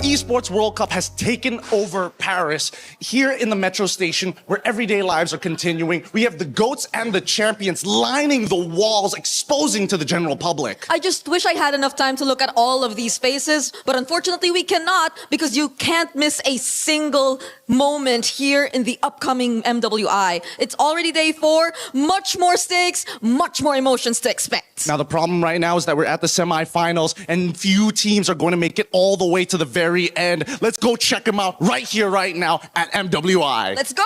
Esports World Cup has taken over Paris. Here in the metro station, where everyday lives are continuing, we have the GOATs and the champions lining the walls, exposing to the general public. I just wish I had enough time to look at all of these faces, but unfortunately we cannot, because you can't miss a single moment here in the upcoming MWI. It's already day 4, much more stakes, much more emotions to expect. Now the problem right now is that we're at the semifinals and few teams are going to make it all the way to the very end. Let's go check them out right here, right now at MWI. Let's go!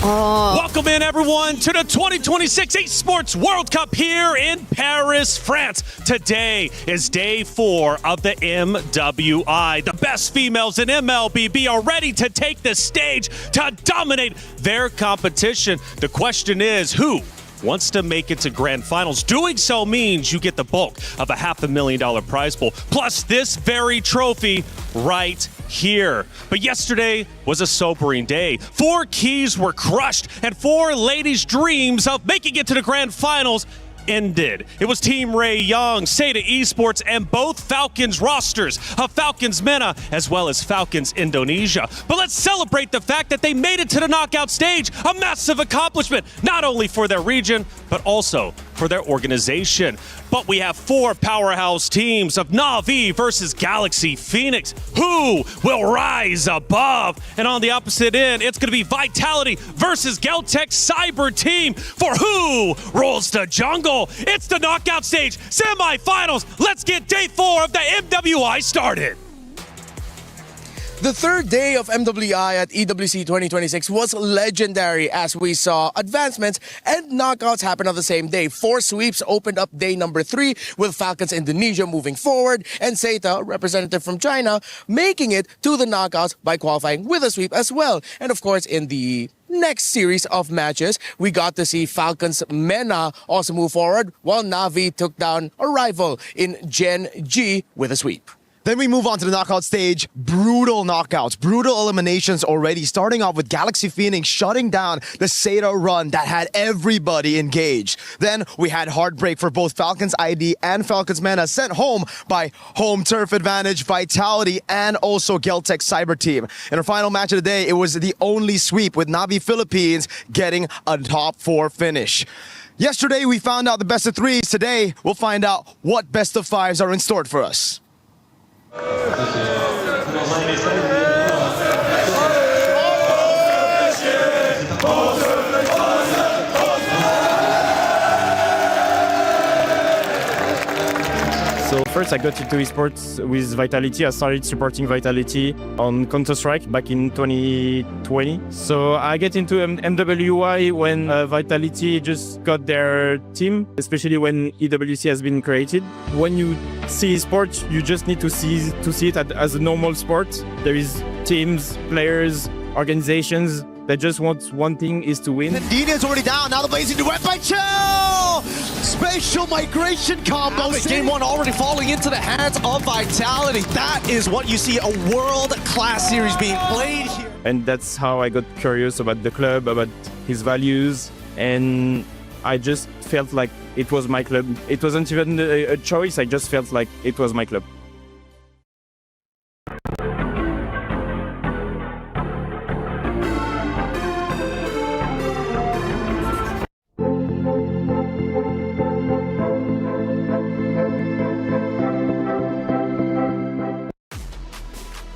Welcome in, everyone, to the 2026 Esports World Cup here in Paris, France. Today is day 4 of the MWI. The best females in MLBB are ready to take the stage to dominate their competition. The question is, who wants to make it to Grand Finals? Doing so means you get the bulk of a $500,000 prize pool, plus this very trophy right here. But yesterday was a sobering day. 4 keys were crushed, and 4 ladies' dreams of making it to the Grand Finals ended. It was Team Ray Young, Seda Esports, and both Falcons rosters of Falcons MENA as well as Falcons Indonesia. But let's celebrate the fact that they made it to the knockout stage, a massive accomplishment, not only for their region, but also for their organization. But we have 4 powerhouse teams of Na'Vi versus Galaxy Phoenix. Who will rise above? And on the opposite end, it's going to be Vitality versus Geltec Cyber Team for who rules the jungle. It's the knockout stage, semifinals. Let's get day 4 of the MWI started. The third day of MWI at EWC26 was legendary as we saw advancements and knockouts happen on the same day. 4 sweeps opened up day number 3 with Falcons Indonesia moving forward and Seita, representative from China, making it to the knockouts by qualifying with a sweep as well. And of course, in the next series of matches, we got to see Falcons MENA also move forward while Na'Vi took down a rival in Gen G with a sweep. Then we move on to the knockout stage. Brutal knockouts, brutal eliminations already, starting off with Galaxy Phoenix shutting down the Seda run that had everybody engaged. Then we had heartbreak for both Falcons ID and Falcons MENA, sent home by home turf advantage, Vitality, and also Geltec Cyber Team. In our final match of the day, it was the only sweep with Na'Vi Philippines getting a top 4 finish. Yesterday, we found out the best of 3s. Today, we'll find out what best of 5s are in store for us. So first I got into esports with Vitality. I started supporting Vitality on Counter-Strike back in 2020. So I get into MWI when Vitality just got their team, especially when EWC has been created. When you see esports, you just need to see it as a normal sport. There is teams, players, organizations that just want one thing, is to win. Dina is already down. Now the blazing duet by Chill! Spatial migration combo. Game 1 already falling into the hands of Vitality. That is what you see, a world-class series being played here. And that's how I got curious about the club, about his values, and I just felt like it was my club. It wasn't even a choice, I just felt like it was my club.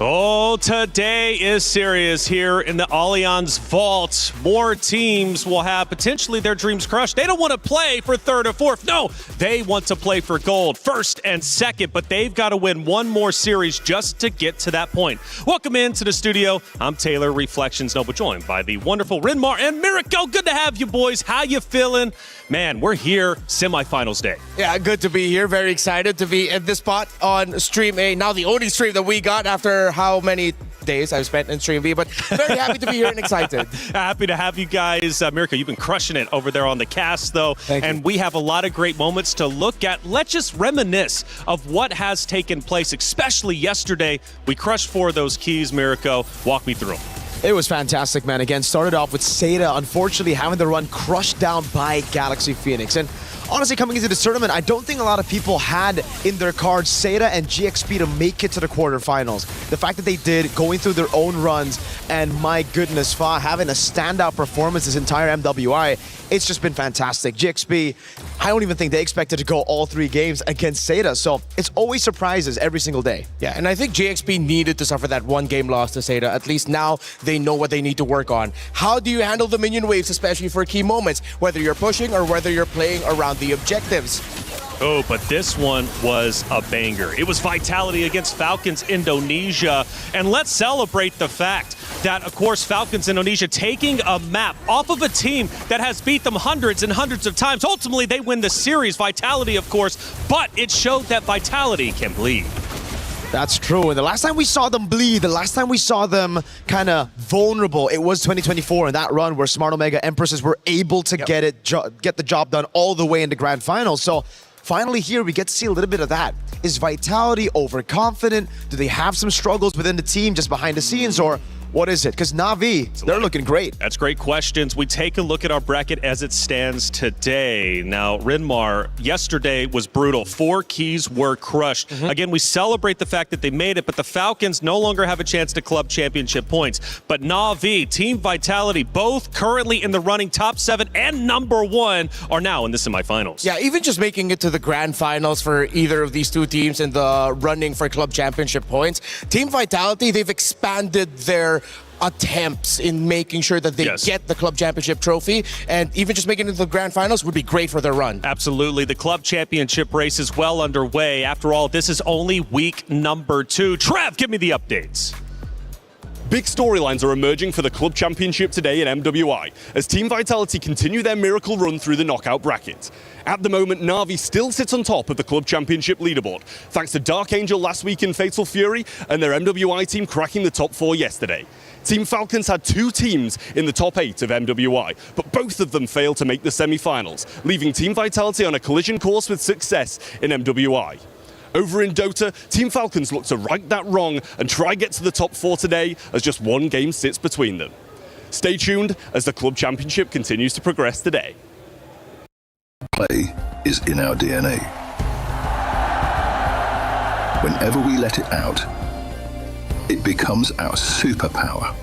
Oh, today is serious here in the Allianz Vault. More teams will have potentially their dreams crushed. They don't want to play for 3rd or 4th. No, they want to play for gold, 1st and 2nd, but they've got to win one more series just to get to that point. Welcome into the studio. I'm Taylor, Reflections Noble, joined by the wonderful Renmar and Miracle. Good to have you boys. How you feeling? Man, we're here, semifinals day. Yeah, good to be here. Very excited to be at this spot on Stream A. Now the only stream that we got after how many days I've spent in Stream V, but very happy to be here and excited. Happy to have you guys. Mirko, you've been crushing it over there on the cast, though. Thank you. And we have a lot of great moments to look at. Let's just reminisce of what has taken place, especially yesterday. We crushed 4 of those keys, Mirko. Walk me through them. It was fantastic, man. Again, started off with Seda, unfortunately having the run crushed down by Galaxy Phoenix. And honestly, coming into this tournament, I don't think a lot of people had in their cards Seda and GXP to make it to the quarterfinals. The fact that they did, going through their own runs, and my goodness, Fa having a standout performance this entire MWI, it's just been fantastic. GXP, I don't even think they expected to go all 3 games against Seda, so it's always surprises every single day. Yeah, and I think GXP needed to suffer that 1 game loss to Seda. At least now they know what they need to work on. How do you handle the minion waves, especially for key moments, whether you're pushing or whether you're playing around the objectives? Oh, but this one was a banger. It was Vitality against Falcons Indonesia. And let's celebrate the fact that, of course, Falcons Indonesia taking a map off of a team that has beat them hundreds and hundreds of times. Ultimately, they win the series, Vitality, of course, but it showed that Vitality can bleed. That's true. And the last time we saw them bleed, the last time we saw them kind of vulnerable, it was 2024 in that run where Smart Omega Empresses were able to get the job done all the way into Grand Finals. So finally here, we get to see a little bit of that. Is Vitality overconfident? Do they have some struggles within the team just behind the scenes, or what is it? Because Na'Vi, they're looking great. That's great questions. We take a look at our bracket as it stands today. Now, Rinmar, yesterday was brutal. 4 keys were crushed. Again, we celebrate the fact that they made it, but the Falcons no longer have a chance to club championship points. But Na'Vi, Team Vitality, both currently in the running top 7 and number 1 are now in the semifinals. Yeah, even just making it to the Grand Finals for either of these 2 teams in the running for club championship points. Team Vitality, they've expanded their attempts in making sure that they get the club championship trophy, and even just making it to the Grand Finals would be great for their run. Absolutely. The club championship race is well underway. After all, this is only week number 2. Trev, give me the updates. Big storylines are emerging for the Club Championship today in MWI as Team Vitality continue their miracle run through the knockout bracket. At the moment, Na'Vi still sits on top of the Club Championship leaderboard, thanks to Dark Angel last week in Fatal Fury and their MWI team cracking the top 4 yesterday. Team Falcons had 2 teams in the top 8 of MWI, but both of them failed to make the semi-finals, leaving Team Vitality on a collision course with success in MWI. Over in Dota, Team Falcons look to right that wrong and try get to the top 4 today as just 1 game sits between them. Stay tuned as the Club Championship continues to progress today. Play is in our DNA. Whenever we let it out, it becomes our superpower.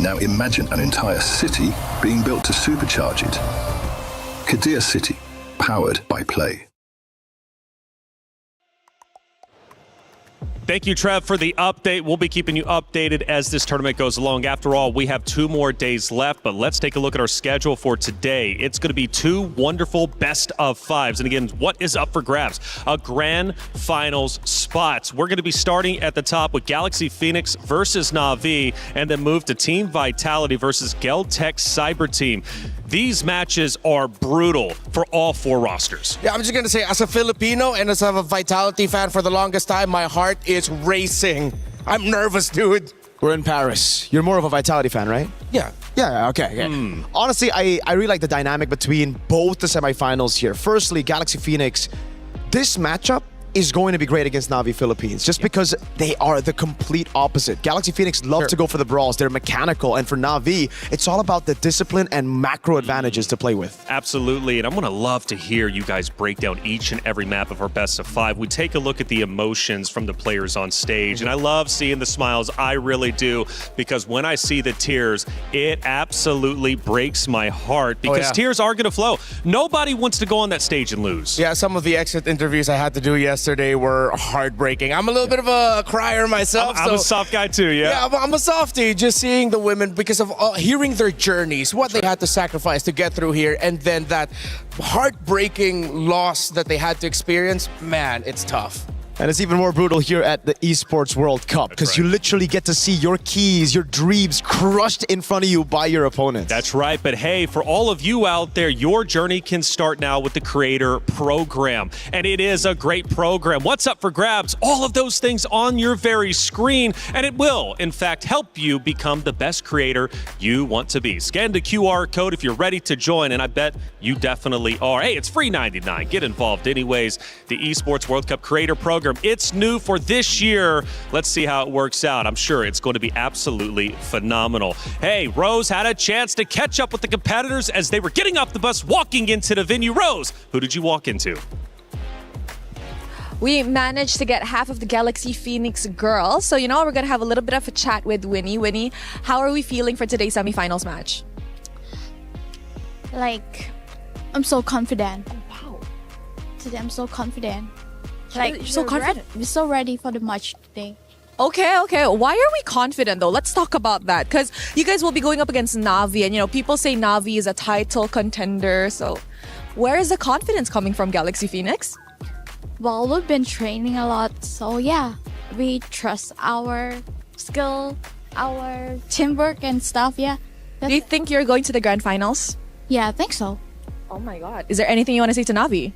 Now imagine an entire city being built to supercharge it. Kadir City, powered by Play. Thank you, Trev, for the update. We'll be keeping you updated as this tournament goes along. After all, we have 2 more days left, but let's take a look at our schedule for today. It's going to be 2 wonderful best of 5s. And again, what is up for grabs? A Grand Finals spots. We're going to be starting at the top with Galaxy Phoenix versus Na'Vi, and then move to Team Vitality versus Geltech Cyber Team. These matches are brutal for all 4 rosters. Yeah, I'm just going to say, as a Filipino and as a Vitality fan for the longest time, my heart is racing. I'm nervous, dude. We're in Paris. You're more of a Vitality fan, right? Yeah. Yeah, okay. Yeah. Honestly, I really like the dynamic between both the semifinals here. Firstly, Galaxy Phoenix, this matchup is going to be great against Na'Vi Philippines just because they are the complete opposite. Galaxy Phoenix love to go for the brawls. They're mechanical, and for Na'Vi, it's all about the discipline and macro advantages to play with. Absolutely, and I'm going to love to hear you guys break down each and every map of our best of 5. We take a look at the emotions from the players on stage, and I love seeing the smiles. I really do, because when I see the tears, it absolutely breaks my heart, because tears are going to flow. Nobody wants to go on that stage and lose. Yeah, some of the exit interviews I had to do yesterday were heartbreaking. I'm a little bit of a crier myself. I'm a soft guy too, yeah. Yeah, I'm a softie, just seeing the women, because of hearing their journeys, what they had to sacrifice to get through here, and then that heartbreaking loss that they had to experience. Man, it's tough. And it's even more brutal here at the Esports World Cup because you literally get to see your keys, your dreams crushed in front of you by your opponents. That's right. But hey, for all of you out there, your journey can start now with the Creator Program. And it is a great program. What's up for grabs? All of those things on your very screen. And it will, in fact, help you become the best creator you want to be. Scan the QR code if you're ready to join. And I bet you definitely are. Hey, it's free $99. Get involved anyways. The Esports World Cup Creator Program. It's new for this year. Let's see how it works out. I'm sure it's going to be absolutely phenomenal. Hey, Rose had a chance to catch up with the competitors as they were getting off the bus, walking into the venue. Rose, who did you walk into? We managed to get half of the Galaxy Phoenix girls. So, we're going to have a little bit of a chat with Winnie. Winnie, how are we feeling for today's semifinals match? I'm so confident. Wow. Today I'm so confident. You're so confident. We're so ready for the match today. Okay. Why are we confident though? Let's talk about that. Because you guys will be going up against Na'Vi. And, people say Na'Vi is a title contender. So where is the confidence coming from, Galaxy Phoenix? Well, we've been training a lot. So yeah, we trust our skill, our teamwork and stuff. Yeah. Do you think you're going to the Grand Finals? Yeah, I think so. Oh my God. Is there anything you want to say to Na'Vi?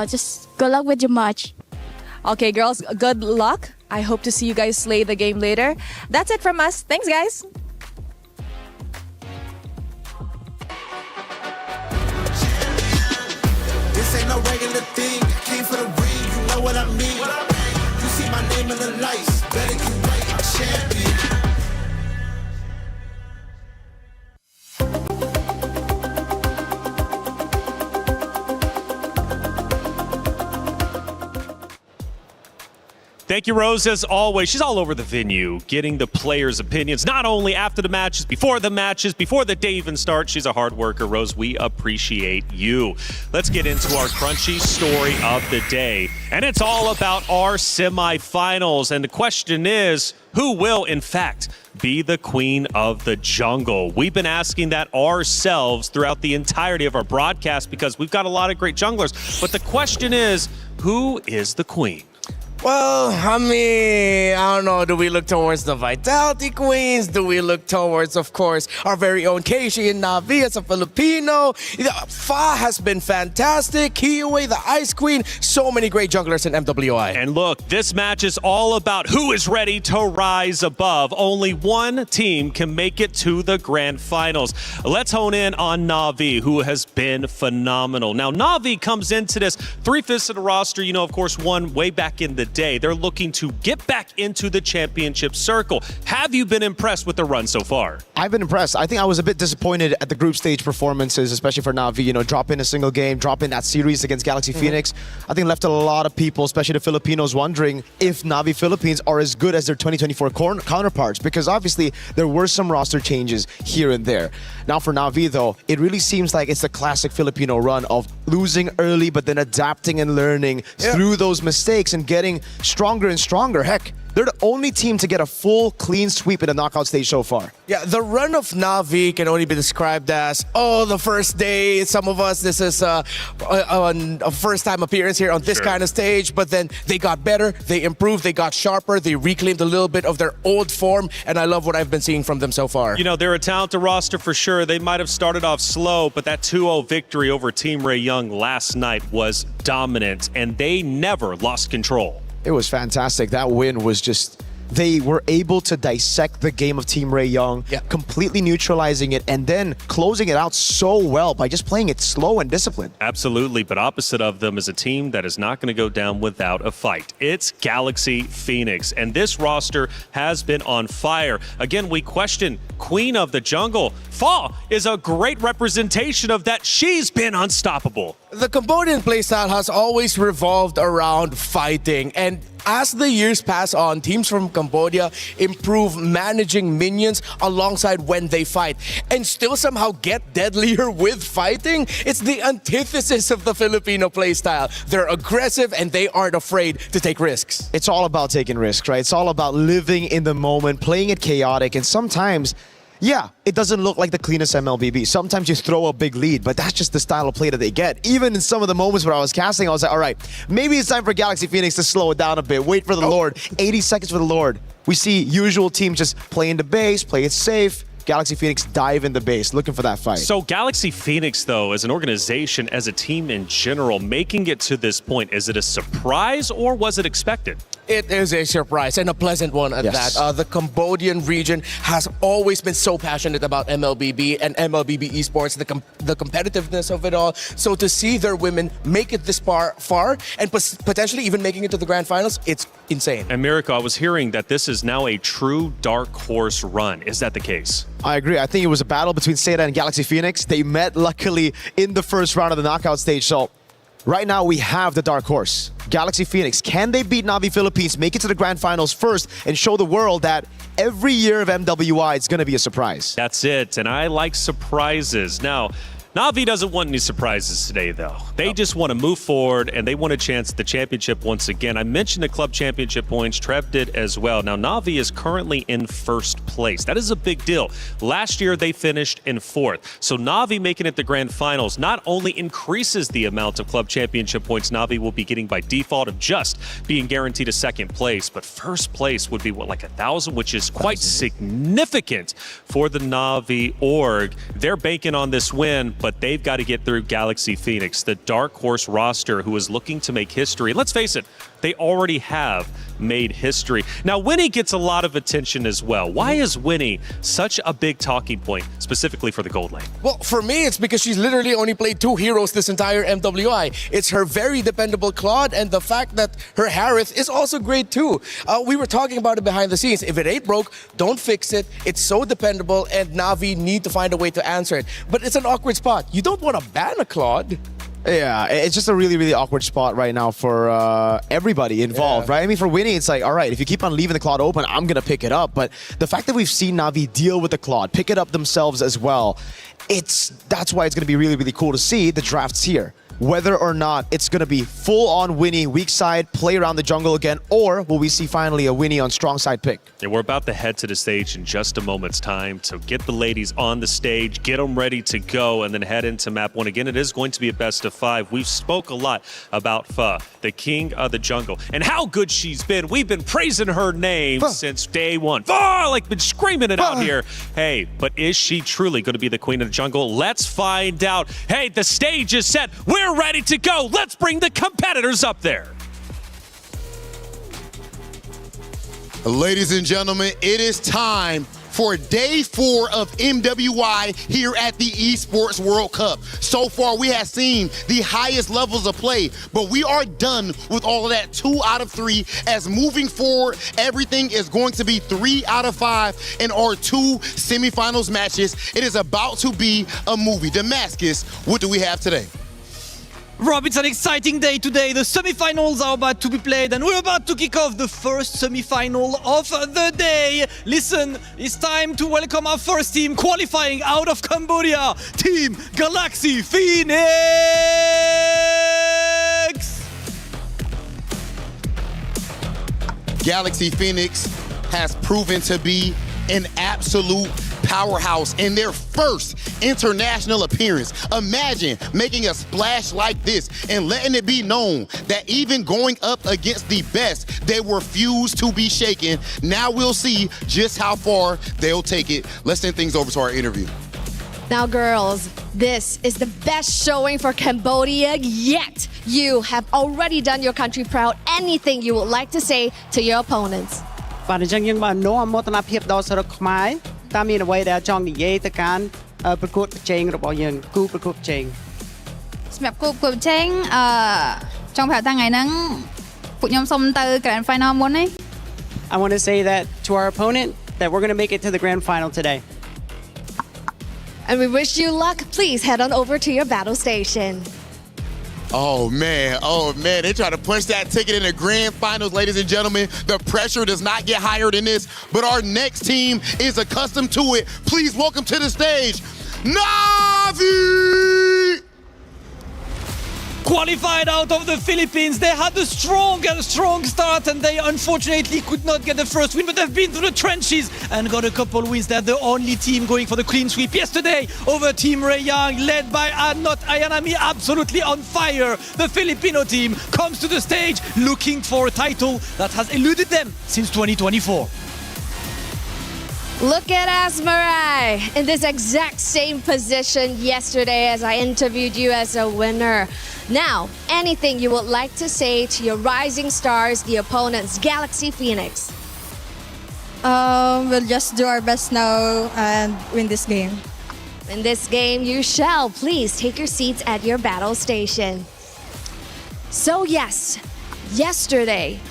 Just good luck with your match. Okay, girls, good luck. I hope to see you guys slay the game later. That's it from us. Thanks, guys. This ain't no regular thing. Came for the ring, you know what I mean. You see my name in the lights. Better get right, I'm champion. Thank you, Rose, as always. She's all over the venue, getting the players' opinions, not only after the matches, before the day even starts. She's a hard worker, Rose. We appreciate you. Let's get into our crunchy story of the day. And it's all about our semifinals. And the question is, who will, in fact, be the queen of the jungle? We've been asking that ourselves throughout the entirety of our broadcast because we've got a lot of great junglers. But the question is, who is the queen? Well, I don't know. Do we look towards the Vitality Queens? Do we look towards, of course, our very own Keishi and Na'Vi as a Filipino? Fa has been fantastic. Kiyue, the Ice Queen. So many great junglers in MWI. And look, this match is all about who is ready to rise above. Only one team can make it to the Grand Finals. Let's hone in on Na'Vi, who has been phenomenal. Now, Na'Vi comes into this 3/5 of the roster, of course, won way back in the day. They're looking to get back into the championship circle. Have you been impressed with the run so far? I've been impressed. I think I was a bit disappointed at the group stage performances, especially for Na'Vi. Drop in a single game, drop in that series against Galaxy Phoenix. I think left a lot of people, especially the Filipinos, wondering if Na'Vi Philippines are as good as their 2024 counterparts, because obviously there were some roster changes here and there. Now for Na'Vi though, it really seems like it's the classic Filipino run of losing early but then adapting and learning through those mistakes and getting stronger and stronger. Heck, they're the only team to get a full clean sweep in the knockout stage so far. Yeah, the run of Na'Vi can only be described as, the first day. Some of us, this is a first-time appearance here on this kind of stage. But then they got better, they improved, they got sharper, they reclaimed a little bit of their old form. And I love what I've been seeing from them so far. They're a talented roster for sure. They might have started off slow, but that 2-0 victory over Team Ray Young last night was dominant, and they never lost control. It was fantastic. That win was just... They were able to dissect the game of Team Ray Young, completely neutralizing it, and then closing it out so well by just playing it slow and disciplined. Absolutely, but opposite of them is a team that is not going to go down without a fight. It's Galaxy Phoenix, and this roster has been on fire. Again, we question Queen of the Jungle. Fa is a great representation of that. She's been unstoppable. The Cambodian playstyle has always revolved around fighting, and as the years pass on, teams from Cambodia improve managing minions alongside when they fight and still somehow get deadlier with fighting. It's the antithesis of the Filipino playstyle. They're aggressive and they aren't afraid to take risks. It's all about taking risks, right? It's all about living in the moment, playing it chaotic, and sometimes Yeah, it doesn't look like the cleanest MLBB. Sometimes you throw a big lead, but that's just the style of play that they get. Even in some of the moments where I was casting, I was like, all right, maybe it's time for Galaxy Phoenix to slow it down a bit. Wait for the Lord. 80 seconds for the Lord. We see usual teams just play in the base, play it safe. Galaxy Phoenix dive in the base, looking for that fight. So Galaxy Phoenix, though, as an organization, as a team in general, making it to this point, is it a surprise or was it expected? It is a surprise and a pleasant one at Yes. that. The Cambodian region has always been so passionate about MLBB and MLBB esports, the competitiveness of it all. So to see their women make it this far and potentially even making it to the Grand Finals, it's insane. And Miracle, I was hearing that this is now a true dark horse run. Is that the case? I agree. I think it was a battle between Seda and Galaxy Phoenix. They met, luckily, in the first round of the knockout stage. So right now, we have the dark horse. Galaxy Phoenix. Can they beat Navi Philippines, make it to the Grand Finals first, and show the world that every year of MWI, it's going to be a surprise? That's it. And I like surprises. Now, Navi doesn't want any surprises today, though. They just want to move forward, and they want a chance at the championship once again. I mentioned the club championship points. Trev did as well. Now, Navi is currently in first place. That is a big deal. Last year, they finished in fourth. So Navi making it the grand finals not only increases the amount of club championship points Navi will be getting by default of just being guaranteed a second place, but first place would be, what, like 1,000, which is quite significant for the Navi org. They're banking on this win, but they've got to get through Galaxy Phoenix, the dark horse roster who is looking to make history. Let's face it, they already have made history. Now, Winnie gets a lot of attention as well. Why is Winnie such a big talking point, specifically for the gold lane? Well, for me, it's because she's literally only played 2 heroes this entire MWI. It's her very dependable Claude and the fact that her Harith is also great too. We were talking about it behind the scenes. If it ain't broke, don't fix it. It's so dependable and Navi need to find a way to answer it. But it's an awkward spot. You don't want to ban a Claude. Yeah, it's just a really, really awkward spot right now for everybody involved, right? I mean, for Winnie, it's like, all right, if you keep on leaving the Claude open, I'm going to pick it up. But the fact that we've seen Navi deal with the Claude, pick it up themselves as well, that's why it's going to be really, really cool to see the drafts here. Whether or not it's going to be full-on Winnie, weak side, play around the jungle again, or will we see finally a Winnie on strong side pick? Yeah, we're about to head to the stage in just a moment's time to get the ladies on the stage, get them ready to go, and then head into map 1. Again, it is going to be a best of 5. We've spoke a lot about Pha, the king of the jungle, and how good she's been. We've been praising her name since day one. Pha, like been screaming it out here. Hey, but is she truly going to be the queen of the jungle? Let's find out. Hey, the stage is set. We're ready to go. Let's bring the competitors up there. Ladies and gentlemen, it is time for day 4 of MWI here at the Esports World Cup. So far, we have seen the highest levels of play, but we are done with all of that 2 out of 3, as moving forward, everything is going to be 3 out of 5 in our 2 semifinals matches. It is about to be a movie. Damascus, what do we have today? Rob, it's an exciting day today. The semi-finals are about to be played and we're about to kick off the first semi-final of the day. Listen, it's time to welcome our first team qualifying out of Cambodia, Team Galaxy Phoenix! Galaxy Phoenix has proven to be an absolute powerhouse in their first international appearance. Imagine making a splash like this and letting it be known that even going up against the best, they refuse to be shaken. Now we'll see just how far they'll take it. Let's send things over to our interview. Now, girls, this is the best showing for Cambodia yet. You have already done your country proud. Anything you would like to say to your opponents? បាទអញ្ចឹងយើងបាននោមមោទនភាពដល់សរុបខ្មែរតាមមានអ្វីដែលចង់និយាយទៅកាន់ប្រកួតប្រជែងរបស់យើងគូប្រកួតប្រជែង សម្រាប់គូប្រកួតប្រជែងចង់ប្រាប់ថាថ្ងៃហ្នឹងពួកខ្ញុំសុំទៅ Grand Final មុនទេ I want to say that to our opponent that we're going to make it to the grand final today. And we wish you luck. Please head on over to your battle station. Oh man, they try to punch that ticket in the grand finals, ladies and gentlemen. The pressure does not get higher than this, but our next team is accustomed to it. Please welcome to the stage, Navi! qualified out of the Philippines. They had a strong start and they unfortunately could not get the first win, but they've been through the trenches and got a couple wins. They're the only team going for the clean sweep yesterday over Team Ray Young, led by Not Ayanami, absolutely on fire. The Filipino team comes to the stage looking for a title that has eluded them since 2024. Look at Asmarai in this exact same position yesterday as I interviewed you as a winner. Now, anything you would like to say to your rising stars, the opponents, Galaxy Phoenix? We'll just do our best now and win this game. In this game, you shall. Please take your seats at your battle station. So yes, yesterday,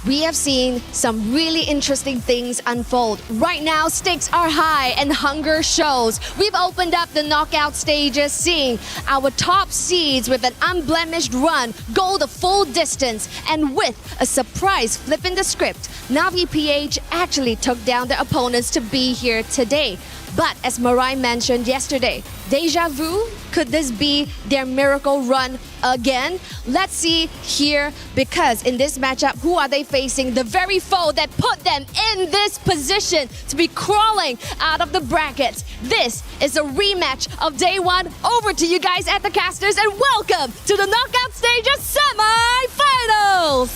we have seen some really interesting things unfold. Right now, stakes are high and hunger shows. We've opened up the knockout stages, seeing our top seeds with an unblemished run go the full distance. And with a surprise flip in the script, Navi PH actually took down the opponents to be here today. But as Marai mentioned yesterday, deja vu? Could this be their miracle run again? Let's see here, because in this matchup, who are they facing? The very foe that put them in this position to be crawling out of the brackets. This is a rematch of day one. Over to you guys at the casters, and welcome to the knockout stages semi-finals.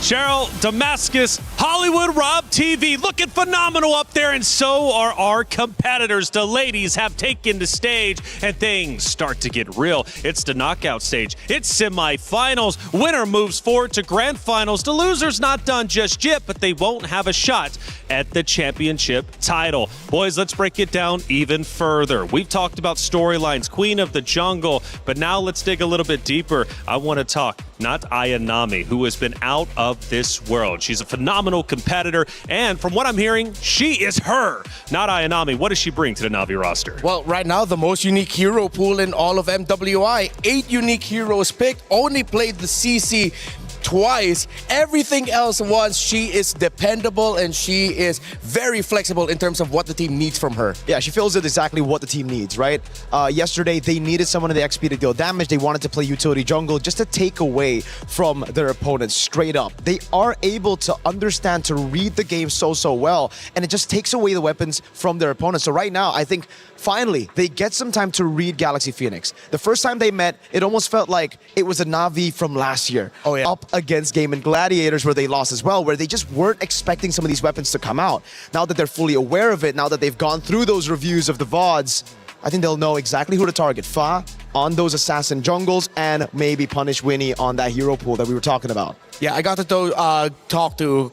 Cheryl, Damascus, Hollywood Rob TV looking phenomenal up there, and so are our competitors. The ladies have taken the stage, and things start to get real. It's the knockout stage. It's semifinals. Winner moves forward to grand finals. The loser's not done just yet, but they won't have a shot at the championship title. Boys, let's break it down even further. We've talked about storylines, Queen of the Jungle, but now let's dig a little bit deeper. I want to talk Not Ayanami, who has been out of this world. She's a phenomenal competitor, and from what I'm hearing, she is her. Not Ayanami, what does she bring to the Navi roster? Well, right now, the most unique hero pool in all of MWI. 8 unique heroes picked, only played the CC twice. Everything else once. She is dependable and she is very flexible in terms of what the team needs from her. Yeah, she fills in exactly what the team needs, right? Yesterday, they needed someone in the XP to deal damage. They wanted to play utility jungle just to take away from their opponents straight up. They are able to understand, to read the game so well, and it just takes away the weapons from their opponents. So right now, I think finally, they get some time to read Galaxy Phoenix. The first time they met, it almost felt like it was a Navi from last year. Oh, yeah. Up against Game and Gladiators, where they lost as well, where they just weren't expecting some of these weapons to come out. Now that they're fully aware of it, now that they've gone through those reviews of the VODs, I think they'll know exactly who to target. Fa on those assassin jungles, and maybe punish Winnie on that hero pool that we were talking about. Yeah, I got to talk to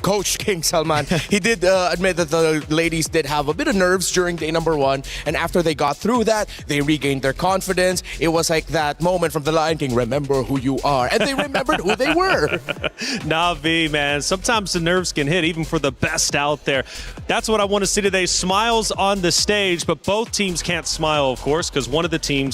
Coach King Salman. He did admit that the ladies did have a bit of nerves during day number 1, and after they got through that, they regained their confidence. It was like that moment from The Lion King, remember who you are, and they remembered who they were. Navi, man, sometimes the nerves can hit even for the best out there. That's what I want to see today, smiles on the stage, but both teams can't smile, of course, because one of the teams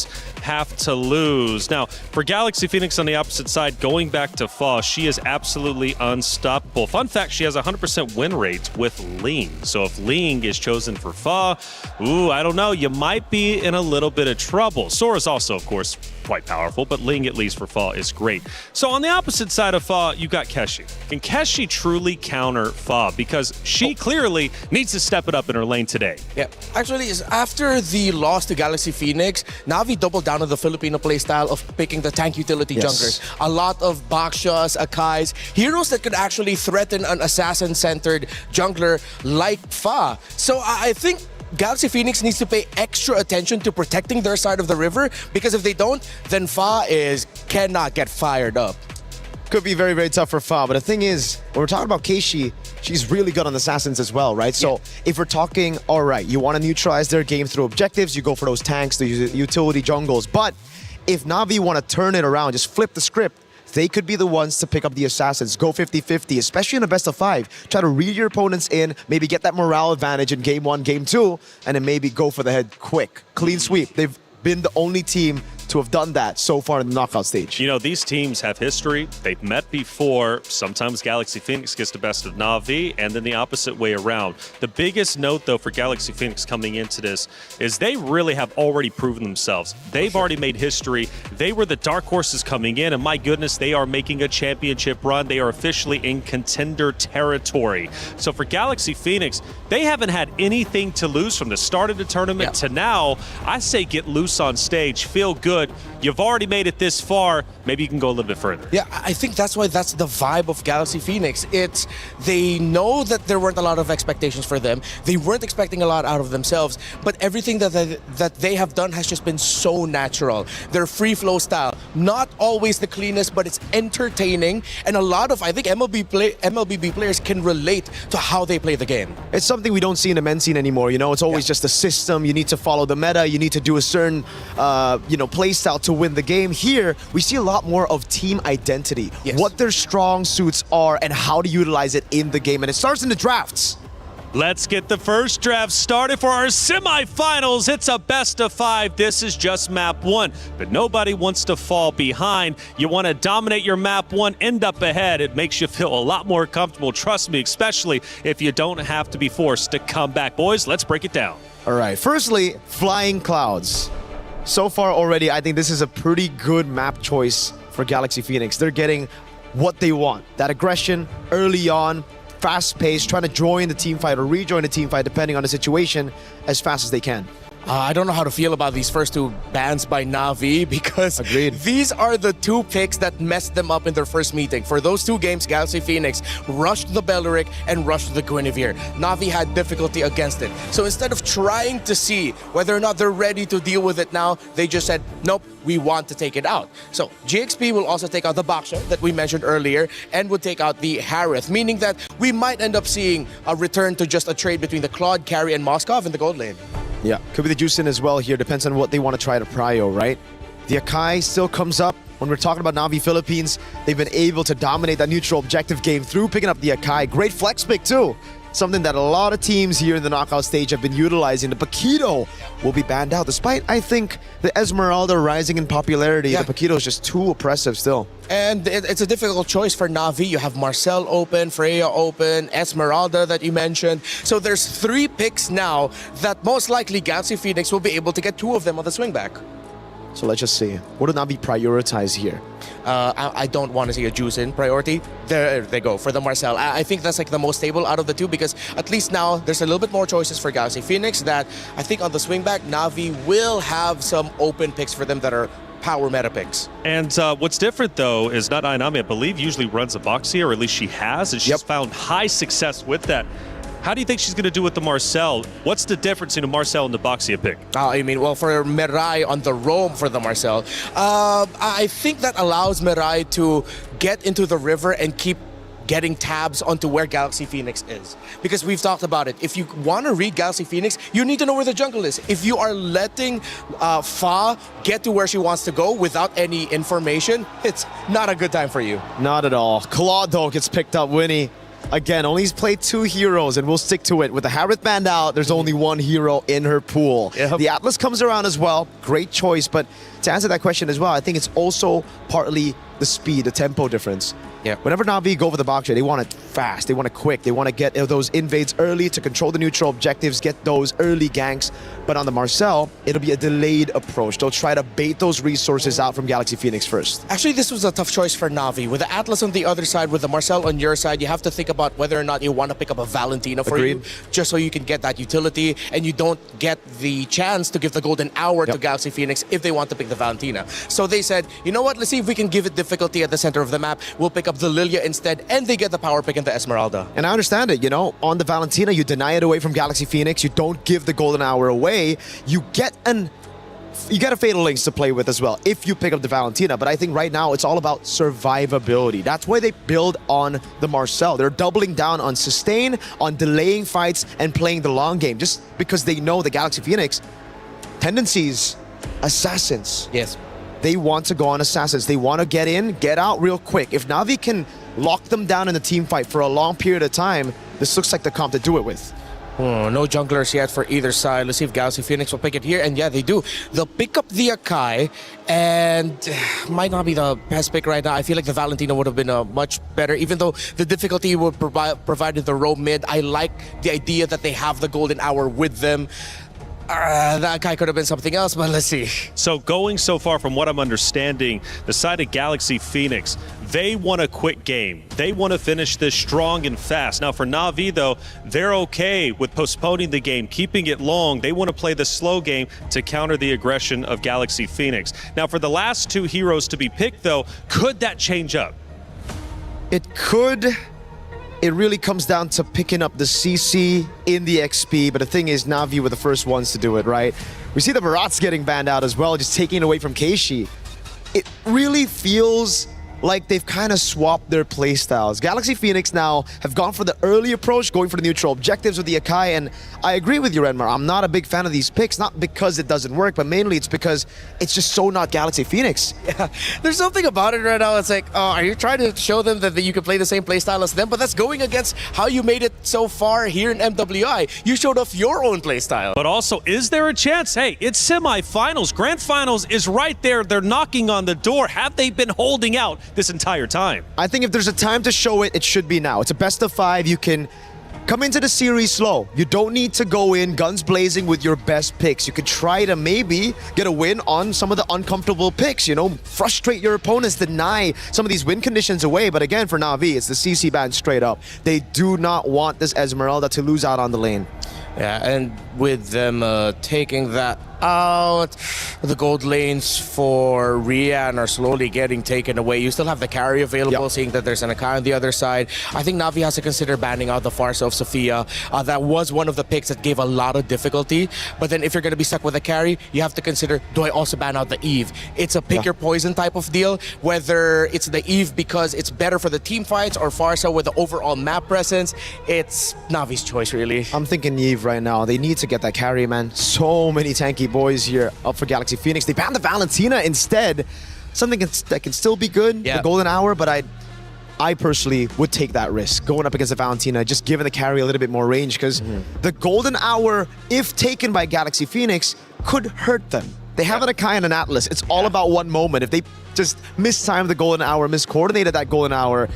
have to lose. Now, for Galaxy Phoenix on the opposite side, going back to Fa, she is absolutely unstoppable. Fun fact, she has a 100% win rate with Ling. So if Ling is chosen for Fa, I don't know, you might be in a little bit of trouble. Sora's also, of course, quite powerful, but Ling, at least for Fa, is great. So on the opposite side of Fa, you got Keshi. Can Keshi truly counter Fa? Because she clearly needs to step it up in her lane today. Yeah, actually, after the loss to Galaxy Phoenix, Navi doubled down on the Filipino playstyle of picking the tank utility junglers. A lot of Bakshas, Akais, heroes that could actually threaten an assassin-centered jungler like Fa. So I think Galaxy Phoenix needs to pay extra attention to protecting their side of the river, because if they don't, then Fa cannot get fired up. Could be very tough for Fa, but the thing is, when we're talking about Keishi, she's really good on assassins as well, right? So if we're talking, all right, you want to neutralize their game through objectives, you go for those tanks, the utility jungles. But if Navi want to turn it around, just flip the script, they could be the ones to pick up the assassins, go 50-50, especially in a best of 5. Try to read your opponents in, maybe get that morale advantage in game 1, game 2, and then maybe go for the head quick. Clean sweep. They've been the only team to have done that so far in the knockout stage. You know, these teams have history. They've met before. Sometimes Galaxy Phoenix gets the best of Na'Vi, and then the opposite way around. The biggest note, though, for Galaxy Phoenix coming into this is they really have already proven themselves. They've already made history. They were the dark horses coming in, and my goodness, they are making a championship run. They are officially in contender territory. So for Galaxy Phoenix, they haven't had anything to lose from the start of the tournament to now. I say get loose on stage, feel good. You've already made it this far. Maybe you can go a little bit further. Yeah, I think that's why that's the vibe of Galaxy Phoenix. It's they know that there weren't a lot of expectations for them. They weren't expecting a lot out of themselves, but everything that they have done has just been so natural. Their free flow style, not always the cleanest, but it's entertaining, and a lot of, I think, MLBB players can relate to how they play the game. It's something we don't see in the men's scene anymore. You know, it's always just a system. You need to follow the meta. You need to do a certain, play style to win the game. Here, we see a lot more of team identity, what their strong suits are, and how to utilize it in the game. And it starts in the drafts. Let's get the first draft started for our semifinals. It's a best of 5. This is just map 1, but nobody wants to fall behind. You want to dominate your map 1, end up ahead. It makes you feel a lot more comfortable, trust me, especially if you don't have to be forced to come back. Boys, let's break it down. All right, firstly, Flying Clouds. So far already, I think this is a pretty good map choice for Galaxy Phoenix. They're getting what they want. That aggression early on, fast-paced, trying to join the team fight or rejoin the team fight depending on the situation as fast as they can. I don't know how to feel about these first 2 bans by Na'Vi because these are the 2 picks that messed them up in their first meeting. For those 2 games, Galaxy Phoenix rushed the Belleric and rushed the Guinevere. Na'Vi had difficulty against it. So instead of trying to see whether or not they're ready to deal with it now, they just said, nope, we want to take it out. So GXP will also take out the Baksha that we mentioned earlier and would take out the Harith, meaning that we might end up seeing a return to just a trade between the Claude, Carry, and Moskov in the gold lane. Yeah, could be the Juicin as well here. Depends on what they want to try to prio, right? The Akai still comes up. When we're talking about Na'Vi Philippines, they've been able to dominate that neutral objective game through picking up the Akai. Great flex pick too. Something that a lot of teams here in the knockout stage have been utilizing. The Paquito will be banned out, despite, I think, the Esmeralda rising in popularity. The Paquito is just too oppressive still. And it's a difficult choice for Na'Vi. You have Marcel open, Freya open, Esmeralda that you mentioned. So there's 3 picks now that most likely Galaxy Phoenix will be able to get 2 of them on the swing back. So let's just see. What do Na'Vi prioritize here? I don't want to see a Juice in priority. There they go for the Marcel. I think that's like the most stable out of the 2 because at least now there's a little bit more choices for Galaxy Phoenix that I think on the swing back, Na'Vi will have some open picks for them that are power meta picks. And what's different, though, is Not Ainami, I believe, usually runs a Boxia, or at least she has, and she's found high success with that. How do you think she's going to do with the Marcel? What's the difference in a Marcel and the Boxia pick? I mean, well, for Mirai on the roam for the Marcel, I think that allows Mirai to get into the river and keep getting tabs onto where Galaxy Phoenix is. Because we've talked about it. If you want to read Galaxy Phoenix, you need to know where the jungle is. If you are letting Fa get to where she wants to go without any information, it's not a good time for you. Not at all. Claude, though, gets picked up, Winnie. Again, only played 2 heroes, and we'll stick to it. With the Harith banned out, there's only 1 hero in her pool. The Atlas comes around as well. Great choice, but to answer that question as well, I think it's also partly the speed, the tempo difference. Whenever Na'Vi go for the Baksha, they want it fast, they want it quick, they want to get those invades early to control the neutral objectives, get those early ganks. But on the Marcel, it'll be a delayed approach. They'll try to bait those resources out from Galaxy Phoenix first. Actually, this was a tough choice for Na'Vi. With the Atlas on the other side, with the Marcel on your side, you have to think about whether or not you want to pick up a Valentina for you, just so you can get that utility, and you don't get the chance to give the golden hour to Galaxy Phoenix if they want to pick the Valentina. So they said, you know what, let's see if we can give it difficulty at the center of the map. We'll pick up the Lilia instead, and they get the power pick in the Esmeralda. And I understand it, you know, on the Valentina, you deny it away from Galaxy Phoenix, you don't give the golden hour away, you get a Fatal Links to play with as well if you pick up the Valentina. But I think right now it's all about survivability. That's why they build on the Marcel. They're doubling down on sustain, on delaying fights, and playing the long game, just because they know the Galaxy Phoenix tendencies, assassins. Yes. They want to go on assassins. They want to get in, get out real quick. If Na'Vi can lock them down in the team fight for a long period of time, this looks like the comp to do it with. Oh, no junglers yet for either side. Let's see if Galaxy Phoenix will pick it here. And yeah, they do. They'll pick up the Akai. And might not be the best pick right now. I feel like the Valentina would have been much better. Even though the difficulty would provided the roam mid. I like the idea that they have the golden hour with them. That guy could have been something else, but let's see. So going so far from what I'm understanding, the side of Galaxy Phoenix, they want a quick game. They want to finish this strong and fast. Now for Na'Vi though, they're okay with postponing the game, keeping it long. They want to play the slow game to counter the aggression of Galaxy Phoenix. Now for the last two heroes to be picked though, could that change up? It could. It really comes down to picking up the CC in the XP, but the thing is, Na'Vi were the first ones to do it, right? We see the Barats getting banned out as well, just taking it away from Keishi. It really feels like they've kind of swapped their playstyles. Galaxy Phoenix now have gone for the early approach, going for the neutral objectives with the Akai, and I agree with you, Renmar. I'm not a big fan of these picks, not because it doesn't work, but mainly it's because it's just so not Galaxy Phoenix. Yeah, there's something about it right now. It's like, are you trying to show them that you can play the same playstyle as them? But that's going against how you made it so far here in MWI. You showed off your own playstyle. But also, is there a chance? Hey, it's semifinals. Grand Finals is right there. They're knocking on the door. Have they been holding out this entire time? I think if there's a time to show it, it should be now. It's a best of 5. You can come into the series slow. You don't need to go in guns blazing with your best picks. You could try to maybe get a win on some of the uncomfortable picks, you know, frustrate your opponents, deny some of these win conditions away. But again, for Na'Vi, it's the CC ban straight up. They do not want this Esmeralda to lose out on the lane. Yeah, and with them taking that out, the gold lanes for Rian are slowly getting taken away. You still have the carry available, seeing that there's an Akai on the other side. I think Na'Vi has to consider banning out the Farsa of Sophia. That was one of the picks that gave a lot of difficulty. But then if you're going to be stuck with a carry, you have to consider, do I also ban out the Eve? It's a pick your poison type of deal, whether it's the Eve because it's better for the team fights or Farsa with the overall map presence. It's Na'Vi's choice, really. I'm thinking Eve right now. They need to get that carry, man. So many tanky boys here up for Galaxy Phoenix. They banned the Valentina instead. Something that can still be good, the golden hour, but I personally would take that risk going up against the Valentina, just giving the carry a little bit more range, because the golden hour, if taken by Galaxy Phoenix, could hurt them. They have an Akai and an Atlas. It's all about one moment. If they just mistime the golden hour, miscoordinated that golden hour,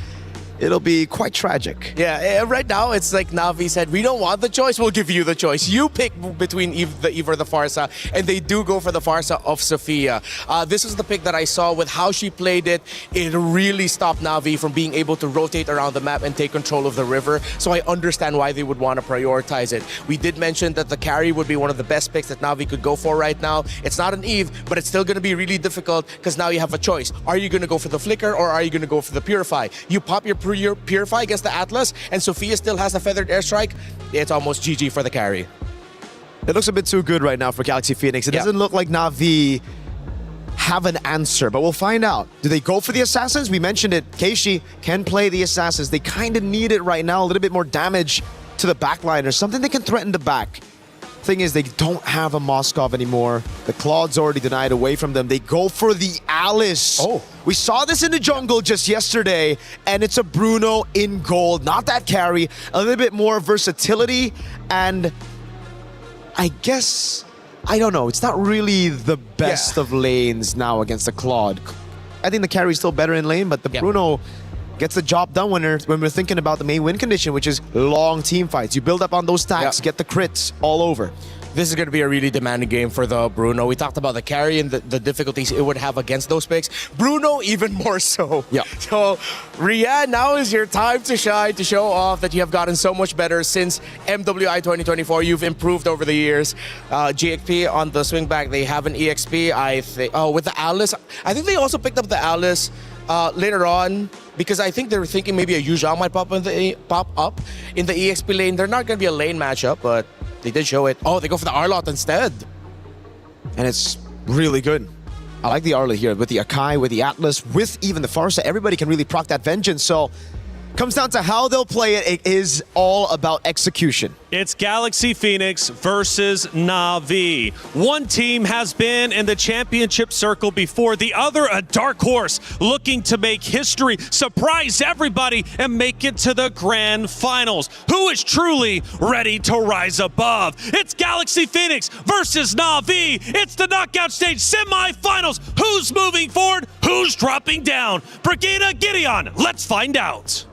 it'll be quite tragic. Yeah, right now it's like Na'Vi said, we don't want the choice, we'll give you the choice. You pick between the Eve or the Farsa, and they do go for the Farsa of Sophia. This is the pick that I saw with how she played it. It really stopped Na'Vi from being able to rotate around the map and take control of the river, so I understand why they would want to prioritize it. We did mention that the carry would be one of the best picks that Na'Vi could go for right now. It's not an Eve, but it's still going to be really difficult because now you have a choice. Are you going to go for the Flicker or are you going to go for the Purify? You pop your Purify against the Atlas, and Sophia still has a Feathered Airstrike. It's almost GG for the carry. It looks a bit too good right now for Galaxy Phoenix. It doesn't look like Na'Vi have an answer, but we'll find out. Do they go for the Assassins? We mentioned it. Keishi can play the Assassins. They kind of need it right now, a little bit more damage to the backline or something they can threaten the back. Thing is, they don't have a Moskov anymore. The Claude's already denied away from them. They go for the Alice. Oh, we saw this in the jungle just yesterday, and it's a Bruno in gold. Not that carry, a little bit more versatility, and I guess, I don't know, it's not really the best of lanes now against the Claude. I think the carry is still better in lane, but the Bruno gets the job done when we're thinking about the main win condition, which is long team fights. You build up on those stacks, get the crits all over. This is going to be a really demanding game for the Bruno. We talked about the carry and the difficulties it would have against those picks. Bruno, even more so. Yeah. So, Rian, now is your time to shine, to show off that you have gotten so much better since MWI 2024. You've improved over the years. GXP on the swing back, they have an EXP, I think. Oh, with the Alice. I think they also picked up the Alice later on, because I think they were thinking maybe a Yuzhao might pop up in the EXP lane. They're not going to be a lane matchup, but they did show it. Oh, they go for the Arlot instead. And it's really good. I like the Arlot here with the Akai, with the Atlas, with even the Farsa. Everybody can really proc that Vengeance. So Comes down to how they'll play it. It is all about execution. It's Galaxy Phoenix versus Na'Vi. One team has been in the championship circle before, the other a dark horse looking to make history, surprise everybody, and make it to the Grand Finals. Who is truly ready to rise above? It's Galaxy Phoenix versus Na'Vi. It's the knockout stage semifinals. Who's moving forward? Who's dropping down? Brigida Gideon, let's find out.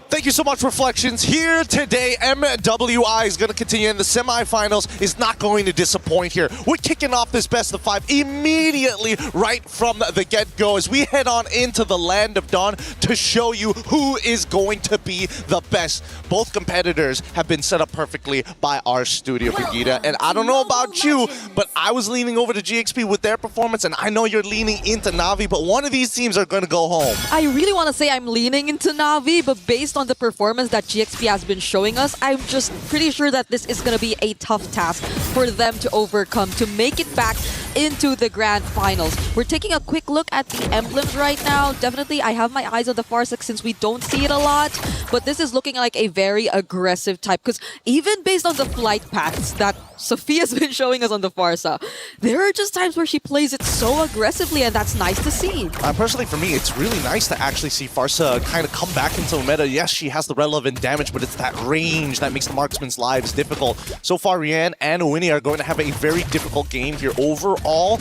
Thank you so much, Reflections. Here today, MWI is going to continue in the semifinals, is not going to disappoint here. We're kicking off this best of 5 immediately right from the get-go as we head on into the Land of Dawn to show you who is going to be the best. Both competitors have been set up perfectly by our studio, Brigida. And I don't know about you, but I was leaning over to GXP with their performance, and I know you're leaning into Na'Vi, but one of these teams are going to go home. I really want to say I'm leaning into Na'Vi, but based on the performance that GXP has been showing us, I'm just pretty sure that this is going to be a tough task for them to overcome to make it back into the Grand Finals. We're taking a quick look at the emblems right now. Definitely, I have my eyes on the Farsec since we don't see it a lot, but this is looking like a very aggressive type because even based on the flight paths that Sophia's been showing us on the Farsa, there are just times where she plays it so aggressively, and that's nice to see. Personally, for me, it's really nice to actually see Farsa kind of come back into the meta. Yes, she has the relevant damage, but it's that range that makes the marksman's lives difficult. So far, Rian and Winnie are going to have a very difficult game here overall.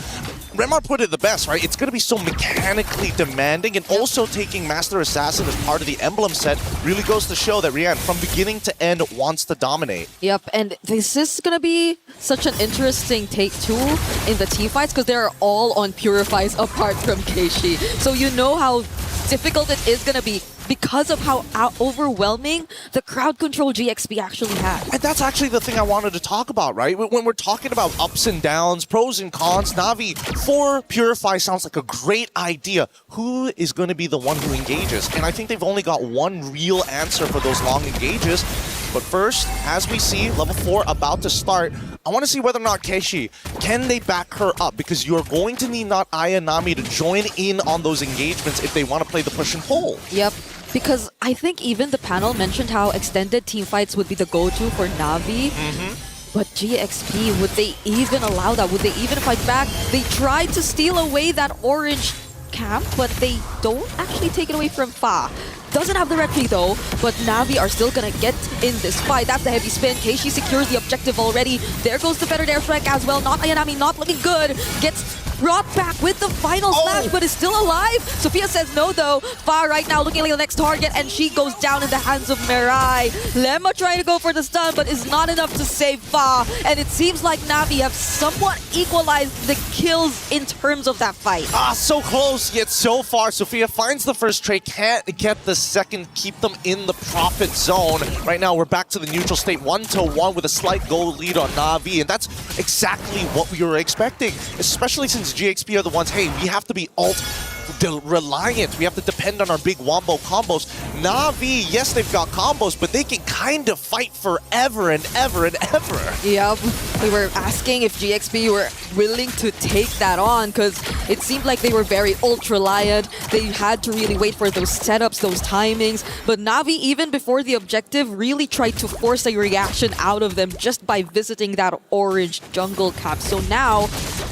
Remar put it the best, right? It's going to be so mechanically demanding, and also taking Master Assassin as part of the emblem set really goes to show that Rian, from beginning to end, wants to dominate. Yep, and this is going to be such an interesting take too in the team fights because they're all on Purifies apart from Keishi. So you know how difficult it is going to be because of how overwhelming the crowd control GXP actually had. And that's actually the thing I wanted to talk about, right? When we're talking about ups and downs, pros and cons, Na'Vi for Purify sounds like a great idea. Who is going to be the one who engages? And I think they've only got one real answer for those long engages. But first, as we see, level 4 about to start, I want to see whether or not Keishi, can they back her up? Because you're going to need not Aya and Nami to join in on those engagements if they want to play the push and pull. Yep. Because I think even the panel mentioned how extended team fights would be the go-to for Na'Vi. But GXP, would they even allow that? Would they even fight back? They tried to steal away that orange camp, but they don't actually take it away from Fa. Doesn't have the retry though, but Na'Vi are still gonna get in this fight. That's the heavy spin. Keishi secures the objective already. There goes the feathered airstrike as well. Not Ayanami, not looking good. Gets brought back with the final smash, but is still alive. Sophia says no though. Fa right now looking like the next target, and she goes down in the hands of Mirai. Lemma trying to go for the stun, but is not enough to save Fa. And it seems like Na'Vi have somewhat equalized the kills in terms of that fight. So close, yet so far. Sophia finds the first trade, can't get the second, keep them in the profit zone. Right now, we're back to the neutral state, 1-1 with a slight goal lead on Na'Vi, and that's exactly what we were expecting, especially since GXP are the ones, hey, we have to be reliant. We have to depend on our big wombo combos. Na'Vi, yes, they've got combos, but they can kind of fight forever and ever and ever. Yep. We were asking if GXP were willing to take that on because it seemed like they were very ultra-liant. They had to really wait for those setups, those timings. But Na'Vi, even before the objective, really tried to force a reaction out of them just by visiting that orange jungle cap. So now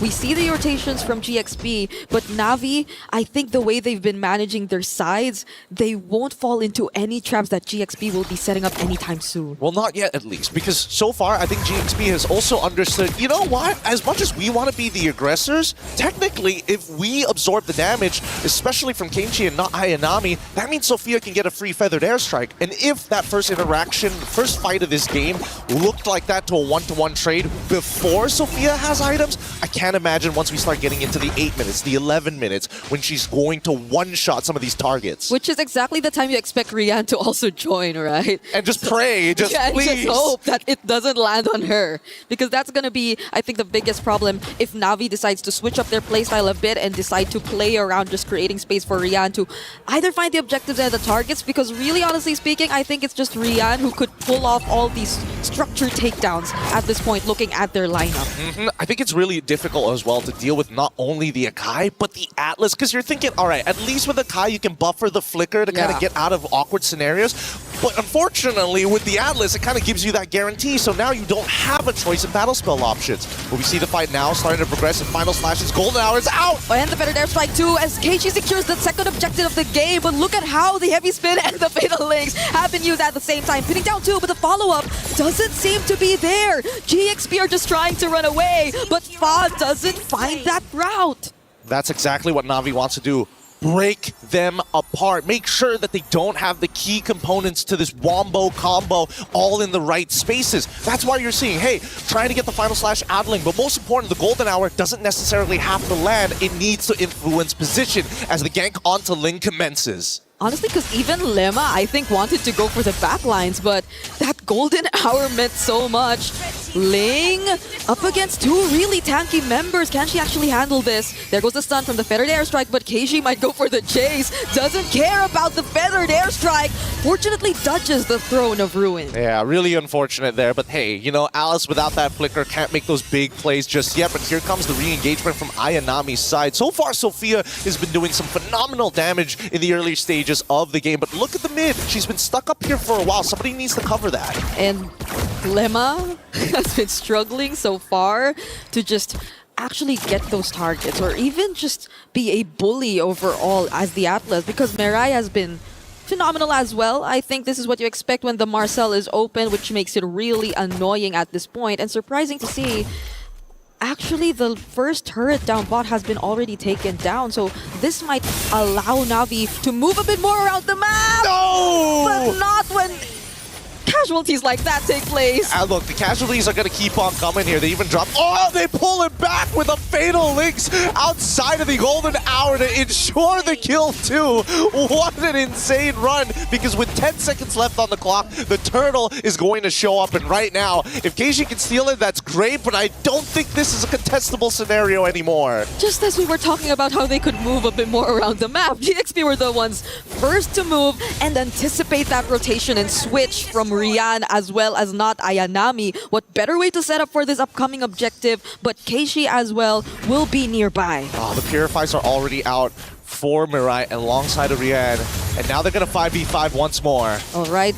we see the rotations from GXP, but Na'Vi, I think the way they've been managing their sides, they won't fall into any traps that GXP will be setting up anytime soon. Well, not yet, at least, because so far, I think GXP has also understood, you know what? As much as we want to be the aggressors, technically, if we absorb the damage, especially from Keishi and not Ayanami, that means Sophia can get a free feathered airstrike. And if that first interaction, first fight of this game, looked like that to a 1-to-1 trade before Sophia has items, I can't imagine once we start getting into the 8 minutes, the 11 minutes, when she's going to one-shot some of these targets. Which is exactly the time you expect Rian to also join, right? And just pray, just please. And just hope that it doesn't land on her. Because that's going to be, I think, the biggest problem if Na'Vi decides to switch up their playstyle a bit and decide to play around just creating space for Rian to either find the objectives and the targets, because really, honestly speaking, I think it's just Rian who could pull off all these structured takedowns at this point, looking at their lineup. I think it's really difficult as well to deal with not only the Akai, but the Atlas, because you're thinking, all right, at least with a Kai, you can buffer the flicker to kind of get out of awkward scenarios. But unfortunately, with the Atlas, it kind of gives you that guarantee. So now you don't have a choice of battle spell options. But we see the fight now starting to progress in final slashes. Golden Hour is out. And the Feathered Airstrike too, as Keiichi secures the second objective of the game. But look at how the Heavy Spin and the Fatal Links have been used at the same time. Pinning down two, but the follow-up doesn't seem to be there. GXP are just trying to run away, but Fa doesn't find that route. That's exactly what Na'Vi wants to do. Break them apart. Make sure that they don't have the key components to this wombo combo all in the right spaces. That's why you're seeing, hey, trying to get the final slash Adling, but most important, the Golden Hour doesn't necessarily have to land. It needs to influence position as the gank onto Ling commences. Honestly, because even Lemma, I think, wanted to go for the backlines, but that Golden Hour meant so much. Ling up against two really tanky members. Can she actually handle this? There goes the stun from the Feathered Airstrike, but Keiichi might go for the chase. Doesn't care about the Feathered Airstrike. Fortunately, dodges the Throne of Ruin. Yeah, really unfortunate there. But hey, you know, Alice without that flicker can't make those big plays just yet. But here comes the re-engagement from Ayanami's side. So far, Sophia has been doing some phenomenal damage in the early stages of the game. But look at the mid. She's been stuck up here for a while. Somebody needs to cover that. And Lemma has been struggling so far to just actually get those targets or even just be a bully overall as the Atlas, because Mirai has been phenomenal as well. I think this is what you expect when the Marcel is open, which makes it really annoying at this point. And surprising to see, actually the first turret down bot has been already taken down, so this might allow Na'Vi to move a bit more around the map! No! But not when casualties like that take place. And look, the casualties are going to keep on coming here. They even drop... Oh, they pull it back with a Fatal Links outside of the Golden Hour to ensure the kill too. What an insane run, because with 10 seconds left on the clock, the Turtle is going to show up. And right now, if Keiichi can steal it, that's great, but I don't think this is a contestable scenario anymore. Just as we were talking about how they could move a bit more around the map, GXP were the ones first to move and anticipate that rotation and switch from Rian as well as not Ayanami. What better way to set up for this upcoming objective, but Keiichi as well will be nearby. Oh, the Purifies are already out for Mirai alongside of Rian, and now they're going to 5v5 once more. All right.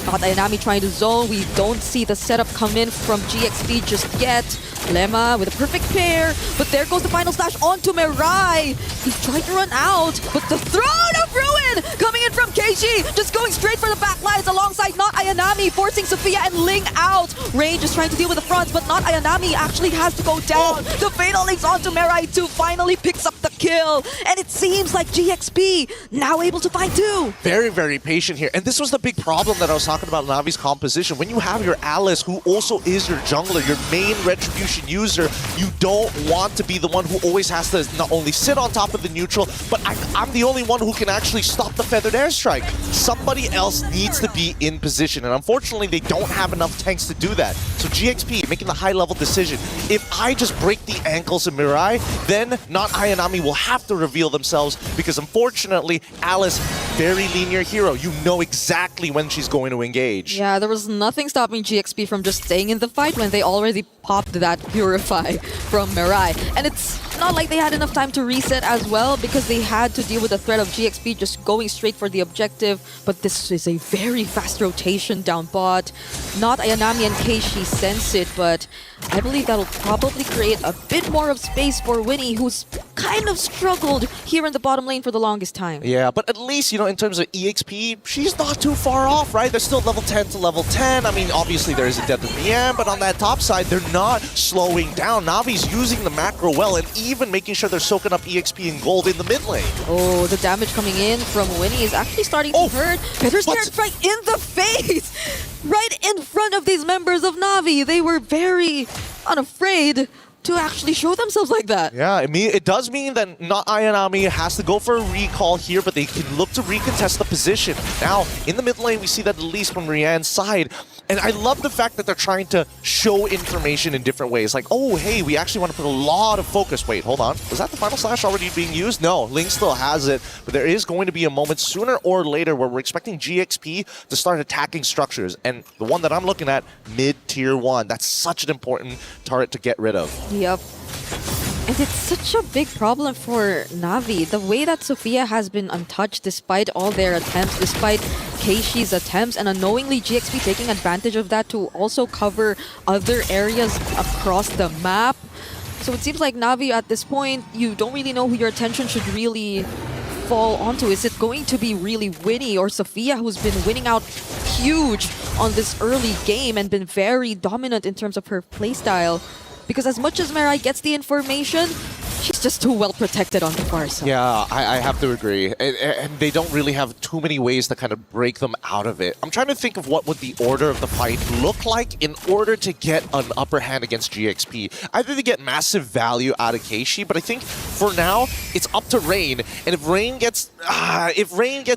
Not Ayanami trying to zone. We don't see the setup come in from GXP just yet. Lemma with a perfect pair, but there goes the final slash onto Mirai. He's trying to run out, but the Throne of Ruin coming in from Keiichi, just going straight for the backlines alongside not Ayanami, forcing Sophia and Ling out. Range is trying to deal with the fronts, but not Ayanami actually has to go down. The Fatal Links onto Mirai too, finally picks up the kill, and it seems like GXP now able to find two. Very, very patient here, and this was the big problem that I was talking about Navi's composition. When you have your Alice, who also is your jungler, your main retribution user, you don't want to be the one who always has to not only sit on top of the neutral, but I'm the only one who can actually stop the Feathered Airstrike. Somebody else needs to be in position, and unfortunately they don't have enough tanks to do that. So GXP making the high-level decision. If I just break the ankles of Mirai, then not Ayanami will have to reveal themselves, because unfortunately Alice, very linear hero. You know exactly when she's going to engage. Yeah, there was nothing stopping GXP from just staying in the fight when they already popped that Purify from Mirai. And it's not like they had enough time to reset as well, because they had to deal with the threat of GXP just going straight for the objective. But this is a very fast rotation down bot. Not Ayanami and Keiichi sense it, but I believe that'll probably create a bit more of space for Winnie, who's kind of struggled here in the bottom lane for the longest time. Yeah, but at least, you know, in terms of EXP, she's not too far off, right? They're still level 10 to level 10. I mean, obviously there is a death of VM, but on that top side, they're not slowing down. Navi's using the macro well, and even making sure they're soaking up EXP and gold in the mid lane. Oh, the damage coming in from Winnie is actually starting to hurt. Feathers right in the face! Right in front of these members of Na'Vi. They were very unafraid to actually show themselves like that. Yeah, it does mean that not Ayanami has to go for a recall here, but they can look to recontest the position. Now, in the mid lane, we see that at least from Rian's side. And I love the fact that they're trying to show information in different ways. Like, oh, hey, we actually want to put a lot of focus. Wait, hold on. Was that the final slash already being used? No, Ling still has it. But there is going to be a moment sooner or later where we're expecting GXP to start attacking structures. And the one that I'm looking at, mid-tier 1. That's such an important turret to get rid of. Yep. And it's such a big problem for Navi. The way that Sophia has been untouched despite all their attempts, despite Keishi's attempts, and unknowingly GXP taking advantage of that to also cover other areas across the map. So it seems like Navi at this point, you don't really know who your attention should really fall onto. Is it going to be really Winnie or Sophia, who's been winning out huge on this early game and been very dominant in terms of her playstyle? Because as much as Mirai gets the information, she's just too well protected on the far side. Yeah, I have to agree. And they don't really have too many ways to kind of break them out of it. I'm trying to think of what would the order of the fight look like in order to get an upper hand against GXP. Either they get massive value out of Keishi, but I think for now, it's up to Rain. And if Rain gets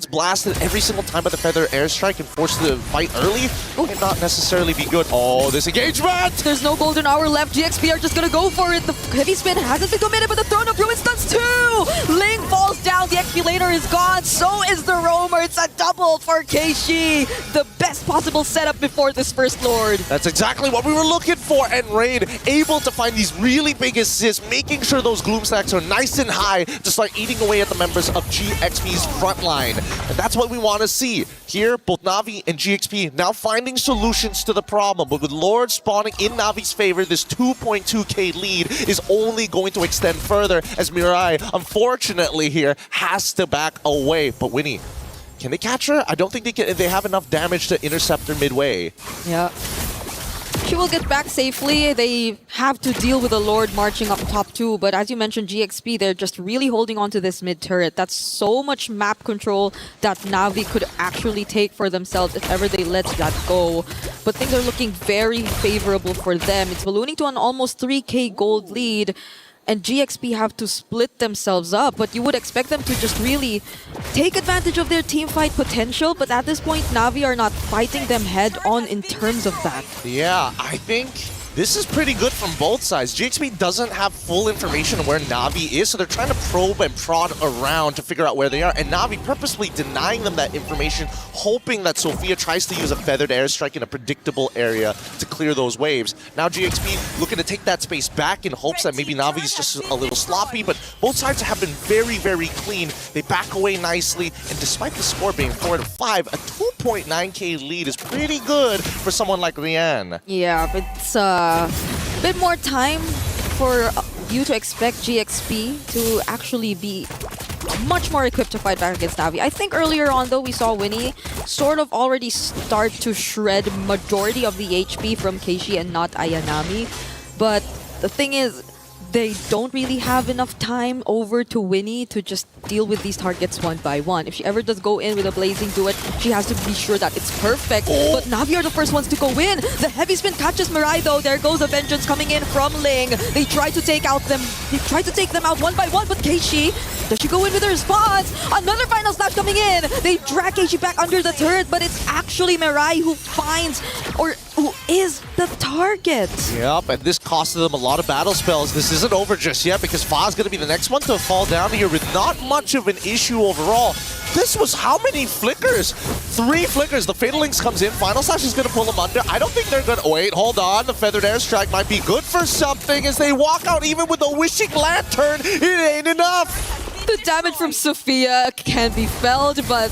blasted every single time by the Feather Airstrike and forced to fight early, it might not necessarily be good. Oh, this engagement! There's no golden hour left. GXP are just gonna go for it. The heavy spin hasn't been committed, but the Throne of Ruin stuns too! Ling falls down, the Expulator is gone, so is the Roamer. It's a double for Keishi. The best possible setup before this First Lord. That's exactly what we were looking for, and Rain able to find these really big assists, making sure those Gloom stacks are nice and high to start eating away at the members of GXP's front line. And that's what we want to see. Here, both Navi and GXP now finding solutions to the problem, but with Lord spawning in Navi's favor, this 2.2k lead is only going to extend further as Mirai, unfortunately here, has to back away. But Winnie, can they catch her? I don't think they have enough damage to intercept her midway. Yeah. She will get back safely. They have to deal with the Lord marching up top too, but as you mentioned, GXP, they're just really holding on to this mid turret. That's so much map control that Navi could actually take for themselves if ever they let that go. But things are looking very favorable for them. It's ballooning to an almost 3k gold lead, and GXP have to split themselves up, but you would expect them to just really take advantage of their team fight potential, but at this point, Navi are not fighting them head on in terms of that. Yeah, I think this is pretty good from both sides. GXP doesn't have full information on where Navi is, so they're trying to probe and prod around to figure out where they are, and Navi purposely denying them that information, hoping that Sophia tries to use a feathered airstrike in a predictable area to clear those waves. Now GXP looking to take that space back in hopes that maybe Navi's just a little sloppy, but both sides have been very, very clean. They back away nicely, and despite the score being 4-5, a 2.9k lead is pretty good for someone like Rian. Yeah, but it's a bit more time for you to expect GXP to actually be much more equipped to fight back against Navi. I think earlier on, though, we saw Winnie sort of already start to shred majority of the HP from Keishi and not Ayanami. But the thing is, they don't really have enough time over to Winnie to just deal with these targets one by one. If she ever does go in with a blazing duet, she has to be sure that it's perfect. But Navi are the first ones to go in. The heavy spin catches Mirai though. There goes a vengeance coming in from Ling. They try to take them out one by one, but Keishi, does she go in with a response? Another final slash coming in. They drag Keishi back under the turret, but it's actually Mirai who finds, or who is the target. Yep, and this costed them a lot of battle spells. This isn't over just yet because Fa's going to be the next one to fall down here with not much of an issue overall. This was how many flickers? 3 flickers. The Fatal Links comes in. Final Slash is going to pull them under. I don't think they're going to... Wait, hold on. The Feathered Airstrike might be good for something as they walk out even with a Wishing Lantern. It ain't enough. The damage from Sophia can be felt, but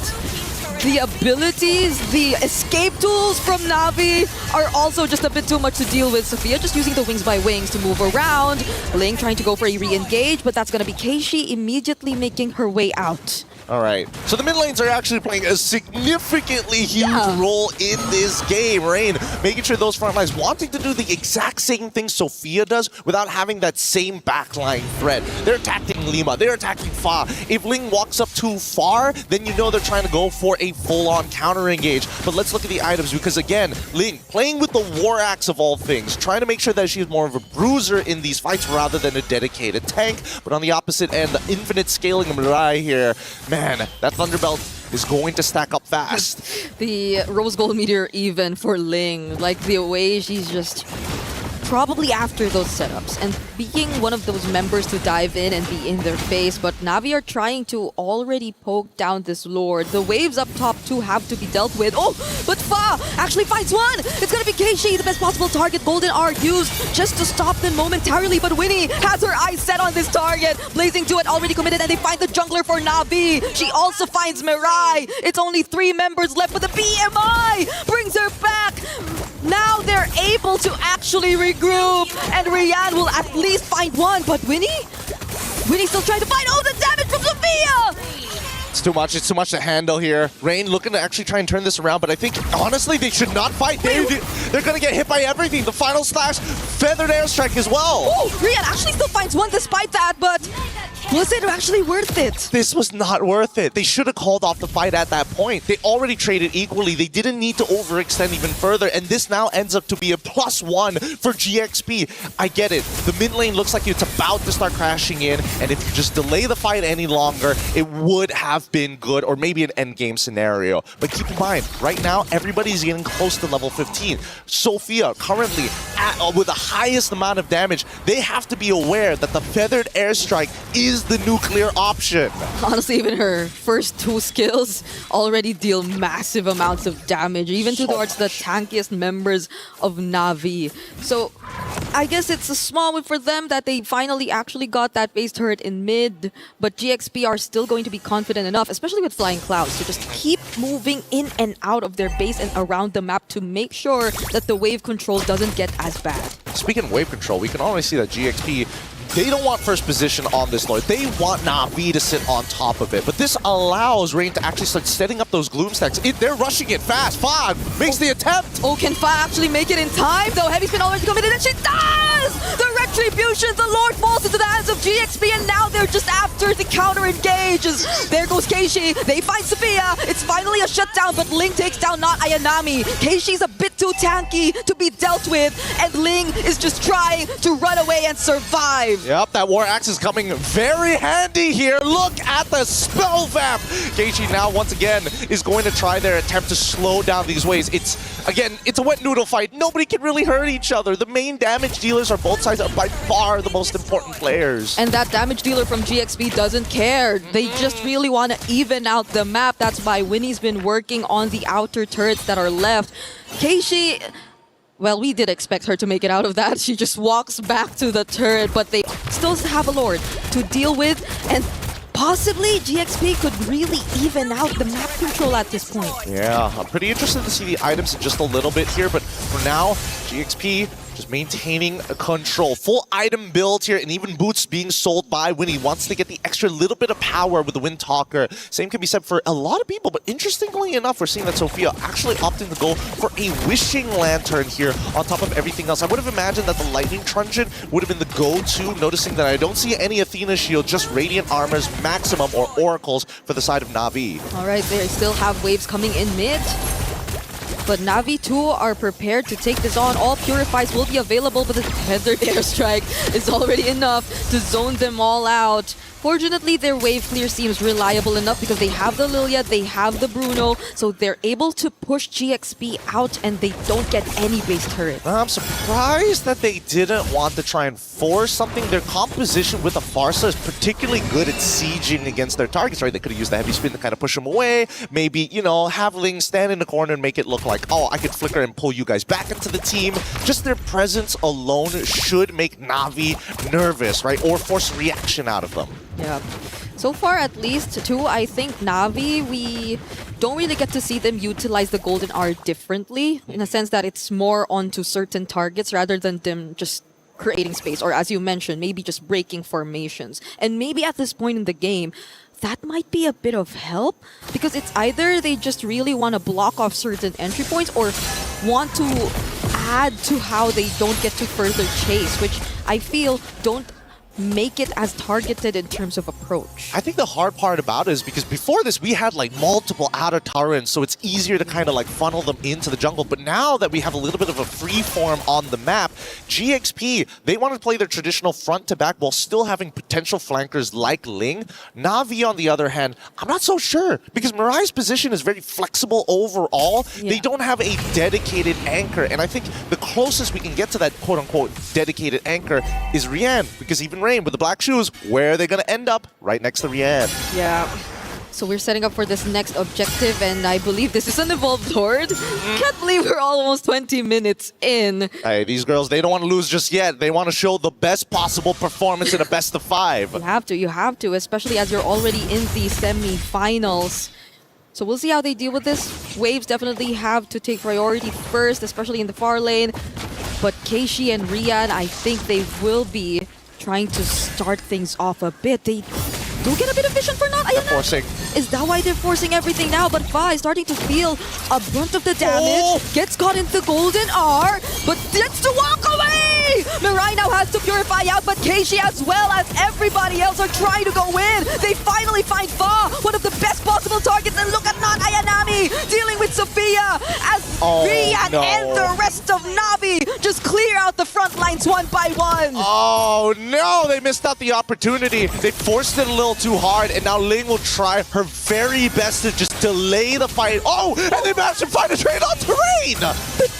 the abilities, the escape tools from Navi are also just a bit too much to deal with. Sophia just using the wings by wings to move around. Ling trying to go for a re-engage, but that's going to be Keishi immediately making her way out. All right, so the mid lanes are actually playing a significantly huge role in this game. Rain making sure those front lines wanting to do the exact same thing Sophia does without having that same backline threat. They're attacking Lima, they're attacking Fa. If Ling walks up too far, then you know they're trying to go for a full-on counter engage. But let's look at the items because again, Ling playing with the War Axe of all things, trying to make sure that she's more of a bruiser in these fights rather than a dedicated tank. But on the opposite end, the infinite scaling of Mirai here, man, that Thunderbelt is going to stack up fast. The Rose Gold Meteor even for Ling. Like the way she's just probably after those setups and being one of those members to dive in and be in their face, but Na'Vi are trying to already poke down this Lord. The waves up top too have to be dealt with. Oh, but Fa actually finds one! It's gonna be Keishi, the best possible target. Golden R used just to stop them momentarily, but Winnie has her eyes set on this target. Blazing Duet already committed, and they find the jungler for Na'Vi. She also finds Mirai. It's only 3 members left, but the BMI brings her back. Now they're able to actually regroup, and Rian will at least find one, but Winnie's still trying to find, oh, the damage from Sophia! It's too much. It's too much to handle here. Rain looking to actually try and turn this around, but I think, honestly, they should not fight. They're going to get hit by everything. The final slash, feathered airstrike as well. Oh, Rian actually still finds one despite that, but was it actually worth it? This was not worth it. They should have called off the fight at that point. They already traded equally. They didn't need to overextend even further, and this now ends up to be a +1 for GXP. I get it. The mid lane looks like it's about to start crashing in, and if you just delay the fight any longer, it would have been good, or maybe an endgame scenario. But keep in mind, right now, everybody's getting close to level 15. Sophia, currently, with the highest amount of damage, they have to be aware that the feathered airstrike is the nuclear option. Honestly, even her first 2 skills already deal massive amounts of damage, even towards the tankiest members of Na'Vi. So I guess it's a small win for them that they finally actually got that base turret in mid, but GXP are still going to be confident enough, especially with Flying Clouds, to just keep moving in and out of their base and around the map to make sure that the wave control doesn't get as bad. Speaking of wave control, we can already see that GXP, they don't want first position on this Lord. They want Na'Vi to sit on top of it. But this allows Rain to actually start setting up those Gloom stacks. They're rushing it fast. Fa makes the attempt. Oh, can Fa actually make it in time, though? Heavy Spin already committed, and she does! The Retribution, the Lord falls into the hands of GXP, and now they're just after the counter engages. There goes Keishi. They find Sophia. It's finally a shutdown, but Ling takes down not Ayanami. Keishi's a bit too tanky to be dealt with, and Ling is just trying to run away and survive. Yep, that War Axe is coming very handy here. Look at the spell vamp. Keishi now, once again, is going to try their attempt to slow down these waves. It's a wet noodle fight. Nobody can really hurt each other. The main damage dealers on both sides are by far the most important players. And that damage dealer from GXP doesn't care. They just really want to even out the map. That's why Winnie's been working on the outer turrets that are left. Keishi, well, we did expect her to make it out of that. She just walks back to the turret, but they still have a Lord to deal with, and possibly GXP could really even out the map control at this point. Yeah, I'm pretty interested to see the items in just a little bit here, but for now, GXP just maintaining control. Full item build here, and even boots being sold by Winnie. Wants to get the extra little bit of power with the Wind Talker. Same can be said for a lot of people, but interestingly enough, we're seeing that Sophia actually opting to go for a Wishing Lantern here on top of everything else. I would have imagined that the Lightning Truncheon would have been the go-to, noticing that I don't see any Athena Shield, just Radiant Armors maximum or Oracles for the side of Na'Vi. All right, they still have waves coming in mid. But Na'Vi too are prepared to take this on. All Purifies will be available, but the Feathered Airstrike is already enough to zone them all out. Fortunately, their wave clear seems reliable enough because they have the Lilia, they have the Bruno, so they're able to push GXP out and they don't get any base turret. I'm surprised that they didn't want to try and force something. Their composition with the Farsa is particularly good at sieging against their targets, right? They could have used the heavy spin to kind of push them away. Maybe, you know, have Ling stand in the corner and make it look like, oh, I could flicker and pull you guys back into the team. Just their presence alone should make Na'Vi nervous, right? Or force reaction out of them. Yeah. So far, at least, too, I think Na'Vi, we don't really get to see them utilize the Golden R differently, in a sense that it's more onto certain targets rather than them just creating space, or as you mentioned, maybe just breaking formations. And maybe at this point in the game, that might be a bit of help, because it's either they just really want to block off certain entry points or want to add to how they don't get to further chase, which I feel don't make it as targeted in terms of approach? I think the hard part about it is because before this, we had like multiple outer turrets, so it's easier to kind of like funnel them into the jungle. But now that we have a little bit of a free form on the map, GXP, they want to play their traditional front to back while still having potential flankers like Ling. Na'Vi, on the other hand, I'm not so sure because Mirai's position is very flexible overall. Yeah. They don't have a dedicated anchor, and I think the closest we can get to that quote-unquote dedicated anchor is Rian, because even Rain with the black shoes, where are they going to end up? Right next to Rian. Yeah. So we're setting up for this next objective, and I believe this is an evolved horde. Can't believe we're almost 20 minutes in. Hey, these girls, they don't want to lose just yet. They want to show the best possible performance in a best of 5. You have to, especially as you're already in the semi-finals. So we'll see how they deal with this. Waves definitely have to take priority first, especially in the far lane. But Keishi and Rian, I think they will be trying to start things off a bit. They do get a bit of vision for not. They're forcing. Is that why they're forcing everything now? But Fa is starting to feel a brunt of the damage. Gets caught in the golden R, but gets to walk away! Mirai now has to purify out, but Keishi as well as everybody else are trying to go in. They finally find Fa, one of the best possible targets, and look at not Ayanami dealing with Sophia as Rian and the rest of Na'Vi just clear out the front lines one by one. Oh no, they missed out the opportunity. They forced it a little too hard, and now Ling will try her very best to just delay the fight. Oh, and they managed to find a trade on terrain!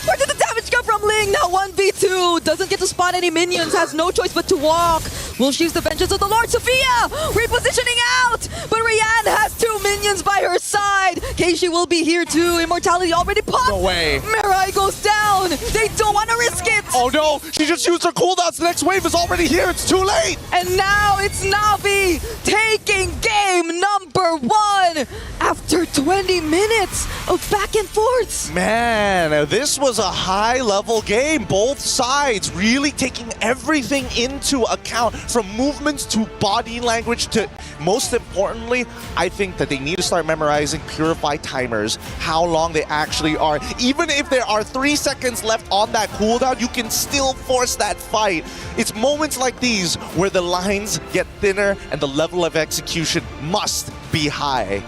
Where did the damage come from? Ling now 1v2. Doesn't get to spot any minions, has no choice but to walk. Will she use the vengeance of the Lord? Sophia repositioning out, but Rian has 2 minions by her side. Keishi will be here too. Immortality already popped. No way. Mirai goes down. They don't want to risk it. Oh no, she just used her cooldowns. The next wave is already here. It's too late. And now it's Na'Vi taking game number 1 after 20 minutes of back and forths. Man, this was a high-level game. Both sides really taking everything into account, from movements to body language to, most importantly, I think that they need to start memorizing Purify timers, how long they actually are. Even if there are 3 seconds left on that cooldown, you can still force that fight. It's moments like these where the lines get thinner and the level of execution must be high.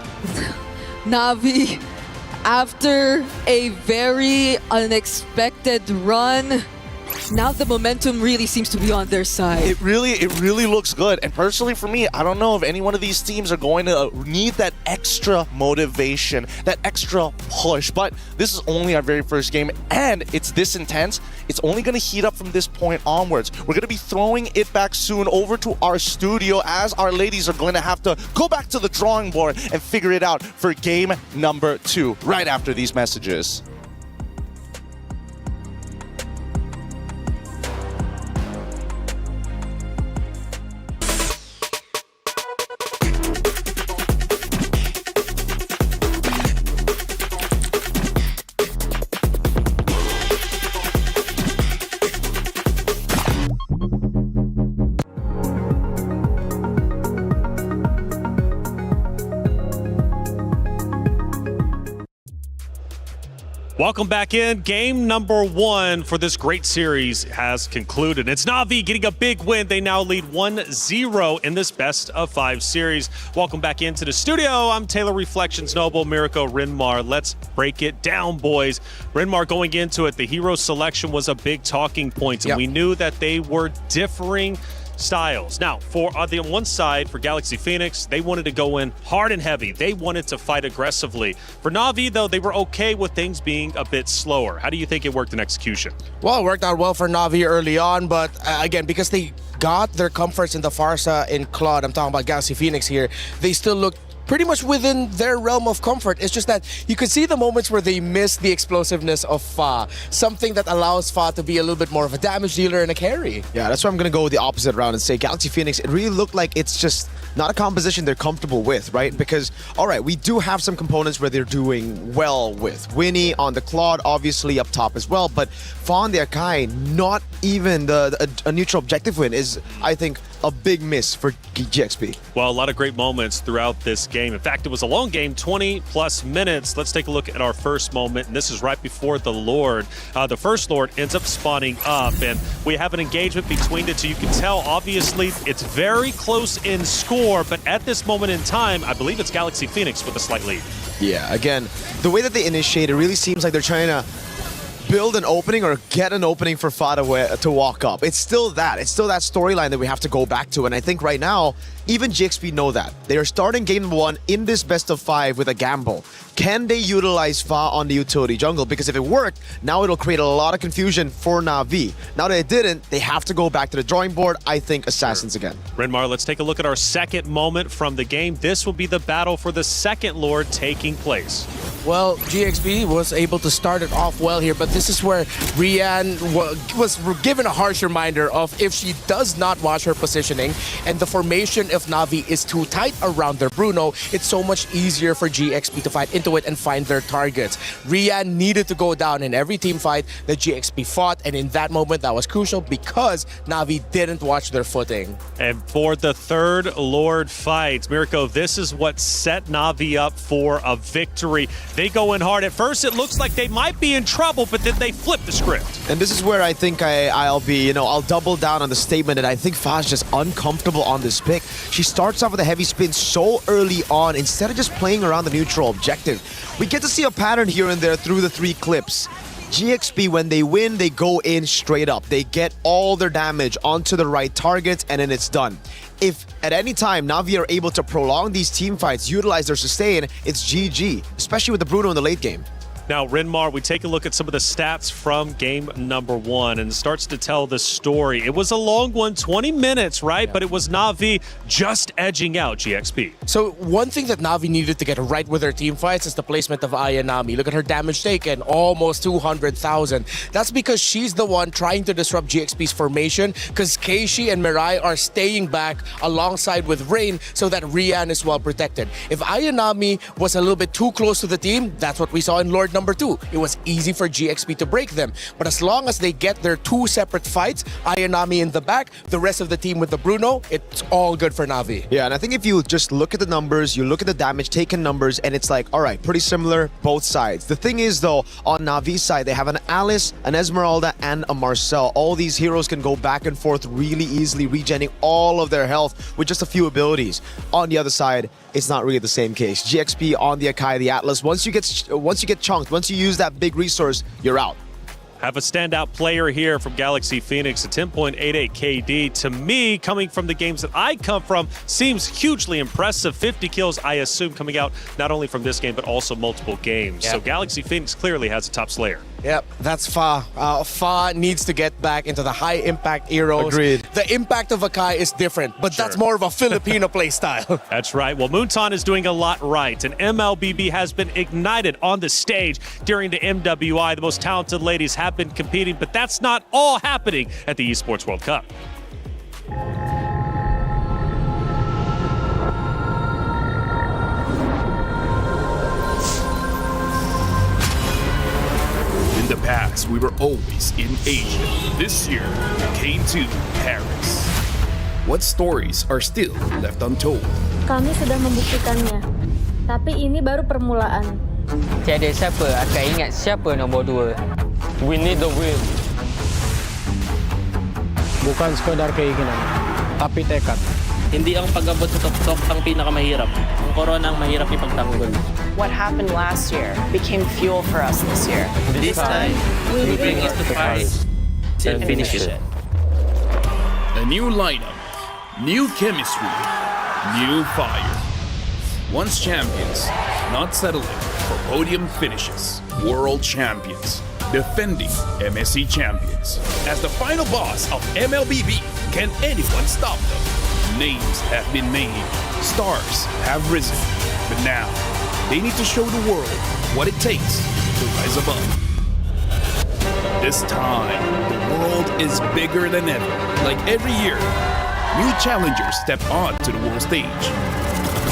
Na'Vi, after a very unexpected run, now the momentum really seems to be on their side. It really looks good. And personally for me, I don't know if any one of these teams are going to need that extra motivation, that extra push. But this is only our very first game, and it's this intense. It's only going to heat up from this point onwards. We're going to be throwing it back soon over to our studio, as our ladies are going to have to go back to the drawing board and figure it out for game number 2 right after these messages. Welcome back in. Game number 1 for this great series has concluded. It's Na'Vi getting a big win. They now lead 1-0 in this best of 5 series. Welcome back into the studio. I'm Taylor Reflections Noble, Mirko, Rinmar. Let's break it down, boys. Rinmar, going into it, the hero selection was a big talking point, and we knew that they were differing styles. Now, for the one side, for Galaxy Phoenix, they wanted to go in hard and heavy. They wanted to fight aggressively. For Na'Vi, though, they were okay with things being a bit slower. How do you think it worked in execution? Well, it worked out well for Na'Vi early on, but again, because they got their comforts in the Pharsa and Claude, I'm talking about Galaxy Phoenix here, they still looked pretty much within their realm of comfort. It's just that you could see the moments where they miss the explosiveness of Fa, something that allows Fa to be a little bit more of a damage dealer and a carry. Yeah, that's why I'm going to go the opposite round and say Galaxy Phoenix, it really looked like it's just not a composition they're comfortable with, right? Because, all right, we do have some components where they're doing well with. Winnie on the Claude, obviously up top as well, but Fa on the Akai, not even a neutral objective win is, I think, a big miss for GXP. Well, a lot of great moments throughout this game. In fact, it was a long game, 20-plus minutes. Let's take a look at our first moment, and this is right before the Lord. The first Lord ends up spawning up, and we have an engagement between the two. You can tell, obviously, it's very close in score, but at this moment in time, I believe it's Galaxy Phoenix with a slight lead. Yeah, again, the way that they initiate, it really seems like they're trying to build an opening or get an opening for Fada to walk up. It's still that. It's still that storyline that we have to go back to. And I think right now, even GXP know that. They are starting game number 1 in this best of 5 with a gamble. Can they utilize Fa on the utility jungle? Because if it worked, now it'll create a lot of confusion for Na'Vi. Now that it didn't, they have to go back to the drawing board. I think Assassins again. Renmar, let's take a look at our second moment from the game. This will be the battle for the second Lord taking place. Well, GXP was able to start it off well here, but this is where Rian was given a harsh reminder of if she does not watch her positioning and the formation of Na'Vi is too tight around their Bruno, it's so much easier for GXP to fight into it and find their targets. Rian needed to go down in every team fight that GXP fought, and in that moment, that was crucial because Na'Vi didn't watch their footing. And for the third Lord fight, Mirko, this is what set Na'Vi up for a victory. They go in hard. At first, it looks like they might be in trouble, but then they flip the script. And this is where I think I'll be, I'll double down on the statement that I think Fa's just uncomfortable on this pick. She starts off with a heavy spin so early on instead of just playing around the neutral objective. We get to see a pattern here and there through the 3 clips. GXP, when they win, they go in straight up. They get all their damage onto the right targets, and then it's done. If at any time Na'Vi are able to prolong these team fights, utilize their sustain, it's GG, especially with the Bruno in the late game. Now, Renmar, we take a look at some of the stats from game number 1 and it starts to tell the story. It was a long one, 20 minutes, right? Yeah. But it was Na'Vi just edging out GXP. So one thing that Na'Vi needed to get right with their team fights is the placement of Ayanami. Look at her damage taken, almost 200,000. That's because she's the one trying to disrupt GXP's formation because Keishi and Mirai are staying back alongside with Rain so that Rian is well protected. If Ayanami was a little bit too close to the team, that's what we saw in Lord number 2. It was easy for GXP to break them. But as long as they get their 2 separate fights, Ayanami in the back, the rest of the team with the Bruno, it's all good for Na'Vi. Yeah, and I think if you just look at the numbers, you look at the damage taken numbers, and it's like, all right, pretty similar, both sides. The thing is, though, on Na'Vi's side, they have an Alice, an Esmeralda, and a Marcel. All these heroes can go back and forth really easily, regenerating all of their health with just a few abilities. On the other side, it's not really the same case. GXP on the Akai, the Atlas, once you get chunked, once you use that big resource, you're out. Have a standout player here from Galaxy Phoenix, a 10.88 KD. To me, coming from the games that I come from, seems hugely impressive. 50 kills, I assume, coming out not only from this game, but also multiple games. Yep. So Galaxy Phoenix clearly has a top slayer. Yep, that's Fa. Fa needs to get back into the high-impact heroes. Agreed. The impact of Akai is different, but that's more of a Filipino play style. That's right. Well, Moonton is doing a lot right, and MLBB has been ignited on the stage during the MWI. The most talented ladies have been competing, but that's not all happening at the Esports World Cup. In the past, we were always in Asia. This year, we came to Paris. What stories are still left untold? Kami sudah membuktikannya, tapi ini baru permulaan. Tiada siapa akan ingat siapa nombor 2. We need the win. Bukan sekadar keinginan, tapi tekad. Hindi ang pag-abot sa top ang pinakamahirap. Ang corona ang mahirap ipagtanggol. What happened last year became fuel for us this year. This time, we bring it to Paris and finish it. A new lineup, new chemistry, new fire. Once champions, not settling for podium finishes. World champions, defending MSC champions. As the final boss of MLBB, can anyone stop them? Names have been made, stars have risen, but now they need to show the world what it takes to rise above. This time, the world is bigger than ever. Like every year, new challengers step on to the world stage.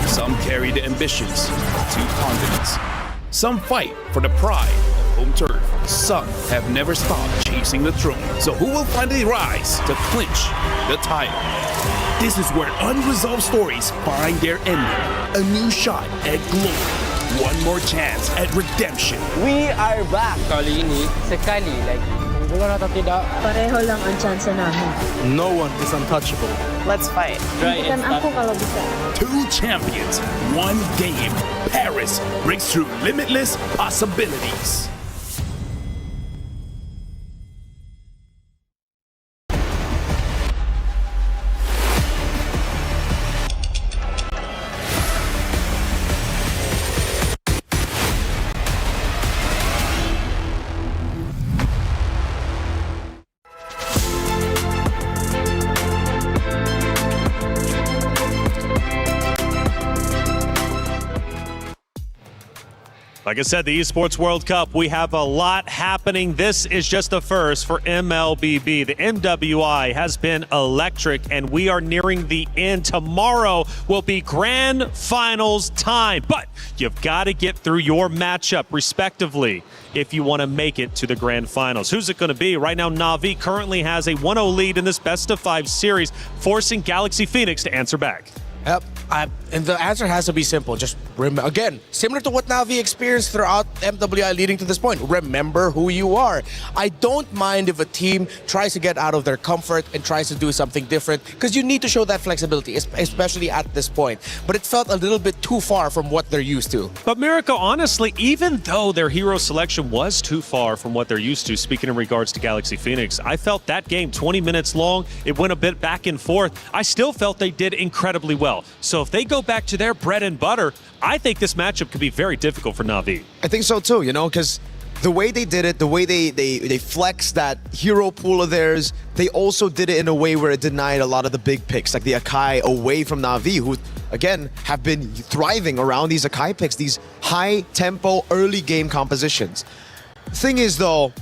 Some carry the ambitions of 2 continents. Some fight for the pride of home turf. Some have never stopped chasing the throne. So who will finally rise to clinch the title? This is where unresolved stories find their ending. A new shot at glory. One more chance at redemption. We are back. Kali ini, sekali lagi. Bukan atau tidak? Pareho lang ang chance namin. No one is untouchable. Let's fight. Bukan ako kalau bisa. Two champions, one game. Paris breaks through limitless possibilities. Like I said, the Esports World Cup, we have a lot happening. This is just the first for MLBB. The MWI has been electric, and we are nearing the end. Tomorrow will be Grand Finals time, but you've got to get through your matchup respectively if you want to make it to the Grand Finals. Who's it going to be? Right now, Na'Vi currently has a 1-0 lead in this best-of-5 series, forcing Galaxy Phoenix to answer back. Yep. And the answer has to be simple. Just remember, again, similar to what Na'Vi experienced throughout MWI leading to this point. Remember who you are. I don't mind if a team tries to get out of their comfort and tries to do something different, because you need to show that flexibility, especially at this point. But it felt a little bit too far from what they're used to. But Miracle, honestly, even though their hero selection was too far from what they're used to, speaking in regards to Galaxy Phoenix, I felt that game 20 minutes long. It went a bit back and forth. I still felt they did incredibly well. So if they go back to their bread and butter, I think this matchup could be very difficult for Na'Vi. I think so too, you know, because the way they did it, the way they flexed that hero pool of theirs, they also did it in a way where it denied a lot of the big picks, like the Akai away from Na'Vi, who, again, have been thriving around these Akai picks, these high-tempo, early-game compositions. Thing is, though,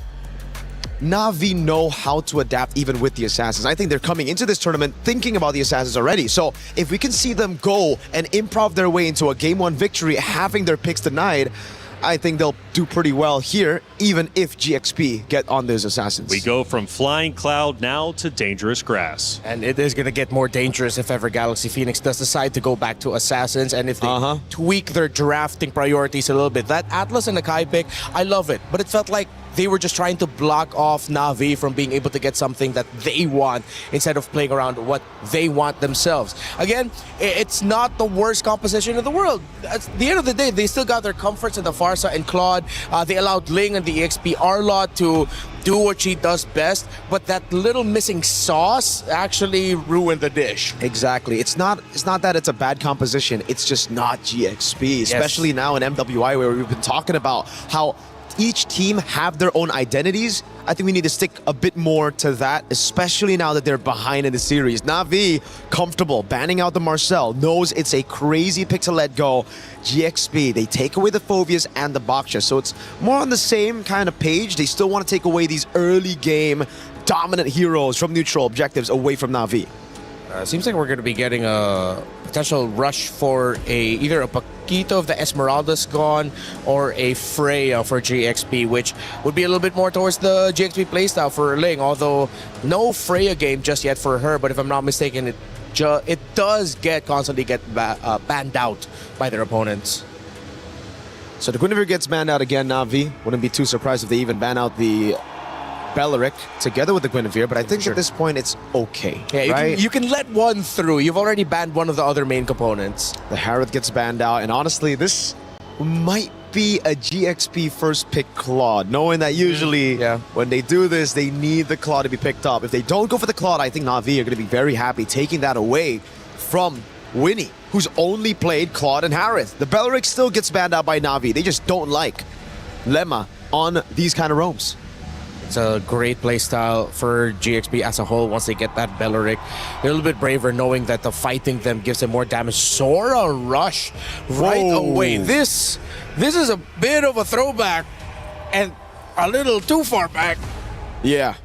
Na'Vi know how to adapt even with the Assassins. I think they're coming into this tournament thinking about the Assassins already. So if we can see them go and improv their way into a Game 1 victory, having their picks denied, I think they'll do pretty well here, even if GXP get on those Assassins. We go from Flying Cloud now to Dangerous Grass. And it is going to get more dangerous if ever Galaxy Phoenix does decide to go back to Assassins, and if they tweak their drafting priorities a little bit. That Atlas and Akai pick, I love it, but it felt like they were just trying to block off Na'Vi from being able to get something that they want instead of playing around what they want themselves. Again, it's not the worst composition in the world. At the end of the day, they still got their comforts in the Farsa and Claude. They allowed Ling and the EXP Arlot to do what she does best, but that little missing sauce actually ruined the dish. Exactly. It's not that it's a bad composition, it's just not GXP, especially now in MWI, where we've been talking about how each team have their own identities. I think we need to stick a bit more to that, especially now that they're behind in the series. Na'Vi, comfortable, banning out the Marcel, knows it's a crazy pick to let go. GXP, they take away the Phobias and the Baksha, so it's more on the same kind of page. They still want to take away these early game dominant heroes from neutral objectives away from Na'Vi. Seems like we're going to be getting a potential rush for either a Paquito if the Esmeralda's gone, or a Freya for GXP, which would be a little bit more towards the GXP playstyle for Ling, although no Freya game just yet for her, but if I'm not mistaken, it does constantly get banned out by their opponents. So the Guinevere gets banned out again, Na'Vi. Wouldn't be too surprised if they even ban out the Beleric together with the Guinevere, but I think at this point it's okay. Yeah, right? you can let one through. You've already banned one of the other main components. The Harith gets banned out, and honestly, this might be a GXP first pick Claude, knowing that usually when they do this, they need the Claude to be picked up. If they don't go for the Claude, I think Na'Vi are going to be very happy taking that away from Winnie, who's only played Claude and Harith. The Beleric still gets banned out by Na'Vi. They just don't like Lemma on these kind of roams. It's a great playstyle for GXP as a whole once they get that Beleric. They're a little bit braver knowing that the fighting them gives them more damage. Sora Rush right away. This is a bit of a throwback and a little too far back. Yeah,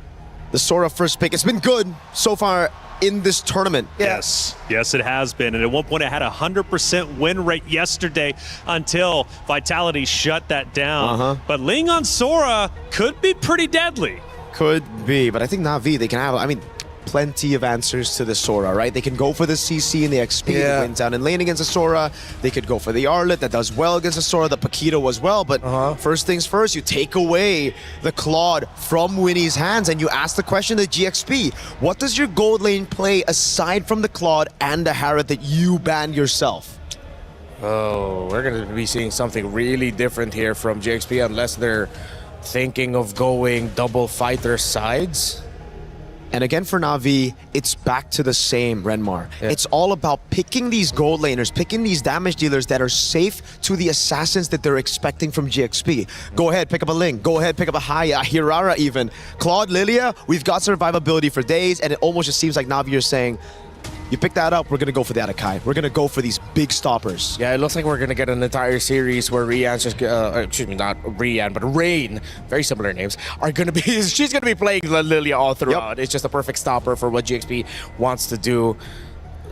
the Sora first pick. It's been good so far in this tournament. Yes, it has been. And at one point, it had a 100% win rate yesterday until Vitality shut that down. But Ling on Sora could be pretty deadly. Could be, but I think Na'Vi, they can have, I mean, plenty of answers to the Sora, right? They can go for the CC and the XP that wins down in lane against the Sora. They could go for the Arlet that does well against the Sora, the Paquito as well. But first things first, you take away the Claude from Winnie's hands and you ask the question to GXP. What does your gold lane play aside from the Claude and the Harriet that you banned yourself? Oh, we're going to be seeing something really different here from GXP unless they're thinking of going double fighter sides. And again for Na'Vi, it's back to the same, Renmar. It's all about picking these gold laners, picking these damage dealers that are safe to the assassins that they're expecting from GXP. Go ahead, pick up a Ling. Go ahead, pick up a Haya, a Hirara even. Claude, Lilia, we've got survivability for days, and it almost just seems like Na'Vi are saying, you pick that up, we're going to go for the Atakai. We're going to go for these big stoppers. Yeah, it looks like we're going to get an entire series where Rian's just, excuse me, not Rian, but Rain, very similar names, are going to be, she's going to be playing the Lilia all throughout. It's just a perfect stopper for what GXP wants to do.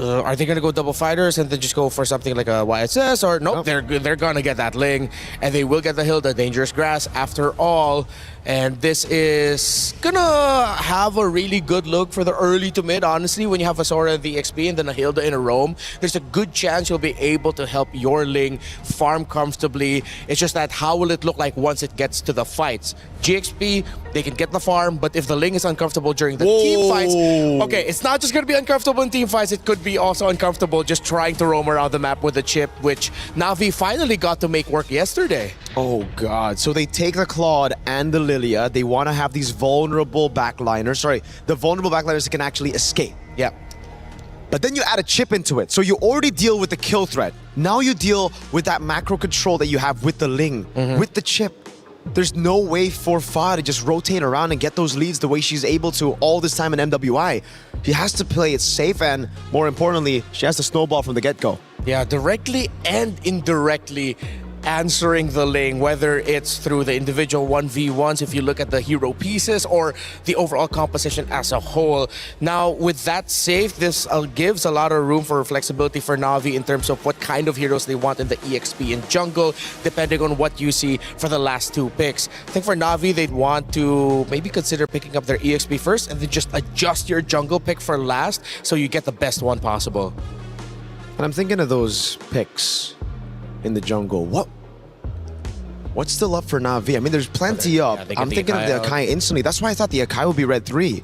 Are they going to go double fighters and then just go for something like a YSS? Or nope, they're going to get that Ling, and they will get the Hilda, Dangerous Grass after all. And this is gonna have a really good look for the early to mid. Honestly, when you have a Sora in the XP and then a Hilda in a roam, there's a good chance you'll be able to help your Ling farm comfortably. It's just that how will it look like once it gets to the fights? GXP, they can get the farm, but if the Ling is uncomfortable during the team fights, okay, it's not just gonna be uncomfortable in team fights, it could be also uncomfortable just trying to roam around the map with the chip, which Na'Vi finally got to make work yesterday. Oh god, so they take the Claude and the Lilia, they want to have these vulnerable backliners, the vulnerable backliners that can actually escape. Yeah. But then you add a chip into it, so you already deal with the kill threat. Now you deal with that macro control that you have with the Ling, with the chip. There's no way for Fa to just rotate around and get those leads the way she's able to all this time in MWI. She has to play it safe, and more importantly, she has to snowball from the get-go. Yeah, directly and indirectly answering the Ling, whether it's through the individual 1v1s if you look at the hero pieces or the overall composition as a whole. Now, with that safe, this gives a lot of room for flexibility for Na'Vi in terms of what kind of heroes they want in the EXP and jungle, depending on what you see for the last two picks. I think for Na'Vi, they'd want to maybe consider picking up their EXP first and then just adjust your jungle pick for last so you get the best one possible. And I'm thinking of those picks in the jungle. What's still up for Na'Vi? I mean, there's plenty up. I'm thinking of the Akai instantly. That's why I thought the Akai would be red 3.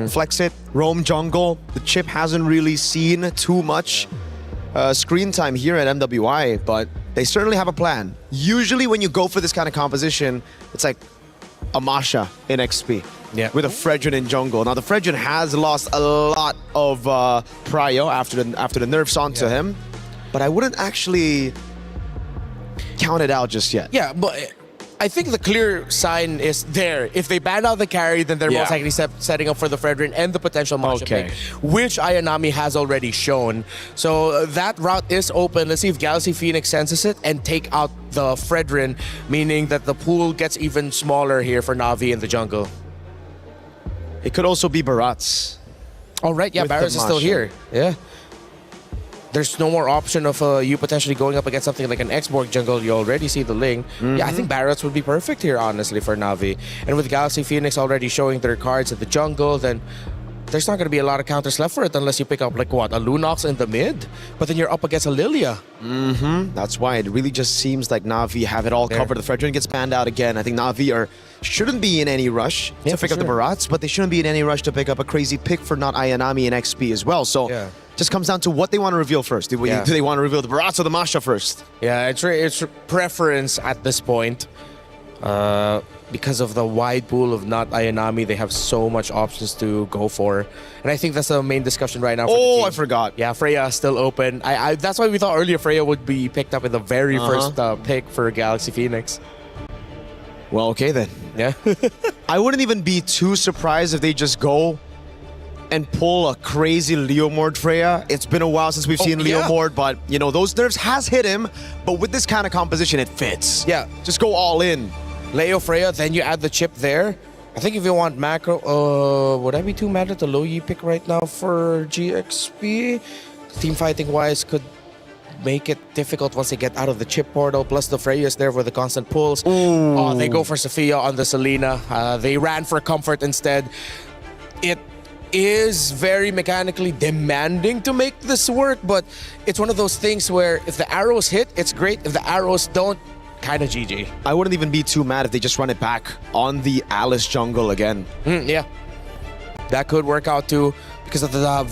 Flex it, roam jungle. The chip hasn't really seen too much screen time here at MWI, but they certainly have a plan. Usually when you go for this kind of composition, it's like a Masha in XP. Yeah. With a Fredrin in jungle. Now the Fredrin has lost a lot of prio after the nerfs onto him, but I wouldn't actually count it out just yet. Yeah, but I think the clear sign is there. If they ban out the carry, then they're most likely setting up for the Fredrin and the potential Masha pick, which Ayanami has already shown. So that route is open. Let's see if Galaxy Phoenix senses it and take out the Fredrin, meaning that the pool gets even smaller here for Na'Vi in the jungle. It could also be Barats. Oh, right. Yeah, Barats is still here. Yeah. There's no more option of you potentially going up against something like an Xborg jungle. You already see the Ling. Yeah, I think Barats would be perfect here, honestly, for Na'Vi. And with Galaxy Phoenix already showing their cards at the jungle, then there's not going to be a lot of counters left for it unless you pick up, like, what, a Lunox in the mid? But then you're up against a Lilia. That's why it really just seems like Na'Vi have it all covered. The Fredrin gets banned out again. I think Na'Vi shouldn't be in any rush to pick up the Barats, but they shouldn't be in any rush to pick up a crazy pick for not Ayanami and XP as well. So just comes down to what they want to reveal first. Do they want to reveal the Barats or the Masha first? Yeah, it's preference at this point. Because of the wide pool of not Ayanami, they have so much options to go for. And I think that's the main discussion right now for the team. I forgot. Yeah, Freya is still open. That's why we thought earlier Freya would be picked up in the very first pick for Galaxy Phoenix. Well, okay then. Yeah. I wouldn't even be too surprised if they just go and pull a crazy Leomord Freya. It's been a while since we've seen Leomord, but, you know, those nerfs has hit him. But with this kind of composition, it fits. Yeah. Just go all in. Leo Freya, then you add the chip there. I think if you want macro, would I be too mad at the low Yi pick right now for GXP? Team fighting wise could make it difficult once they get out of the chip portal. Plus the Freya's there for the constant pulls. They go for Sophia on the Selena. They ran for comfort instead. It is very mechanically demanding to make this work, but it's one of those things where if the arrows hit, it's great. If the arrows don't, kind of GG. I wouldn't even be too mad if they just run it back on the Alice jungle again. Yeah. That could work out too because of the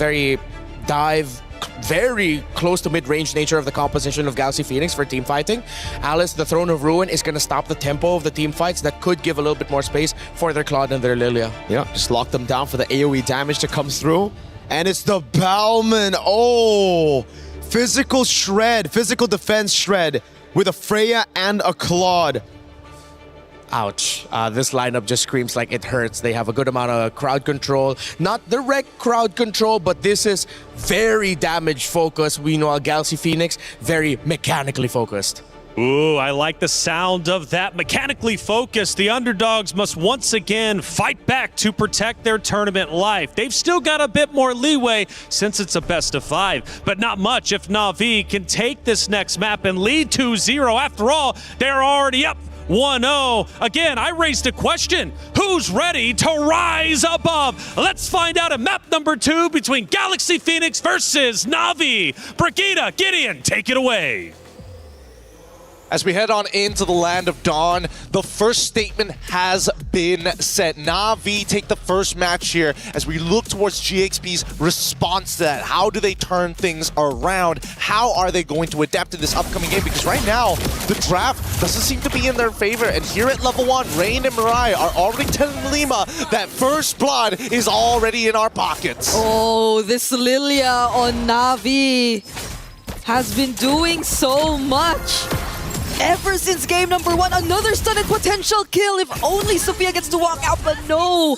very close to mid-range nature of the composition of Galaxy Phoenix for team fighting. Alice, the Throne of Ruin, is going to stop the tempo of the team fights. That could give a little bit more space for their Claude and their Lilia. Yeah, just lock them down for the AoE damage to come through. And it's the Bauman. Oh, physical shred, physical defense shred with a Freya and a Claude. Ouch. This lineup just screams like it hurts. They have a good amount of crowd control. Not direct crowd control, but this is very damage focused. We know Galaxy Phoenix, very mechanically focused. Ooh, I like the sound of that. Mechanically focused, the underdogs must once again fight back to protect their tournament life. They've still got a bit more leeway since it's a best of 5, but not much if Na'Vi can take this next map and lead 2-0. After all, they're already up 1-0. Again, I raised a question. Who's ready to rise above? Let's find out in map number 2 between Galaxy Phoenix versus Na'Vi. Brigitte, Gideon, take it away. As we head on into the Land of Dawn, the first statement has been set. Na'Vi take the first match here as we look towards GXP's response to that. How do they turn things around? How are they going to adapt to this upcoming game? Because right now, the draft doesn't seem to be in their favor. And here at level 1, Rain and Mirai are already telling Lima that first blood is already in our pockets. Oh, this Lilia on Na'Vi has been doing so much. Ever since game number 1, another stunted potential kill if only Sophia gets to walk out, but no.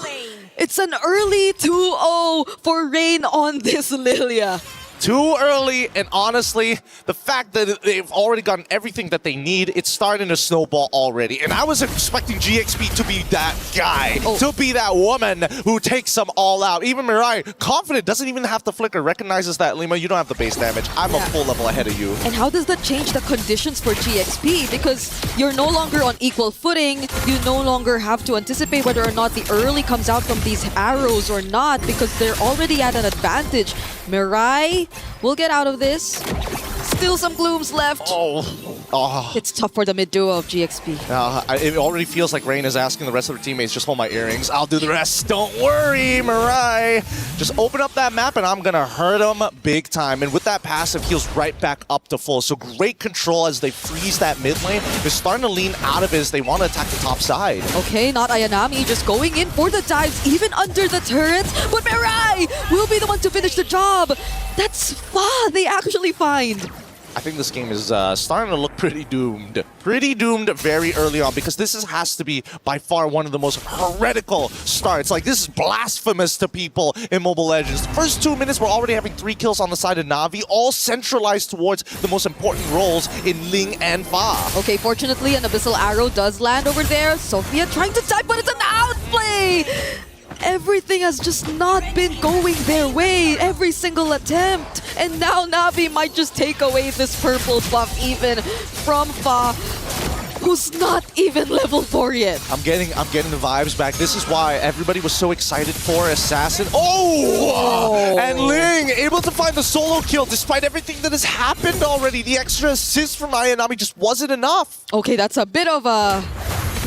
It's an early 2-0 for Rain on this Lilia. Too early, and honestly, the fact that they've already gotten everything that they need, it's starting to snowball already. And I was expecting GXP to be that guy, to be that woman who takes them all out. Even Mirai, confident, doesn't even have to flicker, recognizes that, Lima, you don't have the base damage. I'm a full level ahead of you. And how does that change the conditions for GXP? Because you're no longer on equal footing. You no longer have to anticipate whether or not the early comes out from these arrows or not because they're already at an advantage. Mirai will get out of this. Still some glooms left. It's tough for the mid duo of GXP. It already feels like Rain is asking the rest of her teammates, just hold my earrings. I'll do the rest. Don't worry, Mirai. Just open up that map and I'm going to hurt them big time. And with that passive, heals right back up to full. So great control as they freeze that mid lane. They're starting to lean out of it as they want to attack the top side. Okay, not Ayanami just going in for the dives, even under the turret. But Mirai will be the one to finish the job. That's fun. They actually find. I think this game is starting to look pretty doomed. Pretty doomed very early on because this has to be by far one of the most heretical starts. Like, this is blasphemous to people in Mobile Legends. The first 2 minutes, we're already having 3 kills on the side of Na'Vi, all centralized towards the most important roles in Ling and Fa. Okay, fortunately, an Abyssal Arrow does land over there. Sophia trying to dive, but it's an outplay! Everything has just not been going their way, every single attempt. And now Na'Vi might just take away this purple buff even from Fa, who's not even level 4 yet. I'm getting the vibes back. This is why everybody was so excited for Assassin. Oh! And Ling able to find the solo kill despite everything that has happened already. The extra assist from Ayanami just wasn't enough. Okay, that's a bit of a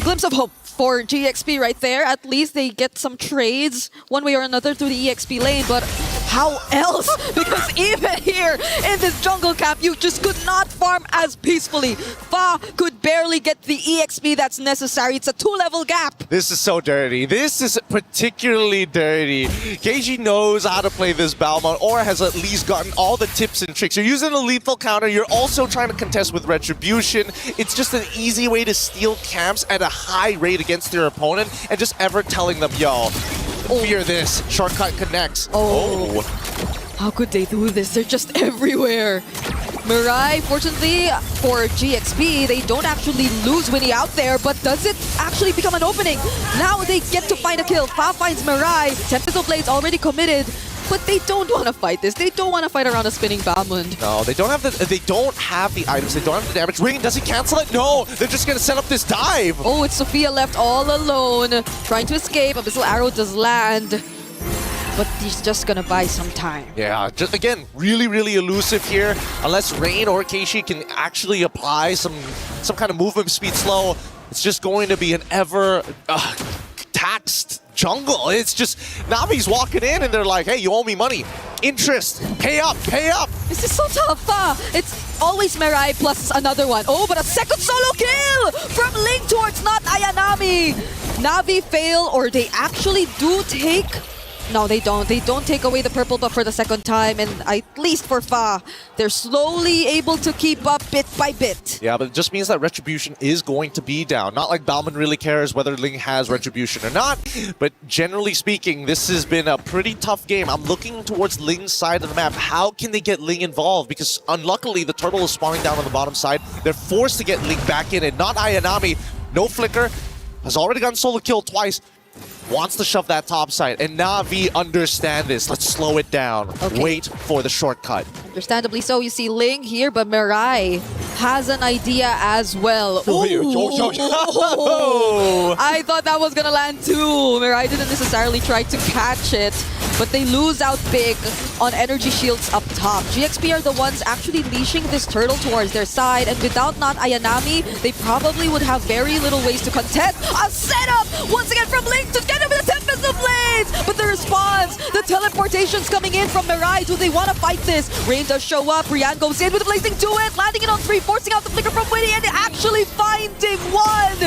glimpse of hope for GXP right there. At least they get some trades one way or another through the EXP lane, but how else? Because even here in this jungle camp, you just could not farm as peacefully. Fa could barely get the EXP that's necessary. It's a 2-level gap. This is so dirty. This is particularly dirty. KG knows how to play this Balmont, or has at least gotten all the tips and tricks. You're using a lethal counter. You're also trying to contest with Retribution. It's just an easy way to steal camps at a high rate against your opponent and just ever telling them, yo, fear this. Shortcut connects. Oh. How could they do this? They're just everywhere. Mirai, fortunately for GXP, they don't actually lose Winnie out there, but does it actually become an opening? Now they get to find a kill. Fa finds Mirai. Tempest of Blade's already committed. But they don't want to fight this. They don't want to fight around a spinning Balmond. No, they don't have the items. They don't have the damage. Rain, does he cancel it? No, they're just going to set up this dive. Oh, it's Sophia left all alone, trying to escape. Abyssal Arrow does land. but he's just gonna buy some time. Yeah, just again, really, really elusive here. Unless Rain or Keishi can actually apply some kind of movement speed slow, it's just going to be an ever taxed jungle. It's just Navi's walking in and they're like, hey, you owe me money. Interest. Pay up, pay up. This is so tough. It's always Mirai plus another one. Oh, but a second solo kill from Link towards not Ayanami. Navi fail, or they actually do take... No, they don't. They don't take away the purple buff for the second time, and at least for Fa, they're slowly able to keep up bit by bit. Yeah, but it just means that Retribution is going to be down. Not like Bauman really cares whether Ling has Retribution or not, but generally speaking, this has been a pretty tough game. I'm looking towards Ling's side of the map. How can they get Ling involved? Because unluckily, the turtle is spawning down on the bottom side. They're forced to get Ling back in, and not Ayanami. No flicker. Has already gotten solo kill twice. Wants to shove that top side, and Na'Vi understand this. Let's slow it down. Okay. Wait for the shortcut. Understandably so. You see Ling here, but Mirai has an idea as well. Ooh. I thought that was gonna land too. Mirai didn't necessarily try to catch it, but they lose out big on energy shields up top. GXP are the ones actually leashing this turtle towards their side, and without not Ayanami, they probably would have very little ways to contest. A setup once again from Ling to get him with the Tempest of Blades, but the response, the teleportation's coming in from Mirai. Do they want to fight this? Rain does show up. Rian goes in with the blazing duet, landing it on 3, forcing out the flicker from Winnie, and actually finding one.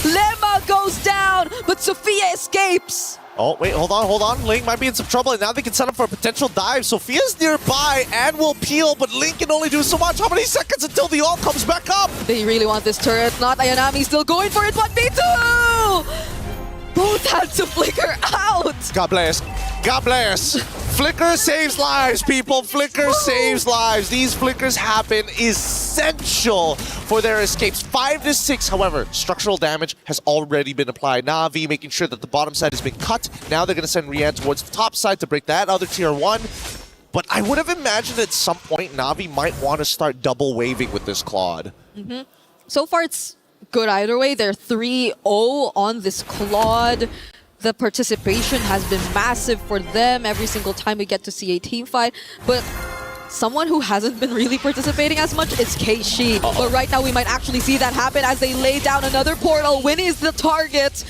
Lemma goes down, but Sophia escapes. Oh, wait, hold on. Ling might be in some trouble, and now they can set up for a potential dive. Sophia's nearby and will peel, but Ling can only do so much. How many seconds until the ult comes back up? They really want this turret. Not Ayanami still going for it, 1v2! Both had to flicker out. God bless. God bless. Flicker saves lives, people. Flicker saves lives. These flickers happen essential for their escapes. 5 to 6, however, structural damage has already been applied. Na'Vi making sure that the bottom side has been cut. Now they're going to send Rian towards the top side to break that other tier 1. But I would have imagined at some point Na'Vi might want to start double waving with this Claude. So far, it's good either way. They're 3-0 on this Claude. The participation has been massive for them every single time we get to see a team fight. But someone who hasn't been really participating as much is Keishi. But right now we might actually see that happen as they lay down another portal. Winnie is the target.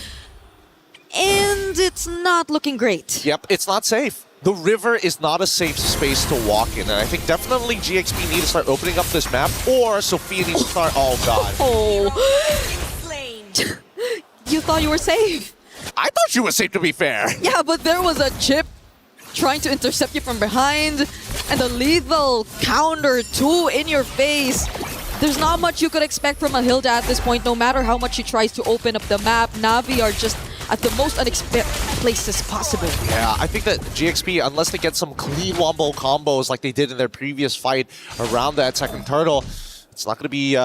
And it's not looking great. Yep, it's not safe. The river is not a safe space to walk in, and I think definitely GXP need to start opening up this map, or Sophia needs to start... Oh, God. Oh. You thought you were safe. I thought you were safe, to be fair. Yeah, but there was a chip trying to intercept you from behind, and a lethal counter too in your face. There's not much you could expect from a Hilda at this point, no matter how much she tries to open up the map. Na'Vi are just at the most unexpected places possible. Yeah, I think that GXP, unless they get some clean wombo combos like they did in their previous fight around that second turtle, it's not gonna be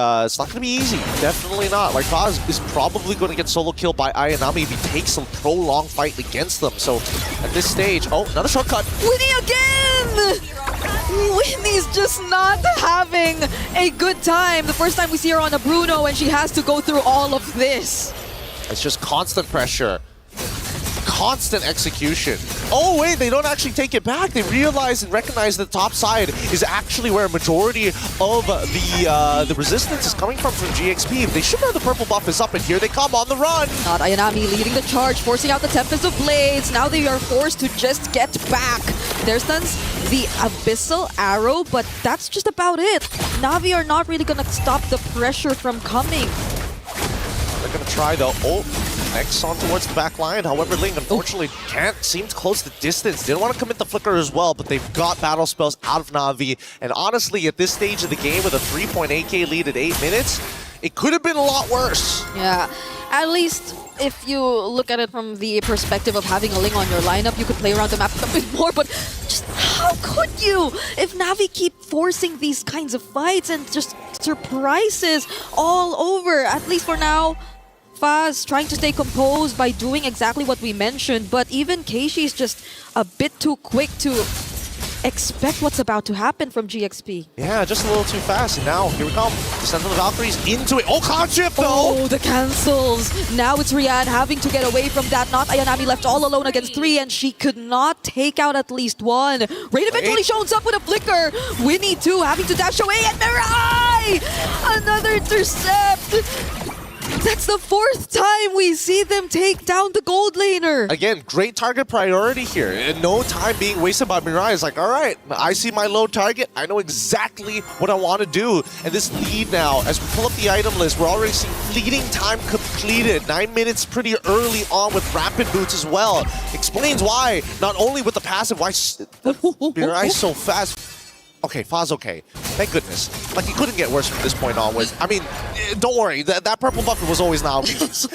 easy. Definitely not. Like, Faz is probably going to get solo killed by Ayanami if he takes some prolonged fight against them. So at this stage, oh, another shortcut. Winnie again! Winnie's just not having a good time. The first time we see her on a Bruno, and she has to go through all of this. It's just constant pressure. Constant execution. Oh wait, they don't actually take it back. They realize and recognize the top side is actually where a majority of the resistance is coming from GXP. They should know the purple buff is up, and here they come on the run. Not Ayanami leading the charge, forcing out the Tempest of Blades. Now they are forced to just get back. There's the Abyssal Arrow, but that's just about it. Na'Vi are not really gonna stop the pressure from coming. They're gonna try though. Oh, next on towards the back line. However, Ling unfortunately can't seem to close the distance. Didn't want to commit the flicker as well, but they've got battle spells out of Na'Vi. And honestly, at this stage of the game with a 3.8k lead at 8 minutes, it could have been a lot worse. Yeah, at least if you look at it from the perspective of having a Ling on your lineup, you could play around the map a bit more, but just how could you? If Na'Vi keep forcing these kinds of fights and just surprises all over, at least for now, Faz trying to stay composed by doing exactly what we mentioned, but even Keishi is just a bit too quick to expect what's about to happen from GXP. Yeah, just a little too fast. And now, here we come. Descent of the Valkyries into it. Oh, cloud shift, though! Oh, the cancels. Now it's Rian having to get away from that. Not Ayanami left all alone against 3, and she could not take out at least 1. Rain eventually shows up with a flicker. Winnie, too, having to dash away. And Mirai! Another intercept. That's the 4th time we see them take down the gold laner. Again, great target priority here. And no time being wasted by Mirai. It's like, all right, I see my low target. I know exactly what I want to do. And this lead now, as we pull up the item list, we're already seeing fleeting time completed. 9 minutes pretty early on with rapid boots as well. Explains why, not only with the passive, why Mirai's so fast. Okay, Fa's okay. Thank goodness. Like, it couldn't get worse from this point onwards. I mean, don't worry. That purple buffer was always Navi's.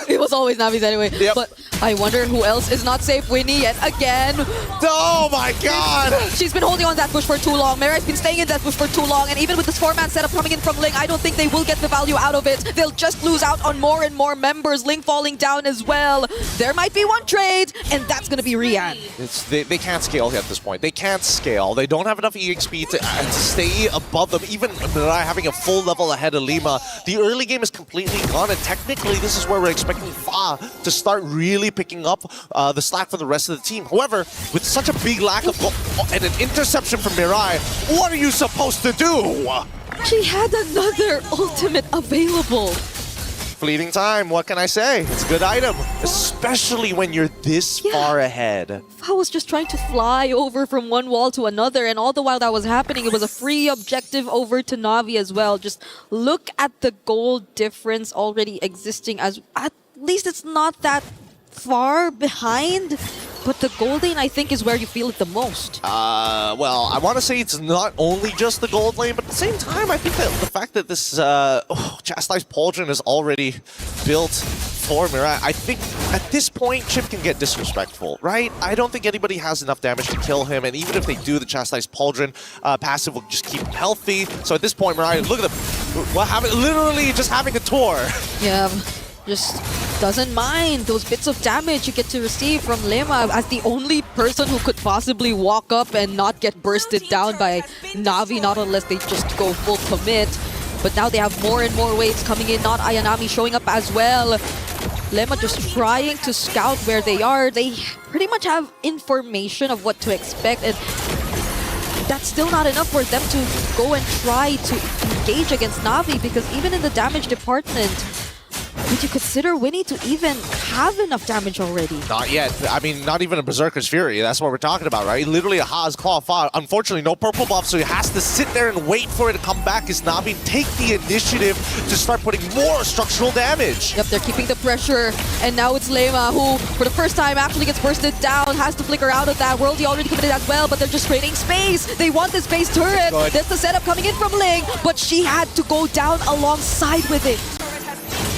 It was always Navi's anyway. Yep. But I wonder who else is not safe. Winnie yet again. Oh my god! She's been holding on that bush for too long. Mirai's been staying in that bush for too long. And even with this 4-man setup coming in from Ling, I don't think they will get the value out of it. They'll just lose out on more and more members. Ling falling down as well. There might be one trade, and that's going to be Rian. They can't scale at this point. They can't scale. They don't have enough EXP to stay above them. Even Mirai having a full level ahead of Lima. The early game is completely gone, and technically this is where we're expecting Fa to start really picking up the slack for the rest of the team. However, with such a big lack of goal and an interception from Mirai, what are you supposed to do? She had another ultimate available. Fleeting time, what can I say? It's a good item, especially when you're this far ahead. I was just trying to fly over from one wall to another, and all the while that was happening, it was a free objective over to Na'Vi as well. Just look at the goal difference already existing, as at least it's not that far behind. But the gold lane, I think, is where you feel it the most. Well, I want to say it's not only just the gold lane, but at the same time, I think that the fact that this Chastised Pauldron is already built for Mirai, I think at this point, Chip can get disrespectful, right? I don't think anybody has enough damage to kill him, and even if they do, the Chastised Pauldron passive will just keep him healthy. So at this point, Mirai, look at them. What happened? Literally just having a tour. Yeah. Just doesn't mind those bits of damage you get to receive from Lima as the only person who could possibly walk up and not get bursted down by Na'Vi, not unless they just go full commit. But now they have more and more waves coming in, not Ayanami showing up as well. Lima just trying to scout where they are. They pretty much have information of what to expect, and that's still not enough for them to go and try to engage against Na'Vi, because even in the damage department, would you consider Winnie to even have enough damage already? Not yet. I mean, not even a Berserker's Fury. That's what we're talking about, right? Literally a Ha's Claw Fa. Unfortunately, no purple buff, so he has to sit there and wait for it to come back as Na'Vi take the initiative to start putting more structural damage. Yep, they're keeping the pressure, and now it's Lema who, for the first time, actually gets bursted down, has to flicker out of that. Worldy already committed as well, but they're just trading space. They want this base turret. Good. That's the setup coming in from Ling, but she had to go down alongside with it.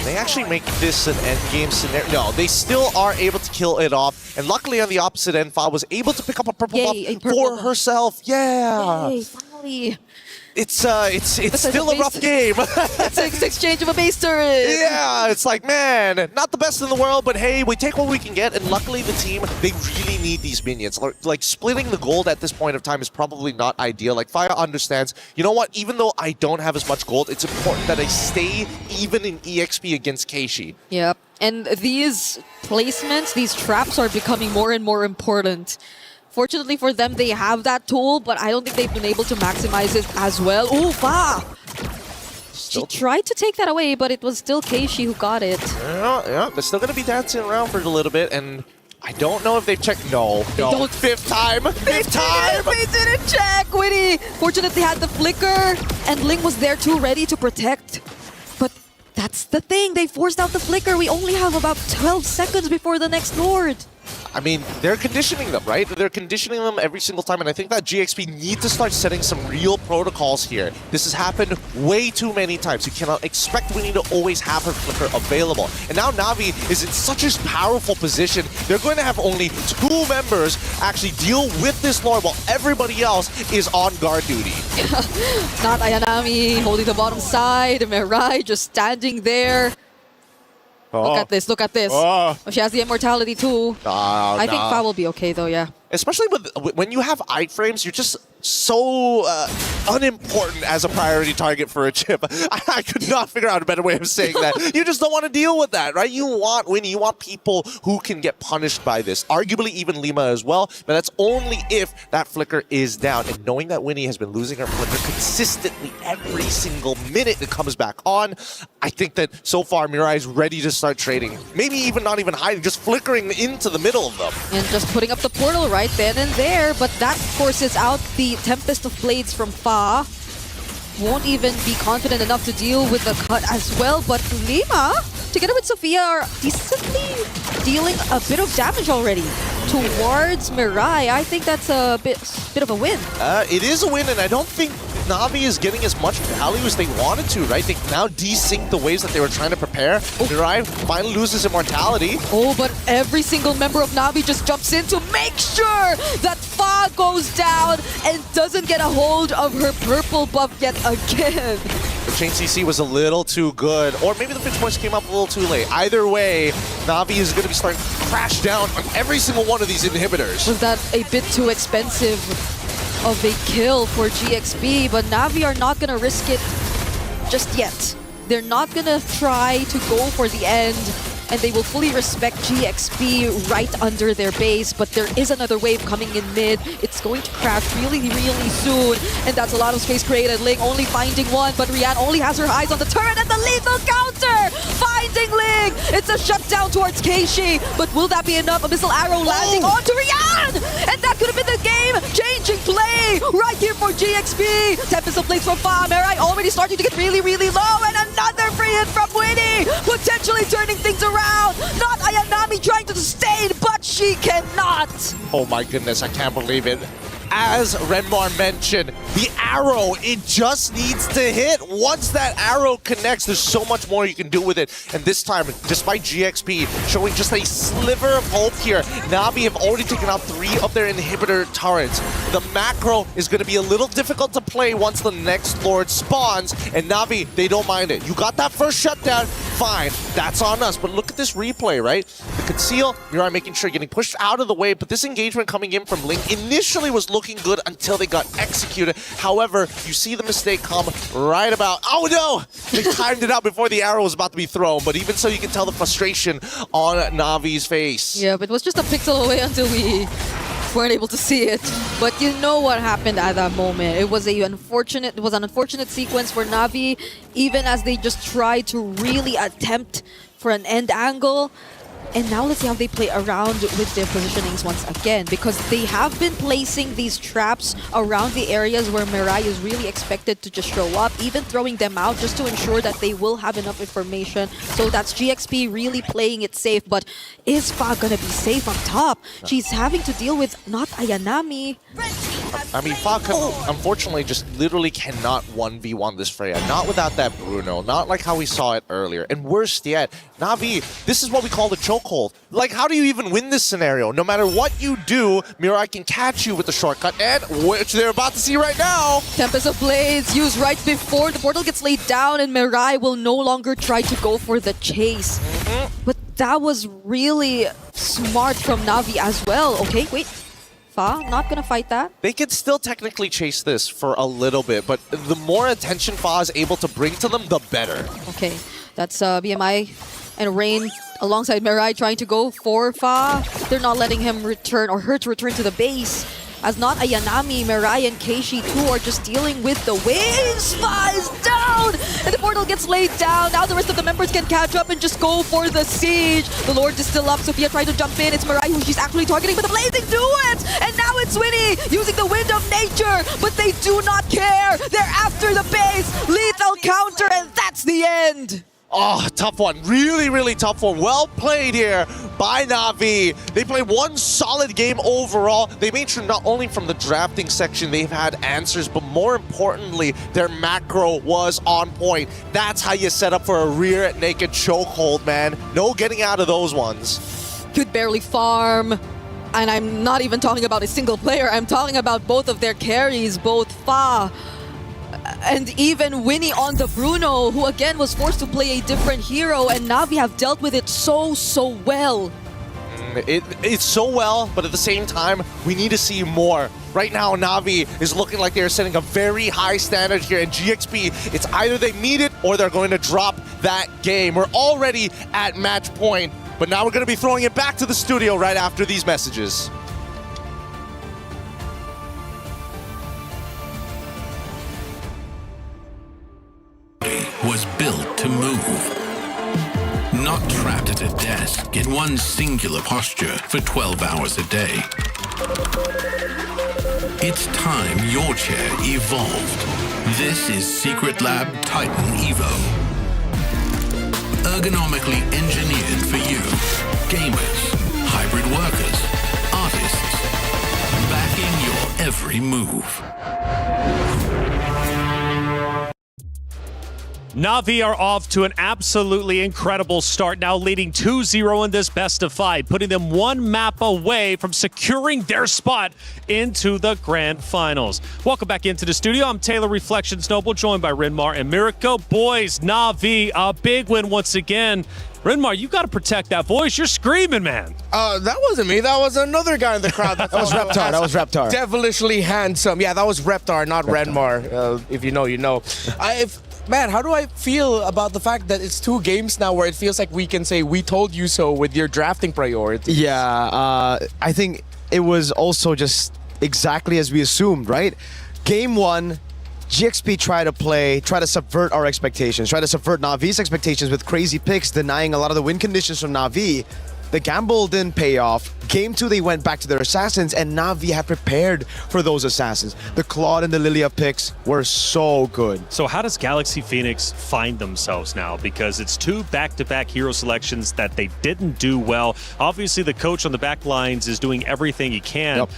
They actually make this an endgame scenario. No, they still are able to kill it off. And luckily on the opposite end, Fa was able to pick up a purple buff for herself. Yeah. Yay, finally. It's still a rough game. It's an exchange of a base turret. Yeah, it's like, man, not the best in the world, but hey, we take what we can get. And luckily the team, they really need these minions. Like, splitting the gold at this point of time is probably not ideal. Like, Fire understands, you know what, even though I don't have as much gold, it's important that I stay even in EXP against Keishi. Yep, and these placements, these traps are becoming more and more important. Fortunately for them, they have that tool, but I don't think they've been able to maximize it as well. Ooh, Fa! She tried to take that away, but it was still Keishi who got it. Yeah, they're still going to be dancing around for a little bit, and I don't know if they've checked. No. Fifth time! Fifth time! They didn't check! Winnie fortunately had the flicker, and Ling was there too, ready to protect. But that's the thing, they forced out the flicker. We only have about 12 seconds before the next Lord. I mean, they're conditioning them, right? They're conditioning them every single time, and I think that GXP need to start setting some real protocols here. This has happened way too many times. You cannot expect Winnie to always have her flicker available. And now Na'Vi is in such a powerful position, they're going to have only 2 members actually deal with this Lord while everybody else is on guard duty. Not Ayanami holding the bottom side, Mirai just standing there. Look at this, look at this. Oh, she has the immortality too. I think Fa will be okay though, yeah. Especially when you have iframes, you're just so unimportant as a priority target for a chip. I could not figure out a better way of saying that. You just don't want to deal with that, right? You want Winnie, you want people who can get punished by this. Arguably even Lima as well, but that's only if that flicker is down. And knowing that Winnie has been losing her flicker consistently every single minute it comes back on, I think that so far Mirai is ready to start trading. Maybe even not even hiding, just flickering into the middle of them. And just putting up the portal right then and there, but that forces out the Tempest of Blades from Fa. Won't even be confident enough to deal with the cut as well, but Lima, together with Sophia, are decently dealing a bit of damage already towards Mirai. I think that's a bit of a win. It is a win, and I don't think Na'Vi is getting as much value as they wanted to, right? They now desync the waves that they were trying to prepare. Mirai finally loses immortality. Oh, but every single member of Na'Vi just jumps in to make sure that Fa goes down and doesn't get a hold of her purple buff yet again. The chain CC was a little too good, or maybe the pitch points came up a little too late. Either way, Na'Vi is going to be starting to crash down on every single one of these inhibitors. Was that a bit too expensive of a kill for GXP, but Na'Vi are not going to risk it just yet. They're not going to try to go for the end, and they will fully respect GXP right under their base, but there is another wave coming in mid. It's going to crash really, really soon, and that's a lot of space created. Ling only finding one, but Rian only has her eyes on the turret and the lethal counter! Finding Ling! It's a shutdown towards Keishi, but will that be enough? A missile arrow landing onto Rian! And that could have been the game-changing play right here for GXP! Tempest of Blades from Fa. Mirai already starting to get really, really low, and another free hit from Winnie! Potentially turning things around! Not Ayanami trying to sustain, but she cannot! Oh my goodness, I can't believe it. As Renmar mentioned, the arrow, it just needs to hit. Once that arrow connects, there's so much more you can do with it. And this time, despite GXP showing just a sliver of hope here, Na'Vi have already taken out 3 of their inhibitor turrets. The macro is going to be a little difficult to play once the next Lord spawns, and Na'Vi, they don't mind it. You got that first shutdown, fine, that's on us. But look at this replay, right? The conceal, Mirai making sure getting pushed out of the way, but this engagement coming in from Ling initially was looking good until they got executed. However, you see the mistake come right about... Oh no! They timed it out before the arrow was about to be thrown, but even so, you can tell the frustration on Na'Vi's face. Yeah, but it was just a pixel away until we weren't able to see it. But you know what happened at that moment. It was an unfortunate sequence for Na'Vi, even as they just tried to really attempt for an end angle. And now let's see how they play around with their positionings once again, because they have been placing these traps around the areas where Mirai is really expected to just show up, even throwing them out just to ensure that they will have enough information. So that's GXP really playing it safe, but is Fa gonna be safe on top? She's having to deal with not Ayanami. I mean, Fa unfortunately just literally cannot 1v1 this Freya. Not without that Bruno, not like how we saw it earlier. And worse yet, Na'Vi, this is what we call the chokehold. Like, how do you even win this scenario? No matter what you do, Mirai can catch you with the shortcut, and which they're about to see right now. Tempest of Blades used right before the portal gets laid down, and Mirai will no longer try to go for the chase. But that was really smart from Na'Vi as well. Okay, wait. Fa, not gonna fight that. They could still technically chase this for a little bit, but the more attention Fa is able to bring to them, the better. Okay, that's BMI and Rain alongside Mirai trying to go for Fa. They're not letting him return or her to return to the base. As not Ayanami, Mirai, and Keishi too are just dealing with the waves. Fa is down! And the portal gets laid down. Now the rest of the members can catch up and just go for the siege. The Lord is still up. Sophia trying to jump in. It's Mirai who she's actually targeting, but the blazing do it! And now it's Winnie using the wind of nature, but they do not care. They're after the base. Lethal counter, and that's the end. Oh, tough one. Really, really tough one. Well played here by Na'Vi. They played one solid game overall. They made sure not only from the drafting section they've had answers, but more importantly, their macro was on point. That's how you set up for a rear naked chokehold, man. No getting out of those ones. Could barely farm. And I'm not even talking about a single player. I'm talking about both of their carries, both Fa and even Winnie on the Bruno, who again was forced to play a different hero, and Na'Vi have dealt with it so well. It's so well, but at the same time, we need to see more. Right now, Na'Vi is looking like they're setting a very high standard here, and GXP, it's either they meet it or they're going to drop that game. We're already at match point, but now we're going to be throwing it back to the studio right after these messages. Was built to move. Not trapped at a desk in one singular posture for 12 hours a day. It's time your chair evolved. This is Secret Lab Titan Evo. Ergonomically engineered for you, gamers, hybrid workers, artists, backing your every move. Na'Vi are off to an absolutely incredible start, now leading 2-0 in this best of 5, putting them one map away from securing their spot into the Grand Finals. Welcome back into the studio. I'm Taylor Reflections Noble, joined by Rinmar and Mirko. Boys, Na'Vi, a big win once again. Rinmar, you got to protect that voice. You're screaming, man. That wasn't me. That was another guy in the crowd. That was Reptar. That was Reptar. Devilishly handsome. Yeah, that was Reptar, not Renmar. If you know, you know. Man, how do I feel about the fact that it's 2 games now where it feels like we can say we told you so with your drafting priorities? Yeah, I think it was also just exactly as we assumed, right? Game 1, GXP tried to subvert our expectations, try to subvert Na'Vi's expectations with crazy picks, denying a lot of the win conditions from Na'Vi. The gamble didn't pay off. Game 2, they went back to their assassins, and Na'Vi had prepared for those assassins. The Claude and the Lilia picks were so good. So how does Galaxy Phoenix find themselves now? Because it's 2 back-to-back hero selections that they didn't do well. Obviously, the coach on the back lines is doing everything he can. Yep.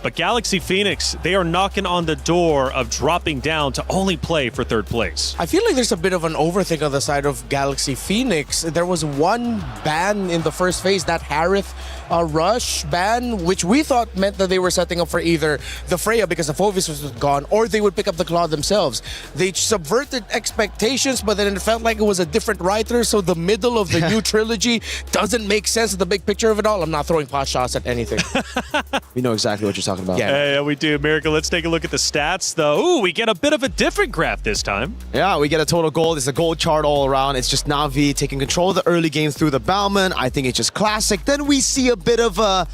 But Galaxy Phoenix, they are knocking on the door of dropping down to only play for 3rd place. I feel like there's a bit of an overthink on the side of Galaxy Phoenix. There was one ban in the first phase, that Harith Rush ban, which we thought meant that they were setting up for either the Freya because the Phovis was gone, or they would pick up the Claw themselves. They subverted expectations, but then it felt like it was a different writer, so the middle of the new trilogy doesn't make sense of the big picture of it all. I'm not throwing pot shots at anything. We know exactly what you're talking about. Yeah, we do. Mirko, let's take a look at the stats, though. Ooh, we get a bit of a different graph this time. Yeah, we get a total gold. It's a gold chart all around. It's just Na'Vi taking control of the early game through the Bauman. I think it's just classic. Then we see a bit of a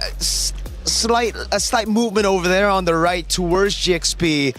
slight movement over there on the right towards GXP.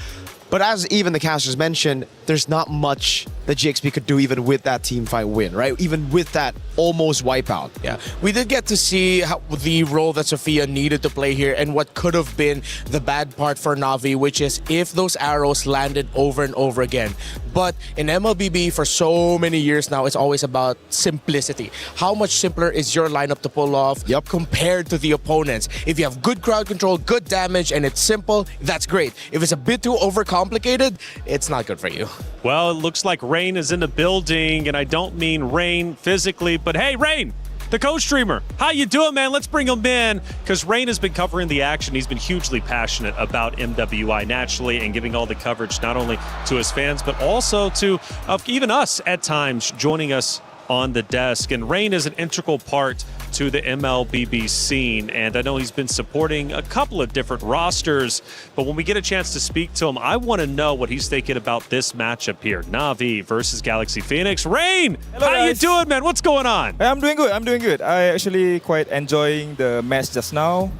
But as even the casters mentioned, there's not much that GXP could do even with that team fight win, right? Even with that almost wipeout. Yeah, we did get to see the role that Sophia needed to play here and what could have been the bad part for Na'Vi, which is if those arrows landed over and over again. But in MLBB for so many years now, it's always about simplicity. How much simpler is your lineup to pull off compared to the opponents? If you have good crowd control, good damage, and it's simple, that's great. If it's a bit too overcomplicated, it's not good for you. Well, it looks like Rain is in the building, and I don't mean Rain physically, but hey, Rain, the co-streamer. How you doing, man? Let's bring him in, because Rain has been covering the action. He's been hugely passionate about MWI naturally and giving all the coverage not only to his fans, but also to even us at times joining us on the desk. And Rain is an integral part to the MLBB scene, and I know he's been supporting a couple of different rosters, but when we get a chance to speak to him, I want to know what he's thinking about this matchup here. Na'Vi versus Galaxy Phoenix. Rain, hello, how guys. you doing, man? What's going on? I'm doing good. I actually quite enjoying the match just now.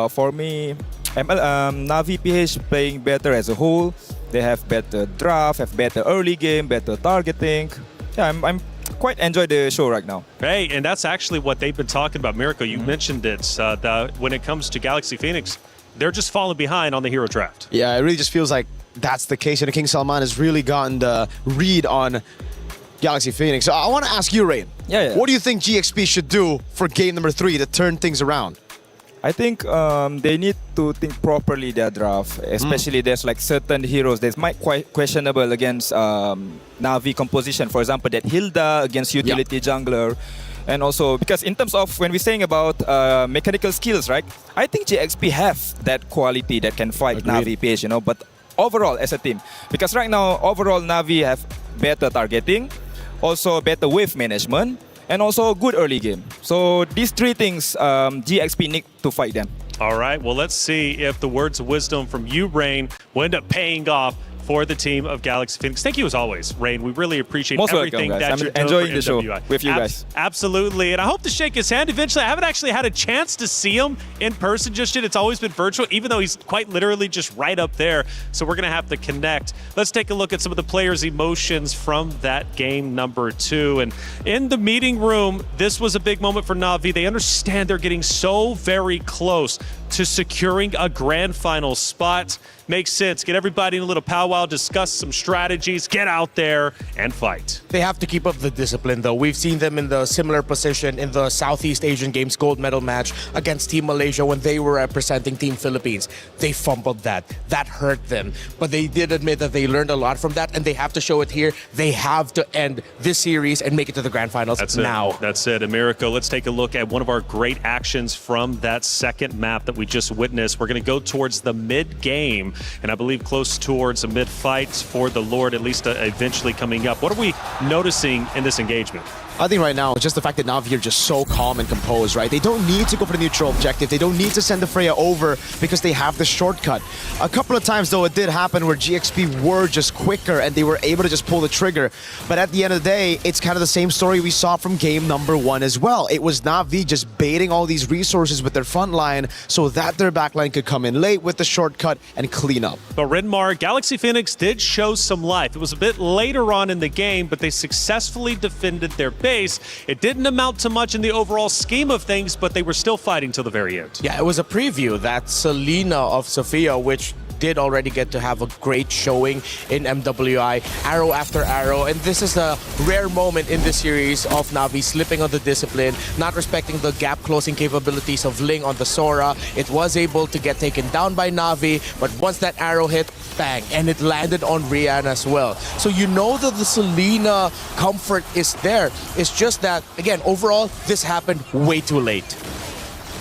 For me, Na'Vi PH playing better as a whole. They have better draft, have better early game, better targeting. Yeah, I'm quite enjoy the show right now. Hey, and that's actually what they've been talking about. Mirko, you mentioned it. When it comes to Galaxy Phoenix, they're just falling behind on the hero draft. Yeah, it really just feels like that's the case. And King Salman has really gotten the read on Galaxy Phoenix. So I want to ask you, Rain. Yeah. What do you think GXP should do for game number 3 to turn things around? I think they need to think properly their draft, especially there's like certain heroes that might quite questionable against Na'Vi composition. For example, that Hilda against utility jungler. And also, because in terms of when we're saying about mechanical skills, right? I think GXP have that quality that can fight Na'Vi PH, but overall as a team. Because right now, overall Na'Vi have better targeting, also better wave management, and also a good early game. So these three things, GXP need to fight them. All right, well, let's see if the words of wisdom from you, Rain, will end up paying off for the team of Galaxy Phoenix. Thank you as always, Rain. We really appreciate Most everything welcome, guys. that I'm you're enjoying doing the for show MWI. with you guys. Absolutely, and I hope to shake his hand eventually. I haven't actually had a chance to see him in person just yet. It's always been virtual, even though he's quite literally just right up there. So we're going to have to connect. Let's take a look at some of the players' emotions from that game number 2. And in the meeting room, this was a big moment for Na'Vi. They understand they're getting so very close to securing a grand final spot. Makes sense. Get everybody in a little powwow, discuss some strategies, get out there and fight. They have to keep up the discipline, though. We've seen them in the similar position in the Southeast Asian Games gold medal match against Team Malaysia when they were representing Team Philippines. They fumbled that. That hurt them. But they did admit that they learned a lot from that, and they have to show it here. They have to end this series and make it to the grand finals now. That's it. Americo, let's take a look at one of our great actions from that second map that we just witnessed. We're going to go towards the mid-game, and I believe close towards a mid-fight for the Lord, at least eventually coming up. What are we noticing in this engagement? I think right now, just the fact that Na'Vi are just so calm and composed, right? They don't need to go for the neutral objective. They don't need to send the Freya over because they have the shortcut. A couple of times, though, it did happen where GXP were just quicker and they were able to just pull the trigger. But at the end of the day, it's kind of the same story we saw from game number 1 as well. It was Na'Vi just baiting all these resources with their front line so that their back line could come in late with the shortcut and clean up. But Renmar, Galaxy Phoenix did show some life. It was a bit later on in the game, but they successfully defended their base. It didn't amount to much in the overall scheme of things, but they were still fighting till the very end. Yeah, it was a preview. That Selena of Sophia, which did already get to have a great showing in MWI, arrow after arrow, and this is a rare moment in this series of Na'Vi slipping on the discipline, not respecting the gap closing capabilities of Ling on the Sora. It was able to get taken down by Na'Vi, but once that arrow hit, bang, and it landed on Rian as well. So you know that the Selena comfort is there. It's just that, again, overall, this happened way too late.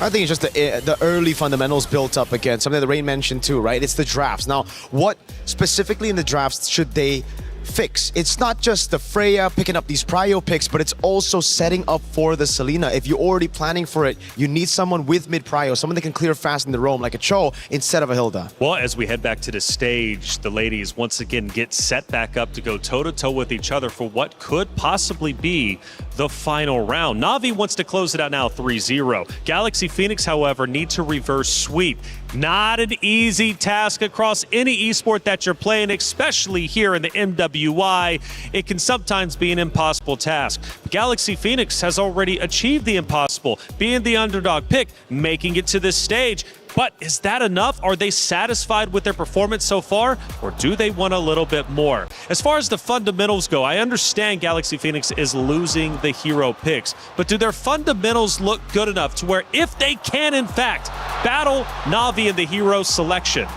I think it's just the early fundamentals built up again, something that Rain mentioned too, right? It's the drafts. Now, what specifically in the drafts should they fix? It's not just the Freya picking up these prio picks, but it's also setting up for the Selena. If you're already planning for it, you need someone with mid prio, someone that can clear fast in the roam like a Cho instead of a Hilda. Well, as we head back to the stage, the ladies once again get set back up to go toe-to-toe with each other for what could possibly be the final round. Na'Vi wants to close it out now 3-0. Galaxy Phoenix, however, need to reverse sweep. Not an easy task across any esport that you're playing, especially here in the MWI. It can sometimes be an impossible task. Galaxy Phoenix has already achieved the impossible, being the underdog pick, making it to this stage. But is that enough? Are they satisfied with their performance so far, or do they want a little bit more? As far as the fundamentals go, I understand Galaxy Phoenix is losing the hero picks, but do their fundamentals look good enough to where if they can, in fact, battle Na'Vi in the hero selection,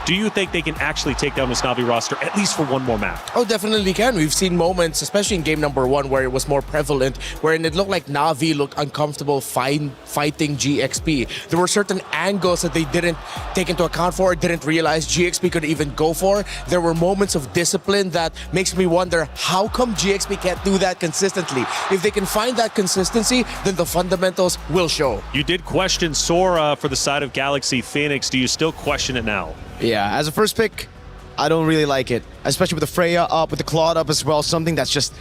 do you think they can actually take down this Na'Vi roster, at least for one more map? Oh, definitely can. We've seen moments, especially in game number 1, where it was more prevalent, wherein it looked like Na'Vi looked uncomfortable fighting GXP. There were certain angles that they didn't take into account for, didn't realize GXP could even go for. There were moments of discipline that makes me wonder, how come GXP can't do that consistently? If they can find that consistency, then the fundamentals will show. You did question Sora for the side of Galaxy Phoenix. Do you still question it now? Yeah, as a first pick, I don't really like it. Especially with the Freya up, with the Claude up as well. Something that's just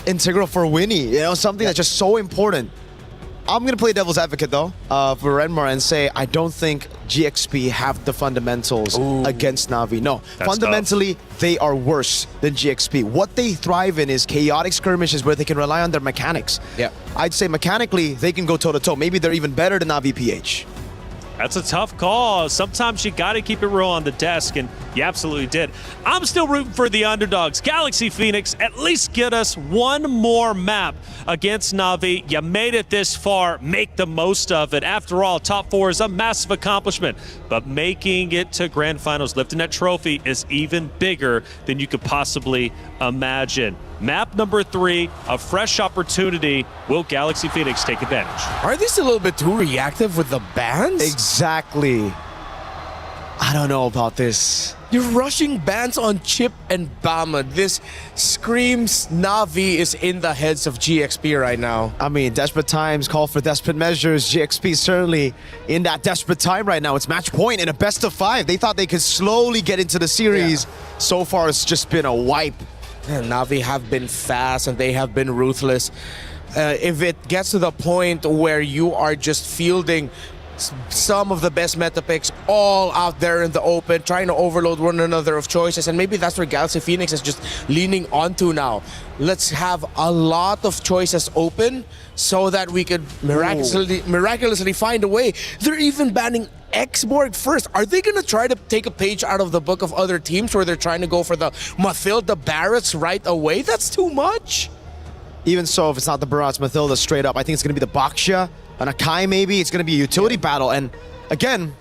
integral for Winnie. You know, something that's just so important. I'm going to play devil's advocate, though, for Renmar and say I don't think GXP have the fundamentals against Na'Vi. No, That's fundamentally, tough. They are worse than GXP. What they thrive in is chaotic skirmishes where they can rely on their mechanics. Yeah, I'd say mechanically, they can go toe-to-toe. Maybe they're even better than Na'Vi PH. That's a tough call. Sometimes you got to keep it real on the desk, and you absolutely did. I'm still rooting for the underdogs. Galaxy Phoenix, at least get us one more map against Na'Vi. You made it this far. Make the most of it. After all, top 4 is a massive accomplishment, but making it to Grand Finals, lifting that trophy, is even bigger than you could possibly imagine. Map number 3, a fresh opportunity. Will Galaxy Phoenix take advantage? Are they still a little bit too reactive with the bans? Exactly. I don't know about this. You're rushing bans on Chip and Bama. This screams Na'Vi is in the heads of GXP right now. I mean, desperate times call for desperate measures. GXP certainly in that desperate time right now. It's match point in a best of 5. They thought they could slowly get into the series. Yeah. So far, it's just been a wipe. And Na'Vi have been fast and they have been ruthless. If it gets to the point where you are just fielding some of the best meta picks all out there in the open, trying to overload one another of choices, and maybe that's where Galaxy Phoenix is just leaning onto now. Let's have a lot of choices open so that we could miraculously find a way. They're even banning Xborg first. Are they going to try to take a page out of the book of other teams where they're trying to go for the Mathilda Barretts right away? That's too much. Even so, if it's not the Barats Mathilda straight up, I think it's going to be the Baksha, an Akai maybe. It's going to be a utility battle. And again,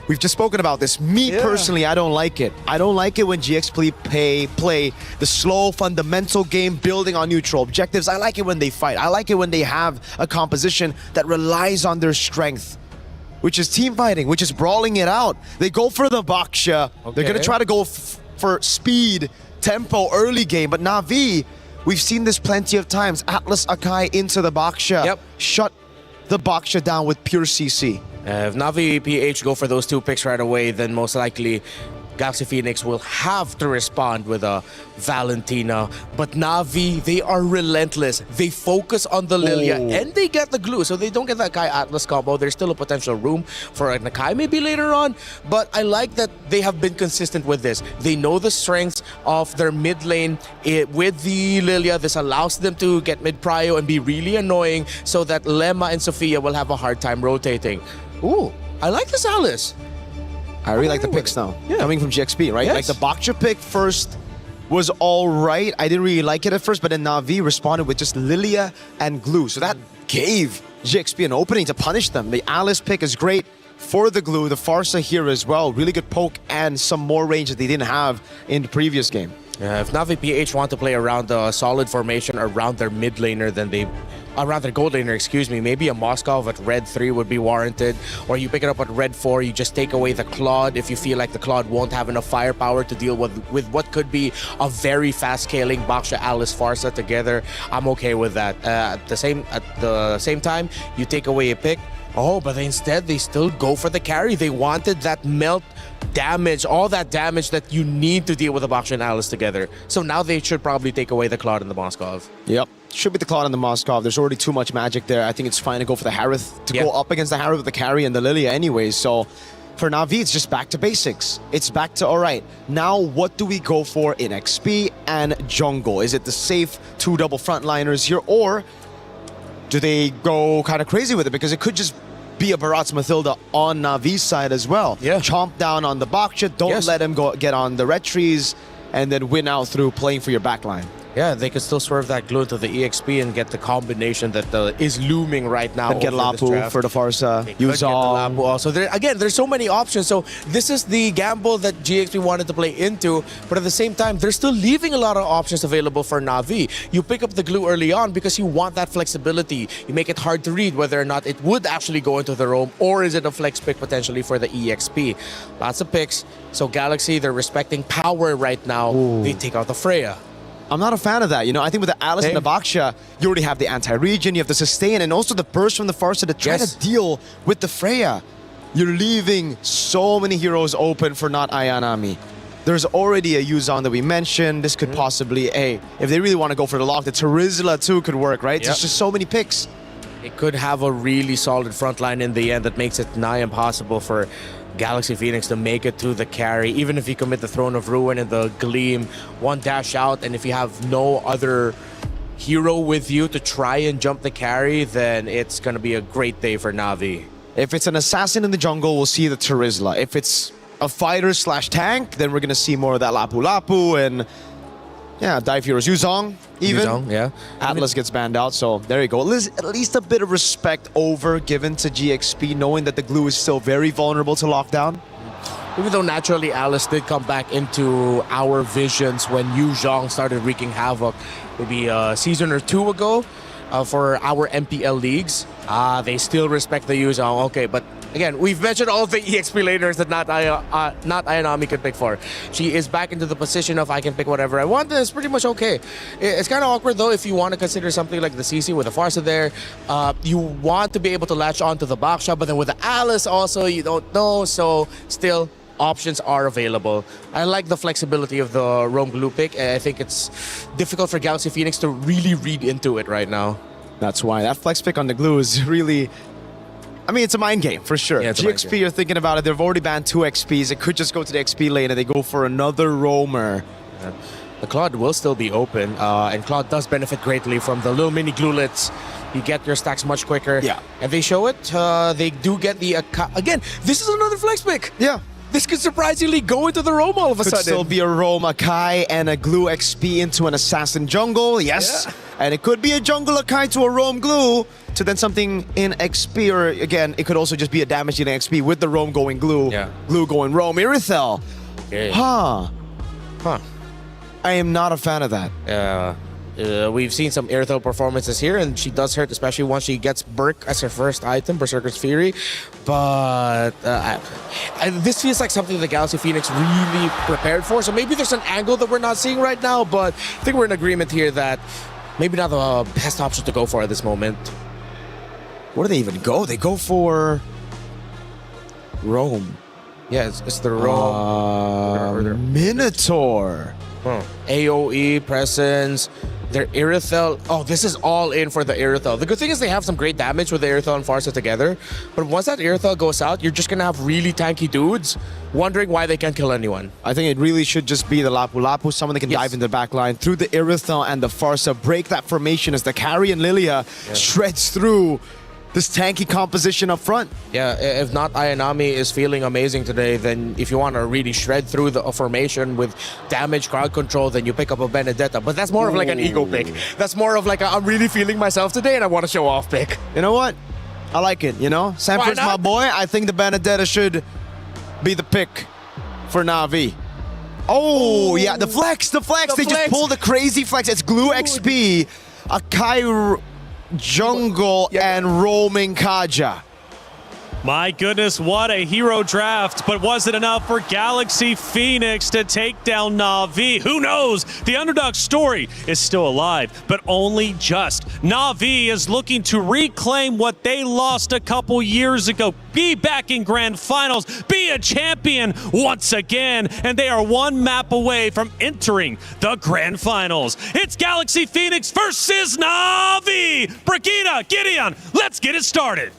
we've just spoken about this. Me personally, I don't like it. I don't like it when GXP play the slow, fundamental game, building on neutral objectives. I like it when they fight. I like it when they have a composition that relies on their strength, which is team fighting, which is brawling it out. They go for the Baksha. They're going to try to go for speed, tempo, early game. But Na'Vi, we've seen this plenty of times. Atlas Akai into the Baksha. Shut the Baksha down with pure CC. If Na'Vi PH go for those 2 picks right away, then most likely Galaxy Phoenix will have to respond with a Valentina. But Na'Vi, they are relentless. They focus on the Lilia and they get the glue. So they don't get that Kai Atlas combo. There's still a potential room for a Nakai maybe later on. But I like that they have been consistent with this. They know the strengths of their mid lane with the Lilia. This allows them to get mid prio and be really annoying so that Lemma and Sophia will have a hard time rotating. Ooh, I like this Alice. I really like the picks now. Coming from GXP, right? Like the Baksha pick first was all right. I didn't really like it at first, but then Na'Vi responded with just Lilia and Glue. So that gave GXP an opening to punish them. The Alice pick is great for the Glue. The Farsa here as well. Really good poke and some more range that they didn't have in the previous game. If Na'Vi PH want to play around a solid formation around their mid laner, then they... around their gold laner, excuse me, maybe a Moskov at red 3 would be warranted. Or you pick it up at red 4, you just take away the Claude if you feel like the Claude won't have enough firepower to deal with what could be a very fast scaling Baksha Alice Farsa together. I'm okay with that. At the same time, you take away a pick. Oh, but instead they still go for the carry. They wanted that melt damage, all that damage that you need to deal with a Baksha and Alice together. So now they should probably take away the Claude and the Moskov. Yep. Should be the Claude and the Moskov. There's already too much magic there. I think it's fine to go for the Harith, to go up against the Harith with the carry and the Lilia anyways. So for Na'Vi, it's just back to basics. It's back to, all right, now what do we go for in XP and jungle? Is it the safe 2 double frontliners here, or do they go kind of crazy with it? Because it could just be a Barats Mathilda on Na'Vi's side as well. Chomp down on the Baksha, don't let him get on the red trees, and then win out through playing for your backline. Yeah, they could still swerve that glue into the EXP and get the combination that is looming right now. And get Lapu for the Farsa. Lapu also. Again, there's so many options. So this is the gamble that GXP wanted to play into. But at the same time, they're still leaving a lot of options available for Na'Vi. You pick up the glue early on because you want that flexibility. You make it hard to read whether or not it would actually go into the roam, or is it a flex pick potentially for the EXP. Lots of picks. So Galaxy, they're respecting power right now. They take out the Freya. I'm not a fan of that. You know, I think with the Alice and the Baksha, you already have the anti-regen, you have the sustain, and also the burst from the Farsa to try to deal with the Freya. You're leaving so many heroes open for not Ayanami. There's already a Yuzong that we mentioned. This could possibly, if they really want to go for the lock, the Terizla too could work, right? There's just so many picks. It could have a really solid front line in the end that makes it nigh impossible for Galaxy Phoenix to make it to the carry. Even if you commit the Throne of Ruin and the Gleam, one dash out, and if you have no other hero with you to try and jump the carry, then it's going to be a great day for Na'Vi. If it's an assassin in the jungle, we'll see the Terizla. If it's a fighter / tank, then we're going to see more of that Lapu Lapu and dive heroes. Yuzong, even. Yuzong, Atlas gets banned out, so there you go. At least a bit of respect given to GXP, knowing that the glue is still very vulnerable to lockdown. Even though naturally Alice did come back into our visions when Yuzong started wreaking havoc maybe a season or 2 ago for our MPL leagues. They still respect the Yuzong. Okay, but Again, we've mentioned all of the EXP laners that not Ayanami could pick for. She is back into the position of I can pick whatever I want, and it's pretty much okay. It's kind of awkward though if you want to consider something like the CC with the Farsa there. You want to be able to latch onto the box shot, but then with the Alice also, you don't know, so still options are available. I like the flexibility of the Roam Glue pick, and I think it's difficult for Galaxy Phoenix to really read into it right now. That's why that flex pick on the glue is really... I mean, it's a mind game, for sure. Yeah, GXP, you're thinking about it, they've already banned 2 XPs. It could just go to the XP lane and they go for another roamer. Yeah. The Claude will still be open, and Claude does benefit greatly from the little mini glulets. You get your stacks much quicker. Yeah. And they show it. They do get the... again, this is another flex pick. Yeah. This could surprisingly go into the roam all of a Could sudden. still be a roam, Akai, and a glue XP into an assassin jungle, yes. Yeah. And it could be a jungle Akai to a roam glue to then something in XP, or again, it could also just be a damage in XP with the roam going glue, glue going roam. Irithel. Okay. Huh. Huh. I am not a fan of that. We've seen some Irithel performances here, and she does hurt, especially once she gets Berk as her first item, Berserker's Fury. But this feels like something the Galaxy Phoenix really prepared for. So maybe there's an angle that we're not seeing right now, but I think we're in agreement here that maybe not the best option to go for at this moment. Where do they even go? They go for Roam. Yeah, it's the Roam. Minotaur. AoE, Presence, their Irithel. Oh, this is all in for the Irithel. The good thing is they have some great damage with the Irithel and Farsa together. But once that Irithel goes out, you're just going to have really tanky dudes wondering why they can't kill anyone. I think it really should just be the Lapu Lapu, someone that can dive in the back line through the Irithel and the Farsa, break that formation as the carry and Lilia shreds through this tanky composition up front. Yeah, if not Ayanami is feeling amazing today, then if you want to really shred through the formation with damage, crowd control, then you pick up a Benedetta. But that's more of like an ego pick. That's more of like a, I'm really feeling myself today and I want to show off pick. You know what? I like it, you know? Sanford's my boy. I think the Benedetta should be the pick for Na'Vi. Oh, yeah, the flex. They just pull the crazy flex. It's glue XP, Akai jungle, and roaming Kaja. My goodness, what a hero draft, but was it enough for Galaxy Phoenix to take down Na'Vi? Who knows? The underdog story is still alive, but only just. Na'Vi is looking to reclaim what they lost a couple years ago, be back in Grand Finals, be a champion once again, and they are one map away from entering the Grand Finals. It's Galaxy Phoenix versus Na'Vi! Brigida, Gideon, let's get it started.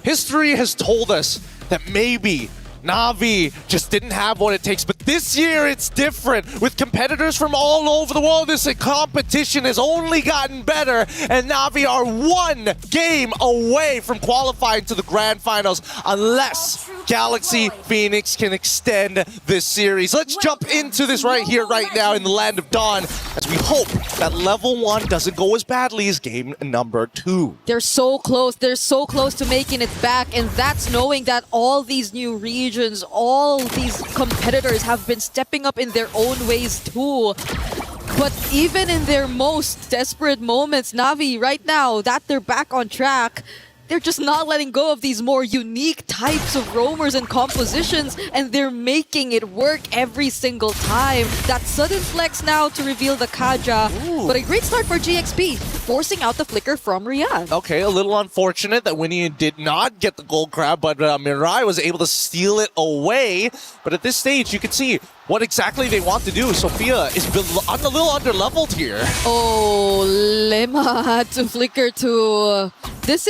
History has told us that maybe Na'Vi just didn't have what it takes, but this year it's different. With competitors from all over the world, this competition has only gotten better, and Na'Vi are one game away from qualifying to the Grand Finals unless Galaxy Phoenix can extend this series. Let's jump into this right here, right now in the Land of Dawn, as we hope that level 1 doesn't go as badly as game number 2. They're so close. They're so close to making it back, and that's knowing that all these new regions, all these competitors have been stepping up in their own ways too. But even in their most desperate moments, Na'Vi, right now that they're back on track, they're just not letting go of these more unique types of roamers and compositions, and they're making it work every single time. That sudden flex now to reveal the Kaja, but a great start for GXP, forcing out the flicker from Riyadh. Okay, a little unfortunate that Winnie did not get the gold crab, but Mirai was able to steal it away. But at this stage, you can see what exactly they want to do. Sophia is a little under-leveled here. Oh, Lema to flicker to... This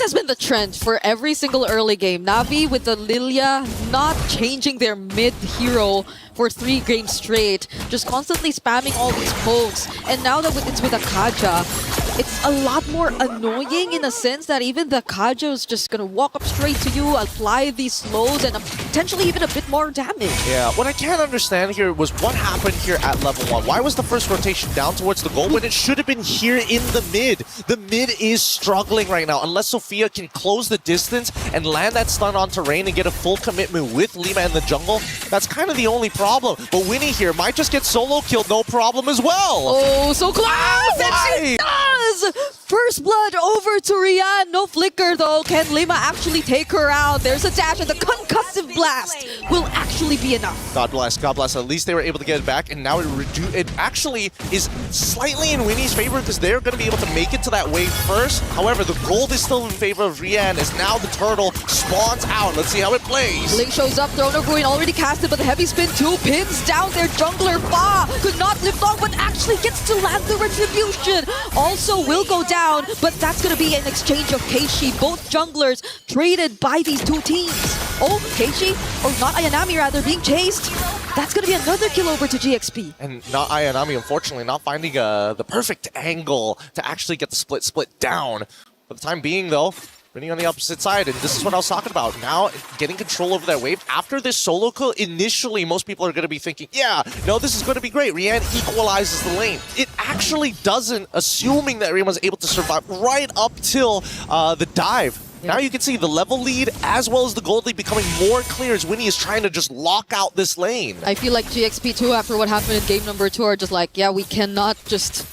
has been the trend for every single early game. Na'Vi with the Lilia not changing their mid-hero for 3 games straight, just constantly spamming all these pokes. And now that it's with a Kaja, it's a lot more annoying in a sense that even the Kaja is just gonna walk up straight to you, apply these slows, and potentially even a bit more damage. Yeah, what I can't understand here was what happened here at level 1. Why was the first rotation down towards the goal when it should have been here in the mid? The mid is struggling right now. Unless Sophia can close the distance and land that stun onto Rain and get a full commitment with Lima in the jungle, that's kind of the only problem. But Winnie here might just get solo killed, no problem as well. Oh, so close! And she does! First blood over to Rian. No flicker though. Can Lima actually take her out? There's a dash and the concussive blast will actually be enough. God bless, God bless. At least they were able to get it back, and now it actually is slightly in Winnie's favor because they're going to be able to make it to that wave first. However, the gold is still in favor of Rian as now the turtle spawns out. Let's see how it plays. Link shows up, Throne of Ruin already casted, but the heavy spin 2 pins down their jungler. Fa could not lift off, but actually gets to land the retribution. Also will go down, but that's going to be an exchange of Keishi. Both junglers traded by these two teams. Oh, Keishi, or not Ayanami rather, being chased. That's going to be another kill over to GXP. And not Ayanami, unfortunately, not finding the perfect angle to actually get the split down. For the time being, though, running on the opposite side, and this is what I was talking about. Now, getting control over that wave. After this solo kill, initially, most people are going to be thinking, yeah, no, this is going to be great. Rian equalizes the lane. It actually doesn't, assuming that Rian was able to survive right up till the dive. Yeah. Now you can see the level lead as well as the gold lead becoming more clear as Winnie is trying to just lock out this lane. I feel like GXP2, after what happened in game number 2, are just like, yeah, we cannot just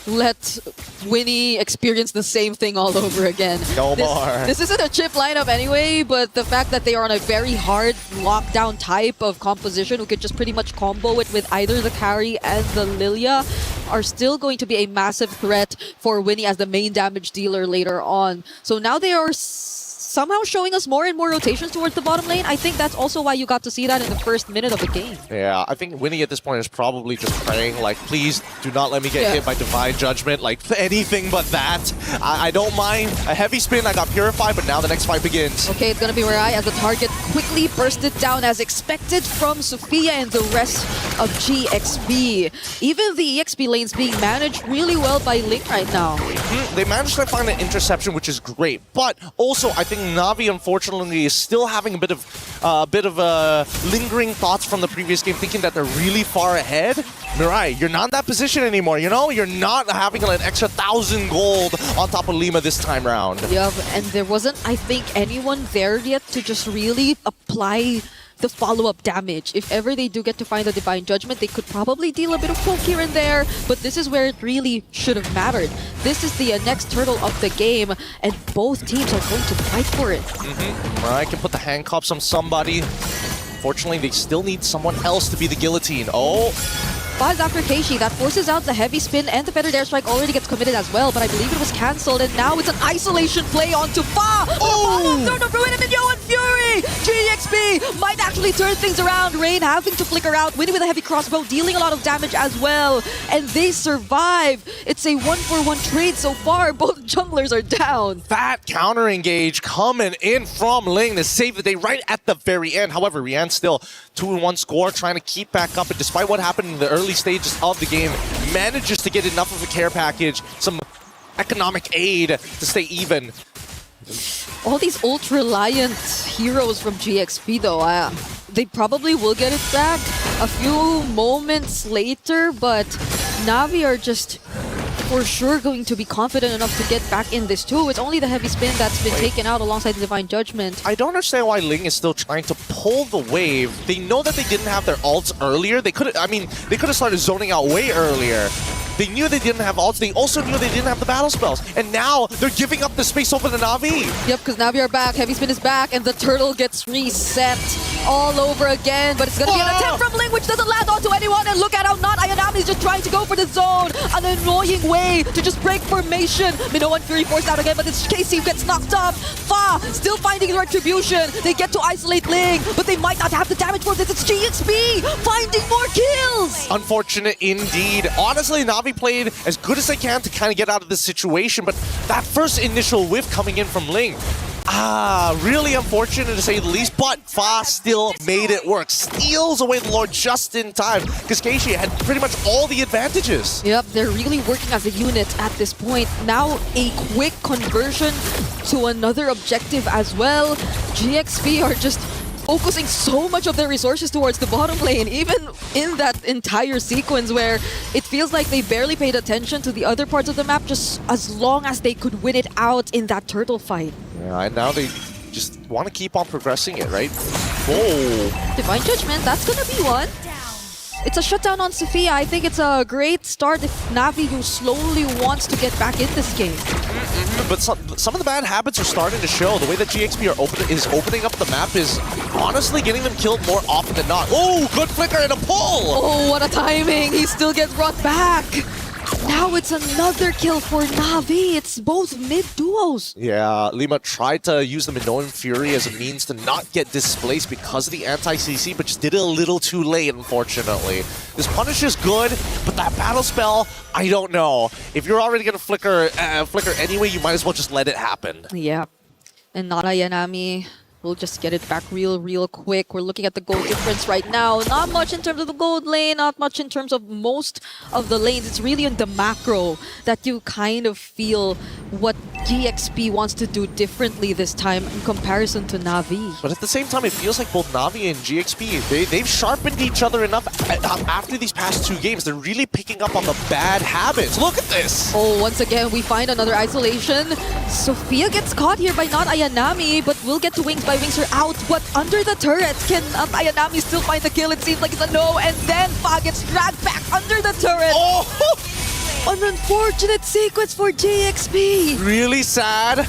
let Winnie experience the same thing all over again. No more. This isn't a chip lineup anyway, but the fact that they are on a very hard lockdown type of composition who could just pretty much combo it with either the carry and the Lilia are still going to be a massive threat for Winnie as the main damage dealer later on. So now they are somehow showing us more and more rotations towards the bottom lane. I think that's also why you got to see that in the first minute of the game. Yeah, I think Winnie at this point is probably just praying, like, please do not let me get hit by Divine Judgment. Like, anything but that. I don't mind a heavy spin. I got Purified, but now the next fight begins. Okay, it's going to be Mirai as the target quickly bursted down as expected from Sophia and the rest of GXP. Even the EXP lanes being managed really well by Link right now. They managed to find an interception, which is great. But also, I think Na'Vi, unfortunately, is still having a bit of lingering thoughts from the previous game, thinking that they're really far ahead. Mirai, you're not in that position anymore, you know? You're not having an extra 1,000 gold on top of Lima this time round. Yep, and there wasn't, I think, anyone there yet to just really apply the follow-up damage. If ever they do get to find the Divine Judgment, they could probably deal a bit of poke here and there, but this is where it really should have mattered. This is the next turtle of the game, and both teams are going to fight for it. I can put the handcuffs on somebody. Unfortunately, they still need someone else to be the guillotine. Oh! Buzz after Keishi, that forces out the heavy spin, and the feathered airstrike already gets committed as well, but I believe it was cancelled, and now it's an isolation play onto Fa! Oh! Throne of Ruin and Yo and Fury! GXP might actually turn things around. Rain having to flicker out, Winnie with a heavy crossbow, dealing a lot of damage as well, and they survive. It's a 1-for-1 trade so far. Both junglers are down. That counter engage coming in from Ling to save the day right at the very end. However, Rian still 2-1 score, trying to keep back up, and despite what happened in the early stages of the game, manages to get enough of a care package, some economic aid to stay even. All these ultra-reliant heroes from GXP though, they probably will get it back a few moments later, but Na'Vi are just for sure going to be confident enough to get back in this too. It's only the heavy spin that's been taken out alongside the Divine Judgment. I don't understand why Ling is still trying to pull the wave. They know that they didn't have their ults earlier. They could have started zoning out way earlier. They knew they didn't have ults. They also knew they didn't have the battle spells. And now they're giving up the space over to Na'Vi. Yep, because Na'Vi are back. Heavy spin is back, and the turtle gets reset all over again. But it's going to be an attempt from Ling, which doesn't land onto anyone. And look at how not Ayanami is just trying to go for the zone. An annoying way to just break formation. Minnow and Fury forced out again, but it's Casey who gets knocked off. Fa still finding the retribution. They get to isolate Ling, but they might not have the damage for this. It's GXP finding more kills. Unfortunate indeed. Honestly, Na'Vi played as good as they can to kind of get out of this situation, but that first initial whiff coming in from Ling, really unfortunate to say the least, but Fa still made it work. Steals away the Lord just in time, because Keishi had pretty much all the advantages. Yep, they're really working as a unit at this point. Now a quick conversion to another objective as well. GXP are just focusing so much of their resources towards the bottom lane, even in that entire sequence where it feels like they barely paid attention to the other parts of the map, just as long as they could win it out in that turtle fight. Yeah, and now they just want to keep on progressing it, right? Whoa! Divine Judgment, that's gonna be one. It's a shutdown on Sophia. I think it's a great start if Navi, who slowly wants to get back in this game. But some of the bad habits are starting to show. The way that GXP is opening up the map is honestly getting them killed more often than not. Oh, good flicker and a pull! Oh, what a timing! He still gets brought back. Now it's another kill for Navi. It's both mid duos. Yeah, Lima tried to use the Minoan Fury as a means to not get displaced because of the anti-CC, but just did it a little too late, unfortunately. This punish is good, but that battle spell, I don't know. If you're already going to flicker anyway, you might as well just let it happen. Yeah. And Nara Yanami will just get it back real quick. We're looking at the gold difference right now. Not much in terms of the gold lane, not much in terms of most of the lanes. It's really in the macro that you kind of feel what GXP wants to do differently this time in comparison to Navi. But at the same time, it feels like both Navi and GXP, they've sharpened each other enough after these past 2 games. They're really picking up on the bad habits. Look at this! Oh, once again, we find another isolation. Sophia gets caught here by not Ayanami, but will get to Wings by Wings her out. But under the turret, can Ayanami still find the kill? It seems like it's a no, and then Fa gets dragged back under the turret. Oh! An unfortunate sequence for GXP. Really sad,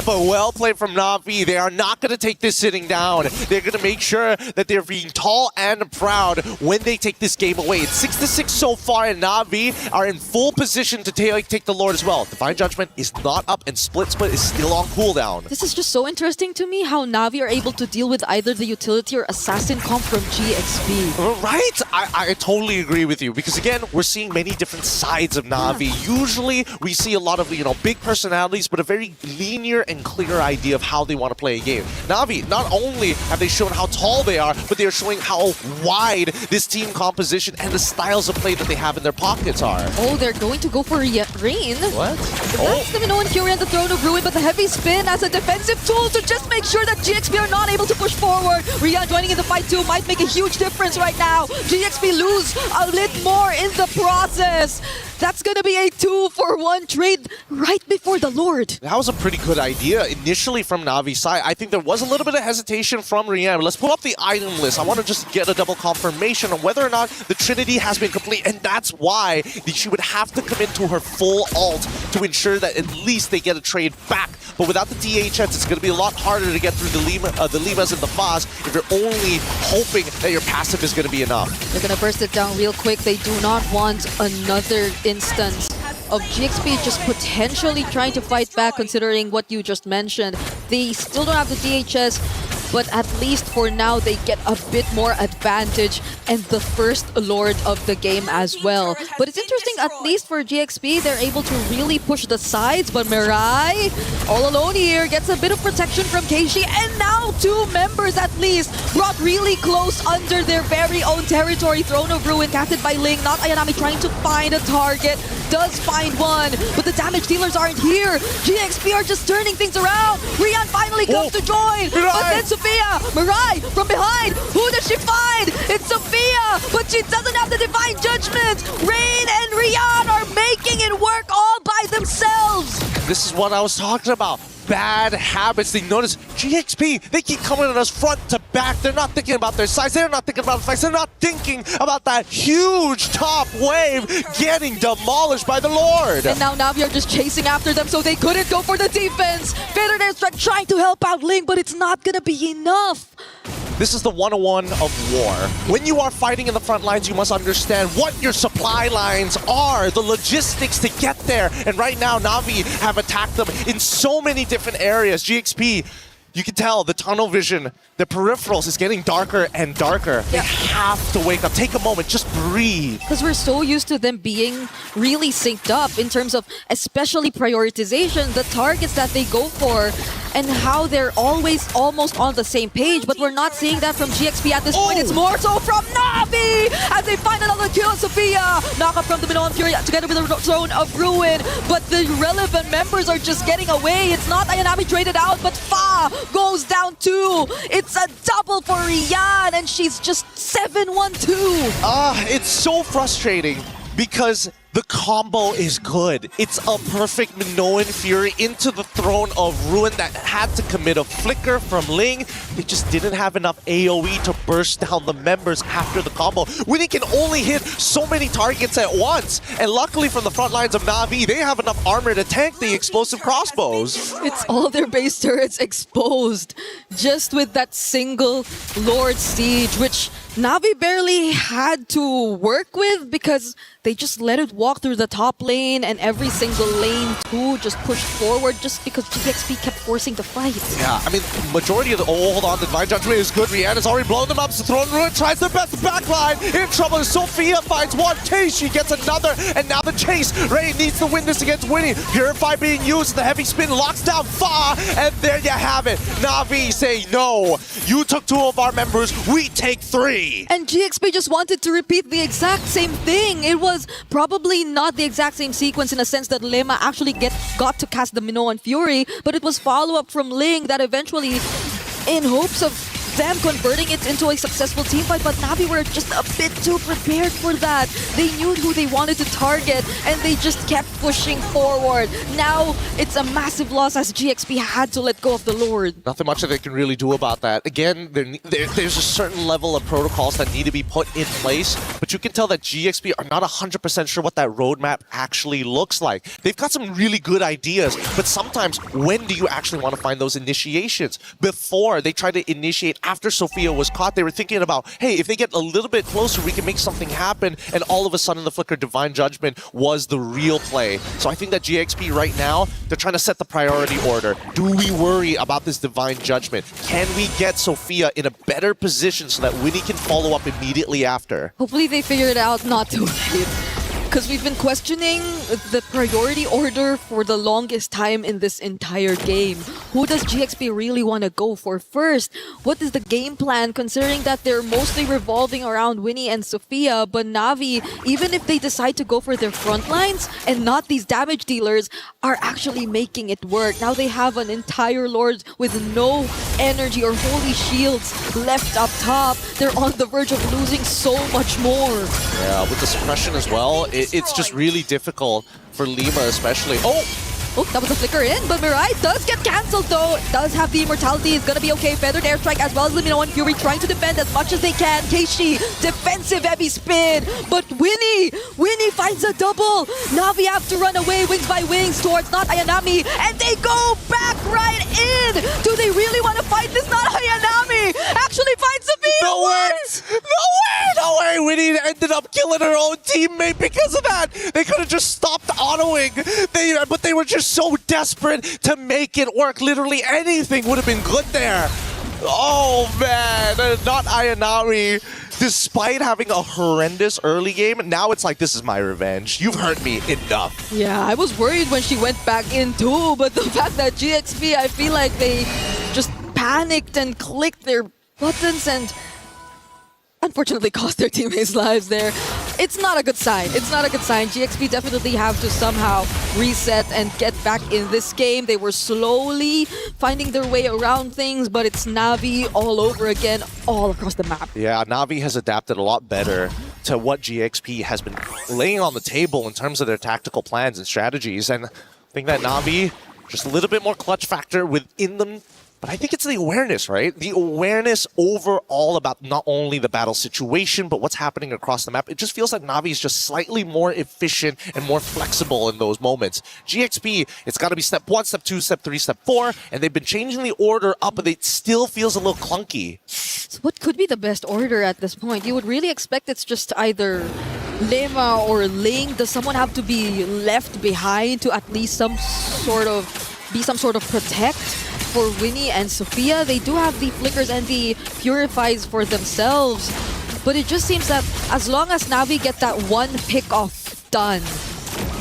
but well played from Navi. They are not going to take this sitting down. They're going to make sure that they're being tall and proud when they take this game away. It's 6-6 so far, and Navi are in full position to take the Lord as well. Divine Judgment is not up, and Split is still on cooldown. This is just so interesting to me how Navi are able to deal with either the utility or assassin comp from GXP. Right? I totally agree with you, because again, we're seeing many different sides of Navi. Usually, we see a lot of, big personalities, but a very linear and clear idea of how they want to play a game. Navi, not only have they shown how tall they are, but they are showing how wide this team composition and the styles of play that they have in their pockets are. Oh, they're going to go for Rain. What? That's the Minoan Fury and the Throne of Ruin, but the heavy spin as a defensive tool to just make sure that GXP are not able to push forward. Rian joining in the fight too might make a huge difference right now. GXP lose a little more in the process. That's gonna be a 2-for-1 trade right before the Lord. That was a pretty good idea initially from Navi's side. I think there was a little bit of hesitation from Rian. Let's pull up the item list. I want to just get a double confirmation on whether or not the Trinity has been complete, and that's why she would have to commit to her full ult to ensure that at least they get a trade back. But without the DHS, it's going to be a lot harder to get through the Limas and the Fas if you're only hoping that your passive is going to be enough. They're going to burst it down real quick. They do not want another instance of GXP just potentially trying to fight back, considering what you just mentioned. They still don't have the DHS, but at least for now they get a bit more advantage and the first Lord of the game as well. But it's interesting, at least for GXP, they're able to really push the sides, but Mirai, all alone here, gets a bit of protection from Keishi, and now 2 members at least brought really close under their very own territory. Throne of Ruin casted by Ling, not Ayanami trying to find a target, does find one, but the damage dealers aren't here. GXP are just turning things around. Rian finally comes to join, but then Sophia, Mirai from behind, who does she find? It's Sophia, but she doesn't have the Divine Judgment. Rain and Rian are making it work all by themselves. This is what I was talking about. Bad habits. They notice GXP, they keep coming at us front to back. They're not thinking about their size. They're not thinking about flanks. They're not thinking about that huge top wave getting demolished by the Lord. And now Navi are just chasing after them, so they couldn't go for the defense. Vader Strike trying to help out Ling, but it's not gonna be enough. This is the 101 of war. When you are fighting in the front lines, you must understand what your supply lines are, the logistics to get there. And right now, Navi have attacked them in so many different areas. GXP, you can tell the tunnel vision, the peripherals is getting darker and darker. They have to wake up. Take a moment, just breathe. Because we're so used to them being really synced up in terms of especially prioritization, the targets that they go for, and how they're always almost on the same page. But we're not seeing that from GXP at this point. It's more so from Navi as they find another kill. Sophia knock up from the Minoan Fury together with the Throne of Ruin, but the relevant members are just getting away. It's not Ayanami traded out, but Fa goes down too. It's a double for Rian, and she's just 7-1-2. It's so frustrating because The combo is good. It's a perfect Minoan Fury into the Throne of Ruin that had to commit a flicker from Ling. They just didn't have enough AoE to burst down the members after the combo. Winnie can only hit so many targets at once. And luckily from the front lines of Na'Vi, they have enough armor to tank the explosive crossbows. It's all their base turrets exposed just with that single Lord Siege, which Na'Vi barely had to work with because they just let it walk through the top lane and every single lane too just pushed forward just because GXP kept forcing the fight. Yeah, I mean, majority of the... Oh, hold on, the Divine Judgment is good. Rihanna's already blown them up, so Throne Ruin tries their best backline. In trouble, Sophia finds one, Keishi gets another, and now the chase. Ray needs to win this against Winnie. Purify being used, the heavy spin locks down Fa, and there you have it. Na'Vi say, no, you took 2 of our members, we take 3. And GXP just wanted to repeat the exact same thing. It was probably not the exact same sequence in a sense that Lema actually got to cast the Minoan Fury, but it was follow-up from Ling that eventually, in hopes of them converting it into a successful team fight, but Na'Vi were just a bit too prepared for that. They knew who they wanted to target, and they just kept pushing forward. Now, it's a massive loss as GXP had to let go of the Lord. Nothing much that they can really do about that. Again, there's a certain level of protocols that need to be put in place, but you can tell that GXP are not 100% sure what that roadmap actually looks like. They've got some really good ideas, but sometimes when do you actually want to find those initiations? Before they try to initiate after Sophia was caught, they were thinking about, hey, if they get a little bit closer, we can make something happen, and all of a sudden the Flicker Divine Judgment was the real play. So I think that GXP right now, they're trying to set the priority order. Do we worry about this Divine Judgment? Can we get Sophia in a better position so that Winnie can follow up immediately after? Hopefully they figured out not to wait. Because we've been questioning the priority order for the longest time in this entire game. Who does GXP really want to go for first? What is the game plan considering that they're mostly revolving around Winnie and Sophia, but Na'Vi, even if they decide to go for their front lines and not these damage dealers, are actually making it work. Now they have an entire Lord with no energy or holy shields left up top. They're on the verge of losing so much more. Yeah, with the suppression as well, it's just really difficult for Lima especially. Oh, that was a flicker in, but Mirai does get cancelled though. Does have the immortality, is gonna be okay. Feathered airstrike as well as Minoan Fury trying to defend as much as they can. Keishi, defensive heavy spin, but Winnie finds a double. Na'Vi have to run away wings by wings towards Not Ayanami, and they go back right in. Do they really want to fight this Not Ayanami? Actually finds Sophia. No way! Winnie ended up killing her own teammate because of that. They could have just stopped autoing, but they were just so desperate to make it work. Literally anything would have been good there. Oh man, Not Ayanami. Despite having a horrendous early game, now it's like, this is my revenge. You've hurt me enough. Yeah, I was worried when she went back in too, but the fact that GXP, I feel like they just panicked and clicked their buttons and unfortunately cost their teammates' lives there. It's not a good sign. It's not a good sign. GXP definitely have to somehow reset and get back in this game. They were slowly finding their way around things, but it's Na'Vi all over again, all across the map. Yeah, Na'Vi has adapted a lot better to what GXP has been laying on the table in terms of their tactical plans and strategies. And I think that Na'Vi, just a little bit more clutch factor within them. But I think it's the awareness, right? The awareness overall about not only the battle situation, but what's happening across the map. It just feels like Na'Vi is just slightly more efficient and more flexible in those moments. GXP, it's got to be step 1, step 2, step 3, step 4, and they've been changing the order up, but it still feels a little clunky. So what could be the best order at this point? You would really expect it's just either Lema or Ling. Does someone have to be left behind to at least some sort of protect for Winnie and Sophia? They do have the flickers and the purifies for themselves, but it just seems that as long as Na'Vi get that one pick off done,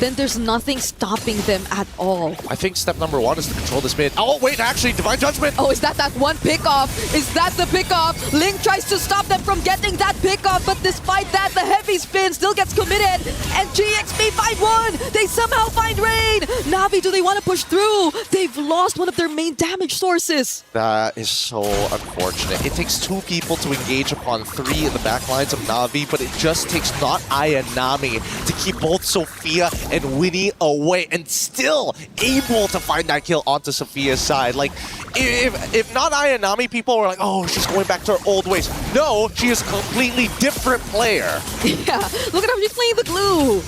then there's nothing stopping them at all. I think step number one is to control this mid. Oh, wait, actually, Divine Judgment. Oh, is that one pickoff? Is that the pickoff? Ling tries to stop them from getting that pickoff, but despite that, the heavy spin still gets committed. And GXP find one. They somehow find Rain. Na'Vi, do they want to push through? They've lost one of their main damage sources. That is so unfortunate. It takes 2 people to engage upon 3 in the back lines of Na'Vi, but it just takes not Ayanami to keep both Sophia and Winnie away, and still able to find that kill onto Sophia's side. Like, if not Ayanami, people were like, oh, she's going back to her old ways. No, she is a completely different player. Yeah, look at how she's playing the glue.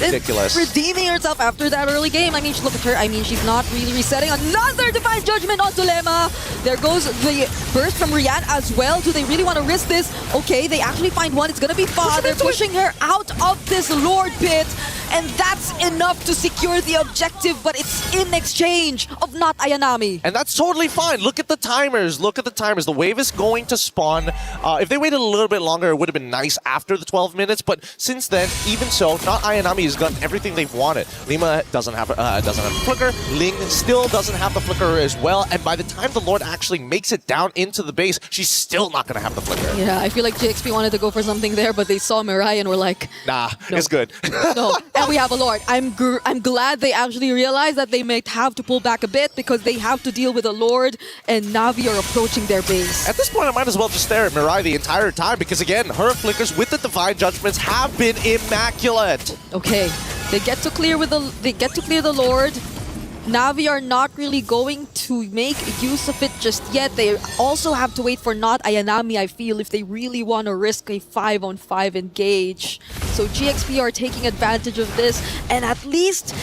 Ridiculous. Redeeming herself after that early game. I mean, look at her. I mean, she's not really resetting. Another Divine Judgment onto Lema. There goes the burst from Rian as well. Do they really want to risk this? Okay, they actually find one. It's going to be Fa. They're pushing her out of this Lord pit. And that's enough to secure the objective, but it's in exchange of not Ayanami. And that's totally fine. Look at the timers. Look at the timers. The wave is going to spawn. If they waited a little bit longer, it would have been nice after the 12 minutes. But since then, even so, not Ayanami has gotten everything they've wanted. Lima doesn't have a flicker. Ling still doesn't have the flicker as well. And by the time the Lord actually makes it down into the base, she's still not going to have the flicker. Yeah, I feel like GXP wanted to go for something there, but they saw Mirai and were like, nah, no. It's good. No. And we have a Lord. I'm glad they actually realized that they may have to pull back a bit because they have to deal with a Lord, and Na'Vi are approaching their base. At this point, I might as well just stare at Mirai the entire time because, again, her flickers with the Divine Judgments have been immaculate. Okay, they get to clear the Lord. Na'Vi are not really going to make use of it just yet. They also have to wait for not Ayanami, I feel, if they really want to risk a 5-on-5 engage. So GXP are taking advantage of this, and at least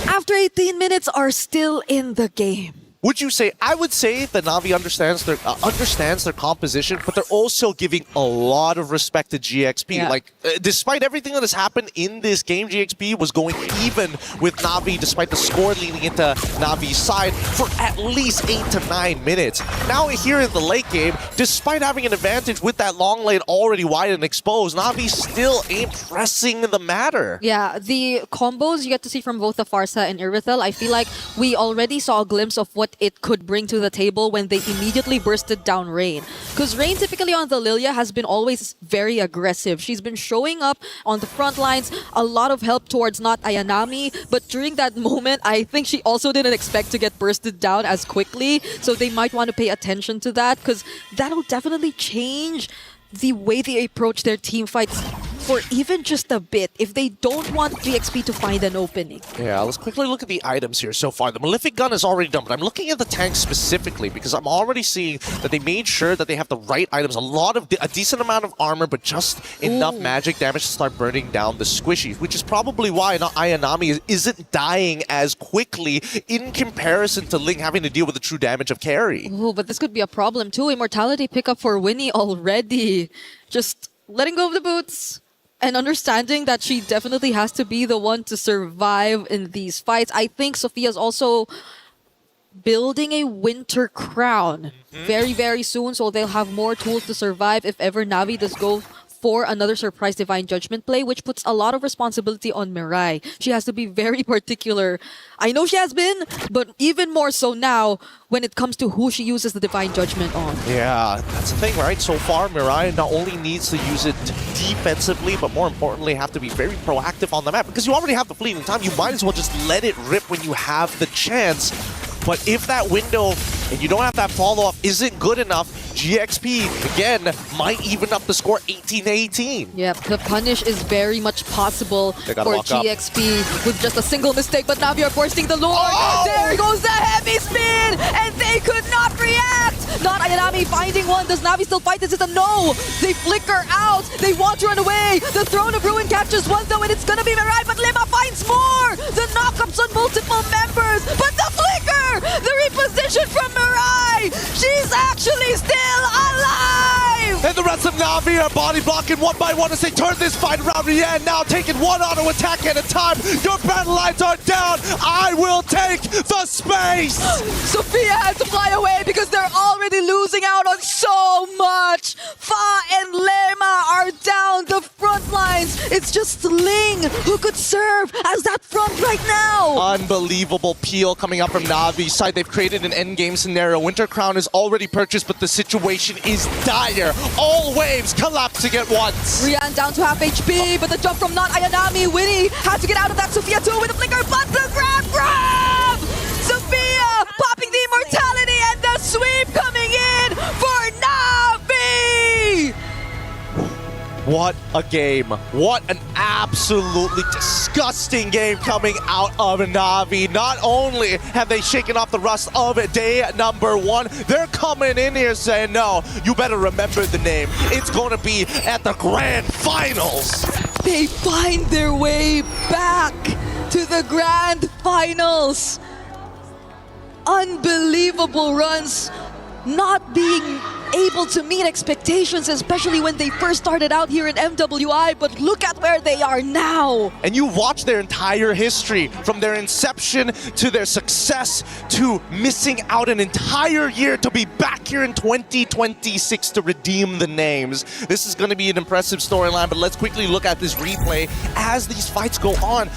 after 18 minutes are still in the game. Would you say? I would say that Na'Vi understands their composition, but they're also giving a lot of respect to GXP. Yeah. Like, despite everything that has happened in this game, GXP was going even with Na'Vi, despite the score leaning into Na'Vi's side for at least 8 to 9 minutes. Now here in the late game, despite having an advantage with that long lane already wide and exposed, Na'Vi still ain't pressing the matter. Yeah, the combos you get to see from both the Farsa and Irithel, I feel like we already saw a glimpse of what it could bring to the table when they immediately bursted down Rain. Because Rain typically on the Lilia has been always very aggressive. She's been showing up on the front lines, a lot of help towards not Ayanami, but during that moment, I think she also didn't expect to get bursted down as quickly, so they might want to pay attention to that, because that'll definitely change the way they approach their team fights for even just a bit if they don't want GXP to find an opening. Yeah, let's quickly look at the items here so far. The Malefic Gun is already done, but I'm looking at the tank specifically because I'm already seeing that they made sure that they have the right items. A decent amount of armor, but just enough magic damage to start burning down the squishies, which is probably why Ayanami isn't dying as quickly in comparison to Ling having to deal with the true damage of carry. Oh, but this could be a problem too. Immortality pickup for Winnie already. Just letting go of the boots and understanding that she definitely has to be the one to survive in these fights. I think Sophia's also building a winter crown very, very soon, so they'll have more tools to survive if ever Na'Vi does go for another surprise Divine Judgment play, which puts a lot of responsibility on Mirai. She has to be very particular. I know she has been, but even more so now when it comes to who she uses the Divine Judgment on. Yeah, that's the thing, right? So far, Mirai not only needs to use it defensively, but more importantly, have to be very proactive on the map. Because you already have the fleeting time, you might as well just let it rip when you have the chance. But if that window, and you don't have that follow-up, isn't good enough, GXP, again, might even up the score 18-18. Yep, the punish is very much possible for GXP with just a single mistake, but Na'Vi are bursting the Lord. Oh! There goes the heavy spin, and they could not react. Not Ayanami finding one. Does Na'Vi still fight? This is a no. They flicker out. They want to run away. The Throne of Ruin captures one, though, and it's going to be Mirai, but Lema finds more. The knockups on multiple members, but the flicker, the reposition from Mirai. She's actually still alive! And the rest of Na'Vi are body blocking one by one as they turn this fight around. Rian now taking one auto attack at a time. Your battle lines are down. I will take the space! Sophia has to fly away because they're already losing out on so much. Fa and Lema are down. The front lines It's just Ling who could serve as that front right now. Unbelievable peel coming up from Navi's side. They've created an endgame scenario. Winter Crown is already purchased, but the situation is dire. All waves collapsing at once. Rian down to half HP, but the jump from not Ayanami. Winnie had to get out of that. Sophia too with a flicker, but the grab! Sophia popping the immortality and the sweep coming in for Navi! What a game. What an absolutely disgusting game coming out of Navi. Not only have they shaken off the rust of day number 1, they're coming in here saying, no, you better remember the name. It's going to be at the Grand Finals. They find their way back to the Grand Finals. Unbelievable runs, not being able to meet expectations, especially when they first started out here in MWI, but look at where they are now. And you watch their entire history, from their inception to their success to missing out an entire year to be back here in 2026 to redeem the names. This is going to be an impressive storyline, but let's quickly look at this replay as these fights go on.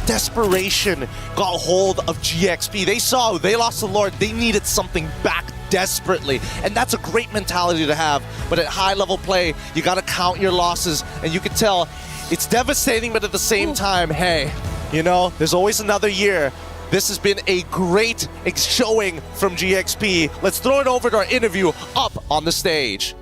Desperation got hold of GXP. They saw they lost the Lord. They needed something back desperately, and that's a great mentality to have. But at high level play, you got to count your losses, and you can tell it's devastating, but at the same time, hey, you know, there's always another year. This has been a great showing from GXP. Let's throw it over to our interview up on the stage.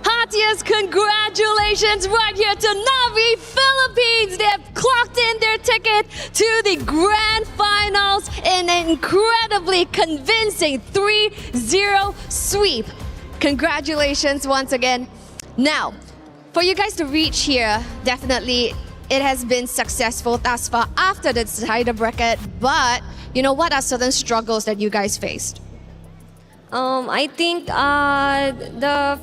Hatia's congratulations right here to Navi Philippines. They have clocked in their ticket to the Grand Finals in an incredibly convincing 3-0 sweep. Congratulations once again. Now, for you guys to reach here, definitely it has been successful thus far after the decider bracket, but you know, what are certain struggles that you guys faced? I think the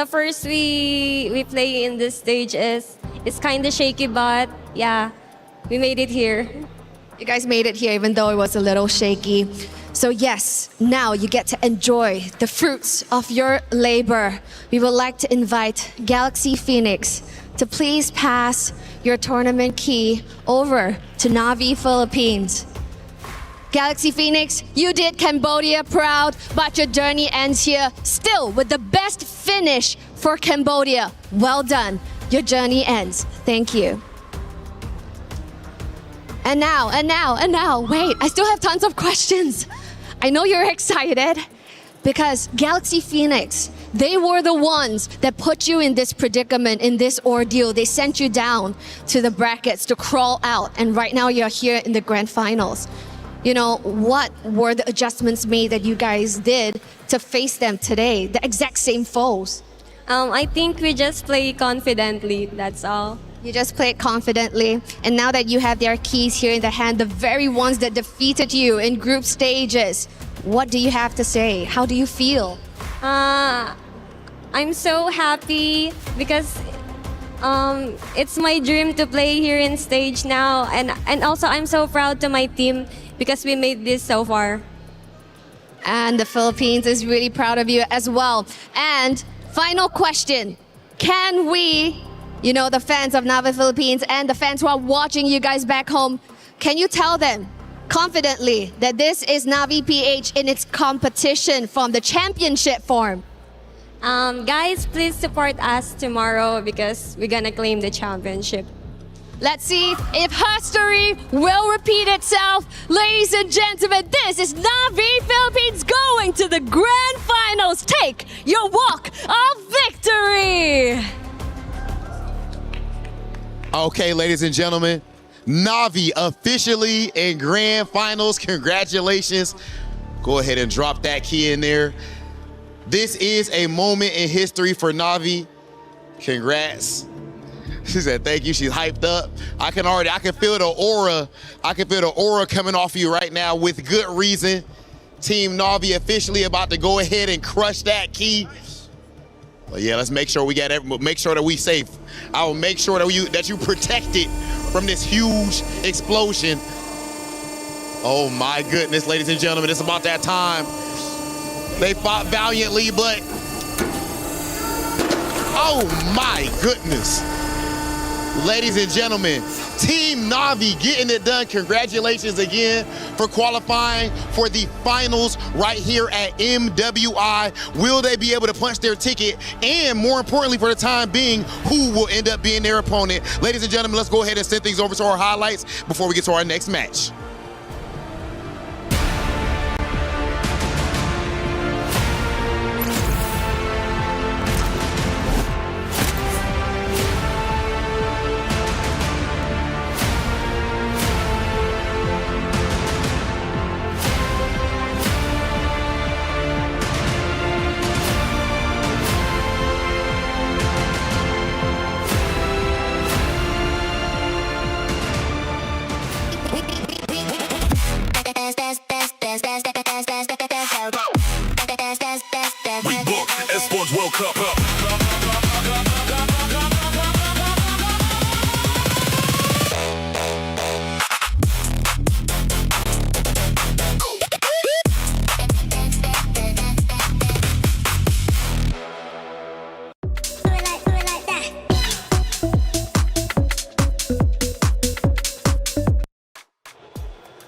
first we play in this stage is kind of shaky, but yeah, we made it here. You guys made it here even though it was a little shaky. So yes, now you get to enjoy the fruits of your labor. We would like to invite Galaxy Phoenix to please pass your tournament key over to Navi Philippines. Galaxy Phoenix, you did Cambodia proud, but your journey ends here still with the best finish for Cambodia. Well done. Your journey ends. Thank you. And now, wait, I still have tons of questions. I know you're excited because Galaxy Phoenix, they were the ones that put you in this predicament, in this ordeal. They sent you down to the brackets to crawl out, and right now you're here in the Grand Finals. You know, what were the adjustments made that you guys did to face them today, the exact same foes? I think we just play confidently, that's all. You just played confidently, and now that you have their keys here in the hand, the very ones that defeated you in group stages, what do you have to say? How do you feel? I'm so happy because it's my dream to play here in stage now, and also I'm so proud to my team because we made this so far. And the Philippines is really proud of you as well. And final question, can we, you know, the fans of Navi Philippines and the fans who are watching you guys back home, can you tell them confidently that this is Navi PH in its competition from the championship form? Guys, please support us tomorrow because we're gonna claim the championship. Let's see if history will repeat itself. Ladies and gentlemen, this is Navi Philippines going to the Grand Finals. Take your walk of victory. Okay, ladies and gentlemen, Navi officially in Grand Finals. Congratulations. Go ahead and drop that key in there. This is a moment in history for Navi. Congrats. She said, thank you. She's hyped up. I can feel the aura. I can feel the aura coming off you right now with good reason. Team Navi officially about to go ahead and crush that key. But yeah, let's make sure we make sure that we safe. I will make sure that you protected from this huge explosion. Oh my goodness, ladies and gentlemen, it's about that time. They fought valiantly, but Oh my goodness. Ladies and gentlemen, Team Na'Vi getting it done. Congratulations again for qualifying for the finals right here at MWI. Will they be able to punch their ticket? And more importantly, for the time being, who will end up being their opponent? Ladies and gentlemen, let's go ahead and send things over to our highlights before we get to our next match. We booked Esports World Cup up.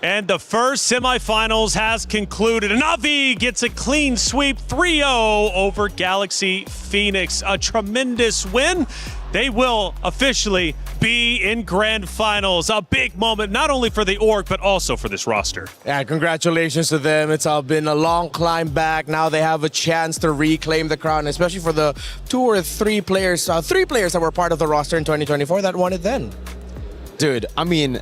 And the first semifinals has concluded. Na'Vi gets a clean sweep 3-0 over Galaxy Phoenix. A tremendous win. They will officially be in Grand Finals. A big moment, not only for the org, but also for this roster. Yeah, congratulations to them. It's been a long climb back. Now they have a chance to reclaim the crown, especially for the three players that were part of the roster in 2024 that won it then. Dude, I mean,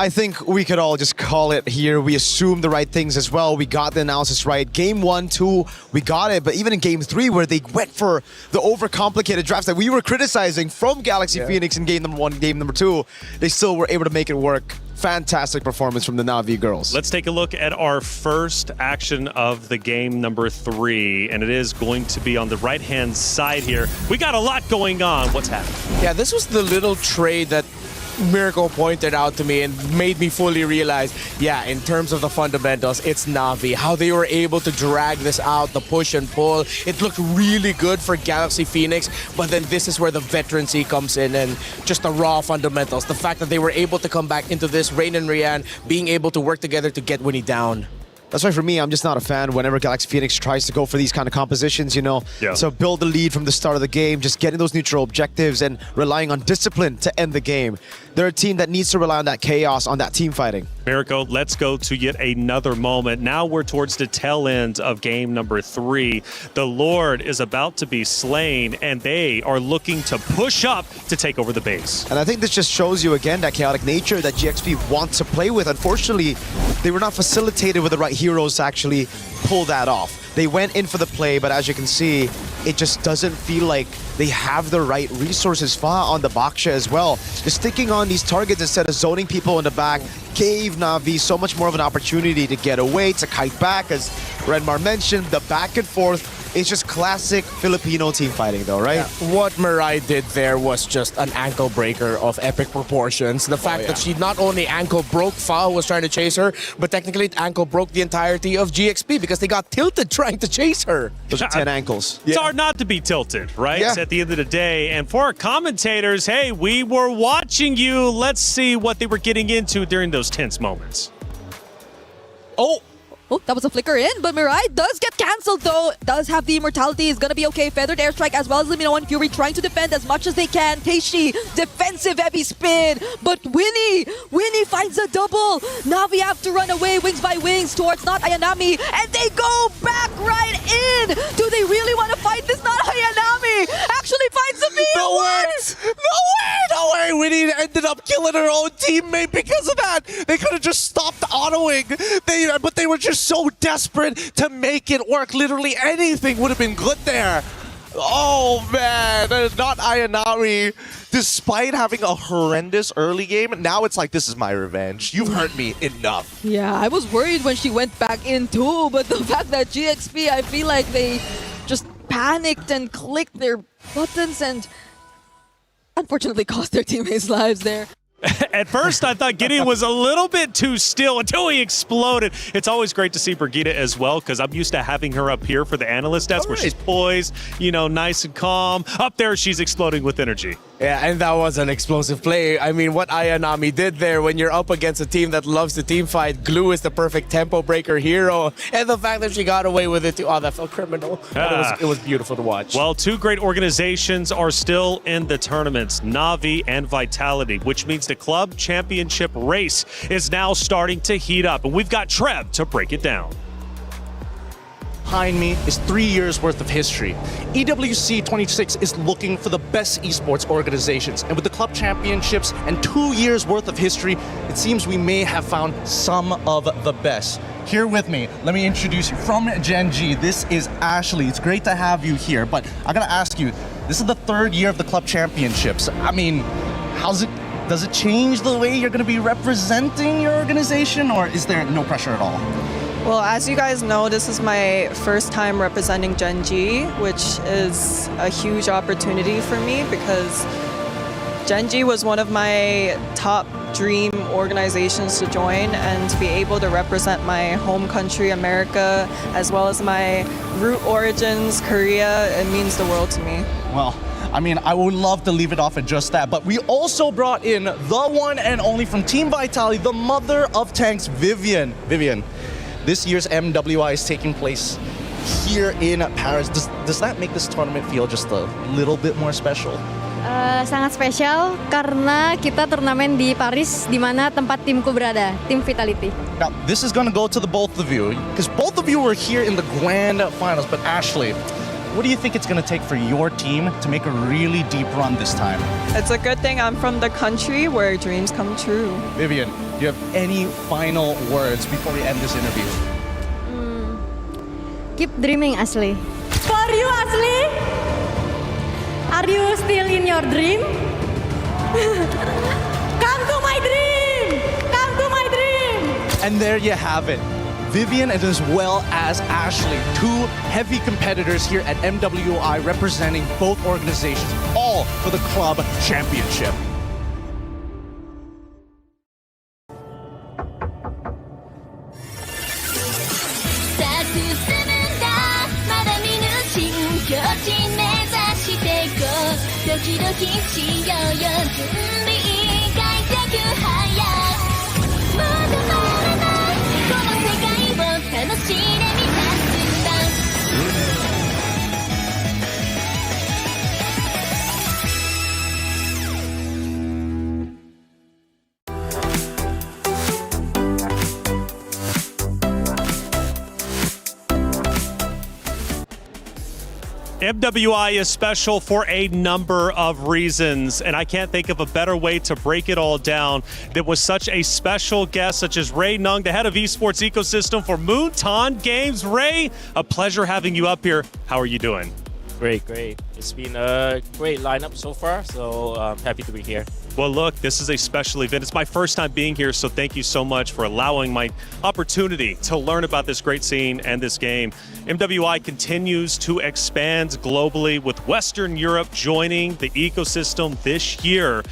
I think we could all just call it here. We assumed the right things as well. We got the analysis right. Game 1, 2, we got it. But even in Game 3, where they went for the overcomplicated drafts that we were criticizing from Galaxy Phoenix in Game number 1, Game number 2, they still were able to make it work. Fantastic performance from the Na'Vi girls. Let's take a look at our first action of the game number 3, and it is going to be on the right-hand side here. We got a lot going on. What's happening? Yeah, this was the little trade that Miracle pointed out to me and made me fully realize, yeah, in terms of the fundamentals, it's Na'Vi. How they were able to drag this out, the push and pull. It looked really good for Galaxy Phoenix, but then this is where the veterancy comes in and just the raw fundamentals. The fact that they were able to come back into this, Rain and Rian being able to work together to get Winnie down. That's why for me, I'm just not a fan whenever Galaxy Phoenix tries to go for these kind of compositions, you know. Yeah. So build the lead from the start of the game, just getting those neutral objectives and relying on discipline to end the game. They're a team that needs to rely on that chaos, on that team fighting. Miracle, let's go to yet another moment. Now we're towards the tail end of game number 3. The Lord is about to be slain, and they are looking to push up to take over the base. And I think this just shows you again that chaotic nature that GXP wants to play with. Unfortunately, they were not facilitated with the right heroes to actually pull that off. They went in for the play, but as you can see, it just doesn't feel like they have the right resources. Fa on the Baksha as well. Just sticking on these targets instead of zoning people in the back gave Na'Vi so much more of an opportunity to get away, to kite back. As Renmar mentioned, the back and forth. It's just classic Filipino team fighting though, right? Yeah. What Mirai did there was just an ankle breaker of epic proportions. The fact that she not only ankle broke Fa, who was trying to chase her, but technically it ankle broke the entirety of GXP because they got tilted trying to chase her. Those are 10 ankles. It's hard not to be tilted, right? Yeah. At the end of the day. And for our commentators, hey, we were watching you. Let's see what they were getting into during those tense moments. Oh, that was a flicker in, but Mirai does get cancelled though. Does have the immortality, is gonna be okay. Feathered airstrike as well as Limino and Fury trying to defend as much as they can. Teishi, defensive heavy spin, but Winnie finds a double. Na'Vi have to run away wings by wings towards not Ayanami, and they go back right in. Do they really want to fight this? Not Ayanami actually finds the No way! Winnie ended up killing her own teammate because of that. They could have just stopped autoing. But they were just so desperate to make it work. Literally anything would have been good there. Oh man, not Ayanami. Despite having a horrendous early game, now it's like, this is my revenge. You've hurt me enough. Yeah, I was worried when she went back in too, but the fact that GXP, I feel like they just panicked and clicked their buttons and unfortunately cost their teammates' lives there. At first, I thought Gideon was a little bit too still until he exploded. It's always great to see Brigitte as well, because I'm used to having her up here for the analyst desk where she's poised, nice and calm. Up there, she's exploding with energy. Yeah, and that was an explosive play. I mean, what Ayanami did there when you're up against a team that loves to team fight. Glue is the perfect tempo breaker hero. And the fact that she got away with it too. Oh, that felt criminal. But it was beautiful to watch. Well, two great organizations are still in the tournaments, Na'Vi and Vitality, which means the club championship race is now starting to heat up. And we've got Trev to break it down. Behind me is 3 years worth of history. EWC26 is looking for the best esports organizations, and with the club championships and 2 years worth of history, it seems we may have found some of the best. Here with me, let me introduce you from Gen G. This is Ashley. It's great to have you here, but I gotta ask you, this is the 3rd year of the club championships. I mean, does it change the way you're gonna be representing your organization, or is there no pressure at all? Well, as you guys know, this is my first time representing Gen G, which is a huge opportunity for me because Gen G was one of my top dream organizations to join, and to be able to represent my home country, America, as well as my root origins, Korea, it means the world to me. Well, I mean, I would love to leave it off at just that, but we also brought in the one and only from Team Vitality, the mother of tanks, Vivian. Vivian, this year's MWI is taking place here in Paris. Does that make this tournament feel just a little bit more special? Sangat spesial karena kita turnamen di Paris, di mana tempat timku berada, tim Vitality. Now, this is going to go to the both of you, because both of you were here in the Grand Finals. But Ashley, what do you think it's going to take for your team to make a really deep run this time? It's a good thing I'm from the country where dreams come true. Vivian, do you have any final words before we end this interview? Keep dreaming, Ashley. For you, Ashley? Are you still in your dream? Come to my dream! Come to my dream! And there you have it. Vivian and as well as Ashley, two heavy competitors here at MWI representing both organizations, all for the club championship. MWI is special for a number of reasons, and I can't think of a better way to break it all down than with such a special guest such as Ray Nung, the head of esports ecosystem for Moonton Games. Ray, a pleasure having you up here. How are you doing? Great. It's been a great lineup so far, so I'm happy to be here. Well, look, this is a special event. It's my first time being here, so thank you so much for allowing my opportunity to learn about this great scene and this game. MWI continues to expand globally with Western Europe joining the ecosystem this year.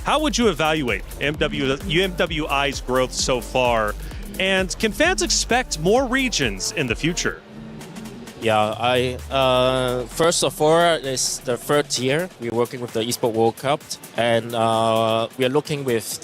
How would you evaluate MWI's growth so far? And can fans expect more regions in the future? Yeah, first of all, it's the 3rd year we're working with the Esports World Cup, and we are working with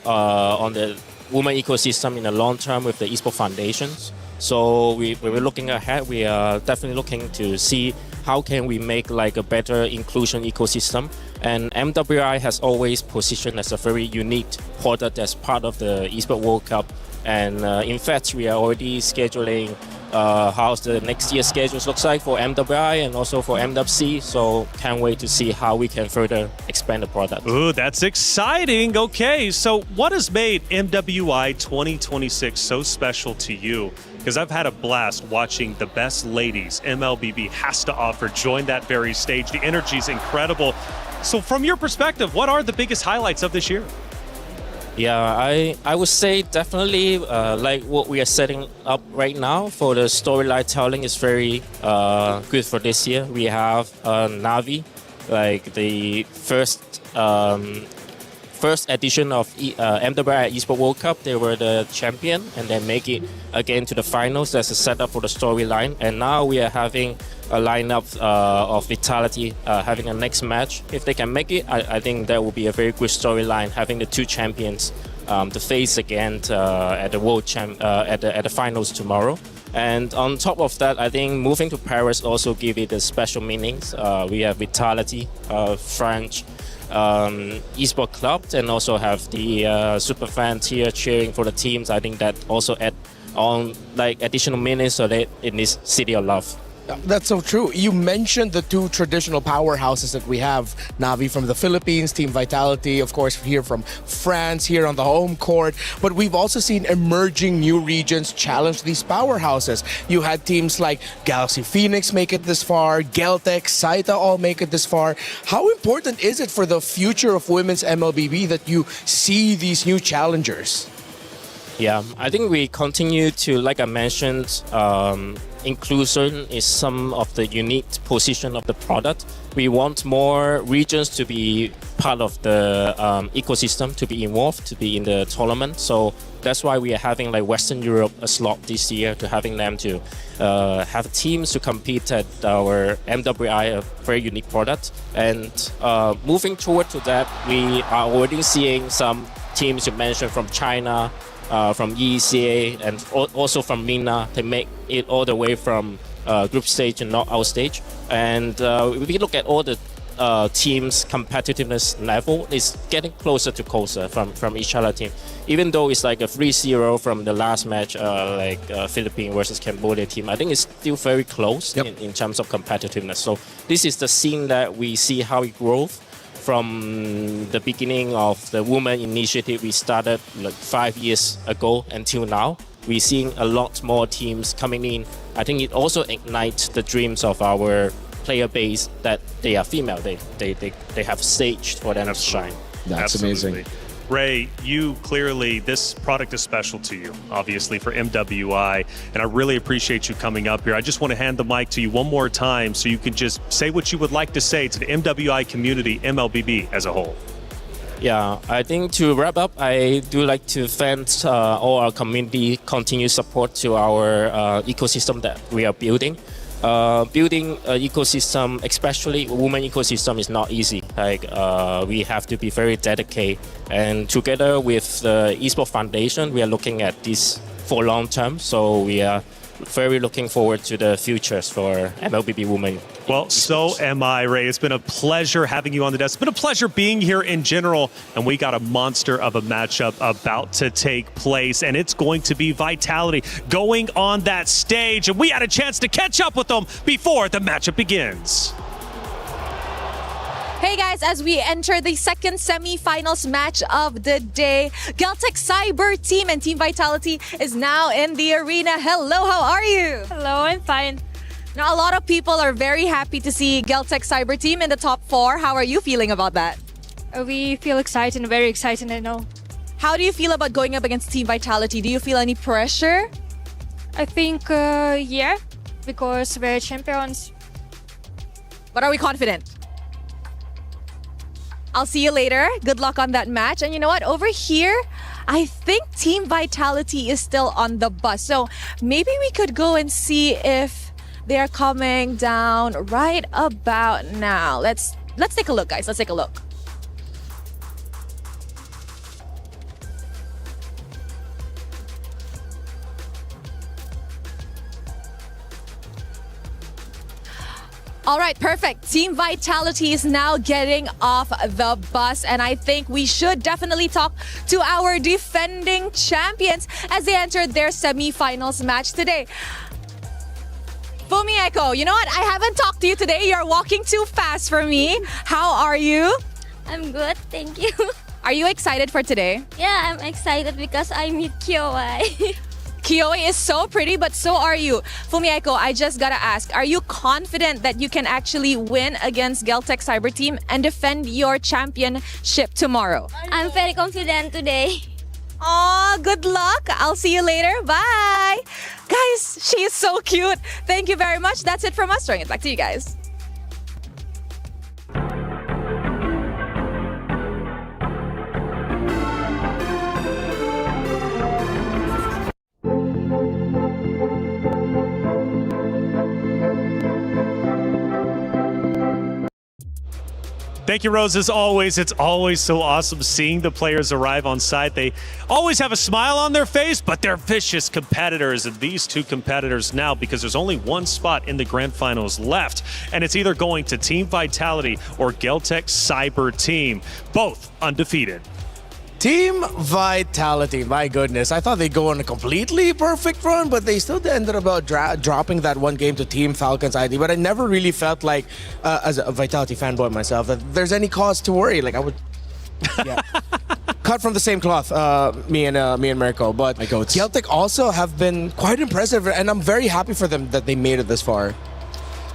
on the women ecosystem in the long term with the Esports Foundations. So we're looking ahead. We are definitely looking to see how can we make like a better inclusion ecosystem. And MWI has always positioned as a very unique product as part of the Esports World Cup. And in fact, we are already scheduling how the next year's schedules looks like for MWI and also for MWC. So can't wait to see how we can further expand the product. Ooh, that's exciting. Okay, so what has made MWI 2026 so special to you? Because I've had a blast watching the best ladies MLBB has to offer join that very stage. The energy is incredible. So from your perspective, what are the biggest highlights of this year? Yeah, I would say definitely like what we are setting up right now for the storyline telling is very good for this year. We have Na'Vi, like the first first edition of MWI Esports World Cup. They were the champion and then make it again to the finals. That's a setup for the storyline. And now we are having a lineup of Vitality having a next match. If they can make it, I think that will be a very good storyline, having the two champions to face again at the at the finals tomorrow. And on top of that, I think moving to Paris also give it a special meanings. We have Vitality, French esports club, and also have the super fans here cheering for the teams. I think that also add on like additional meanings so that in this city of love. That's so true. You mentioned the two traditional powerhouses that we have, Navi from the Philippines, Team Vitality, of course, here from France, here on the home court. But we've also seen emerging new regions challenge these powerhouses. You had teams like Galaxy Phoenix make it this far, Geltec, Saita all make it this far. How important is it for the future of women's MLBB that you see these new challengers? Yeah, I think we continue to, like I mentioned, inclusion is some of the unique position of the product. We want more regions to be part of the ecosystem, to be involved, to be in the tournament. So that's why we are having like Western Europe a slot this year, to having them to have teams to compete at our MWI, a very unique product. And moving toward to that, we are already seeing some teams you mentioned from China, from EECA, and also from MENA. They make it all the way from group stage and knockout stage. And if we look at all the teams' competitiveness level, is getting closer to closer from each other team. Even though it's like a 3-0 from the last match, like Philippines versus Cambodia team, I think it's still very close in terms of competitiveness. So this is the scene that we see how it grows. From the beginning of the women initiative we started like 5 years ago until now, we're seeing a lot more teams coming in. I think it also ignites the dreams of our player base that they are female. They have stage for them to shine. That's amazing. Ray, you clearly, this product is special to you, obviously, for MWI, and I really appreciate you coming up here. I just want to hand the mic to you one more time so you can just say what you would like to say to the MWI community, MLBB as a whole. Yeah, I think to wrap up, I do like to thank all our community continued support to our ecosystem that we are building. Building an ecosystem, especially women ecosystem, is not easy. Like we have to be very dedicated, and together with the Esports Foundation, we are looking at this for long term. So we are very looking forward to the futures for MLBB women. Well, so am I, Ray. It's been a pleasure having you on the desk. It's been a pleasure being here in general. And we got a monster of a matchup about to take place. And it's going to be Vitality going on that stage. And we had a chance to catch up with them before the matchup begins. Hey guys, as we enter the second semi-finals match of the day, Geltec Cyber Team and Team Vitality is now in the arena. Hello, how are you? Hello, I'm fine. Now, a lot of people are very happy to see Geltec Cyber Team in the top 4. How are you feeling about that? We feel excited, very excited, I know. How do you feel about going up against Team Vitality? Do you feel any pressure? I think, yeah, because we're champions. But are we confident? I'll see you later. Good luck on that match. And you know what? Over here, I think Team Vitality is still on the bus. So maybe we could go and see if they're coming down right about now. Let's take a look, guys. Let's take a look. All right, perfect. Team Vitality is now getting off the bus, and I think we should definitely talk to our defending champions as they enter their semi-finals match today. Fumieko, you know what? I haven't talked to you today. You're walking too fast for me. How are you? I'm good, thank you. Are you excited for today? Yeah, I'm excited because I meet Kyoai. Kyoe is so pretty, but so are you. Fumieko, I just gotta ask, are you confident that you can actually win against Geltec Cyber Team and defend your championship tomorrow? I'm very confident today. Aw, good luck. I'll see you later. Bye. Guys, she is so cute. Thank you very much. That's it from us. Throwing it back to you guys. Thank you, Rose. As always, it's always so awesome seeing the players arrive on site. They always have a smile on their face, but they're vicious competitors. And these two competitors now, because there's only one spot in the Grand Finals left, and it's either going to Team Vitality or Geltec Cyber Team, both undefeated. Team Vitality, my goodness. I thought they'd go on a completely perfect run, but they still ended up dropping that one game to Team Falcons ID. But I never really felt like, as a Vitality fanboy myself, that there's any cause to worry. Like, I would... Yeah. Cut from the same cloth, me and Mirko. But Geltec also have been quite impressive, and I'm very happy for them that they made it this far.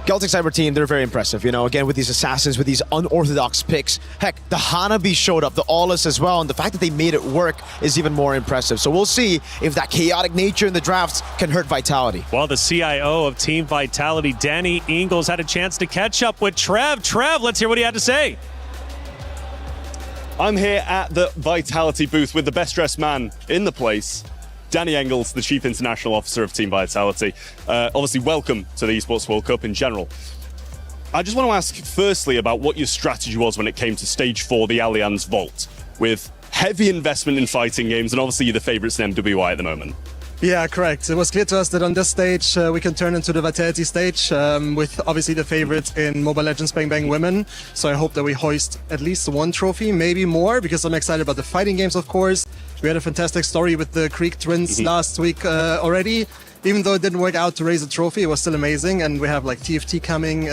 Geltec Cyber Team, they're very impressive, you know, again with these assassins, with these unorthodox picks. Heck, the Hanabi showed up, the Aulus as well, and the fact that they made it work is even more impressive. So we'll see if that chaotic nature in the drafts can hurt Vitality. Well, the CIO of Team Vitality, Danny Ingles, had a chance to catch up with Trev. Trev, let's hear what he had to say. I'm here at the Vitality booth with the best dressed man in the place, Danny Engels, the Chief International Officer of Team Vitality. Obviously, welcome to the Esports World Cup in general. I just want to ask firstly about what your strategy was when it came to Stage 4, the Allianz Vault, with heavy investment in fighting games, and obviously you're the favourites in MWI at the moment. Yeah, correct. It was clear to us that on this stage we can turn into the Vitality stage with obviously the favorites in Mobile Legends Bang Bang Women. So I hope that we hoist at least one trophy, maybe more, because I'm excited about the fighting games, of course. We had a fantastic story with the Creek Twins last week already. Even though it didn't work out to raise a trophy, it was still amazing. And we have like TFT coming,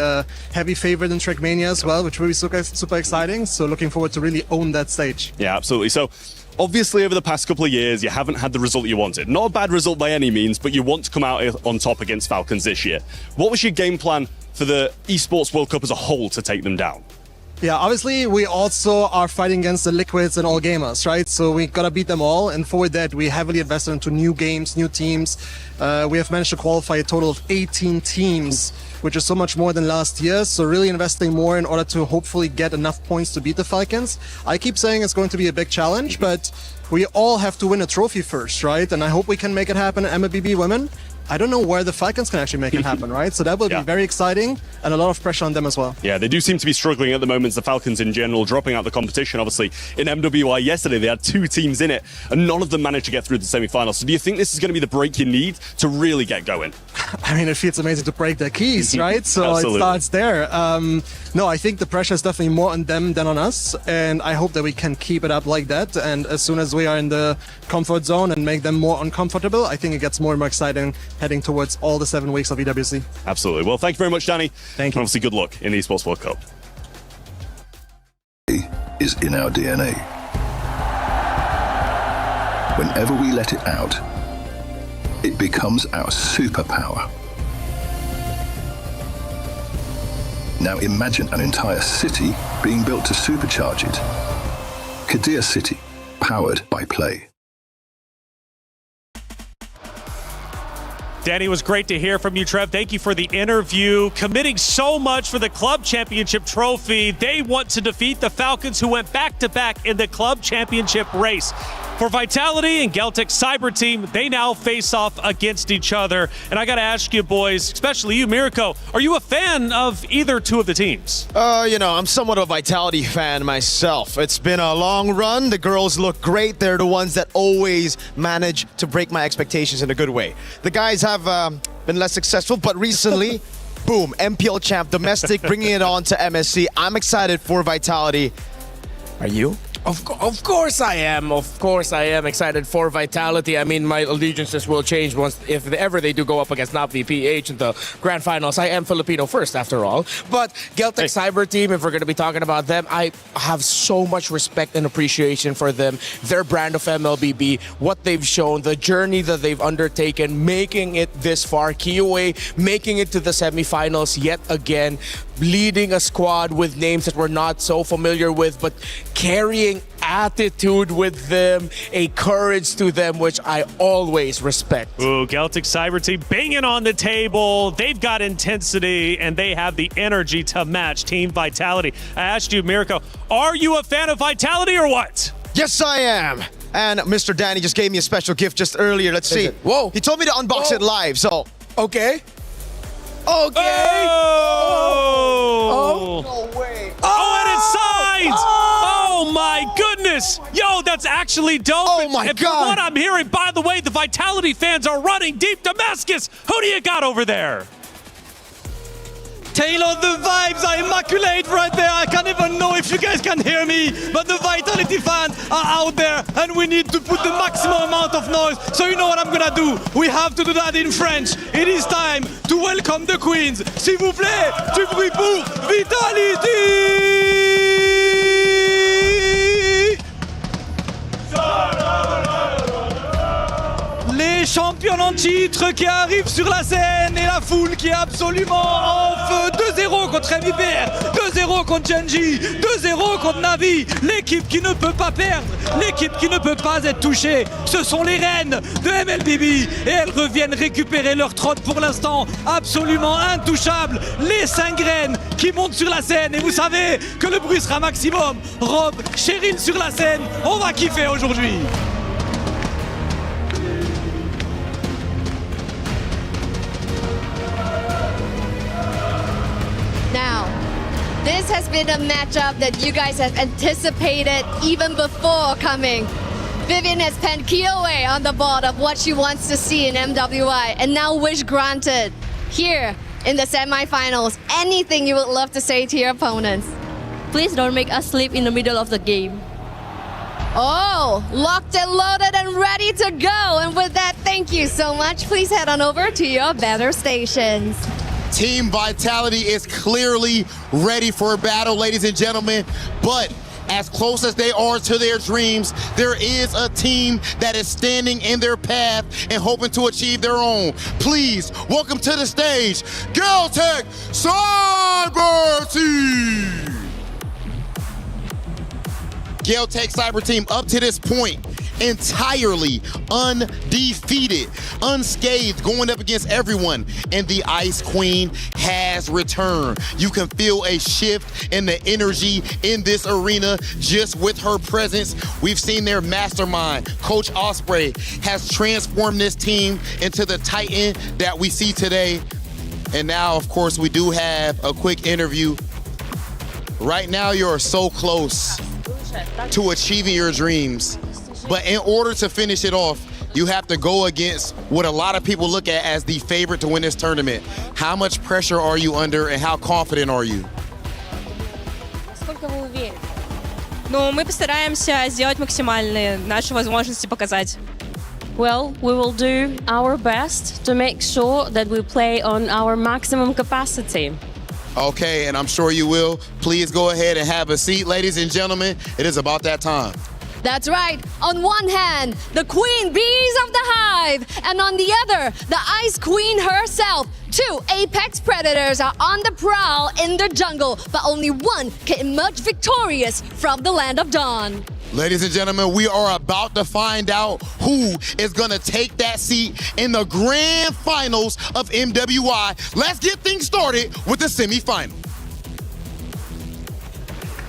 heavy favorite in Trackmania as well, which will be super exciting. So looking forward to really own that stage. Yeah, absolutely. So obviously over the past couple of years, you haven't had the result you wanted. Not a bad result by any means, but you want to come out on top against Falcons this year. What was your game plan for the Esports World Cup as a whole to take them down? Yeah, obviously we also are fighting against the Liquids and all gamers, right? So we gotta beat them all, and for that we heavily invested into new games, new teams. We have managed to qualify a total of 18 teams, which is so much more than last year. So really investing more in order to hopefully get enough points to beat the Falcons. I keep saying it's going to be a big challenge, but we all have to win a trophy first, right? And I hope we can make it happen at MLBB Women. I don't know where the Falcons can actually make it happen, right? So that will be very exciting and a lot of pressure on them as well. Yeah, they do seem to be struggling at the moment, the Falcons in general, dropping out the competition. Obviously, in MWI yesterday, they had 2 teams in it, and none of them managed to get through the semi-finals. So do you think this is going to be the break you need to really get going? I mean, it feels amazing to break their keys, right? So it starts there. No, I think the pressure is definitely more on them than on us, and I hope that we can keep it up like that. And as soon as we are in the comfort zone and make them more uncomfortable, I think it gets more and more exciting heading towards all the 7 weeks of EWC. Absolutely. Well, thank you very much, Danny. Thank you. And obviously, good luck in the Esports World Cup. Is in our DNA. Whenever we let it out, it becomes our superpower. Now imagine an entire city being built to supercharge it. Kadir City, powered by Play. Danny, it was great to hear from you, Trev. Thank you for the interview. Committing so much for the club championship trophy. They want to defeat the Falcons, who went back-to-back in the club championship race. For Vitality and Geltec Cyber Team, they now face off against each other. And I got to ask you, boys, especially you, Mirko, are you a fan of either two of the teams? You know, I'm somewhat of a Vitality fan myself. It's been a long run. The girls look great. They're the ones that always manage to break my expectations in a good way. The guys have been less successful, but recently, boom, MPL champ, domestic, bringing it on to MSC. I'm excited for Vitality. Are you? Of course I am. Of course I am excited for Vitality. I mean, my allegiances will change once, if ever they do go up against not VPH in the Grand Finals. I am Filipino first, after all. But Geltec Cyber Team, if we're going to be talking about them, I have so much respect and appreciation for them. Their brand of MLBB, what they've shown, the journey that they've undertaken, making it this far. KOA making it to the semifinals yet again, leading a squad with names that we're not so familiar with, but carrying attitude with them, a courage to them, which I always respect. Ooh, Geltec Cyber Team banging on the table. They've got intensity, and they have the energy to match Team Vitality. I asked you, Mirko, are you a fan of Vitality or what? Yes, I am. And Mr. Danny just gave me a special gift just earlier. Let's see. Whoa. He told me to unbox it live, so. Okay. Okay. Oh! Oh, no way. Oh, and it's signed! Oh my goodness! Yo, that's actually dope. Oh my and God. From what I'm hearing, by the way, the Vitality fans are running deep. Damascus, who do you got over there? Taylor, the vibes are immaculate right there. I can't even know if you guys can hear me, but the Vitality fans are out there and we need to put the maximum amount of noise. So you know what I'm gonna do? We have to do that in French. It is time to welcome the Queens. S'il vous plaît, du bruit pour Vitality! Les champions en titre qui arrivent sur la scène et la foule qui est absolument en feu. 2-0 contre MVPR, 2-0 contre Genji, 2-0 contre Navi. L'équipe qui ne peut pas perdre, l'équipe qui ne peut pas être touchée. Ce sont les reines de MLBB et elles reviennent récupérer leur trône pour l'instant absolument intouchable. Les 5 reines qui montent sur la scène et vous savez que le bruit sera maximum. Rob, Cheryl sur la scène, on va kiffer aujourd'hui. Now, this has been a matchup that you guys have anticipated even before coming. Vivian has penned Kioe on the board of what she wants to see in MWI, and now wish granted. Here in the semifinals, anything you would love to say to your opponents? Please don't make us sleep in the middle of the game. Oh, locked and loaded and ready to go. And with that, thank you so much. Please head on over to your battle stations. Team Vitality is clearly ready for a battle, ladies and gentlemen, but as close as they are to their dreams, there is a team that is standing in their path and hoping to achieve their own. Please welcome to the stage, Galtech Cyber Team. Galtech Cyber Team up to this point entirely undefeated, unscathed, going up against everyone. And the Ice Queen has returned. You can feel a shift in the energy in this arena just with her presence. We've seen their mastermind, Coach Osprey, has transformed this team into the Titan that we see today. And now, of course, we do have a quick interview. Right now, you're so close to achieving your dreams. But in order to finish it off, you have to go against what a lot of people look at as the favorite to win this tournament. How much pressure are you under and how confident are you? Насколько вы уверены? Ну, мы постараемся сделать максимальные наши возможности показать. Well, we will do our best to make sure that we play on our maximum capacity. Okay, and I'm sure you will. Please go ahead and have a seat, ladies and gentlemen. It is about that time. That's right. On one hand, the queen bees of the hive, and on the other, the Ice Queen herself. 2 apex predators are on the prowl in the jungle, but only one can emerge victorious from the land of dawn. Ladies and gentlemen, we are about to find out who is going to take that seat in the Grand Finals of MWI. Let's get things started with the semifinal.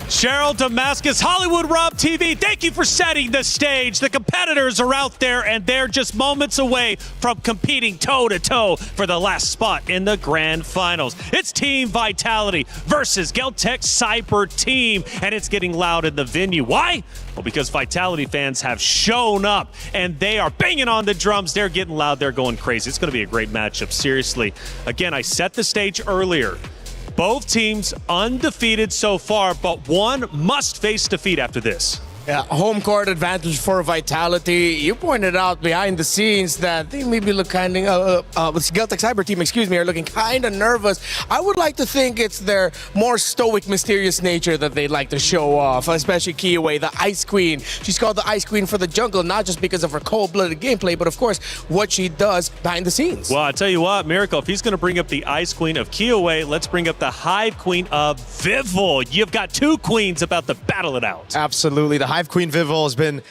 Cheryl, Damascus, Hollywood Rob TV, thank you for setting the stage. The competitors are out there and they're just moments away from competing toe-to-toe for the last spot in the Grand Finals. It's Team Vitality versus Galtech Cyber Team, and it's getting loud in the venue. Why? Well, because Vitality fans have shown up and they are banging on the drums. They're getting loud. They're going crazy. It's going to be a great matchup, seriously. Again, I set the stage earlier. Both teams undefeated so far, but one must face defeat after this. Yeah, home court advantage for Vitality. You pointed out behind the scenes that they maybe look kind of, Galtech Cyber Team, are looking kind of nervous. I would like to think it's their more stoic, mysterious nature that they like to show off, especially Kioe, the Ice Queen. She's called the Ice Queen for the jungle, not just because of her cold-blooded gameplay, but of course, what she does behind the scenes. Well, I tell you what, Miracle, if he's going to bring up the Ice Queen of Kioe, let's bring up the Hive Queen of Vivol. You've got two queens about to battle it out. Absolutely. The Hive Queen Vivol has been,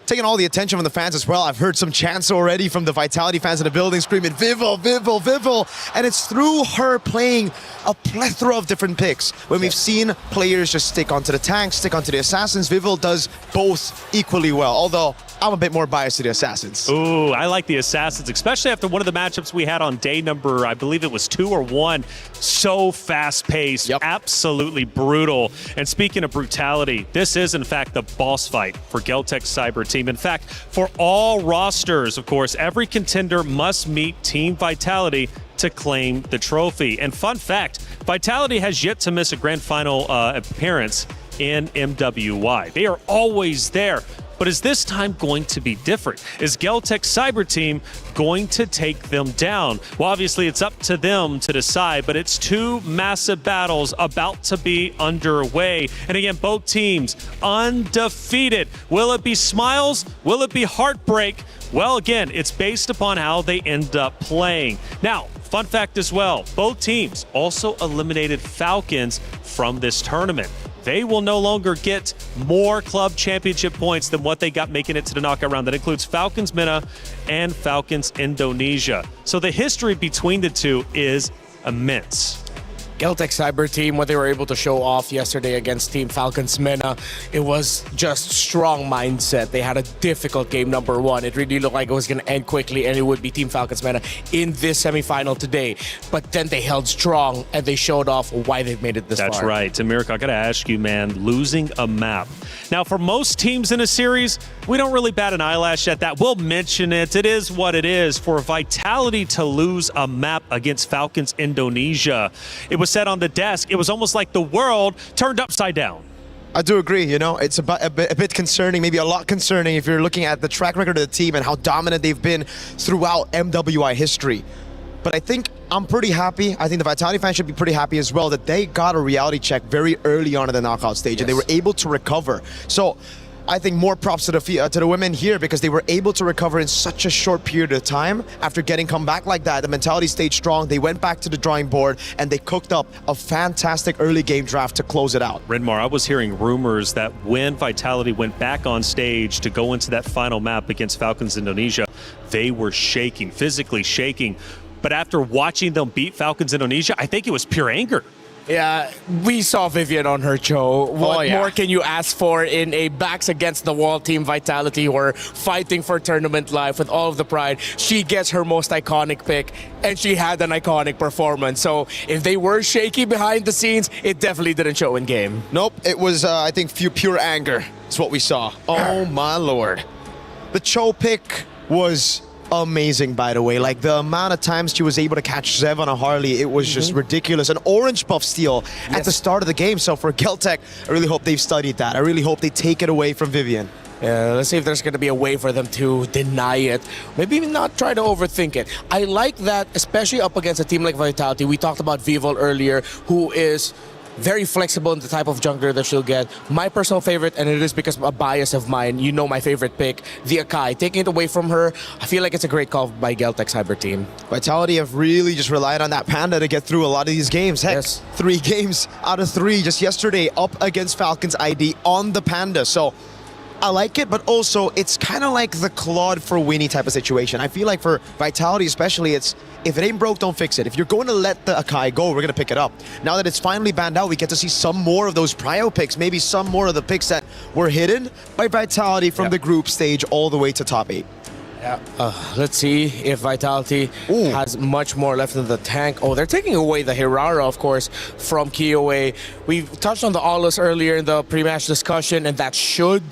taking all the attention from the fans as well. I've heard some chants already from the Vitality fans in the building screaming, Vivol, Vivol, Vivol. And it's through her playing a plethora of different picks. When we've seen players just stick onto the tanks, stick onto the assassins, Vivol does both equally well. Although I'm a bit more biased to the Assassins. Ooh, I like the Assassins, especially after one of the matchups we had on day number, I believe it was 2 or 1. So fast-paced, absolutely brutal. And speaking of brutality, this is, in fact, the boss fight for Geltec Cyber Team. In fact, for all rosters, of course, every contender must meet Team Vitality to claim the trophy. And fun fact, Vitality has yet to miss a grand final appearance in MWI. They are always there. But is this time going to be different? Is Geltec Cyber Team going to take them down? Well, obviously, it's up to them to decide, but it's 2 massive battles about to be underway. And again, both teams undefeated. Will it be smiles? Will it be heartbreak? Well, again, it's based upon how they end up playing. Now, fun fact as well, both teams also eliminated Falcons from this tournament. They will no longer get more club championship points than what they got making it to the knockout round. That includes Falcons MENA and Falcons Indonesia. So the history between the two is immense. Geltec Cyber Team, what they were able to show off yesterday against Team Falcons MENA, it was just strong mindset. They had a difficult game number 1. It really looked like it was going to end quickly, and it would be Team Falcons MENA in this semifinal today. But then they held strong, and they showed off why they've made it this far. That's right. Tamirka, I got to ask you, man, losing a map. Now, for most teams in a series, we don't really bat an eyelash at that. We'll mention it. It is what it is. For Vitality to lose a map against Falcons Indonesia, it was said on the desk, it was almost like the world turned upside down. I do agree, you know, it's a bit concerning, maybe a lot concerning if you're looking at the track record of the team and how dominant they've been throughout MWI history. But I think I'm pretty happy. I think the Vitality fans should be pretty happy as well that they got a reality check very early on in the knockout stage and they were able to recover. So I think more props to the women here because they were able to recover in such a short period of time after getting come back like that. The mentality stayed strong. They went back to the drawing board and they cooked up a fantastic early game draft to close it out. Renmar, I was hearing rumors that when Vitality went back on stage to go into that final map against Falcons Indonesia, they were shaking, physically shaking. But after watching them beat Falcons Indonesia, I think it was pure anger. Yeah, we saw Vivian on her show. What more can you ask for in a backs against the wall Team Vitality who are fighting for tournament life with all of the pride? She gets her most iconic pick, and she had an iconic performance. So if they were shaky behind the scenes, it definitely didn't show in game. Nope, it was, I think, pure anger is what we saw. Oh, my Lord. The Cho pick was amazing, by the way. Like, the amount of times she was able to catch Zev on a Harley, it was just ridiculous. An orange buff steal at the start of the game. So for Geltec, I really hope they've studied that. I really hope they take it away from Vivian. Yeah, let's see if there's going to be a way for them to deny it. Maybe not try to overthink it. I like that, especially up against a team like Vitality. We talked about Vivol earlier, who is very flexible in the type of jungler that she'll get. My personal favorite, and it is because of a bias of mine, you know my favorite pick, the Akai. Taking it away from her, I feel like it's a great call by Geltec Cyber Team. Vitality have really just relied on that Panda to get through a lot of these games. Heck, 3 games out of 3 just yesterday up against Falcons ID on the Panda. So I like it, but also it's kind of like the Claude for Winnie type of situation. I feel like for Vitality especially, it's if it ain't broke, don't fix it. If you're going to let the Akai go, we're going to pick it up. Now that it's finally banned out, we get to see some more of those prio picks, maybe some more of the picks that were hidden by Vitality from the group stage all the way to top 8. Yeah. Let's see if Vitality has much more left in the tank. Oh, they're taking away the Hirara, of course, from Kiowa. We touched on the Aulus earlier in the pre-match discussion, and that should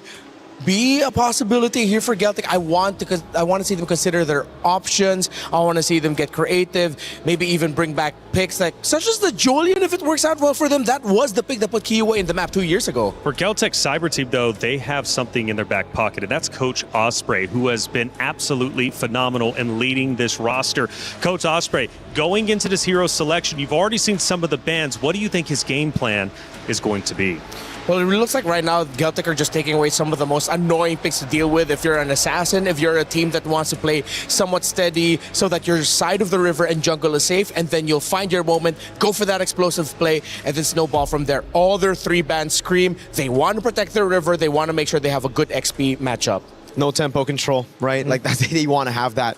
be a possibility here for Geltec. I want to see them consider their options. I want to see them get creative, maybe even bring back picks like such as the Julian if it works out well for them. That was the pick that put Kiowa in the map 2 years ago. For Geltec Cyber Team, though, they have something in their back pocket, and that's Coach Osprey, who has been absolutely phenomenal in leading this roster. Coach Osprey, going into this hero selection, you've already seen some of the bans. What do you think his game plan is going to be? Well, it looks like right now Geltec are just taking away some of the most annoying picks to deal with. If you're an assassin, if you're a team that wants to play somewhat steady so that your side of the river and jungle is safe, and then you'll find your moment, go for that explosive play, and then snowball from there. All their 3 bans scream. They want to protect their river. They want to make sure they have a good XP matchup. No tempo control, right? Like that, they want to have that.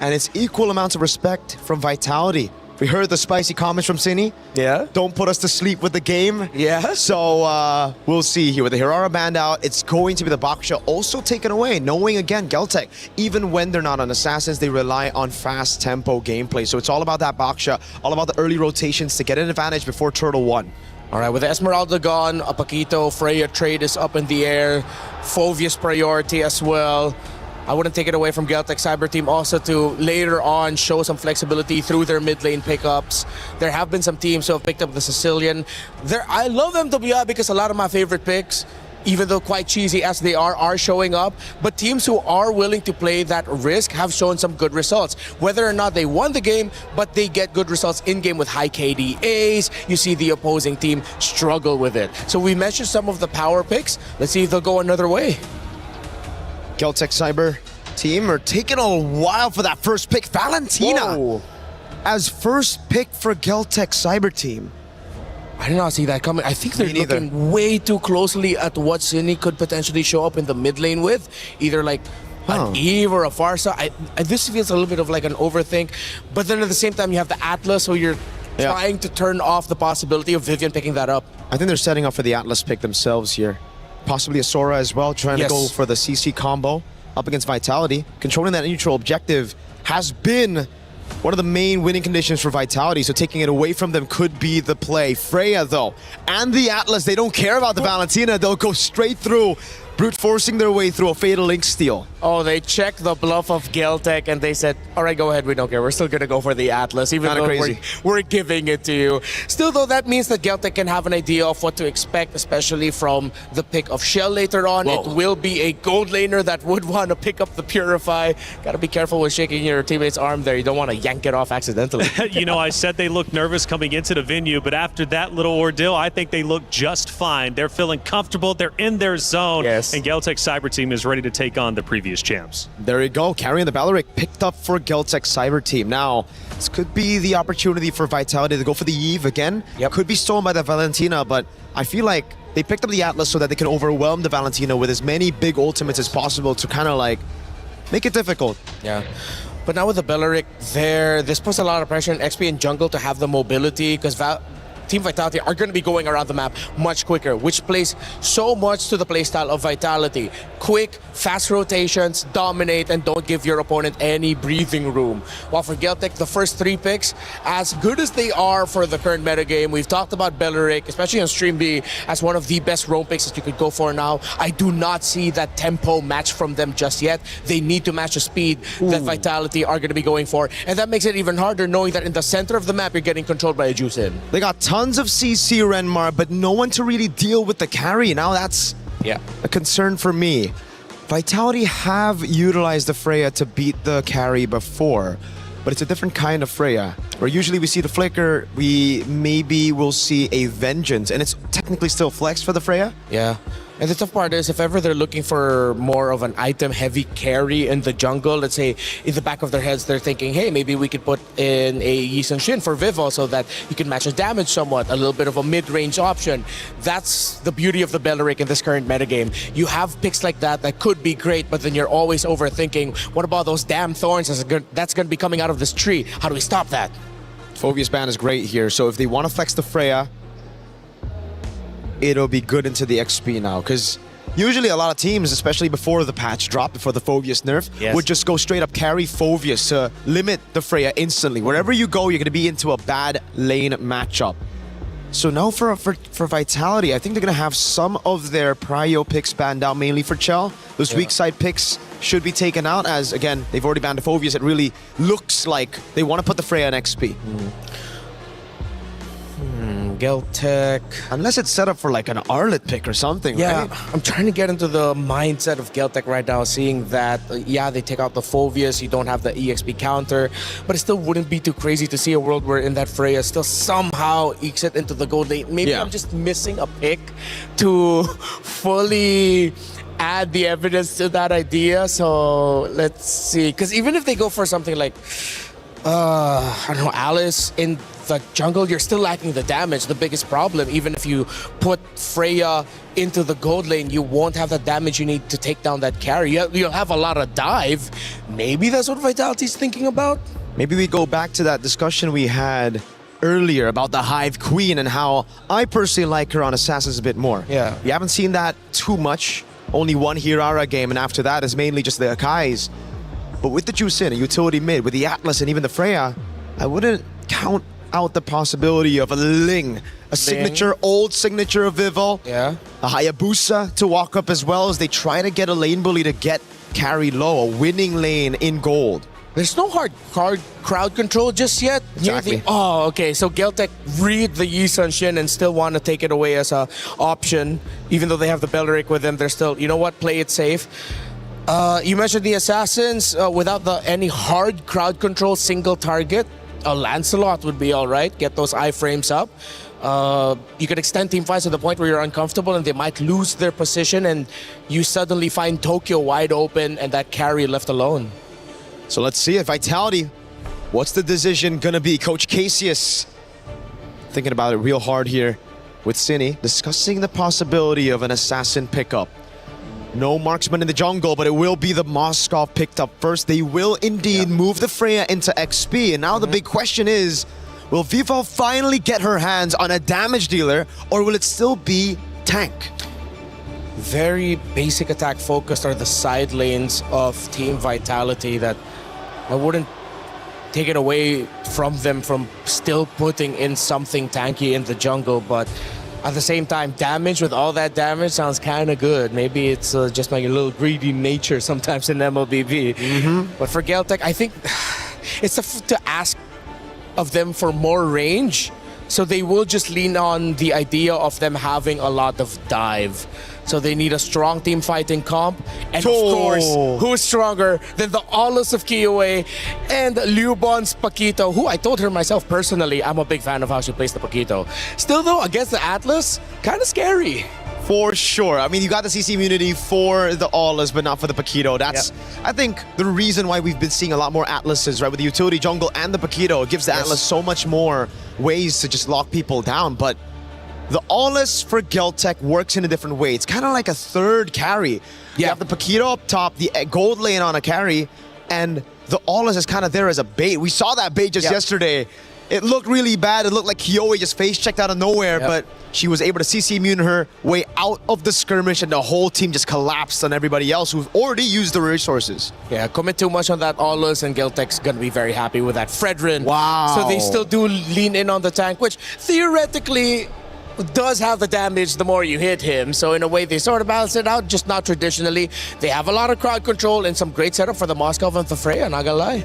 And it's equal amounts of respect from Vitality. We heard the spicy comments from Cine. Yeah. Don't put us to sleep with the game. Yeah. So we'll see here with the Hirara banned out. It's going to be the Bakusha also taken away. Knowing again, Geltec, even when they're not on assassins, they rely on fast tempo gameplay. So it's all about that Bakusha, all about the early rotations to get an advantage before Turtle 1. All right, with the Esmeralda gone, a Paquito, Freya trade is up in the air. Fovius priority as well. I wouldn't take it away from Geltec Cyber Team also to later on show some flexibility through their mid lane pickups. There have been some teams who have picked up the Sicilian. I love MWI because a lot of my favorite picks, even though quite cheesy as they are showing up. But teams who are willing to play that risk have shown some good results. Whether or not they won the game, but they get good results in-game with high KDAs. You see the opposing team struggle with it. So we mentioned some of the power picks. Let's see if they'll go another way. Geltec Cyber Team are taking a while for that first pick. Valentina as first pick for Geltec Cyber Team. I did not see that coming. I think they're looking way too closely at what Cine could potentially show up in the mid lane with. Either like an Eve or a Farsa. This feels a little bit of like an overthink. But then at the same time, you have the Atlas, so you're trying to turn off the possibility of Vivian picking that up. I think they're setting up for the Atlas pick themselves here. Possibly a Sora as well, trying to go for the CC combo up against Vitality. Controlling that neutral objective has been one of the main winning conditions for Vitality, so taking it away from them could be the play. Freya, though, and the Atlas, they don't care about the Valentina. They'll go straight through, brute forcing their way through a Fatal Link steal. Oh, they checked the bluff of Geltec and they said, all right, go ahead, we don't care. We're still going to go for the Atlas, even though we're giving it to you. Still, though, that means that Geltec can have an idea of what to expect, especially from the pick of Shell later on. It will be a gold laner that would want to pick up the Purify. Got to be careful with shaking your teammate's arm there. You don't want to yank it off accidentally. You know, I said they looked nervous coming into the venue, but after that little ordeal, I think they look just fine. They're feeling comfortable. They're in their zone. Yes. And Geltec Cyber Team is ready to take on the previous champs. There you go. Carrying the Balaric picked up for Geltec Cyber Team. Now, this could be the opportunity for Vitality to go for the Eve again. Could be stolen by the Valentina, but I feel like they picked up the Atlas so that they can overwhelm the Valentina with as many big ultimates as possible to kind of like make it difficult. Yeah. But now with the Beleric there, this puts a lot of pressure on XP and jungle to have the mobility because Team Vitality are going to be going around the map much quicker, which plays so much to the playstyle of Vitality. Quick, fast rotations, dominate, and don't give your opponent any breathing room. While for Geltec, the first 3 picks, as good as they are for the current metagame, we've talked about Beleric, especially on Stream B, as one of the best roam picks that you could go for now. I do not see that tempo match from them just yet. They need to match the speed that Vitality are going to be going for, and that makes it even harder knowing that in the center of the map, you're getting controlled by a Juicin. They got tons of CC Renmar, but no one to really deal with the carry. Now that's a concern for me. Vitality have utilized the Freya to beat the carry before, but it's a different kind of Freya. Where usually we see the Flicker, we maybe will see a Vengeance, and it's technically still flex for the Freya. Yeah. And the tough part is, if ever they're looking for more of an item-heavy carry in the jungle, let's say in the back of their heads they're thinking, hey, maybe we could put in a Yi Sun-shin for Vivo so that you can match the damage somewhat, a little bit of a mid-range option. That's the beauty of the Beleric in this current metagame. You have picks like that could be great, but then you're always overthinking, what about those damn thorns that's going to be coming out of this tree? How do we stop that? Phobia's ban is great here, so if they want to flex the Freya, it'll be good into the XP now, because usually a lot of teams, especially before the patch drop, before the Phobius nerf, would just go straight up carry Phobius to limit the Freya instantly. Wherever you go, you're going to be into a bad lane matchup. So now for Vitality, I think they're going to have some of their prio picks banned out, mainly for Chell. Those weak side picks should be taken out, as again, they've already banned the Phobius. It really looks like they want to put the Freya in XP. Geltec. Unless it's set up for like an Arlet pick or something, right? I'm trying to get into the mindset of Geltec right now, seeing that, they take out the Phobius, you don't have the EXP counter, but it still wouldn't be too crazy to see a world where in that Freya still somehow ekes it into the gold lane. Maybe I'm just missing a pick to fully add the evidence to that idea. So let's see. Because even if they go for something like, I don't know, Alice in the jungle, you're still lacking the damage. The biggest problem, even if you put Freya into the gold lane, you won't have the damage you need to take down that carry. You'll have a lot of dive. Maybe that's what Vitality's thinking about. Maybe we go back to that discussion we had earlier about the Hive Queen and how I personally like her on Assassins a bit more. Yeah. We haven't seen that too much. Only one Hirara game, and after that is mainly just the Akais. But with the Juicin, a utility mid, with the Atlas and even the Freya, I wouldn't count out the possibility of a Ling. A signature, old signature of Vival. Yeah. A Hayabusa to walk up as well as they try to get a lane bully to get carry low, a winning lane in gold. There's no hard crowd control just yet. Exactly. Oh, okay. So Geltec read the Yi Sun Shin and still want to take it away as a option. Even though they have the Belleric with them, they're still, you know what, play it safe. You mentioned the Assassins. Without any hard crowd control, single target, a Lancelot would be all right. Get those iframes up. You could extend team fights to the point where you're uncomfortable and they might lose their position and you suddenly find Tokyo wide open and that carry left alone. So let's see it. Vitality, what's the decision gonna be? Coach Casius thinking about it real hard here with Cine, discussing the possibility of an assassin pickup. No marksman in the jungle, but it will be the Moskov picked up first. They will indeed move the Freya into XP. And now the big question is, will Vival finally get her hands on a damage dealer, or will it still be tank? Very basic attack focused are the side lanes of Team Vitality that I wouldn't take it away from them from still putting in something tanky in the jungle, but at the same time, damage with all that damage sounds kind of good. Maybe it's just like a little greedy nature sometimes in MLBB. But for Geltec, I think it's to ask of them for more range. So they will just lean on the idea of them having a lot of dive. So they need a strong team fighting comp. And of course, who is stronger than the Aulus of Kiowa and Liubon's Paquito, who I told her myself personally, I'm a big fan of how she plays the Paquito. Still though, against the Atlas, kind of scary. For sure. I mean, you got the CC immunity for the Aulus, but not for the Paquito. That's, I think, the reason why we've been seeing a lot more Atlases, right? With the utility jungle and the Paquito, it gives the Atlas so much more ways to just lock people down. But the Aulus for Geltec works in a different way. It's kind of like a third carry. You have the Paquito up top, the gold lane on a carry, and the Aulus is kind of there as a bait. We saw that bait just yesterday. It looked really bad. It looked like Kiowa just face checked out of nowhere, but she was able to CC immune her way out of the skirmish, and the whole team just collapsed on everybody else who've already used the resources. Yeah, commit too much on that Aulus, and Geltec's gonna be very happy with that. Fredrin. Wow. So they still do lean in on the tank, which theoretically does have the damage the more you hit him. So in a way, they sort of balance it out, just not traditionally. They have a lot of crowd control and some great setup for the Moskov and the Freya, not gonna lie.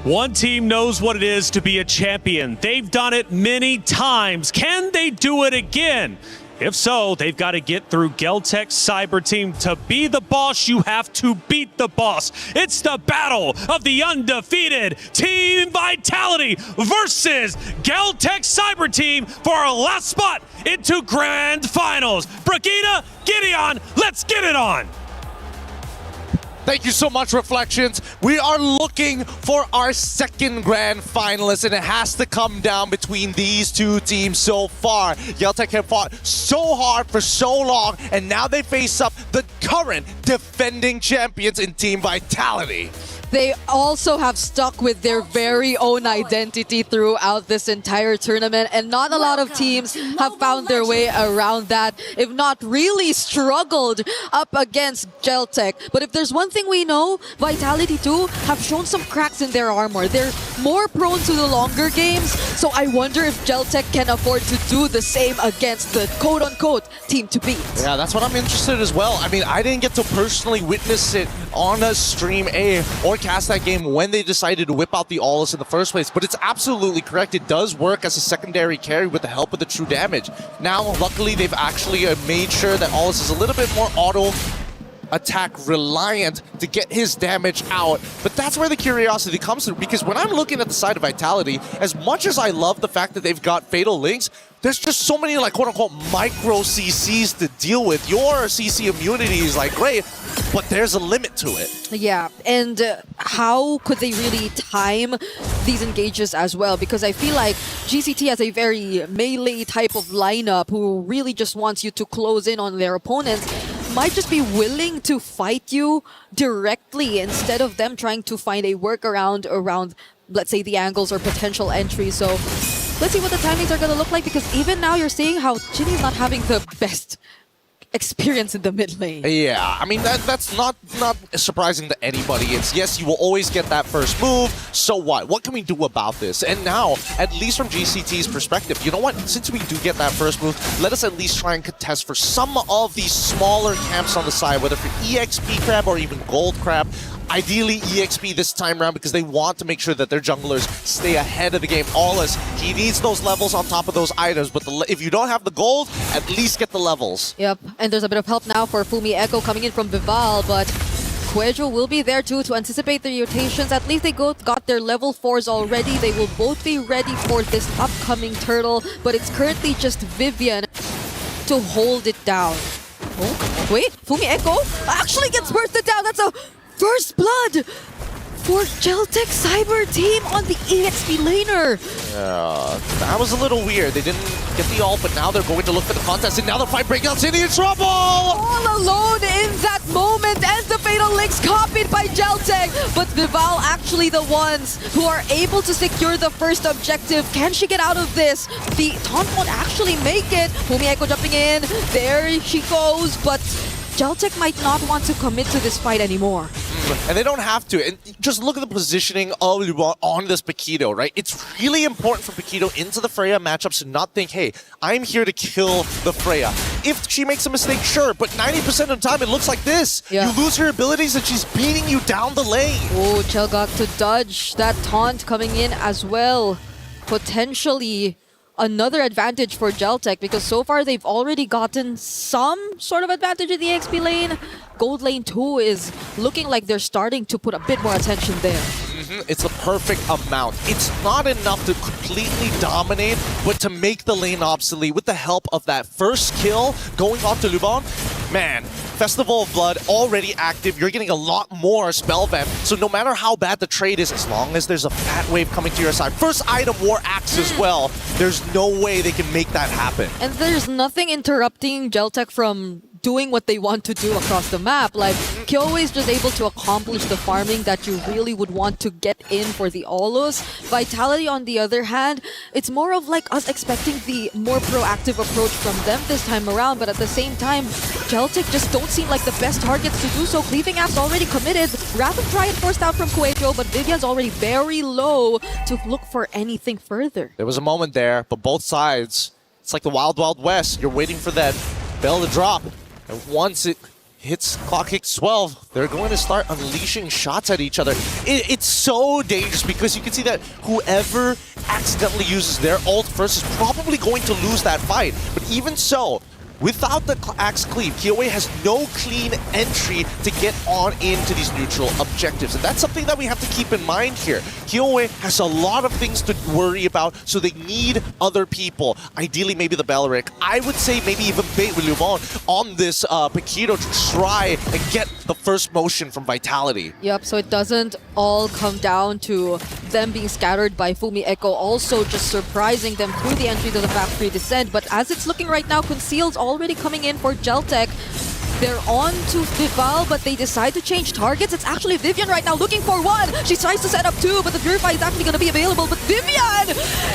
One team knows what it is to be a champion. They've done it many times. Can they do it again? If so, they've got to get through Geltec's cyber team. To be the boss, you have to beat the boss. It's the battle of the undefeated Team Vitality versus Geltec cyber team for our last spot into Grand Finals. Brigida, Gideon, let's get it on. Thank you so much, Reflections. We are looking for our second Grand Finalist, and it has to come down between these two teams so far. Geltec have fought so hard for so long, and now they face up the current defending champions in Team Vitality. They also have stuck with their very own identity throughout this entire tournament, and not a lot of teams have found their way around that, if not really struggled up against Geltec. But if there's one thing we know, Vitality too have shown some cracks in their armor. They're more prone to the longer games, so I wonder if Geltec can afford to do the same against the quote-unquote team to beat. Yeah, that's what I'm interested as well. I mean, I didn't get to personally witness it on a stream or cast that game when they decided to whip out the Aulus in the first place, but it's absolutely correct. It does work as a secondary carry with the help of the true damage. Now, luckily, they've actually made sure that Aulus is a little bit more auto attack reliant to get his damage out. But that's where the curiosity comes through, because when I'm looking at the side of Vitality, as much as I love the fact that they've got Fatal Links, there's just so many, like, quote-unquote micro CCs to deal with. Your CC immunity is, like, great, but there's a limit to it. Yeah, and how could they really time these engages as well? Because I feel like GCT has a very melee type of lineup who really just wants you to close in on their opponents, might just be willing to fight you directly instead of them trying to find a workaround around let's say, the angles or potential entries. So let's see what the timings are going to look like, because even now you're seeing how Ginny's not having the best experience in the mid lane. Yeah, I mean, that's not surprising to anybody. It's, yes, you will always get that first move. So what? What can we do about this? And now, at least from GCT's perspective, you know what? Since we do get that first move, let us at least try and contest for some of these smaller camps on the side, whether for EXP Crab or even Gold Crab. Ideally EXP this time around, because they want to make sure that their junglers stay ahead of the game. Allus, he needs those levels on top of those items, but if you don't have the gold, at least get the levels. Yep, and there's a bit of help now for Fumi Echo coming in from Vival, but Quejo will be there too to anticipate the rotations. At least they got their level 4s already. They will both be ready for this upcoming turtle, but it's currently just Vivian to hold it down. Oh, wait, Fumi Echo actually gets bursted down. That's a first blood for Geltec Cyber Team on the EXP laner. That was a little weird. They didn't get the ult, but now they're going to look for the contest, and now the fight breaks out. City in trouble! All alone in that moment, and the Fatal Links copied by Geltec. But Vival actually the ones who are able to secure the first objective. Can she get out of this? The taunt won't actually make it. Fumi Echo jumping in. There she goes, but Geltec might not want to commit to this fight anymore. And they don't have to. And just look at the positioning of Luban on this Paquito, right? It's really important for Paquito into the Freya matchups to not think, hey, I'm here to kill the Freya. If she makes a mistake, sure, but 90% of the time it looks like this. Yeah. You lose her abilities and she's beating you down the lane. Oh, Chelgok to dodge that taunt coming in as well. Potentially another advantage for Geltec, because so far they've already gotten some sort of advantage in the XP lane. Gold lane 2 is looking like they're starting to put a bit more attention there. It's the perfect amount. It's not enough to completely dominate, but to make the lane obsolete with the help of that first kill going off to Luban. Man, Festival of Blood already active. You're getting a lot more spell vamp. So no matter how bad the trade is, as long as there's a fat wave coming to your side, first item War Axe as well, there's no way they can make that happen. And there's nothing interrupting Geltec from doing what they want to do across the map. Like, Kyo is just able to accomplish the farming that you really would want to get in for the Olos. Vitality, on the other hand, it's more of like us expecting the more proactive approach from them this time around, but at the same time, Geltec just don't seem like the best targets to do so. Cleaving App's already committed. Rapid Try and forced out from Quejo, but Vivian's already very low to look for anything further. There was a moment there, but both sides, it's like the Wild Wild West. You're waiting for that bell to drop. And once it hits clock hits 12, they're going to start unleashing shots at each other. It's so dangerous, because you can see that whoever accidentally uses their ult first is probably going to lose that fight. But even so, without the Axe Cleave, KOA has no clean entry to get on into these neutral objectives. And that's something that we have to keep in mind here. KOA has a lot of things to worry about, so they need other people. Ideally, maybe the Belleric. I would say maybe even bait with Luban on this Paquito to try and get the first motion from Vitality. Yep, so it doesn't all come down to them being scattered by Fumi Echo, also just surprising them through the entry to the factory descent. But as it's looking right now, Conceal's already coming in for Geltec. They're on to Vival, but they decide to change targets. It's actually Vivian right now looking for one. She tries to set up two, but the Purify is actually going to be available. But Vivian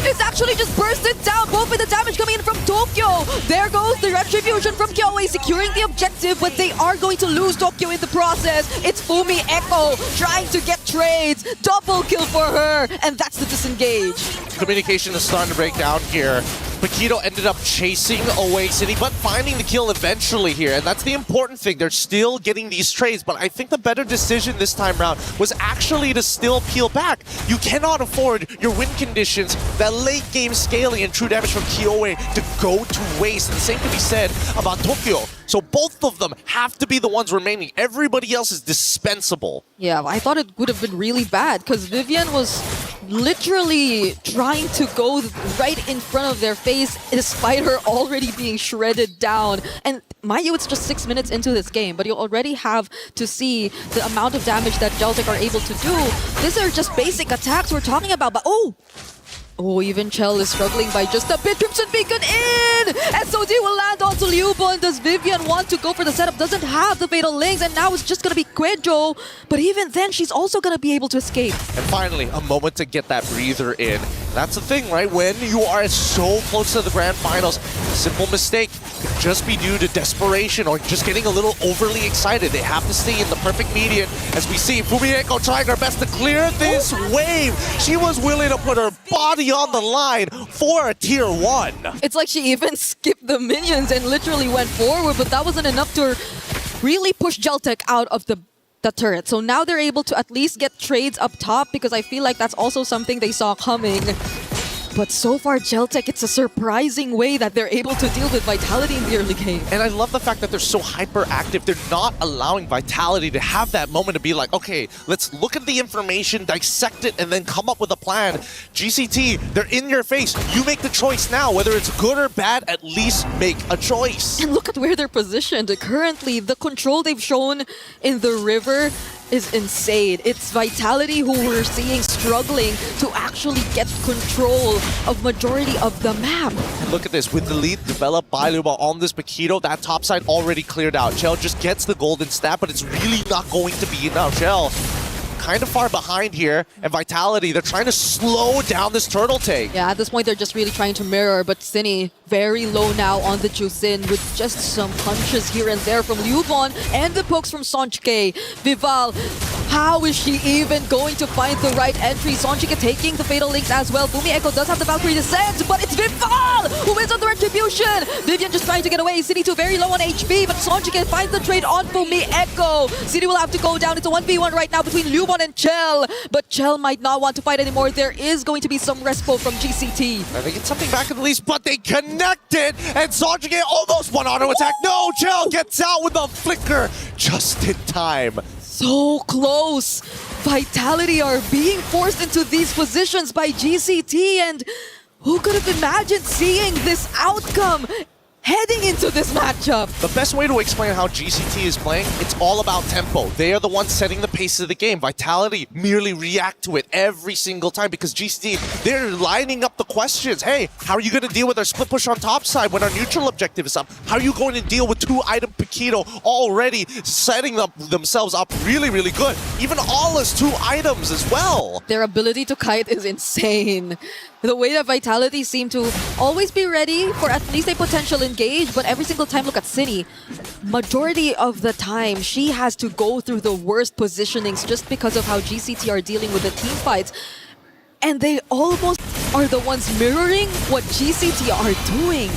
is actually just bursted down, both with the damage coming in from Tokyo. There goes the Retribution from Kyoei, securing the objective, but they are going to lose Tokyo in the process. It's Fumi Echo trying to get trades. Double kill for her, and that's the disengage. Communication is starting to break down here. Paquito ended up chasing away City, but finding the kill eventually here. And that's the important thing. They're still getting these trades, but I think the better decision this time around was actually to still peel back. You cannot afford your win conditions, that late game scaling and true damage from KOA to go to waste. And the same can be said about Tokyo. So both of them have to be the ones remaining. Everybody else is dispensable. Yeah, I thought it would have been really bad, because Vivian was literally trying to go right in front of their face despite her already being shredded down. And mind you, it's just 6 minutes into this game, but you already have to see the amount of damage that Geltec are able to do. These are just basic attacks we're talking about, but oh! Oh, even Chell is struggling by just a bit. Crimson Beacon in! SOD will land onto Liubon. Does Vivian want to go for the setup? Doesn't have the Fatal Links, and now it's just gonna be Quejo. But even then, she's also gonna be able to escape. And finally, a moment to get that breather in. That's the thing, right? When you are so close to the Grand Finals, a simple mistake could just be due to desperation or just getting a little overly excited. They have to stay in the perfect median. As we see Fumieko trying her best to clear this wave. She was willing to put her body on the line for a tier 1. It's like she even skipped the minions and literally went forward, but that wasn't enough to really push Geltec out of the turret. So now they're able to at least get trades up top, because I feel like that's also something they saw coming. But so far, Geltec, it's a surprising way that they're able to deal with Vitality in the early game. And I love the fact that they're so hyperactive. They're not allowing Vitality to have that moment to be like, okay, let's look at the information, dissect it, and then come up with a plan. GCT, they're in your face. You make the choice now. Whether it's good or bad, at least make a choice. And look at where they're positioned. Currently, the control they've shown in the river is insane. It's Vitality who we're seeing struggling to actually get control of majority of the map. And look at this, with the lead developed by Luba on this Paquito, that top side already cleared out. Chell just gets the golden stat, but it's really not going to be enough. Chell kind of far behind here, and Vitality, they're trying to slow down this turtle take. Yeah, at this point, they're just really trying to mirror, but Cine very low now on the Jusin with just some punches here and there from Liubon and the pokes from Sonchike. Vival, how is she even going to find the right entry? Sonchike taking the Fatal Links as well. Fumieko does have the Valkyrie Descent, but it's Vival who wins on the Retribution. Vivian just trying to get away. City 2 very low on HP, but Sonchike finds the trade on Fumieko. City will have to go down. It's a 1v1 right now between Liubon and Chell, but Chell might not want to fight anymore. There is going to be some respo from GCT. And they get something back at the least, but they connected, and Sonchike almost one auto attack. No, Chell gets out with a flicker just in time. So close. Vitality are being forced into these positions by GCT, and who could have imagined seeing this outcome heading into this matchup? The best way to explain how GCT is playing, it's all about tempo. They are the ones setting the pace of the game. Vitality merely react to it every single time because GCT, they're lining up the questions. Hey, how are you going to deal with our split push on top side when our neutral objective is up? How are you going to deal with 2-item Paquito already setting themselves up really, really good? Even Alla's 2 items as well. Their ability to kite is insane. The way that Vitality seem to always be ready for at least a potential engage, but every single time, look at Cine. Majority of the time, she has to go through the worst positionings just because of how GCT are dealing with the team fights. And they almost are the ones mirroring what GCT are doing.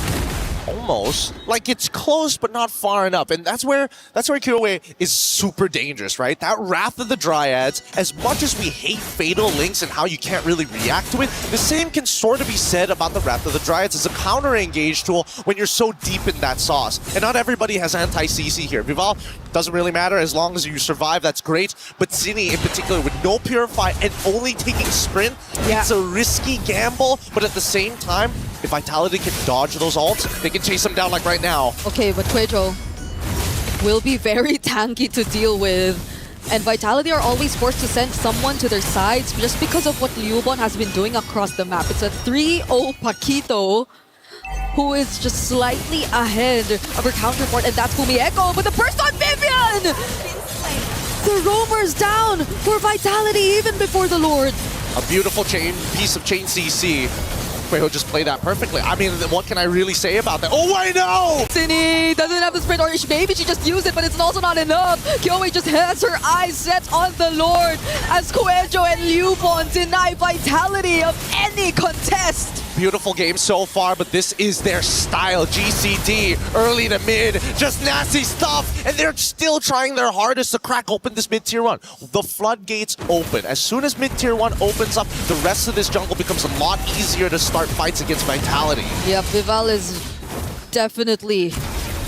Almost. Like, it's close, but not far enough. And that's where Kyoe is super dangerous, right? That Wrath of the Dryads, as much as we hate Fatal Links and how you can't really react to it, the same can sort of be said about the Wrath of the Dryads as a counter-engage tool when you're so deep in that sauce. And not everybody has anti-CC here. Vival, doesn't really matter. As long as you survive, that's great. But Cine, in particular, with no Purify and only taking Sprint, it's a risky gamble. But at the same time, if Vitality can dodge those ults, they can chase them down like right now. Okay, but Quejo will be very tanky to deal with. And Vitality are always forced to send someone to their sides just because of what Liubon has been doing across the map. It's a 3-0 Paquito who is just slightly ahead of her counterpart, and that's Fumieko, but the burst on Vivian! The roamer's down for Vitality even before the Lord. A beautiful piece of chain CC. Quejo just played that perfectly. I mean, what can I really say about that? Oh, I know! Cine doesn't have the sprint, or maybe she just used it, but it's also not enough. Kyoe just has her eyes set on the Lord as Quejo and Liubon deny Vitality of any contest. Beautiful game so far, but this is their style. GCD, early to mid, just nasty stuff, and they're still trying their hardest to crack open this mid-tier 1. The floodgates open. As soon as mid-tier 1 opens up, the rest of this jungle becomes a lot easier to start fights against Vitality. Yep, Vival is definitely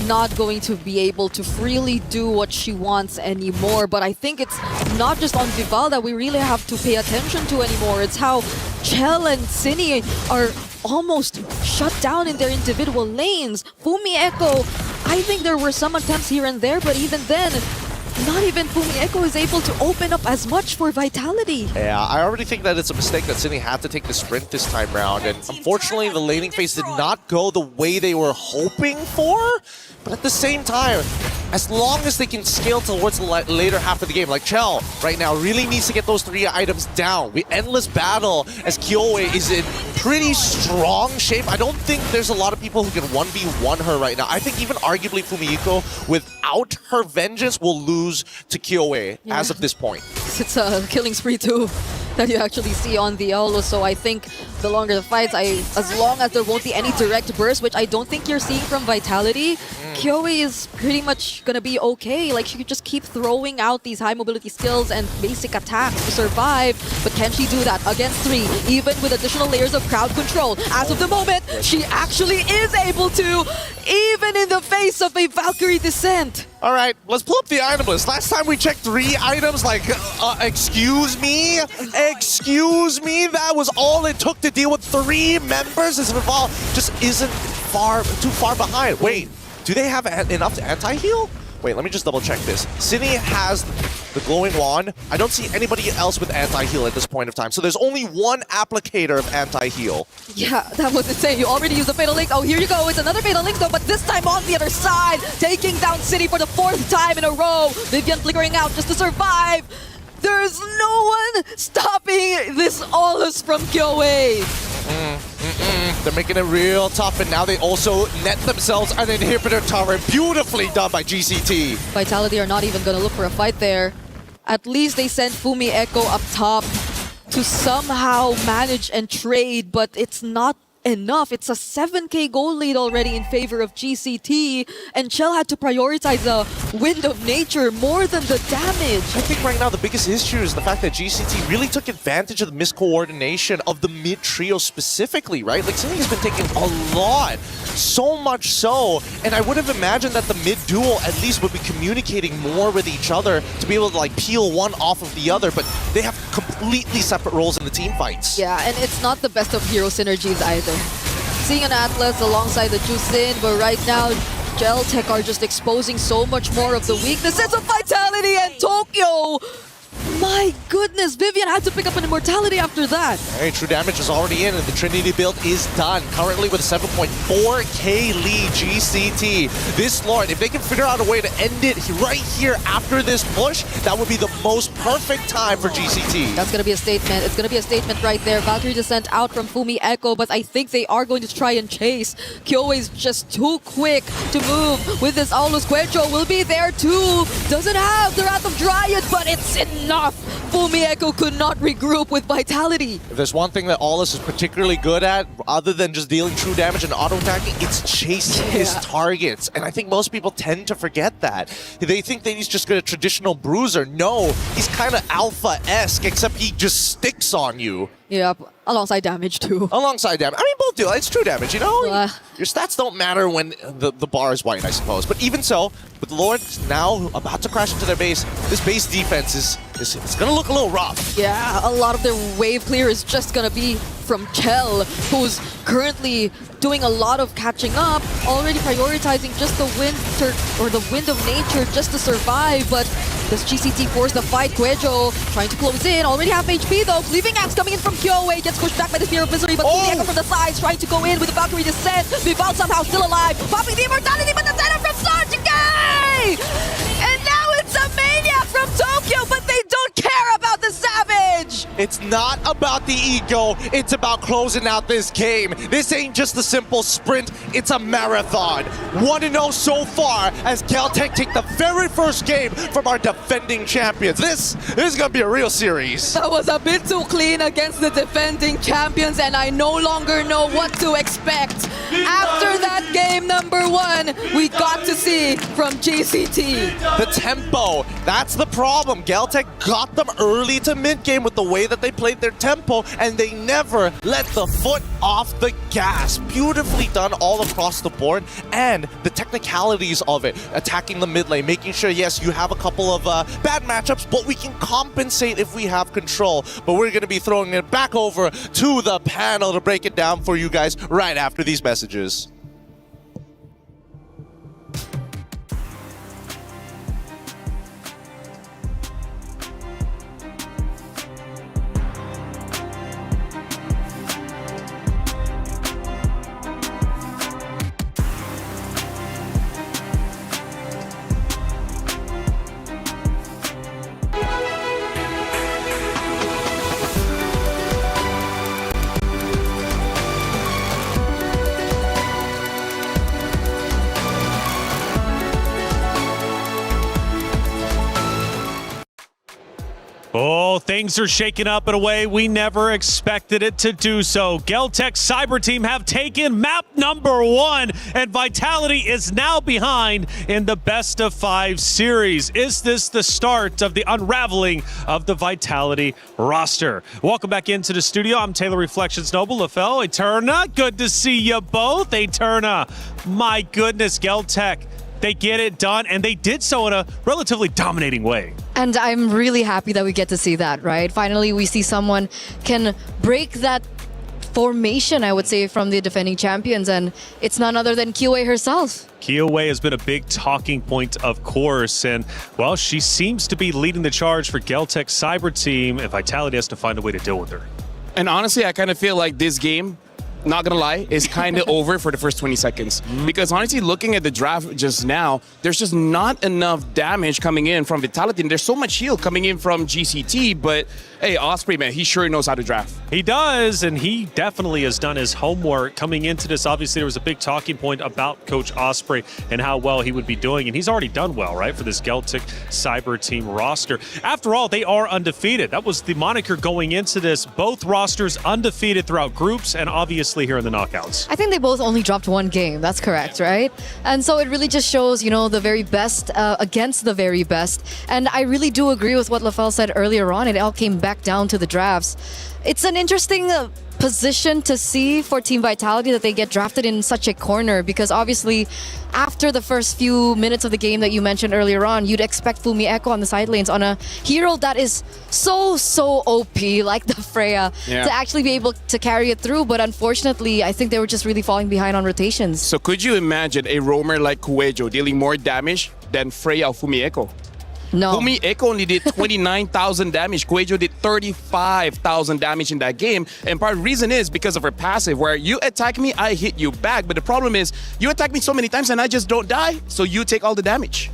not going to be able to freely do what she wants anymore, but I think it's not just on Vival that we really have to pay attention to anymore. It's how Chell and Cine are almost shut down in their individual lanes. Fumieko, I think there were some attempts here and there, but even then, not even Fumieko is able to open up as much for Vitality. Yeah, I already think that it's a mistake that Sydney had to take the sprint this time round, and unfortunately the laning phase did not go the way they were hoping for, but at the same time, as long as they can scale towards the later half of the game, like Chell right now really needs to get those 3 items down. We endless battle as Kyoe is in pretty strong shape. I don't think there's a lot of people who can 1v1 her right now. I think even arguably Fumihiko, without her vengeance, will lose to Kyoe as of this point. It's a killing spree too that you actually see on the Olo, so I think the longer the fights, as long as there won't be any direct burst, which I don't think you're seeing from Vitality, Kyoe is pretty much gonna be okay. Like, she could just keep throwing out these high mobility skills and basic attacks to survive, but can she do that against 3, even with additional layers of crowd control? As of the moment, she actually is able to, even in the face of a Valkyrie Descent. All right, let's pull up the item list. Last time we checked 3 items, like, excuse me? Excuse me? That was all it took to deal with 3 members? As Vival just isn't too far behind. Wait, do they have enough anti-heal? Wait, let me just double check this. Sydney has the glowing wand. I don't see anybody else with anti-heal at this point of time. So there's only 1 applicator of anti-heal. Yeah, that was insane. You already used the Fatal Link. Oh, here you go. It's another Fatal Link though, but this time on the other side, taking down City for the 4th time in a row. Vivian flickering out just to survive. There's no one stopping this Olus from Kyoe. They're making it real tough, and now they also net themselves an inhibitor tower. Beautifully done by GCT. Vitality are not even going to look for a fight there. At least they sent Fumieko up top to somehow manage and trade, but it's not enough. It's a 7k goal lead already in favor of GCT, and Chell had to prioritize the Wind of Nature more than the damage. I think right now the biggest issue is the fact that GCT really took advantage of the miscoordination of the mid trio specifically, right? Like, Sydney has been taking a lot, so much so, and I would have imagined that the mid duo at least would be communicating more with each other to be able to like peel one off of the other, but they have completely separate roles in the team fights. Yeah, and it's not the best of hero synergies either. Seeing an Atlas alongside the Jusin, but right now Geltech are just exposing so much more of the weaknesses of Vitality and Tokyo. My goodness, Vivian had to pick up an Immortality after that. Hey, true damage is already in, and the Trinity build is done. Currently with a 7.4k lead, GCT. This Lord, if they can figure out a way to end it right here after this push, that would be the most perfect time for GCT. That's going to be a statement. It's going to be a statement right there. Valkyrie Descent out from Fumieko, but I think they are going to try and chase. Kyoe is just too quick to move with this Aulus. Quecho will be there too. Doesn't have the Wrath of Dryad, but it's enough. Fumieko could not regroup with Vitality. If there's one thing that Aulus is particularly good at, other than just dealing true damage and auto-attacking, it's chasing his targets. And I think most people tend to forget that. They think that he's just a traditional bruiser. No, he's kind of alpha-esque, except he just sticks on you. Yep, alongside damage too. Alongside damage. I mean, both do. It's true damage, you know? Your stats don't matter when the bar is white, I suppose. But even so, with Lord now about to crash into their base, this base defense is going to look a little rough. Yeah, a lot of their wave clear is just going to be from Chell, who's currently doing a lot of catching up, already prioritizing just the winter or the Wind of Nature just to survive. But does GCT force the fight? Quejo trying to close in, already half HP though. Leaving Axe coming in from Kyoe, gets pushed back by the Spear of Misery, but Fumieko from the sides trying to go in with the Valkyrie Descent. Vival somehow still alive, popping the Immortality, but the center from Sarjike! And now it's a Maniac from Tokyo, but they don't care about the Savage! It's not about the ego, it's about closing out this game. This ain't just a simple sprint, it's a marathon. 1-0 so far as Caltech take the very first game from our defending champions. This is gonna be a real series. That was a bit too clean against the defending champions, and I no longer know what to expect. After that game number 1, we got to see from GCT. The tempo, that's the problem. Caltech got them early to mid-game with the way that they played their tempo, and they never let the foot off the gas. Beautifully done all across the board, and the technicalities of it, attacking the mid lane, making sure, yes, you have a couple of bad matchups, but we can compensate if we have control. But we're going to be throwing it back over to the panel to break it down for you guys right after these messages. things are shaking up in a way we never expected it to do so. Geltec Cyber Team have taken map number 1, and Vitality is now behind in the best of 5 series. Is this the start of the unraveling of the Vitality roster? Welcome back into the studio. I'm Taylor Reflections Noble, LaFell, Eterna. Good to see you both. Eterna, my goodness, Geltec. They get it done, and they did so in a relatively dominating way. And I'm really happy that we get to see that, right? Finally, we see someone can break that formation, I would say, from the defending champions, and it's none other than Kiyoe herself. Kiyoe has been a big talking point, of course, and, well, she seems to be leading the charge for Geltec Cyber Team, and Vitality has to find a way to deal with her. And honestly, I kind of feel like this game, not gonna lie, is kind of over for the first 20 seconds. Because honestly, looking at the draft just now, there's just not enough damage coming in from Vitality, and there's so much heal coming in from GCT, but hey, Osprey, man, he sure knows how to draft. He does, and he definitely has done his homework coming into this. Obviously, there was a big talking point about Coach Osprey and how well he would be doing, and he's already done well, right, for this Geltec Cyber Team roster. After all, they are undefeated. That was the moniker going into this. Both rosters undefeated throughout groups and obviously here in the knockouts. I think they both only dropped 1 game. That's correct, right? And so it really just shows, you know, the very best against the very best. And I really do agree with what LaFell said earlier on. It all came back down to the drafts. It's an interesting position to see for Team Vitality that they get drafted in such a corner, because obviously after the first few minutes of the game that you mentioned earlier on, you'd expect Fumi Echo on the side lanes on a hero that is so OP like the Freya to actually be able to carry it through. But unfortunately, I think they were just really falling behind on rotations. So could you imagine a roamer like Kuejo dealing more damage than Freya or Fumi Echo? No. Fumi Echo only did 29,000 damage. Kuejo did 35,000 damage in that game. And part of the reason is because of her passive, where you attack me, I hit you back. But the problem is, you attack me so many times and I just don't die, so you take all the damage.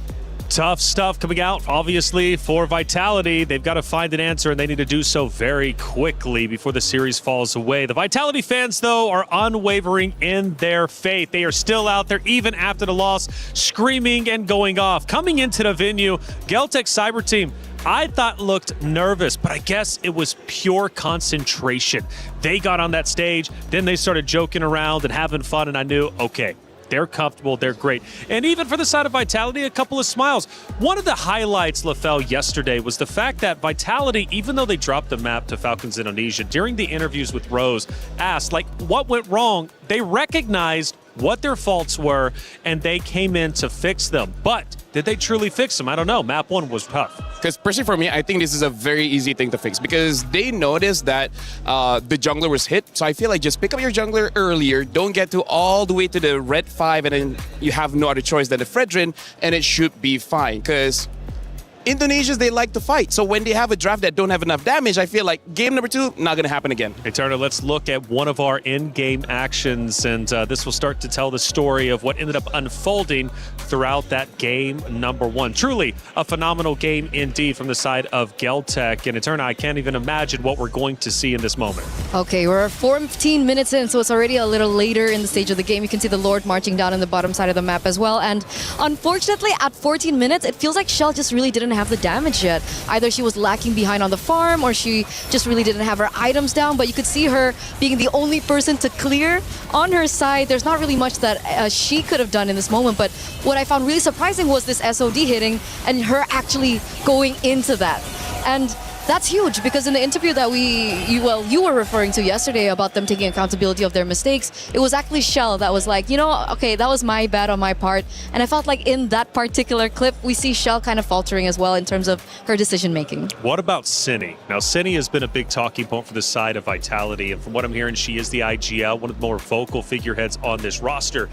Tough stuff coming out, obviously, for Vitality. They've got to find an answer, and they need to do so very quickly before the series falls away. The Vitality fans, though, are unwavering in their faith. They are still out there, even after the loss, screaming and going off. Coming into the venue, Geltec Cyber Team, I thought looked nervous, but I guess it was pure concentration. They got on that stage, then they started joking around and having fun, and I knew, okay, they're comfortable, they're great. And even for the side of Vitality, a couple of smiles. One of the highlights, LaFell, yesterday was the fact that Vitality, even though they dropped the map to Falcons Indonesia, during the interviews with Rose, asked, like, what went wrong? They recognized what their faults were, and they came in to fix them. But did they truly fix them? I don't know. Map 1 was tough. Because personally for me, I think this is a very easy thing to fix, because they noticed that the jungler was hit. So I feel like just pick up your jungler earlier, don't get to all the way to the red 5, and then you have no other choice than the Fredrin, and it should be fine. Because Indonesians, they like to fight. So when they have a draft that don't have enough damage, I feel like game number 2, not going to happen again. Hey, Turner, let's look at one of our in-game actions, and this will start to tell the story of what ended up unfolding throughout that game number 1. Truly a phenomenal game indeed from the side of Geltec. And Eterna, I can't even imagine what we're going to see in this moment. Okay, we're 14 minutes in, so it's already a little later in the stage of the game. You can see the Lord marching down on the bottom side of the map as well. And unfortunately, at 14 minutes, it feels like Shell just really didn't have the damage yet. Either she was lacking behind on the farm, or she just really didn't have her items down. But you could see her being the only person to clear on her side. There's not really much that she could have done in this moment. But what I found really surprising was this SOD hitting and her actually going into that. And that's huge, because in the interview that you were referring to yesterday about them taking accountability of their mistakes, it was actually Shell that was like, you know, okay, that was my bad on my part. And I felt like in that particular clip, we see Shell kind of faltering as well in terms of her decision making. What about Cinny? Now, Cinny has been a big talking point for the side of Vitality, and from what I'm hearing, she is the IGL, one of the more vocal figureheads on this roster.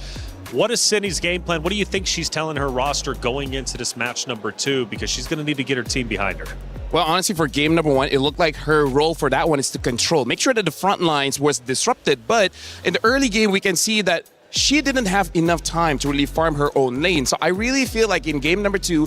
What is Cindy's game plan? What do you think she's telling her roster going into this match number 2? Because she's going to need to get her team behind her. Well, honestly, for game number 1, it looked like her role for that one is to control. Make sure that the front lines was disrupted. But in the early game, we can see that she didn't have enough time to really farm her own lane. So I really feel like in game number 2,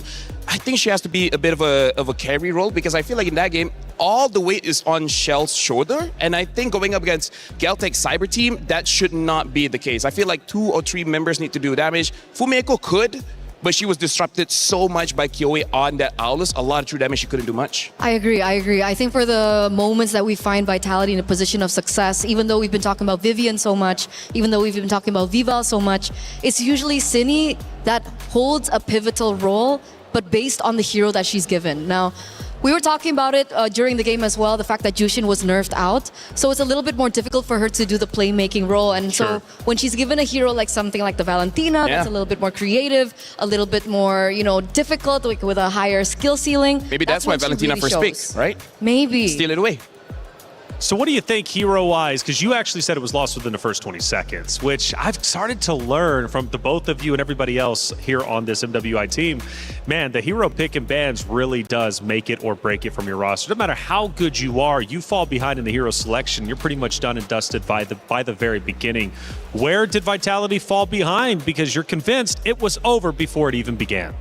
I think she has to be a bit of a carry role, because I feel like in that game, all the weight is on Shell's shoulder. And I think going up against Geltec Cyber Team, that should not be the case. I feel like 2 or 3 members need to do damage. Fumeko could, but she was disrupted so much by Kyoe on that Aulus. A lot of true damage, she couldn't do much. I agree. I think for the moments that we find Vitality in a position of success, even though we've been talking about Vivian so much, even though we've been talking about Vival so much, it's usually Cine that holds a pivotal role, but based on the hero that she's given. Now, we were talking about it during the game as well, the fact that Jushin was nerfed out. So it's a little bit more difficult for her to do the playmaking role. And so when she's given a hero like something like the Valentina, that's a little bit more creative, a little bit more, difficult, like with a higher skill ceiling. Maybe that's why when she Valentina really first shows. pick, right? Maybe. Steal it away. So what do you think hero-wise? Because you actually said it was lost within the first 20 seconds, which I've started to learn from the both of you and everybody else here on this MWI team. Man, the hero pick and bans really does make it or break it from your roster. No matter how good you are, you fall behind in the hero selection, you're pretty much done and dusted by the very beginning. Where did Vitality fall behind? Because you're convinced it was over before it even began.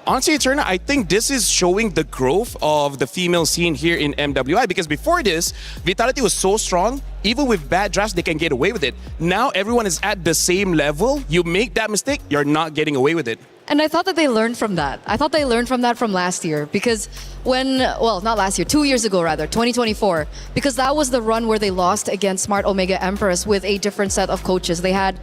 Honestly, Eterna, I think this is showing the growth of the female scene here in MWI, because before this, Vitality was so strong, even with bad drafts, they can get away with it. Now everyone is at the same level. You make that mistake, you're not getting away with it. And I thought that they learned from that. I thought they learned from that from last year because not last year, 2 years ago rather, 2024, because that was the run where they lost against Smart Omega Empress with a different set of coaches. They had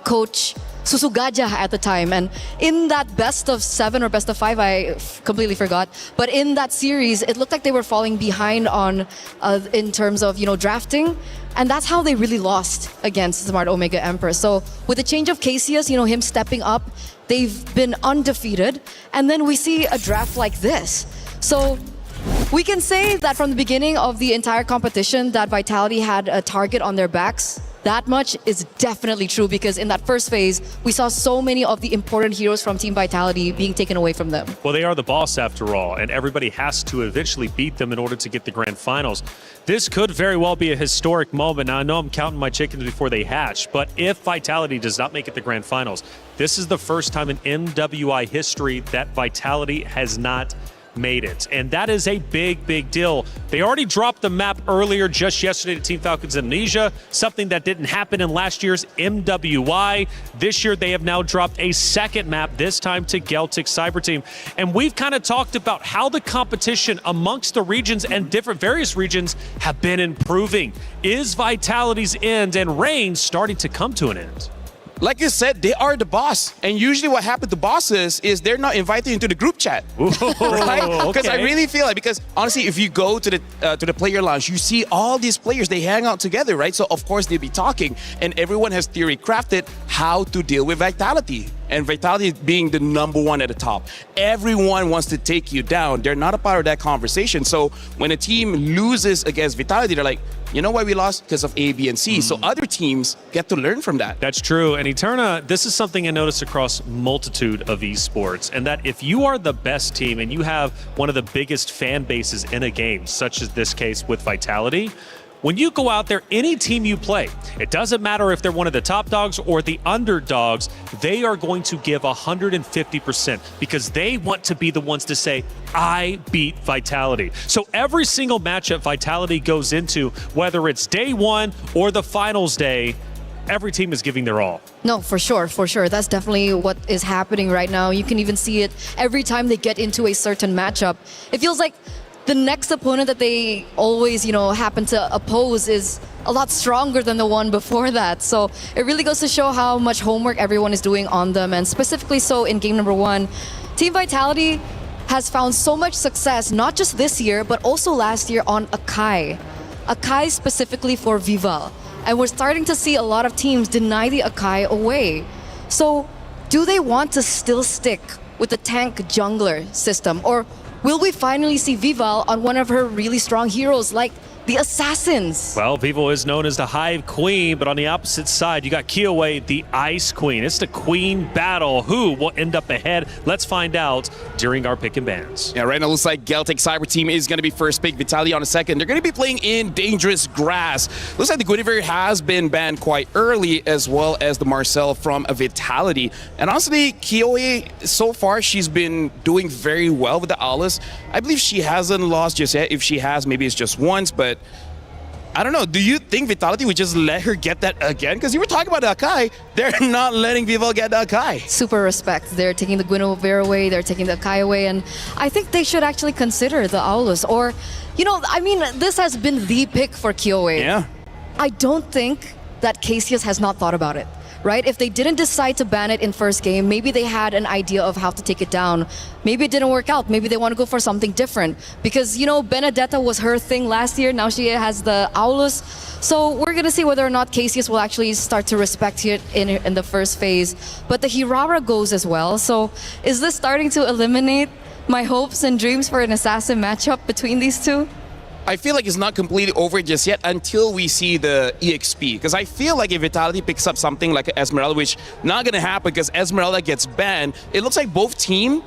Coach Susugaja at the time, and in that best of 7 or best of 5, I completely forgot, but in that series, it looked like they were falling behind on in terms of drafting, and that's how they really lost against Smart Omega Empress. So with the change of Cassius, him stepping up, they've been undefeated, and then we see a draft like this. So we can say that from the beginning of the entire competition that Vitality had a target on their backs. That much is definitely true because in that first phase, we saw so many of the important heroes from Team Vitality being taken away from them. Well, they are the boss after all, and everybody has to eventually beat them in order to get the grand finals. This could very well be a historic moment. Now, I know I'm counting my chickens before they hatch, but if Vitality does not make it to grand finals, this is the first time in MWI history that Vitality has not made it. And that is a big, big deal. They already dropped the map earlier just yesterday to Team Falcons Indonesia, something that didn't happen in last year's MWI. This year, they have now dropped a second map, this time to Geltic Cyber Team. And we've kind of talked about how the competition amongst the regions and various regions have been improving. Is Vitality's end and reign starting to come to an end? Like you said, they are the boss. And usually what happens to bosses is they're not invited into the group chat. Ooh, right? Because I okay. really feel like, because honestly, if you go to the player lounge, you see all these players, they hang out together, right? So of course they'll be talking, and everyone has theory crafted how to deal with Vitality. And Vitality being the #1 at the top. Everyone wants to take you down. They're not a part of that conversation. So when a team loses against Vitality, they're like, you know why we lost? Because of A, B, and C. So other teams get to learn from that. That's true. And Eterna, this is something I noticed across multitude of esports, and that if you are the best team and you have one of the biggest fan bases in a game, such as this case with Vitality, when you go out there, any team you play, it doesn't matter if they're one of the top dogs or the underdogs, they are going to give 150% because they want to be the ones to say, I beat Vitality. So every single matchup Vitality goes into, whether it's day 1 or the finals day, every team is giving their all. No, for sure. That's definitely what is happening right now. You can even see it every time they get into a certain matchup. It feels like the next opponent that they always, happen to oppose is a lot stronger than the one before that. So it really goes to show how much homework everyone is doing on them. And specifically so in game #1, Team Vitality has found so much success, not just this year, but also last year on Akai. Akai specifically for Vival. And we're starting to see a lot of teams deny the Akai away. So do they want to still stick with the tank jungler system? Or will we finally see Vival on one of her really strong heroes like the Assassins? Well, Vivo is known as the Hive Queen, but on the opposite side, you got Kyoe, the Ice Queen. It's the Queen battle. Who will end up ahead? Let's find out during our pick and bans. Yeah, right now it looks like Geltic Cyber Team is going to be first pick, Vitality on a second. They're going to be playing in Dangerous Grass. Looks like the Guinevere has been banned quite early, as well as the Marcel from Vitality. And honestly, Kyoe, so far, she's been doing very well with the Aulus. I believe she hasn't lost just yet. If she has, maybe it's just once, but I don't know. Do you think Vitality would just let her get that again? Because you were talking about the Akai. They're not letting Viva get the Akai. Super respect. They're taking the Guinevere away, they're taking the Akai away, and I think they should actually consider the Aulus. Or, I mean, this has been the pick for Kyoei. Yeah. I don't think that Cassius has not thought about it. Right? If they didn't decide to ban it in first game, maybe they had an idea of how to take it down. Maybe it didn't work out. Maybe they want to go for something different. Because, Benedetta was her thing last year. Now she has the Aulus. So we're going to see whether or not Cassius will actually start to respect it in the first phase. But the Hirara goes as well. So is this starting to eliminate my hopes and dreams for an assassin matchup between these two? I feel like it's not completely over just yet until we see the EXP. Because I feel like if Vitality picks up something like Esmeralda, which not going to happen because Esmeralda gets banned, it looks like both team...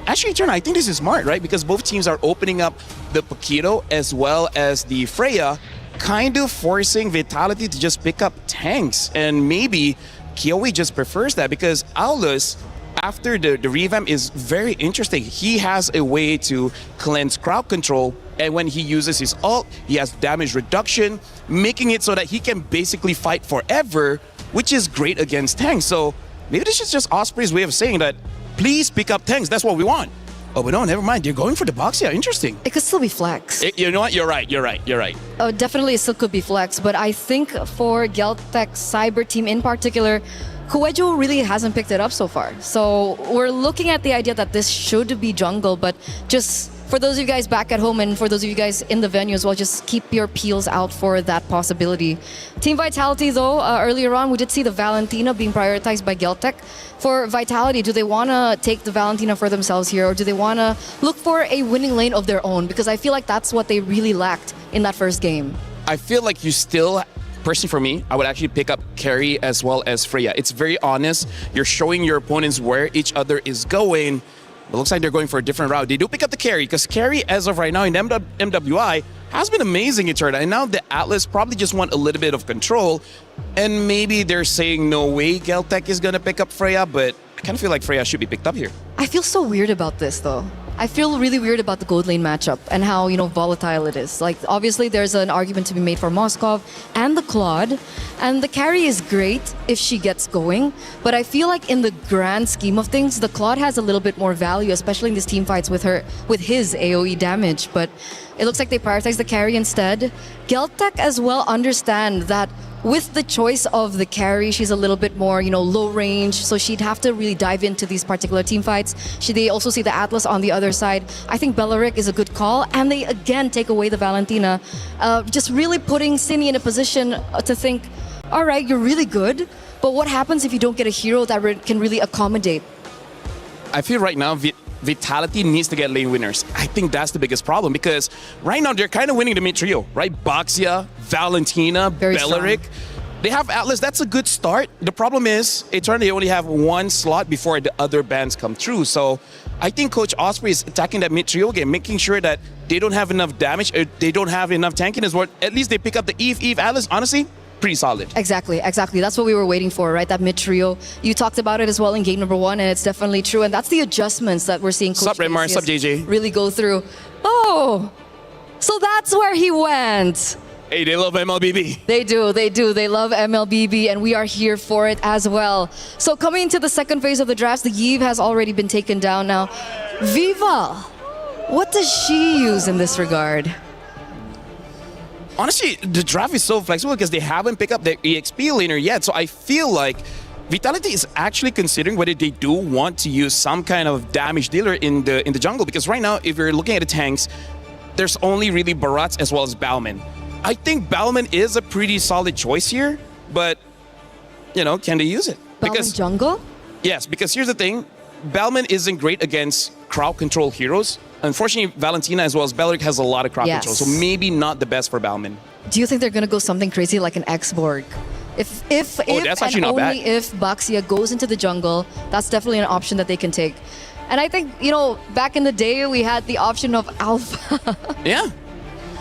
Actually, Turn, I think this is smart, right? Because both teams are opening up the Paquito as well as the Freya, kind of forcing Vitality to just pick up tanks. And maybe Kyoei just prefers that because Aulus, after the revamp, is very interesting. He has a way to cleanse crowd control, and when he uses his ult, he has damage reduction, making it so that he can basically fight forever, which is great against tanks. So maybe this is just Osprey's way of saying that, please pick up tanks, that's what we want. Oh, but no, never mind. They're going for the Boxia. Interesting. It could still be flex. You know what? You're right. Oh, definitely it still could be flex, but I think for Geltec Cyber Team in particular, Kuejo really hasn't picked it up so far. So we're looking at the idea that this should be jungle, but just for those of you guys back at home and for those of you guys in the venue as well, just keep your peels out for that possibility. Team Vitality though, earlier on we did see the Valentina being prioritized by Geltec. For Vitality, do they want to take the Valentina for themselves here, or do they want to look for a winning lane of their own? Because I feel like that's what they really lacked in that first game. I feel like you still... Personally, for me, I would actually pick up Carry as well as Freya. It's very honest. You're showing your opponents where each other is going. It looks like they're going for a different route. They do pick up the Carry, because Carry, as of right now in MWI, has been amazing in Turtle. And now the Atlas probably just want a little bit of control. And maybe they're saying, no way Geltec is going to pick up Freya, but I kind of feel like Freya should be picked up here. I feel so weird about this, though. I feel really weird about the gold lane matchup and how, volatile it is. Like, obviously, there's an argument to be made for Moskov and the Claude. And the carry is great if she gets going. But I feel like in the grand scheme of things, the Claude has a little bit more value, especially in these team fights with his AoE damage. But it looks like they prioritize the carry instead. Geltec as well understand that with the choice of the carry, she's a little bit more, low range, so she'd have to really dive into these particular team fights. They also see the Atlas on the other side. I think Beleric is a good call, and they again take away the Valentina, just really putting Cine in a position to think, all right, you're really good, but what happens if you don't get a hero that can really accommodate? I feel right now Vitality needs to get lane winners. I think that's the biggest problem, because right now they're kind of winning the mid trio, right? Boxia, Valentina, Beleric. They have Atlas. That's a good start. The problem is, they only have one slot before the other bands come through. So I think Coach Osprey is attacking that mid trio game, making sure that they don't have enough damage, or they don't have enough tankiness, or at least they pick up the Eve Atlas. Honestly, pretty solid. Exactly. That's what we were waiting for, right? That mid trio. You talked about it as well in game number 1, and it's definitely true. And that's the adjustments that we're seeing Coach Redmar, sup JJ? really go through. Oh, so that's where he went. Hey, they love MLBB. They do. They love MLBB, and we are here for it as well. So coming into the second phase of the draft, the Yves has already been taken down now. Viva, what does she use in this regard? Honestly, the draft is so flexible because they haven't picked up their EXP laner yet. So I feel like Vitality is actually considering whether they do want to use some kind of damage dealer in the jungle. Because right now, if you're looking at the tanks, there's only really Barats as well as Bauman. I think Bauman is a pretty solid choice here, but, can they use it? Bauman jungle? Yes, because here's the thing. Bauman isn't great against crowd control heroes. Unfortunately, Valentina as well as Beleric has a lot of crowd control, so maybe not the best for Bauman. Do you think they're going to go something crazy like an X-Borg? If that's actually not bad. Only if Boxia goes into the jungle, that's definitely an option that they can take. And I think, back in the day, we had the option of Alpha. Yeah.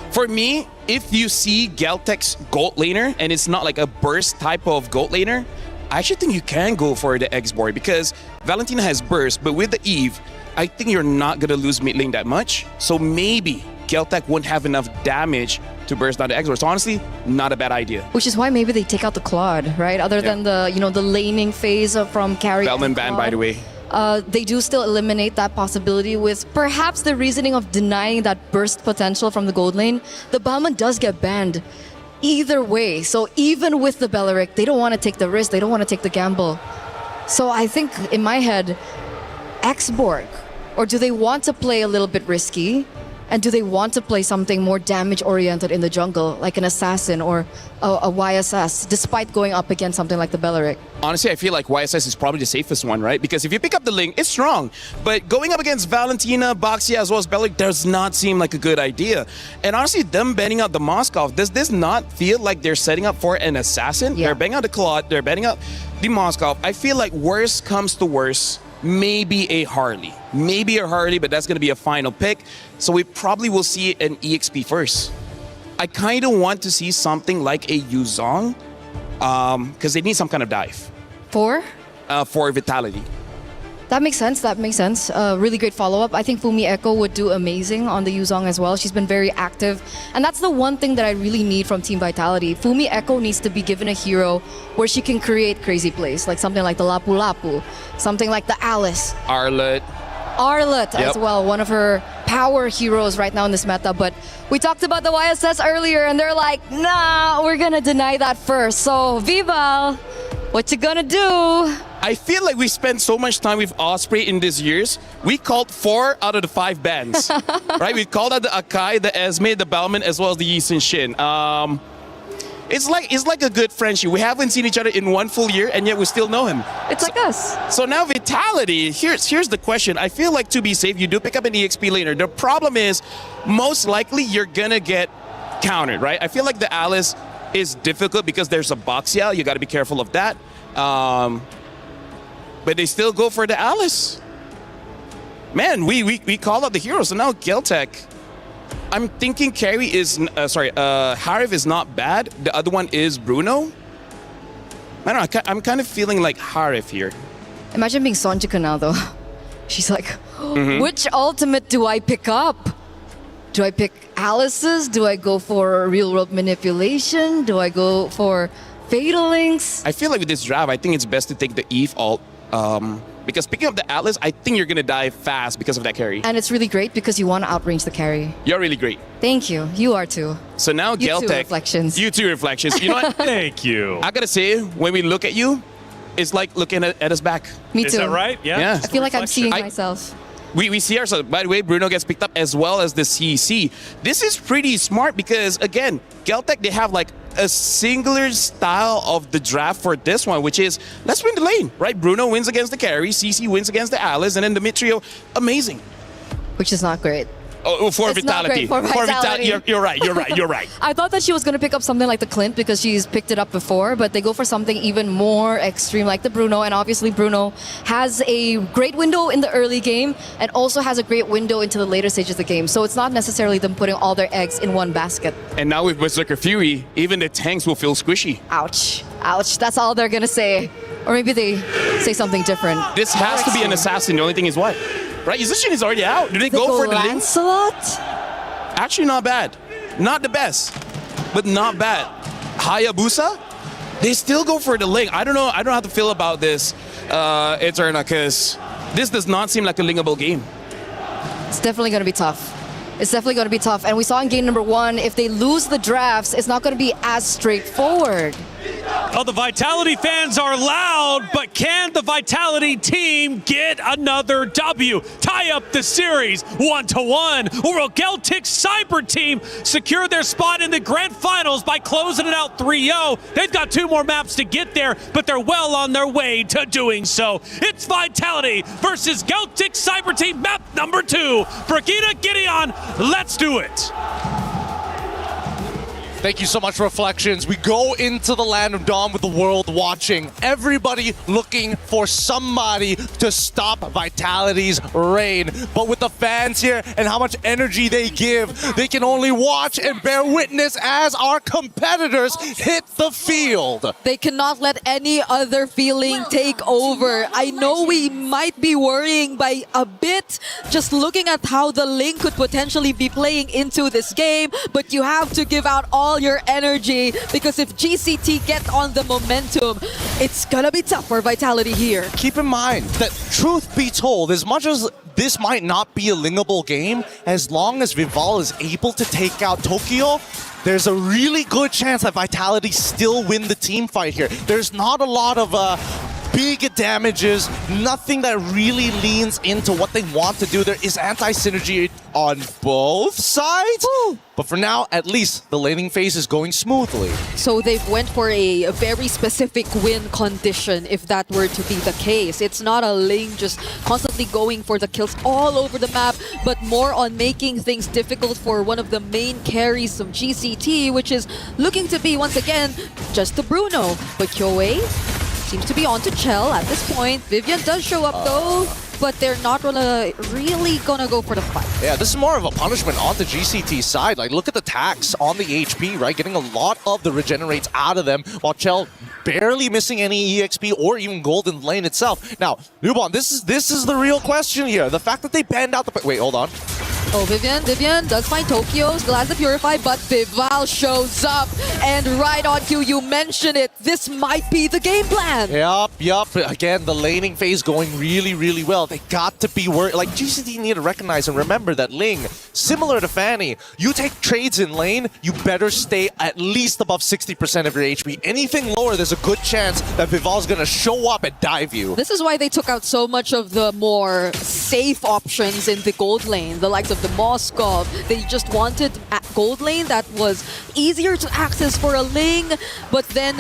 For me, if you see Geltec's gold laner, and it's not like a burst type of gold laner, I actually think you can go for the X-Board, because Valentina has burst, but with the Eve, I think you're not going to lose mid lane that much. So maybe Geltec won't have enough damage to burst down the Expo. So honestly, not a bad idea. Which is why maybe they take out the Claude, right? Other than the the laning phase from carry. Bellman ban, by the way. They do still eliminate that possibility with perhaps the reasoning of denying that burst potential from the gold lane. The Bellman does get banned either way. So even with the Belleric, they don't want to take the risk. They don't want to take the gamble. So I think in my head, X-Borg, or do they want to play a little bit risky? And do they want to play something more damage-oriented in the jungle, like an Assassin or a YSS, despite going up against something like the Belleric? Honestly, I feel like YSS is probably the safest one, right? Because if you pick up the Ling, it's strong. But going up against Valentina, Baxia, as well as Belleric does not seem like a good idea. And honestly, them banning out the Moskov, does this not feel like they're setting up for an Assassin? Yeah. They're banning out the Claude, they're banning out the Moskov. I feel like worst comes to worst, maybe a Harley. Maybe a Harley, but that's going to be a final pick. So we probably will see an EXP first. I kind of want to see something like a Yuzong, because they need some kind of dive. For Vitality. That makes sense. That makes sense. Really great follow-up. I think Fumi Echo would do amazing on the Yuzong as well. She's been very active. And that's the one thing that I really need from Team Vitality. Fumi Echo needs to be given a hero where she can create crazy plays, like something like the Lapu Lapu, something like the Alice. Arlet as well, one of her power heroes right now in this meta. But we talked about the YSS earlier, and they're like, nah, we're gonna deny that first. So, Vival, what you gonna do? I feel like we spent so much time with Osprey in these years. We called 4 out of the 5 bans, right? We called out the Akai, the Esme, the Bellman, as well as the Yi Sun Shin. It's like a good friendship. We haven't seen each other in 1 full year, and yet we still know him. It's like us. So now Vitality, here's the question. I feel like to be safe, you do pick up an EXP laner. The problem is, most likely you're gonna get countered, right? I feel like the Alice is difficult because there's a Baxia. You gotta be careful of that. But they still go for the Alice. Man, we call out the heroes, so now Geltec. I'm thinking carry is, Harif is not bad. The other one is Bruno. I don't know, I'm kind of feeling like Harif here. Imagine being Sonjika now, though. She's like, which ultimate do I pick up? Do I pick Alice's? Do I go for real world manipulation? Do I go for Fatal Links? I feel like with this draft, I think it's best to take the Eve ult. Because picking up the Atlas, I think you're going to die fast because of that carry. And it's really great because you want to outrange the carry. You're really great. Thank you. You are too. So now You too, Geltec. Reflections. You too, Reflections. You know what? Thank you. I got to say, when we look at you, it's like looking at us back. Me too. Is that right? Yeah. I feel like I'm seeing myself. We see ourselves. By the way, Bruno gets picked up as well as the CC. This is pretty smart because, again, Geltec, they have like a singular style of the draft for this one, which is, let's win the lane, right? Bruno wins against the carry, CC wins against the Alice, and then the mid trio, amazing. Which is not great. Oh, for It's Vitality. not great for Vitality. You're right. I thought that she was going to pick up something like the Clint because she's picked it up before, but they go for something even more extreme like the Bruno, and obviously Bruno has a great window in the early game and also has a great window into the later stages of the game. So it's not necessarily them putting all their eggs in one basket. And now with Berserker Fury, even the tanks will feel squishy. Ouch. Ouch. That's all they're going to say. Or maybe they say something different. This has to be an assassin. The only thing is what? Right? Yuzushin is already out. Do they go for the link? Lancelot? Actually, not bad. Not the best, but not bad. Hayabusa? They still go for the link. I don't know. I don't know how to feel about this, Eterna, because this does not seem like a linkable game. It's definitely going to be tough. It's definitely going to be tough. And we saw in game number 1, if they lose the drafts, it's not going to be as straightforward. Oh, the Vitality fans are loud, but can the Vitality team get another W? Tie up the series 1-1, or will Geltic's Cyber team secure their spot in the Grand Finals by closing it out 3-0? They've got 2 more maps to get there, but they're well on their way to doing so. It's Vitality versus Geltic's Cyber team, map number 2. Brigitte Gideon, let's do it. Thank you so much, Reflections. We go into the land of Dawn with the world watching. Everybody looking for somebody to stop Vitality's reign. But with the fans here and how much energy they give, they can only watch and bear witness as our competitors hit the field. They cannot let any other feeling take over. I know we might be worrying by a bit just looking at how the Ling could potentially be playing into this game, but you have to give out all your energy because if GCT get on the momentum, it's gonna be tough for Vitality here. Keep in mind that, truth be told, as much as this might not be a Lingable game, as long as Vival is able to take out Tokyo, there's a really good chance that Vitality still win the team fight here. There's not a lot of big damages, nothing that really leans into what they want to do. There is anti-synergy on both sides, but for now, at least the laning phase is going smoothly. So they've went for a very specific win condition if that were to be the case. It's not a Ling just constantly going for the kills all over the map, but more on making things difficult for one of the main carries of GCT, which is looking to be, once again, just the Bruno. But Kyoei seems to be on to Chell at this point. Vivian does show up though, but they're not really gonna go for the fight. Yeah, this is more of a punishment on the GCT side. Like, look at the tax on the HP, right? Getting a lot of the regenerates out of them, while Chell barely missing any EXP or even gold in lane itself. Now, Newbon, this is the real question here. The fact that they banned out the... Wait, hold on. Oh, Vivian does find Tokyo, still has the Purify, but Vival shows up. And right on cue, you mentioned it, this might be the game plan. Yup. Again, the laning phase going really, really well. They got to be worried. Like, GCT need to recognize and remember that Ling, similar to Fanny, you take trades in lane, you better stay at least above 60% of your HP. Anything lower, there's a good chance that Vival's gonna show up and dive you. This is why they took out so much of the more safe options in the gold lane, the likes of the Moskov. They just wanted a gold lane that was easier to access for a Ling, but then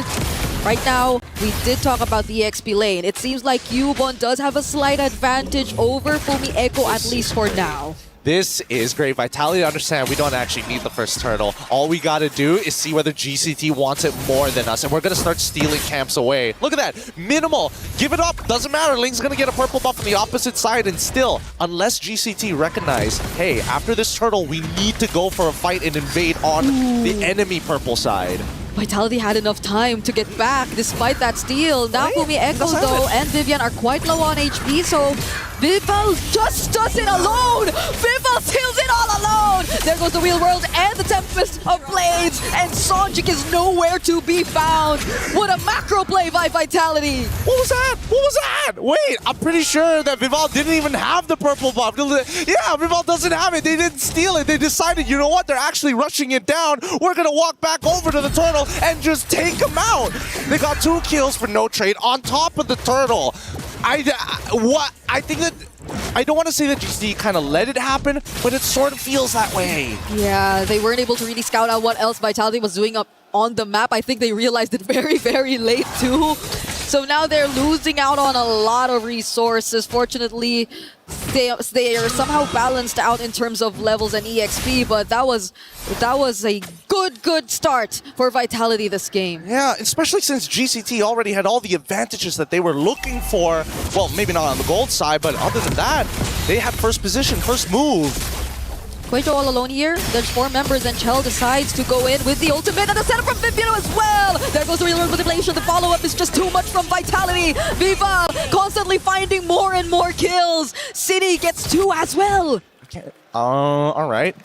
right now, we did talk about the EXP lane. It seems like Yubon does have a slight advantage over Fumi Echo, at least for now. This is great. Vitality understand we don't actually need the first turtle. All we gotta do is see whether GCT wants it more than us, and we're gonna start stealing camps away. Look at that. Minimal. Give it up. Doesn't matter. Ling's gonna get a purple buff on the opposite side, and still, unless GCT recognize, hey, after this turtle, we need to go for a fight and invade on the enemy purple side. Vitality had enough time to get back despite that steal. Now Fumi Echo though and Vivian are quite low on HP, so Vival just does it alone! Vival steals it all alone! There goes the Real World and the Tempest of Blades, and Sonjik is nowhere to be found. What a macro play by Vitality! What was that? What was that? Wait, I'm pretty sure that Vival didn't even have the purple buff. Yeah, Vival doesn't have it. They didn't steal it. They decided, you know what? They're actually rushing it down. We're gonna walk back over to the turtle and just take him out. They got 2 kills for no trade on top of the turtle. I think that I don't want to say that GCT kind of let it happen, but it sort of feels that way. Yeah, they weren't able to really scout out what else Vitality was doing up on the map. I think they realized it very, very late too. So now they're losing out on a lot of resources. Fortunately, they are somehow balanced out in terms of levels and EXP, but that was a good start for Vitality this game. Yeah, especially since GCT already had all the advantages that they were looking for. Well, maybe not on the gold side, but other than that, they had first position, first move. Quaito all alone here. There's 4 members and Chell decides to go in with the ultimate and the setup from Vivino as well. There goes the Real World manipulation. The follow-up is just too much from Vitality. Viva constantly finding more and more kills. City gets 2 as well. All right.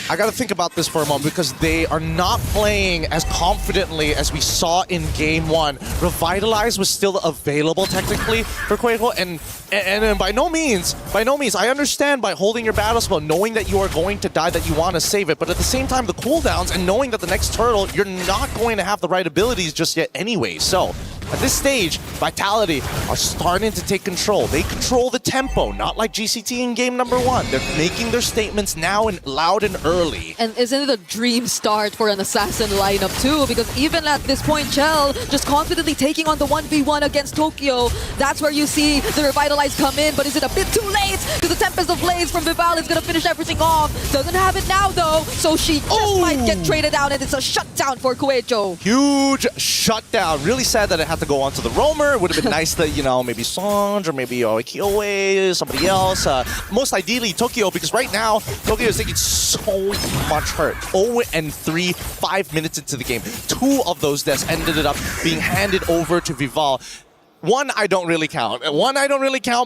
I gotta think about this for a moment because they are not playing as confidently as we saw in Game 1. Revitalize was still available technically for Quavo, and by no means, I understand by holding your battle spell, knowing that you are going to die, that you want to save it, but at the same time, the cooldowns and knowing that the next turtle, you're not going to have the right abilities just yet anyway. So At this stage, Vitality are starting to take control. They control the tempo, not like GCT in game number 1. They're making their statements now and loud and early. And isn't it a dream start for an assassin lineup too? Because even at this point, Chell just confidently taking on the 1v1 against Tokyo. That's where you see the Revitalize come in, but is it a bit too late? Because the Tempest of Blaze from Vival is going to finish everything off. Doesn't have it now though, so she just might get traded out, and it's a shutdown for Kuejo. Huge shutdown. Really sad that it had to go on to the roamer. It would have been nice that, you know, maybe Sanj or maybe Kyoe, somebody else. Most ideally Tokyo, because right now Tokyo is taking so much hurt. 0-3, 5 minutes into the game. 2 of those deaths ended up being handed over to Vival. One I don't really count,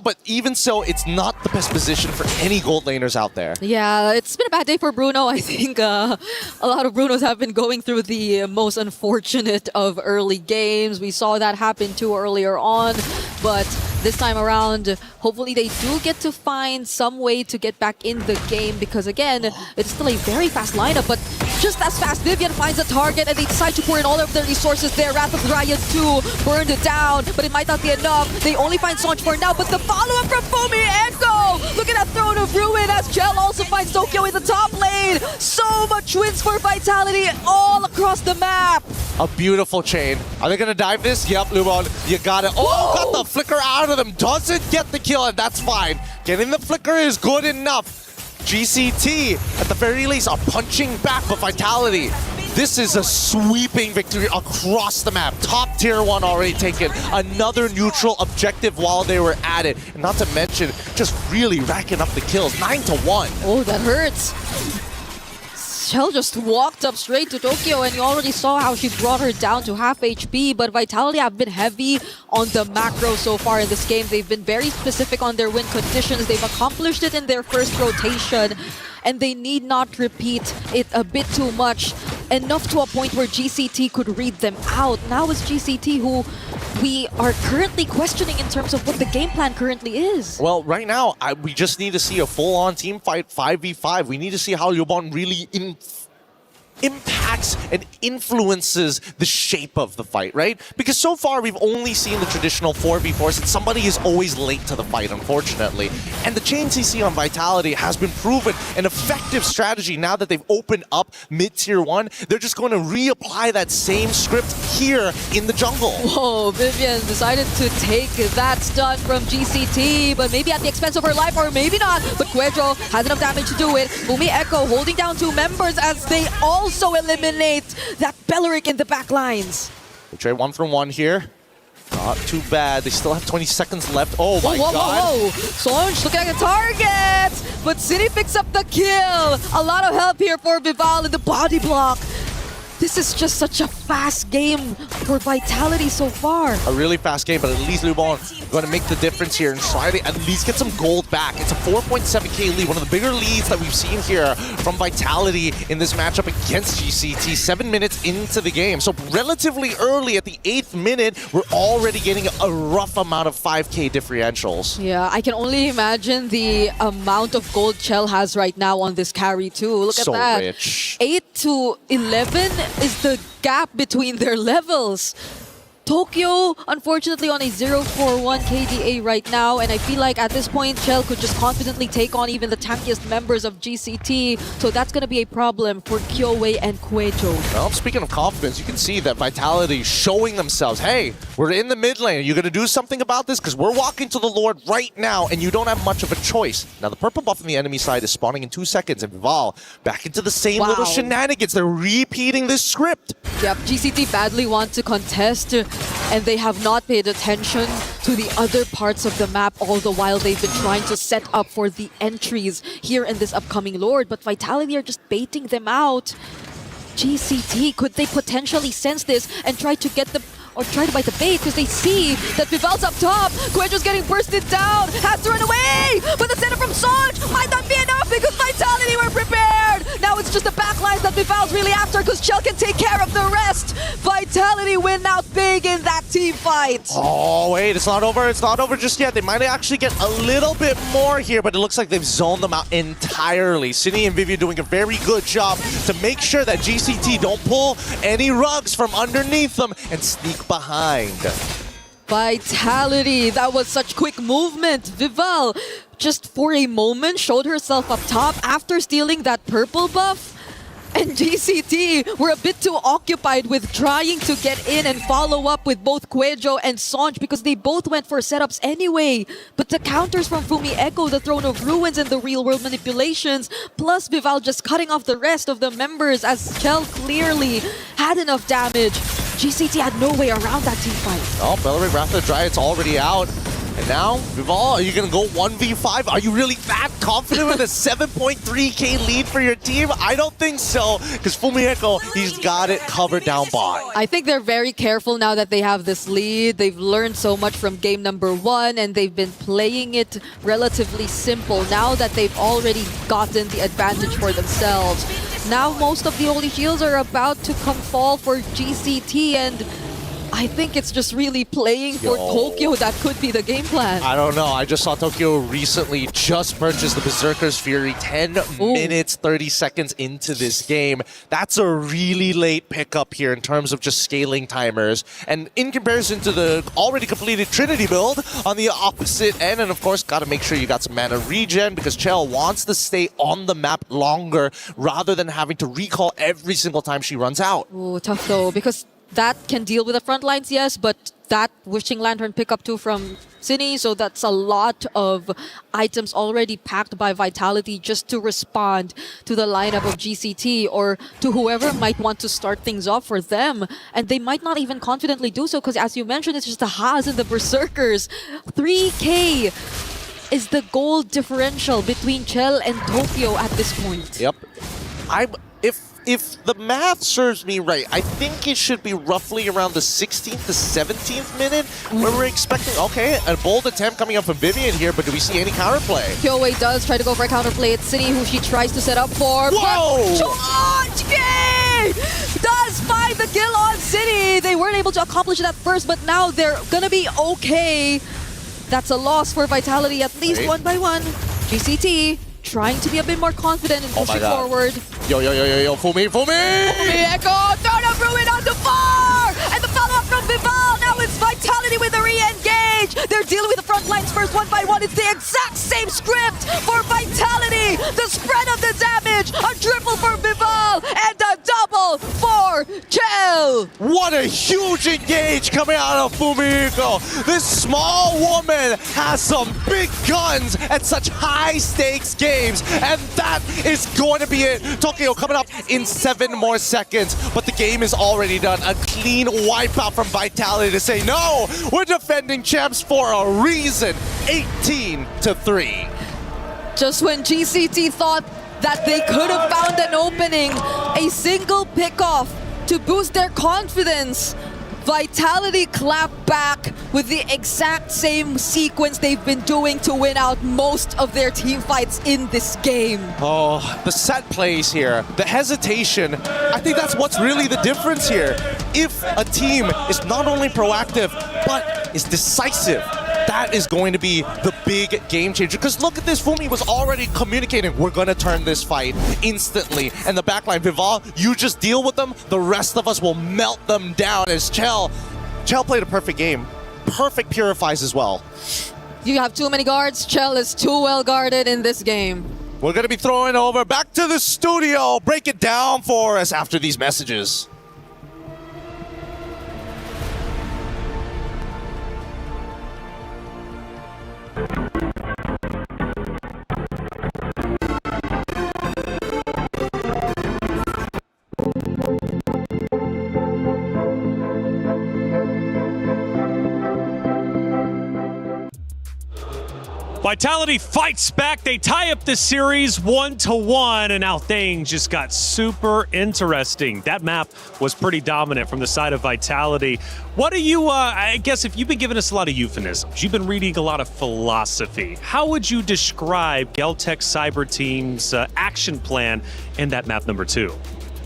but even so, it's not the best position for any gold laners out there. Yeah, it's been a bad day for Bruno. I think a lot of Brunos have been going through the most unfortunate of early games. We saw that happen too earlier on, but this time around, hopefully they do get to find some way to get back in the game, because again, it's still a very fast lineup, but just as fast, Vivian finds a target and they decide to pour in all of their resources there. Wrath of Ryan 2 burned it down, but it might not be enough. They only find Sanj for now, but the follow-up from Fumi Echo! Look at that Throne of Ruin as Chell also finds Tokyo in the top lane. So much wins for Vitality all across the map. A beautiful chain. Are they gonna dive this? Yep, Lubon, you got it. Oh, got the flicker out of them. Doesn't get the kill, and that's fine. Getting the flicker is good enough. GCT, at the very least, are punching back, but Vitality, this is a sweeping victory across the map. Top tier 1 already taken. Another neutral objective while they were at it. And not to mention, just really racking up the kills. 9-1. Oh, that hurts. Chell just walked up straight to Tokyo, and you already saw how she brought her down to half HP, but Vitality have been heavy on the macro so far in this game. They've been very specific on their win conditions. They've accomplished it in their first rotation, and they need not repeat it a bit too much, enough to a point where GCT could read them out. Now it's GCT who we are currently questioning in terms of what the game plan currently is. Well, right now, we just need to see a full-on team fight 5v5. We need to see how Lubon really impacts and influences the shape of the fight, right? Because so far we've only seen the traditional 4v4s, and somebody is always late to the fight, unfortunately. And the chain CC on Vitality has been proven an effective strategy now that they've opened up mid-tier 1. They're just going to reapply that same script here in the jungle. Whoa, Vivian decided to take that stun from GCT, but maybe at the expense of her life, or maybe not. But Kuejo has enough damage to do it. Fumi Echo holding down 2 members as they also eliminate that Belleric in the back lines. They trade 1-for-1 here. Not too bad. They still have 20 seconds left. Oh my god. Whoa. Sonj looking at the target, but City picks up the kill. A lot of help here for Vival in the body block. This is just such a fast game for Vitality so far. A really fast game, but at least Lubon going to make the difference here and try to at least get some gold back. It's a 4.7k lead, one of the bigger leads that we've seen here from Vitality in this matchup against GCT. 7 minutes into the game. So relatively early at the 8th minute, we're already getting a rough amount of 5k differentials. Yeah, I can only imagine the amount of gold Chell has right now on this carry too. Look at that. So rich. 8 to 11 is the gap between their levels. Tokyo, unfortunately, on a 0-4-1 KDA right now, and I feel like at this point, Chell could just confidently take on even the tankiest members of GCT, so that's going to be a problem for Kyoe and Kuejo. Well, speaking of confidence, you can see that Vitality showing themselves, hey, we're in the mid lane. Are you going to do something about this? Because we're walking to the Lord right now, and you don't have much of a choice. Now, the purple buff on the enemy side is spawning in 2 seconds, and Vival back into the same little shenanigans. They're repeating this script. Yep, GCT badly want to contest, and they have not paid attention to the other parts of the map, all the while they've been trying to set up for the entries here in this upcoming Lord. But Vitality are just baiting them out. GCT, could they potentially sense this and try to get the or try to bite the bait, because they see that Vival's up top. Kuejo's getting bursted down, has to run away, but the center from Sanj might not be enough because Vitality were prepared. Now it's just the backlines that Vival's really after because Chell can take care of the rest. Vitality win out big in that team fight. Oh, wait, it's not over. It's not over just yet. They might actually get a little bit more here, but it looks like they've zoned them out entirely. Cine and Vivian doing a very good job to make sure that GCT don't pull any rugs from underneath them and sneak behind. Vitality, that was such quick movement. Vival, just for a moment, showed herself up top after stealing that purple buff. And GCT were a bit too occupied with trying to get in and follow up with both Cuejo and Sonj because they both went for setups anyway. But the counters from Fumi Echo, the Throne of Ruins, and the real-world manipulations, plus Vival just cutting off the rest of the members as Chell clearly had enough damage. GCT had no way around that team fight. Oh, Belleric Wrath of the Dryad's already out. And now, Vival, are you going to go 1v5? Are you really that confident with a 7.3k lead for your team? I don't think so, because Fumieko, he's got it covered down by. I think they're very careful now that they have this lead. They've learned so much from game number 1, and they've been playing it relatively simple now that they've already gotten the advantage for themselves. Now most of the holy shields are about to come fall for GCT, and I think it's just really playing for Tokyo that could be the game plan. I don't know. I just saw Tokyo recently just purchase the Berserker's Fury 10 minutes, 30 seconds into this game. That's a really late pickup here in terms of just scaling timers. And in comparison to the already completed Trinity build on the opposite end, and of course, got to make sure you got some mana regen because Chell wants to stay on the map longer rather than having to recall every single time she runs out. Ooh, tough though, because that can deal with the front lines, yes, but that Wishing Lantern pickup too from Cine, so that's a lot of items already packed by Vitality just to respond to the lineup of GCT or to whoever might want to start things off for them. And they might not even confidently do so because, as you mentioned, it's just the Haas and the Berserkers. 3k is the goal differential between Chell and Tokyo at this point. Yep. If the math serves me right, I think it should be roughly around the 16th to 17th minute where we're expecting, okay, a bold attempt coming up from Vivian here, but do we see any counterplay? Kyoei does try to go for a counterplay. It's Cine who she tries to set up for. Whoa! Does find the kill on Cine. They weren't able to accomplish it at first, but now they're gonna be okay. That's a loss for Vitality, at least one by one. GCT trying to be a bit more confident and pushing forward. Yo, Fumi! Echo, Throne of Ruin on the far! And the follow-up from Vival, now it's Vitality with a re-engage! They're dealing with the front lines first, one by one. It's the exact same script for Vitality! The spread of the damage, a triple for Vival, and a double for Chell! What a huge engage coming out of Fumiko! This small woman has some big guns at such high-stakes games, and that is going to be it. Tokyo coming up in 7 more seconds, but the game is already done. A clean wipeout from Vitality to say, no, we're defending champs for a reason. 18-3. Just when GCT thought that they could have found an opening, a single pickoff to boost their confidence, Vitality clapped back with the exact same sequence they've been doing to win out most of their team fights in this game. Oh, the set plays here, the hesitation, I think that's what's really the difference here. If a team is not only proactive, but is decisive, that is going to be the big game changer. Because look at this, Fumi was already communicating, we're going to turn this fight instantly. And the backline, Vival, you just deal with them, the rest of us will melt them down. As Chell played a perfect game. Perfect purifies as well. You have too many guards. Chell is too well guarded in this game. We're going to be throwing over back to the studio. Break it down for us after these messages. Vitality fights back. They tie up the series 1-1, and now things just got super interesting. That map was pretty dominant from the side of Vitality. What do you, I guess if you've been giving us a lot of euphemisms, you've been reading a lot of philosophy, how would you describe Geltec Cyber Team's action plan in that map number 2?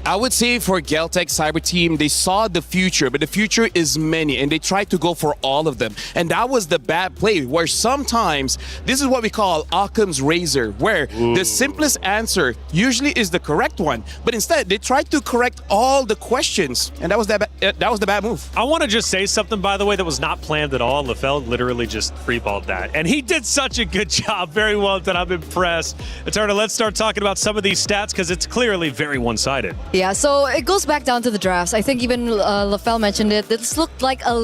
I would say for Geltec Cyber Team, they saw the future, but the future is many, and they tried to go for all of them. And that was the bad play, where sometimes, this is what we call Occam's razor, where the simplest answer usually is the correct one, but instead, they tried to correct all the questions, and that was the bad move. I want to just say something, by the way, that was not planned at all. LaFell literally just freeballed that, and he did such a good job. Very well done. I'm impressed. Eterna, let's start talking about some of these stats, because it's clearly very one-sided. Yeah, so it goes back down to the drafts. I think even LaFell mentioned it. This looked like a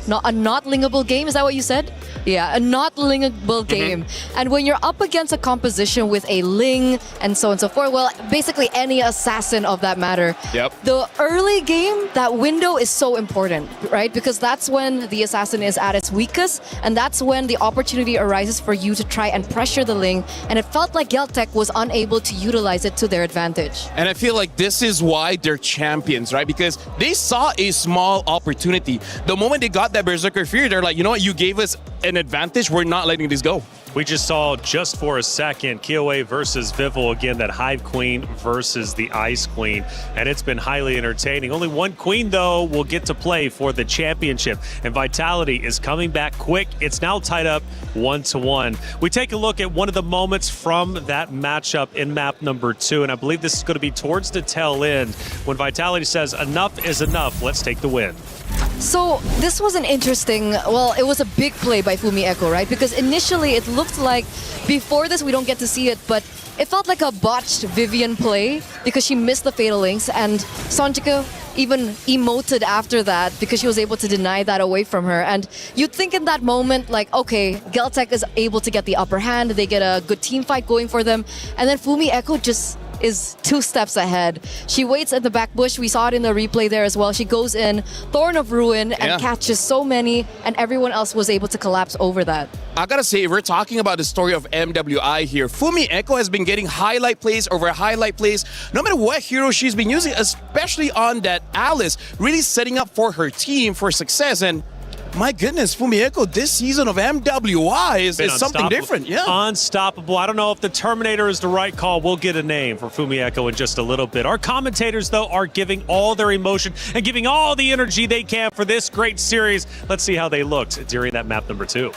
not lingable game. Is that what you said? Yeah, a not lingable game. And when you're up against a composition with a ling and so on and so forth, well, basically any assassin of that matter. Yep. The early game, that window is so important, right? Because that's when the assassin is at its weakest, and that's when the opportunity arises for you to try and pressure the ling. And it felt like Geltec was unable to utilize it to their advantage. And I feel like this is why they're champions, right? Because they saw a small opportunity. The moment they got that Berserker Fear, they're like, you know what, you gave us an advantage, we're not letting this go. We just saw just for a second Kioe versus Vival, again, that Hive Queen versus the Ice Queen, and it's been highly entertaining. Only one queen, though, will get to play for the championship, and Vitality is coming back quick. It's now tied up 1-1. We take a look at one of the moments from that matchup in map number 2, and I believe this is going to be towards the tail end when Vitality says, enough is enough, let's take the win. So this was an interesting, well, it was a big play by Fumi Echo, right? Because initially it looked like, before this we don't get to see it, but it felt like a botched Vivian play because she missed the Fatal Links, and Sonjika even emoted after that because she was able to deny that away from her. And you'd think in that moment, like, okay, Geltec is able to get the upper hand, they get a good team fight going for them, and then Fumi Echo just is 2 steps ahead. She waits at the back bush. We saw it in the replay there as well. She goes in, Thorn of Ruin, and catches so many, and everyone else was able to collapse over that. I gotta say, we're talking about the story of MWI here. Fumi Echo has been getting highlight plays over highlight plays, no matter what hero she's been using, especially on that Alice, really setting up for her team for success. And my goodness, Fumi Echo, this season of MWI is something different. Yeah. Unstoppable. I don't know if the Terminator is the right call. We'll get a name for Fumi Echo in just a little bit. Our commentators, though, are giving all their emotion and giving all the energy they can for this great series. Let's see how they looked during that map number 2.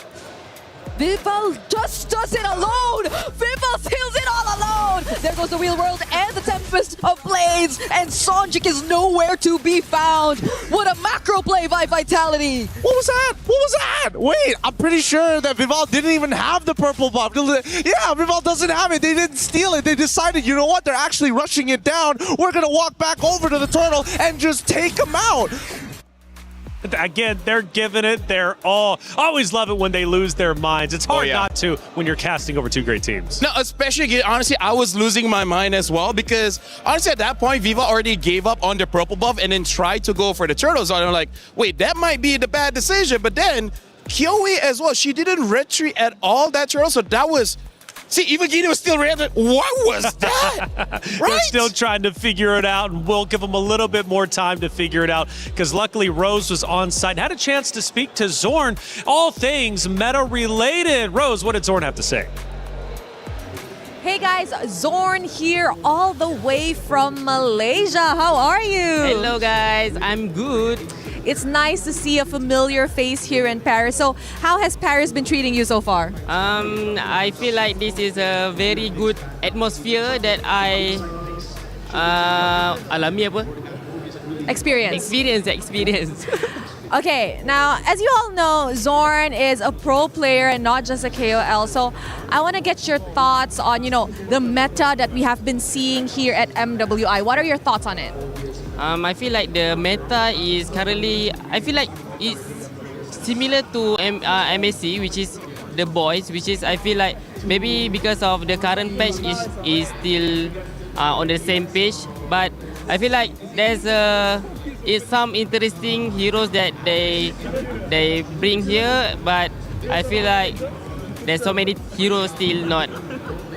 Vival just does it alone! Vival seals it all alone! There goes the Real World and the Tempest of Blades, and Sonjik is nowhere to be found! What a macro play by Vitality! What was that? What was that? Wait, I'm pretty sure that Vival didn't even have the purple buff. Yeah, Vival doesn't have it. They didn't steal it. They decided, you know what? They're actually rushing it down. We're going to walk back over to the turtle and just take him out. Again, they're giving it their all. Always love it when they lose their minds. It's hard not to when you're casting over 2 great teams. No, especially, honestly, I was losing my mind as well because, honestly, at that point, Viva already gave up on the purple buff and then tried to go for the turtles. So I'm like, wait, that might be the bad decision. But then, Kioe as well, she didn't retreat at all that turtle. So that was... See, even Gina was still random. What was that? Right? They're still trying to figure it out, and we'll give them a little bit more time to figure it out because luckily Rose was on site and had a chance to speak to Zorn. All things meta-related. Rose, what did Zorn have to say? Hey guys, Zorn here all the way from Malaysia. How are you? Hello guys, I'm good. It's nice to see a familiar face here in Paris. So how has Paris been treating you so far? I feel like this is a very good atmosphere that I alami apa? Experience. Okay, now as you all know, Zorn is a pro player and not just a KOL. So I want to get your thoughts on, the meta that we have been seeing here at MWI. What are your thoughts on it? I feel like the meta is currently, I feel like it's similar to MSC, which is the boys, which is, I feel like maybe because of the current patch is still on the same page, but I feel like there's some interesting heroes that they bring here, but I feel like there's so many heroes still not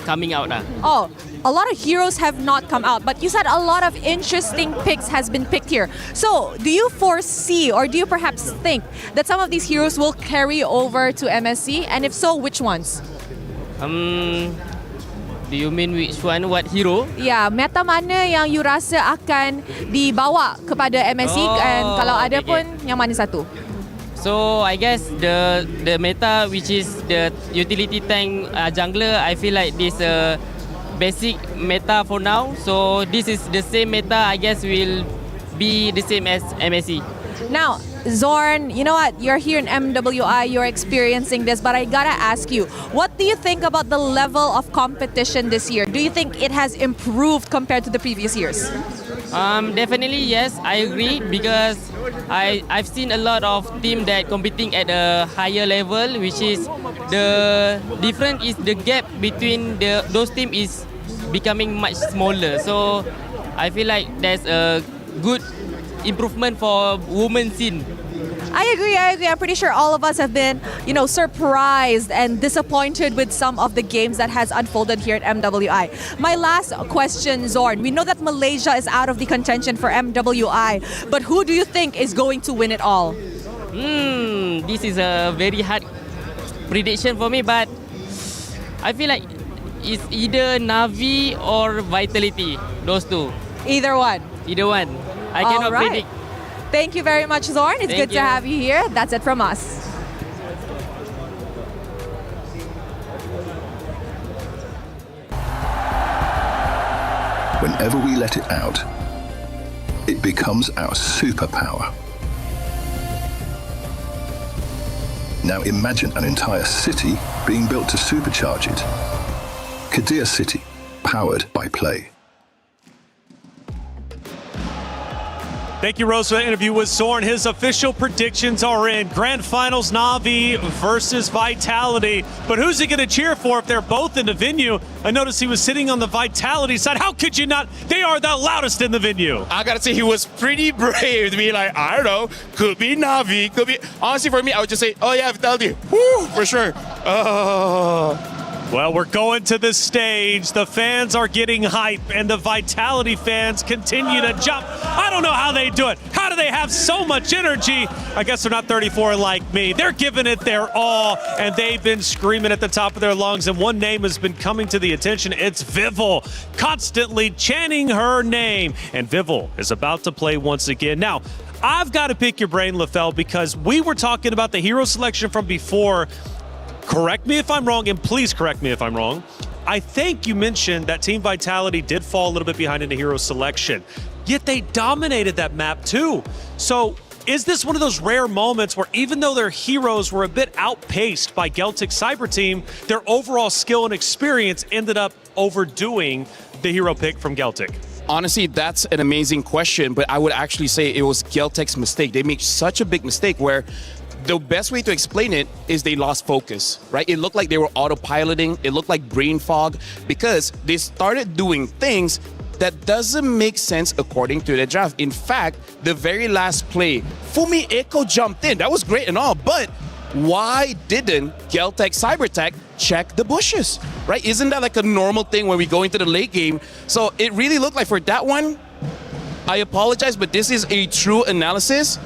coming out. Oh, a lot of heroes have not come out, but you said a lot of interesting picks has been picked here. So, do you foresee or do you perhaps think that some of these heroes will carry over to MSC? And if so, which ones? Do you mean which one? What hero? Ya, meta mana yang you rasa akan dibawa kepada MSC and kalau ada pun yang mana satu? So I guess the meta which is the utility tank jungler, I feel like this basic meta for now. So this is the same meta, I guess will be the same as MSC. Now, Zorn, you know what? You're here in MWI, you're experiencing this, but I gotta ask you, what do you think about the level of competition this year? Do you think it has improved compared to the previous years? Definitely yes, I agree because I've seen a lot of teams that competing at a higher level, which is the difference is the gap between those teams is becoming much smaller. So I feel like there's a good improvement for women's scene. I agree. I'm pretty sure all of us have been, surprised and disappointed with some of the games that has unfolded here at MWI. My last question, Zorn. We know that Malaysia is out of the contention for MWI, but who do you think is going to win it all? This is a very hard prediction for me, but I feel like it's either Navi or Vitality. Those two. Either one. Either one. I cannot predict. Thank you very much, Zorn. It's good to have you here. That's it from us. Whenever we let it out, it becomes our superpower. Now imagine an entire city being built to supercharge it. Kadir City, powered by Play. Thank you, Rose, for the interview with Zorn. His official predictions are in. Grand Finals, Navi versus Vitality. But who's he going to cheer for if they're both in the venue? I noticed he was sitting on the Vitality side. How could you not? They are the loudest in the venue. I got to say, he was pretty brave to be like, I don't know, could be Navi, could be... Honestly, for me, I would just say, oh yeah, Vitality. Woo, for sure. Well, we're going to the stage. The fans are getting hype, and the Vitality fans continue to jump. I don't know how they do it. How do they have so much energy? I guess they're not 34 like me. They're giving it their all, and they've been screaming at the top of their lungs, and one name has been coming to the attention. It's Vival, constantly chanting her name, and Vival is about to play once again. Now, I've got to pick your brain, LaFell, because we were talking about the hero selection from before. Correct me if I'm wrong, and please correct me if I'm wrong. I think you mentioned that Team Vitality did fall a little bit behind in the hero selection, yet they dominated that map too. So is this one of those rare moments where even though their heroes were a bit outpaced by Geltic Cyber Team, their overall skill and experience ended up overdoing the hero pick from Geltic? Honestly, that's an amazing question, but I would actually say it was Geltic's mistake. They made such a big mistake where the best way to explain it is they lost focus, right? It looked like they were autopiloting. It looked like brain fog because they started doing things that doesn't make sense according to the draft. In fact, the very last play, Fumi Echo jumped in. That was great and all, but why didn't Geltec Cybertech check the bushes, right? Isn't that like a normal thing when we go into the late game? So it really looked like for that one, I apologize, but this is a true analysis.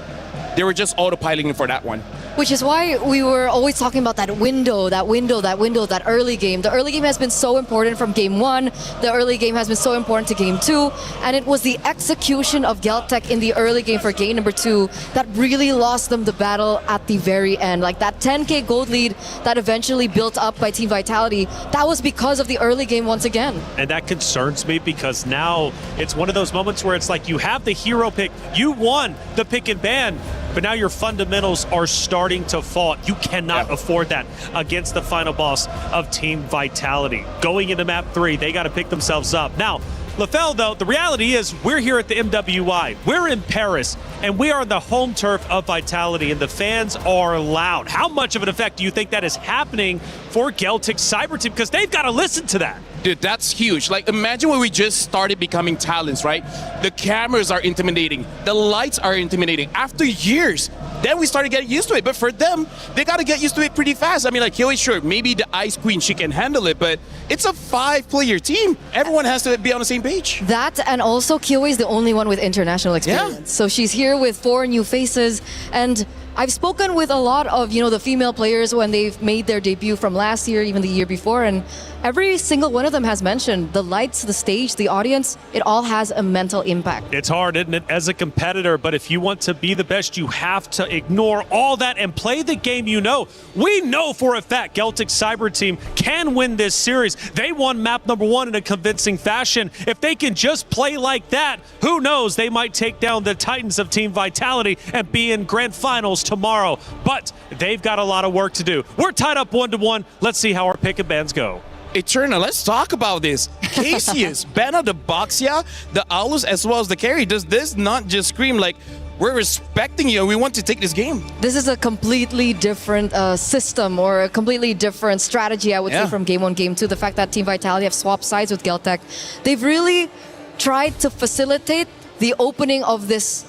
They were just autopiloting for that one. Which is why we were always talking about that window, that early game. The early game has been so important from game 1. The early game has been so important to game 2. And it was the execution of Geltec in the early game for game number 2 that really lost them the battle at the very end. Like that 10k gold lead that eventually built up by Team Vitality, that was because of the early game once again. And that concerns me because now it's one of those moments where it's like you have the hero pick, you won the pick and ban, but now your fundamentals are starting to fall. You cannot afford that against the final boss of Team Vitality. Going into map 3, they got to pick themselves up. Now, LaFell, though, the reality is we're here at the MWI. We're in Paris, and we are the home turf of Vitality, and the fans are loud. How much of an effect do you think that is happening for Geltic Cyber Team? Because they've got to listen to that. Dude, that's huge. Like, imagine when we just started becoming talents, right? The cameras are intimidating. The lights are intimidating. After years, Then we started getting used to it. But for them, they got to get used to it pretty fast. I mean, like, Kiyoe, sure, maybe the Ice Queen, she can handle it, but it's a 5-player team. Everyone has to be on the same page. That, and also Kiyoe is the only one with international experience. Yeah. So she's here with 4 new faces, and I've spoken with a lot of, the female players when they've made their debut from last year, even the year before, and every single one of them has mentioned the lights, the stage, the audience, it all has a mental impact. It's hard, isn't it, as a competitor, but if you want to be the best, you have to ignore all that and play the game you know. We know for a fact Celtic Cyber Team can win this series. They won map number 1 in a convincing fashion. If they can just play like that, who knows, they might take down the Titans of Team Vitality and be in Grand Finals tomorrow. But they've got a lot of work to do. We're tied up 1-1. Let's see how our pick and bans go. Eternal, let's talk about this. Cassius, Banner, the Boxia, the Aulus, as well as the carry. Does this not just scream like, we're respecting you and we want to take this game? This is a completely different system or a completely different strategy, I would say, from Game 1, Game 2. The fact that Team Vitality have swapped sides with Celtic, they've really tried to facilitate the opening of this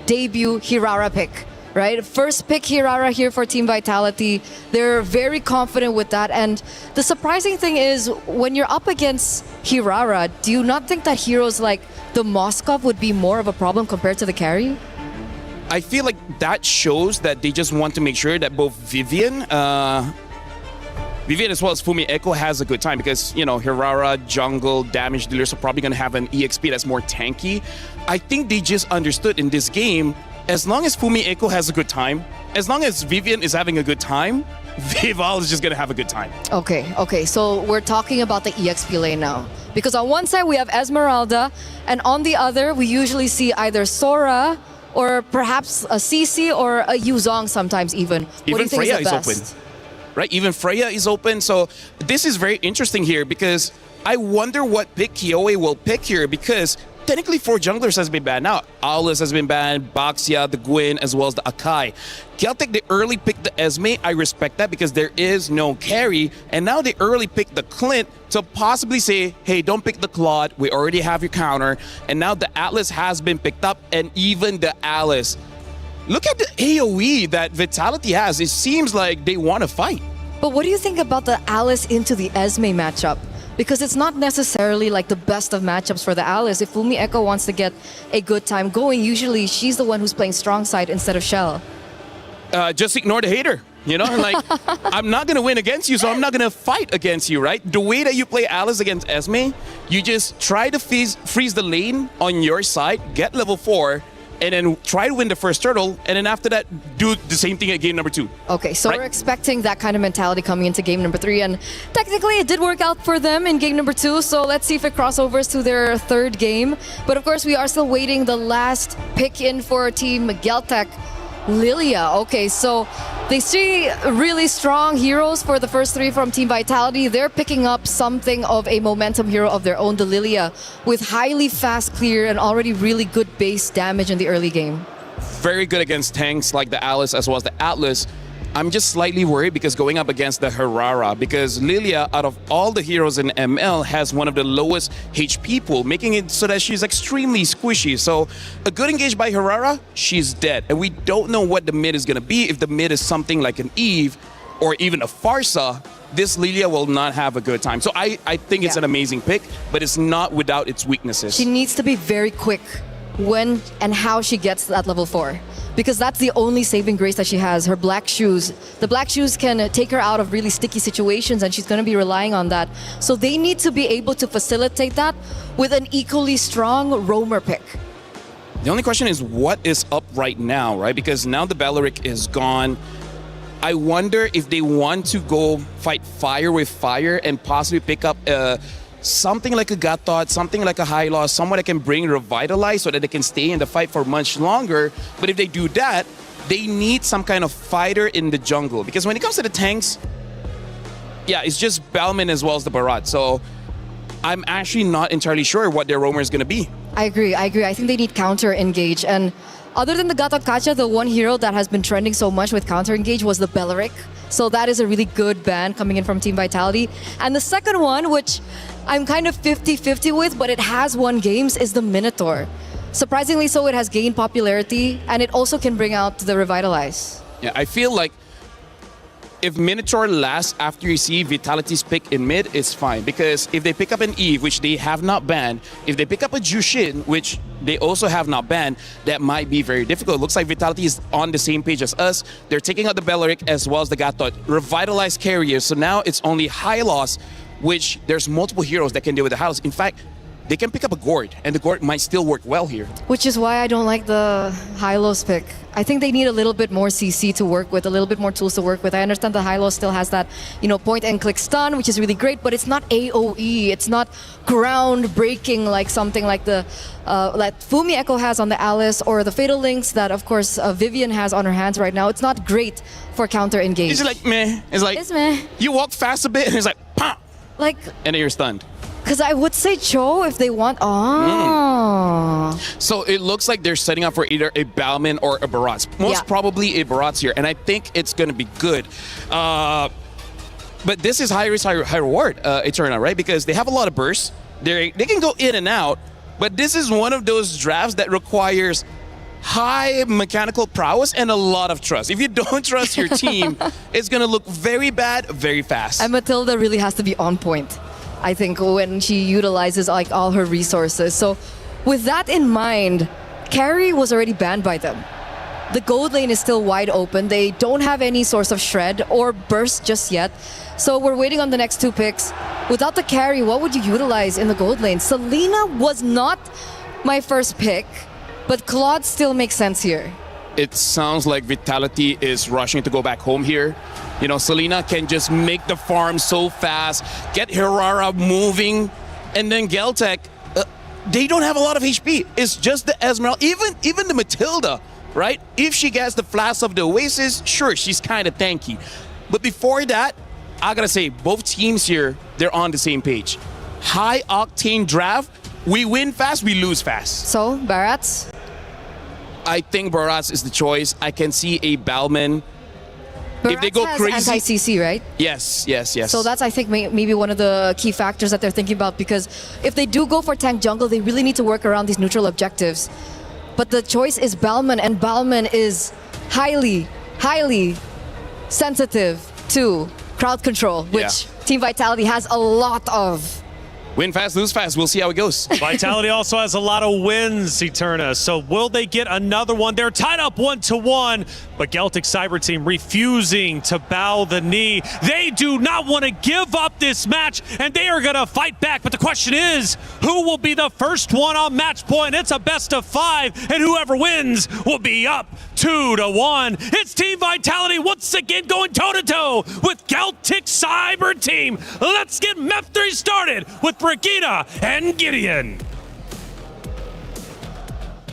debut Hirara pick. Right? First pick Hirara here for Team Vitality. They're very confident with that. And the surprising thing is, when you're up against Hirara, do you not think that heroes like the Moskov would be more of a problem compared to the carry? I feel like that shows that they just want to make sure that both Vivian as well as Fumi Echo has a good time, because, Hirara, jungle, damage dealers are probably going to have an EXP that's more tanky. I think they just understood in this game, as long as Fumi Echo has a good time, as long as Vivian is having a good time, Vival is just going to have a good time. Okay, so we're talking about the EXP lane now. Because on one side we have Esmeralda, and on the other we usually see either Sora or perhaps a CC or a Yuzong sometimes even. What do you think Freya is the is best? open. Right? Even Freya is open. So this is very interesting here, because I wonder what pick Kiyoe will pick here, because technically 4 junglers has been banned now. Aulus has been banned, Boxia, the Gwyn, as well as the Akai. Celtic, they early picked the Esme. I respect that because there is no carry. And now they early picked the Clint to possibly say, hey, don't pick the Claude. We already have your counter. And now the Atlas has been picked up, and even the Alice. Look at the AoE that Vitality has. It seems like they want to fight. But what do you think about the Alice into the Esme matchup? Because it's not necessarily like the best of matchups for the Alice. If Fumi Echo wants to get a good time going, usually she's the one who's playing strong side instead of Shell. Just ignore the hater. Like, I'm not going to win against you, so I'm not going to fight against you, right? The way that you play Alice against Esme, you just try to freeze the lane on your side, get level 4, and then try to win the first turtle, and then after that, do the same thing at game number 2. Okay, so we're expecting that kind of mentality coming into game number 3, and technically it did work out for them in game number 2, so let's see if it crossovers to their 3rd game. But of course, we are still waiting the last pick in for Team Celtic. Lilia. Okay, so they see really strong heroes for the first 3 from Team Vitality. They're picking up something of a momentum hero of their own, the Lilia, with highly fast clear and already really good base damage in the early game. Very good against tanks like the Alice as well as the Atlas. I'm just slightly worried because going up against the Hirara, because Lilia, out of all the heroes in ML, has one of the lowest HP pool, making it so that she's extremely squishy. So a good engage by Hirara, she's dead. And we don't know what the mid is going to be. If the mid is something like an Eve or even a Farsa, this Lilia will not have a good time. So I think it's an amazing pick, but it's not without its weaknesses. She needs to be very quick when and how she gets to that level 4. Because that's the only saving grace that she has, her black shoes. The black shoes can take her out of really sticky situations, and she's going to be relying on that. So they need to be able to facilitate that with an equally strong roamer pick. The only question is what is up right now, right? Because now the Belleric is gone. I wonder if they want to go fight fire with fire and possibly pick up something like a Gatot, something like a High Loss, someone that can bring Revitalize so that they can stay in the fight for much longer. But if they do that, they need some kind of fighter in the jungle. Because when it comes to the tanks, it's just Balman as well as the Barat. So I'm actually not entirely sure what their roamer is going to be. I agree. I think they need counter engage. And other than the Gatot Kacha, the one hero that has been trending so much with counter engage was the Belleric. So that is a really good ban coming in from Team Vitality. And the second one, which I'm kind of 50-50 with, but it has won games, is the Minotaur. surprisingly so, it has gained popularity, and it also can bring out the Revitalize. Yeah, I feel like if Minotaur lasts after you see Vitality's pick in mid, it's fine. Because if they pick up an Eve, which they have not banned, if they pick up a Jushin, which they also have not banned, that might be very difficult. It looks like Vitality is on the same page as us. They're taking out the Belleric as well as the Gatot. Revitalized carriers, so now it's only Hylos, which there's multiple heroes that can deal with the Hylos. In fact, they can pick up a Gord, and the Gord might still work well here. Which is why I don't like the Hylos pick. I think they need a little bit more CC to work with, a little bit more tools to work with. I understand the Hylos still has that, point and click stun, which is really great, but it's not AoE. It's not groundbreaking like something like the that Fumi Echo has on the Alice, or the Fatal Links that, of course, Vivian has on her hands right now. It's not great for counter engage. It's like meh. It's like meh. You walk fast a bit, and it's like pop, like, and then you're stunned. Because I would say Cho if they want. So it looks like they're setting up for either a Balman or a Barats. Most probably a Barats here, and I think it's going to be good. But this is high risk, high reward, Eterna, right? Because they have a lot of bursts. They can go in and out, but this is one of those drafts that requires high mechanical prowess and a lot of trust. If you don't trust your team, it's going to look very bad, very fast. And Matilda really has to be on point, I think, when she utilizes like all her resources. So with that in mind, carry was already banned by them. The gold lane is still wide open. They don't have any source of shred or burst just yet. So we're waiting on the next two picks. Without the carry, what would you utilize in the gold lane? Selena was not my first pick, but Claude still makes sense here. It sounds like Vitality is rushing to go back home here. Selena can just make the farm so fast, get Hirara moving, and then Geltec, they don't have a lot of HP. It's just the Esmeralda, even the Matilda, right? If she gets the Flash of the Oasis, sure, she's kind of tanky. But before that, I gotta say, both teams here, they're on the same page. High octane draft, we win fast, we lose fast. So, Barats? I think Barats is the choice. I can see a Balman. If they go crazy, anti-CC, right? Yes. So that's, I think, maybe one of the key factors that they're thinking about, because if they do go for tank jungle, they really need to work around these neutral objectives. But the choice is Balman, and Balman is highly sensitive to crowd control, which Team Vitality has a lot of. Win fast, lose fast. We'll see how it goes. Vitality also has a lot of wins, Eterna. So will they get another one? They're tied up 1-1, but Celtic Cyber Team refusing to bow the knee. They do not want to give up this match, and they are going to fight back. But the question is, who will be the first one on match point? It's a best of 5, and whoever wins will be up 2-1. It's Team Vitality once again going toe-to-toe with Celtic Cyber Team. Let's get Map 3 started with Brigitte and Gideon.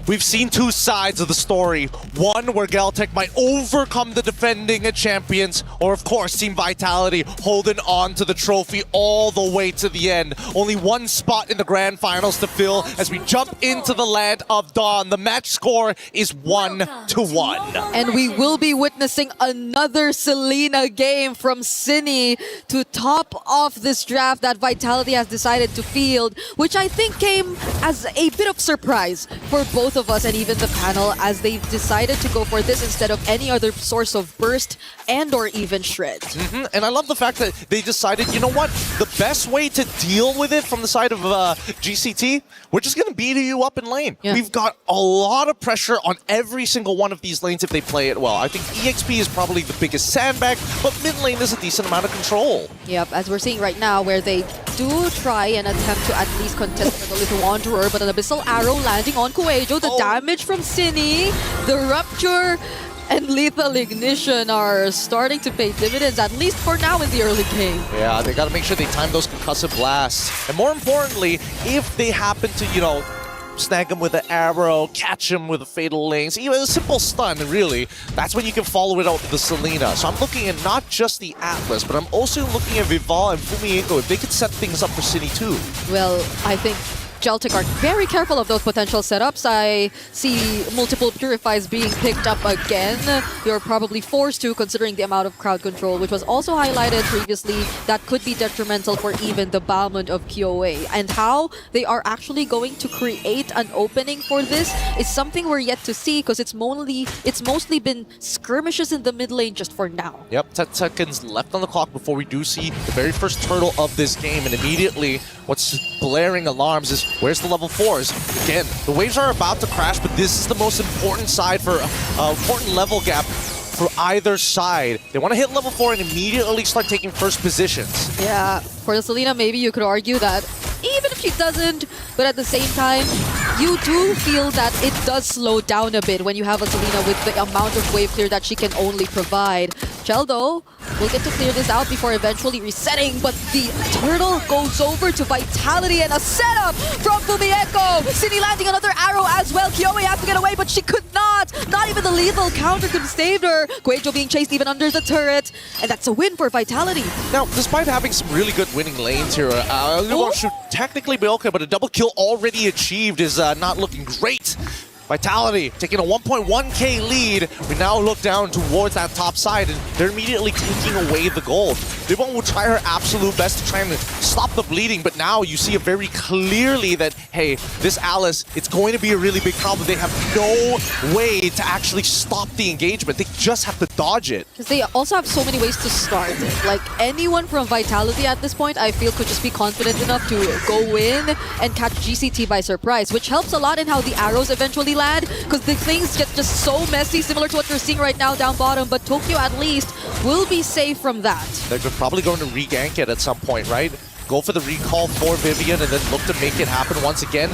We've seen two sides of the story. One where Geltec might overcome the defending champions, or of course Team Vitality holding on to the trophy all the way to the end. Only one spot in the Grand Finals to fill as we jump into the land of Dawn. The match score is 1-1. And we will be witnessing another Selena game from Cine to top off this draft that Vitality has decided to field, which I think came as a bit of surprise for both of us and even the panel, as they've decided to go for this instead of any other source of burst and or even shred. And I love the fact that they decided, you know what, the best way to deal with it from the side of GCT, we're just going to beat you up in lane. We've got a lot of pressure on every single one of these lanes if they play it well. I think EXP is probably the biggest sandbag, but mid lane is a decent amount of control. Yep, as we're seeing right now, where they do try and attempt to at least contest for the Little Wanderer, but an Abyssal Arrow landing on Kuejo. The damage from Cine, the Rupture, and Lethal Ignition are starting to pay dividends, at least for now in the early game. Yeah, they got to make sure they time those concussive blasts. And more importantly, if they happen to, snag him with an arrow, catch him with a fatal links, even a simple stun, really, that's when you can follow it out with the Selena. So I'm looking at not just the Atlas, but I'm also looking at Vival and Fumieko, if they could set things up for City too. Well, I think Geltic are very careful of those potential setups. I see multiple Purifies being picked up again. You're probably forced to, considering the amount of crowd control, which was also highlighted previously. That could be detrimental for even the Balmond of KOA. And how they are actually going to create an opening for this is something we're yet to see, because it's mostly been skirmishes in the mid lane just for now. Yep, 10 seconds left on the clock before we do see the very first turtle of this game, and immediately what's blaring alarms is where's the level 4s? Again, the waves are about to crash, but this is the most important side for important level gap for either side. They want to hit level 4 and immediately start taking first positions. Yeah, for the Selena, maybe you could argue that even if she doesn't, but at the same time, you do feel that it does slow down a bit when you have a Selena with the amount of wave clear that she can only provide. Cheldo will get to clear this out before eventually resetting, but the turtle goes over to Vitality and a setup from Fumieko. Cine landing another arrow as well. KOA has to get away, but she could not. Not even the lethal counter could have saved her. Guejo being chased even under the turret, and that's a win for Vitality. Now, despite having some really good winning lanes here, Luwon should technically be okay, but a double kill already achieved is not looking great. Vitality taking a 1.1k lead. We now look down towards that top side, and they're immediately taking away the gold. Livon will try her absolute best to try and stop the bleeding, but now you see it very clearly that, hey, this Alice, it's going to be a really big problem. They have no way to actually stop the engagement. They just have to dodge it. Because they also have so many ways to start it. Like, anyone from Vitality at this point, I feel, could just be confident enough to go in and catch GCT by surprise, which helps a lot in how the arrows eventually land, because the things get just so messy, similar to what you're seeing right now down bottom, but Tokyo at least will be safe from that. They're probably going to re-gank it at some point, right? Go for the recall for Vivian and then look to make it happen once again.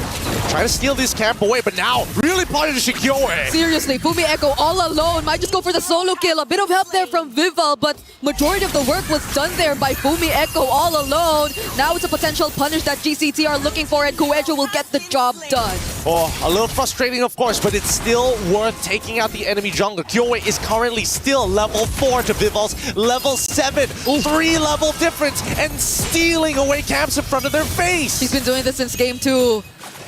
Try to steal this camp away, but now really punishing KOA. Seriously, Fumieko all alone. Might just go for the solo kill. A bit of help there from Vival, but majority of the work was done there by Fumieko all alone. Now it's a potential punish that GCT are looking for, and Guejo will get the job done. Oh, a little frustrating, of course, but it's still worth taking out the enemy jungler. KOA is currently still level 4 to Vival's level 7. 3-level difference, and stealing away camps in front of their face. He's been doing this since game 2.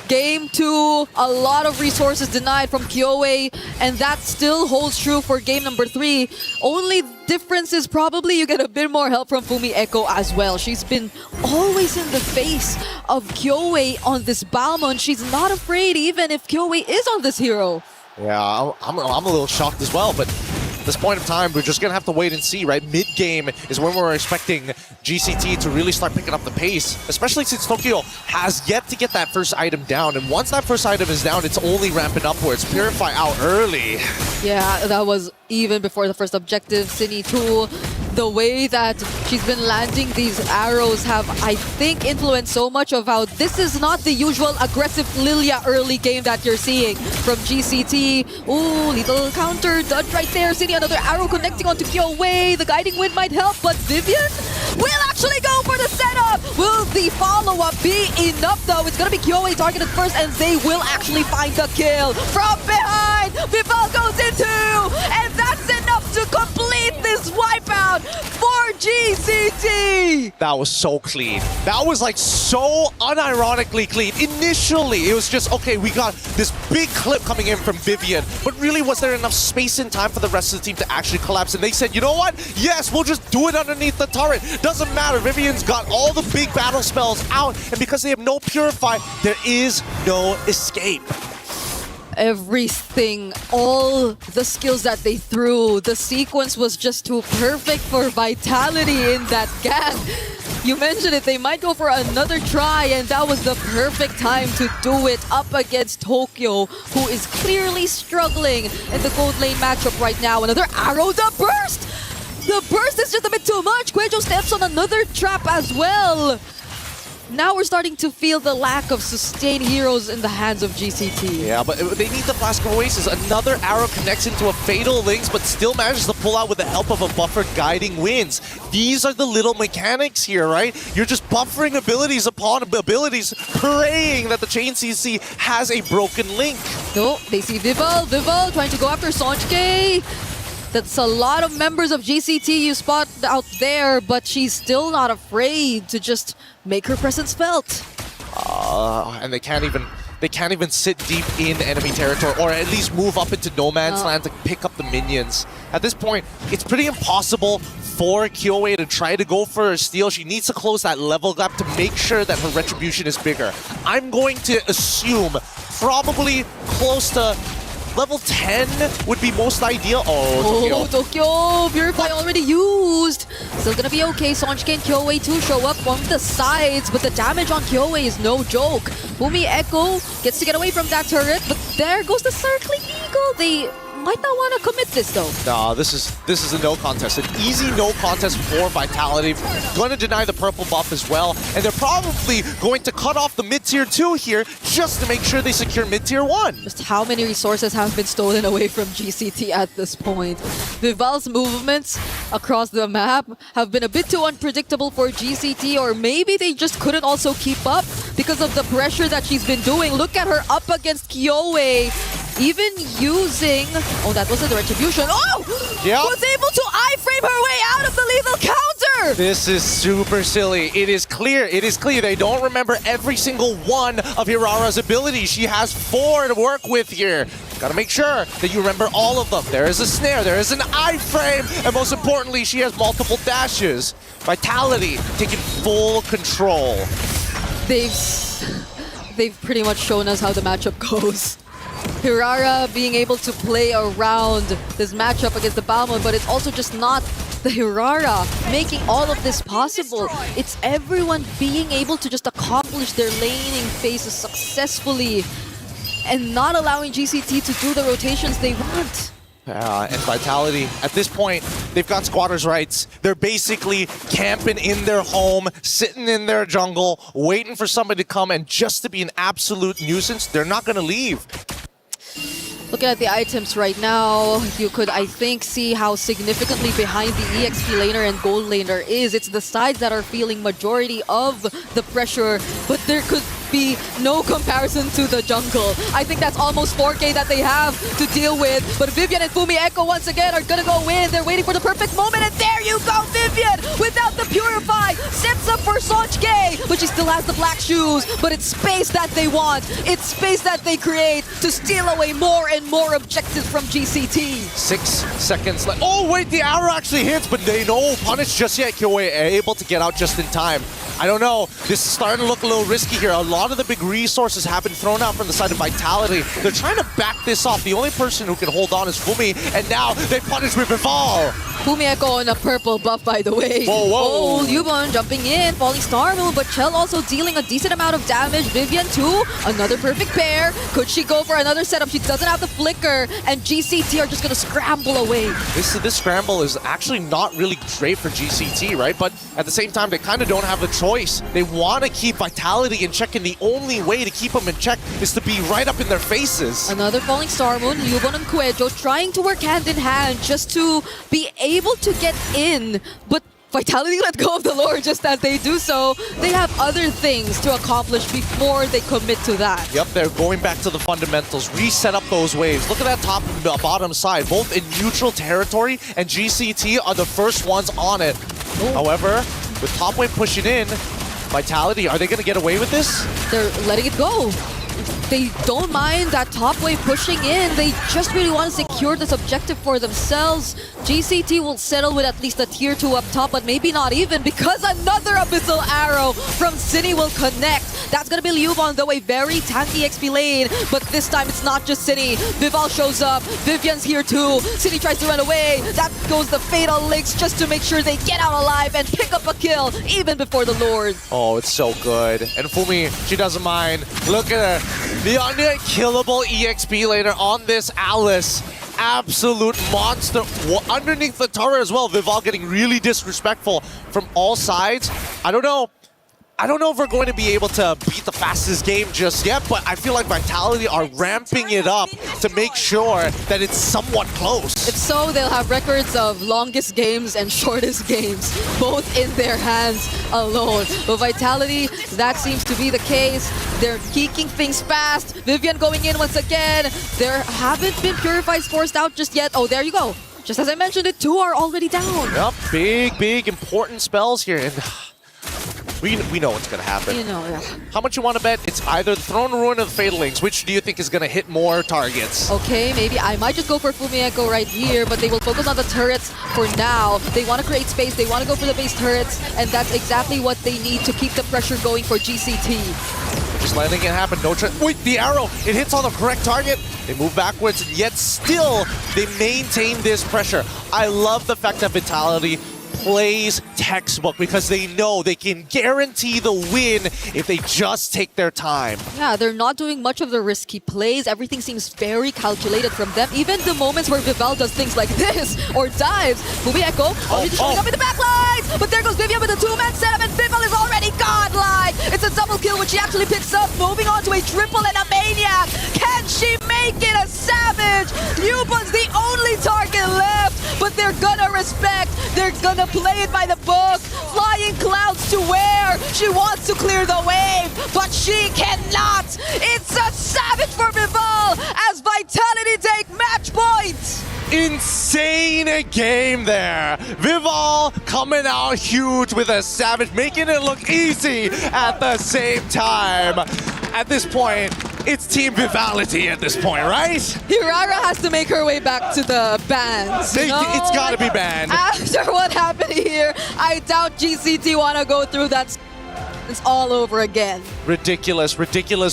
Game 2, a lot of resources denied from KOA, and that still holds true for game number 3. Only difference is probably you get a bit more help from Fumieko as well. She's been always in the face of KOA on this Balmond. She's not afraid even if KOA is on this hero. Yeah, I'm a little shocked as well, but at this point of time, we're just going to have to wait and see, right? Mid-game is when we're expecting GCT to really start picking up the pace, especially since Tokyo has yet to get that first item down. And once that first item is down, it's only ramping upwards. Purify out early. Yeah, that was even before the first objective. Cine too. The way that she's been landing these arrows have, I think, influenced so much of how this is not the usual aggressive Lilia early game that you're seeing from GCT. Ooh, little counter done right there. Cine, another arrow connecting onto KOA. The guiding wind might help, but Vivian will actually go for the setup. Will the follow-up be enough, though? It's going to be KOA targeted first, and they will actually find the kill. From behind, Vival goes into, and that's enough to complete this wipeout for GCT! That was so clean. That was like so unironically clean. Initially, it was just, okay, we got this big clip coming in from Vivian, but really was there enough space and time for the rest of the team to actually collapse? And they said, you know what? Yes, we'll just do it underneath the turret. Doesn't matter. Vivian's got all the big battle spells out, and because they have no Purify, there is no escape. Everything, all the skills that they threw, the sequence was just too perfect for Vitality in that gang. You mentioned it, they might go for another try, and that was the perfect time to do it up against Tokyo, who is clearly struggling in the gold lane matchup right now. Another arrow, the burst! The burst is just a bit too much. Guejo steps on another trap as well. Now we're starting to feel the lack of sustained heroes in the hands of GCT. Yeah, but they need the Flask of Oasis. Another arrow connects into a Fatal Links, but still manages to pull out with the help of a buffer guiding winds. These are the little mechanics here, right? You're just buffering abilities upon abilities, praying that the Chain CC has a broken link. No, they see Vival. Vival trying to go after Sonjke. That's a lot of members of GCT you spot out there, but she's still not afraid to just make her presence felt. And they can't even sit deep in enemy territory, or at least move up into no man's land to pick up the minions. At this point, it's pretty impossible for Kyoei to try to go for a steal. She needs to close that level gap to make sure that her retribution is bigger. I'm going to assume probably close to level 10 would be most ideal. Oh, Tokyo! Purify already used! Still gonna be okay. Sonjike and Kyoei too show up from the sides, but the damage on Kyoei is no joke. Fumi Echo gets to get away from that turret, but there goes the Circling Eagle. They might not want to commit this though. Nah, this is a no contest. An easy no contest for Vitality. Going to deny the purple buff as well. And they're probably going to cut off the mid-tier 2 here just to make sure they secure mid-tier 1. Just how many resources have been stolen away from GCT at this point? Vival's movements across the map have been a bit too unpredictable for GCT, or maybe they just couldn't also keep up because of the pressure that she's been doing. Look at her up against Kyoei. Even using... Oh, that wasn't the retribution. Oh! Yeah. Was able to iframe her way out of the lethal counter! This is super silly. It is clear. They don't remember every single one of Hirara's abilities. She has 4 to work with here. Gotta make sure that you remember all of them. There is a snare, there is an iframe, and most importantly, she has multiple dashes. Vitality taking full control. They've pretty much shown us how the matchup goes. Hirara being able to play around this matchup against the Balmond, but it's also just not the Hirara making all of this possible. It's everyone being able to just accomplish their laning phases successfully and not allowing GCT to do the rotations they want. And Vitality, at this point, they've got squatters' rights. They're basically camping in their home, sitting in their jungle, waiting for somebody to come, and just to be an absolute nuisance, they're not going to leave. Looking at the items right now, you could, I think, see how significantly behind the EXP laner and gold laner is. It's the sides that are feeling majority of the pressure, but there could be no comparison to the jungle. I think that's almost 4K that they have to deal with, but Vivian and Fumi Echo once again are gonna go in. They're waiting for the perfect moment, and there you go, Vivian! Without the Purify, sets up for Sonjike, but she still has the black shoes, but it's space that they want. It's space that they create to steal away more and more objectives from GCT. 6 seconds left. Oh, wait, the arrow actually hits, but they no punish just yet. Kyoei able to get out just in time. I don't know. This is starting to look a little risky here. A lot of the big resources have been thrown out from the side of Vitality. They're trying to back this off. The only person who can hold on is Fumi, and now they punish with Vival. Fumi Echo on a purple buff, by the way. Whoa, whoa. Oh, Yubon jumping in, falling Star Moon, but Chell also dealing a decent amount of damage. Vivian too, another perfect pair. Could she go for another setup? She doesn't have the flicker, and GCT are just gonna scramble away. This scramble is actually not really great for GCT, right? But at the same time, they kind of don't have a choice. They want to keep Vitality in check, and the only way to keep them in check is to be right up in their faces. Another falling Star Moon, Yubon and Kuejo trying to work hand in hand just to be able to get in, but Vitality let go of the lore just as they do so. They have other things to accomplish before they commit to that. Yep, they're going back to the fundamentals, reset up those waves. Look at that top and bottom side, both in neutral territory, and GCT are the first ones on it. However, with top wave pushing in, Vitality, are they going to get away with this? They're letting it go. They don't mind that top wave pushing in. They just really want to secure this objective for themselves. GCT will settle with at least a tier 2 up top, but maybe not even, because another Abyssal Arrow from Cine will connect. That's going to be Liubon, though, a very tanky XP lane. But this time, it's not just Cine. Vival shows up. Vivian's here, too. Cine tries to run away. That goes the Fatal Licks just to make sure they get out alive and pick up a kill, even before the Lord. Oh, it's so good. And Fumi, she doesn't mind. Look at her. The unkillable EXP laner on this Alice. Absolute monster. Underneath the turret as well. Vival getting really disrespectful from all sides. I don't know if we're going to be able to beat the fastest game just yet, but I feel like Vitality are ramping it up to make sure that it's somewhat close. If so, they'll have records of longest games and shortest games, both in their hands alone. But Vitality, that seems to be the case. They're peaking things fast. Vivian going in once again. There haven't been Purifies forced out just yet. Oh, there you go. Just as I mentioned it, 2 are already down. Yep, big, important spells here. And We know what's going to happen. You know, yeah. How much you want to bet? It's either the Throne Ruin or the Fatal Links. Which do you think is going to hit more targets? Okay, maybe I might just go for Fumieko right here, but they will focus on the turrets for now. They want to create space, they want to go for the base turrets, and that's exactly what they need to keep the pressure going for GCT. Just letting it happen. No wait, the arrow, it hits on the correct target. They move backwards, and yet still they maintain this pressure. I love the fact that Vitality plays textbook because they know they can guarantee the win if they just take their time. Yeah, they're not doing much of the risky plays. Everything seems very calculated from them. Even the moments where Vival does things like this or dives. Fumieko already showing up in the back lines, but there goes Vivian with a two-man setup, and Vival is already godlike. It's a double kill, which she actually picks up, moving on to a triple and a maniac. Can she make it a savage? Yuba's the only target left, but they're gonna respect. They're gonna play it by the book. Flying clouds to where? She wants to clear the wave, but she cannot. It's a savage for Vival as Vitality take match point. Insane game there. Vival coming out huge with a savage, making it look easy at the same time. At this point, it's Team Vivality at this point, right? Hirara has to make her way back to the bans. It's gotta be banned. After what happened here, I doubt GCT want to go through that. It's all over again. Ridiculous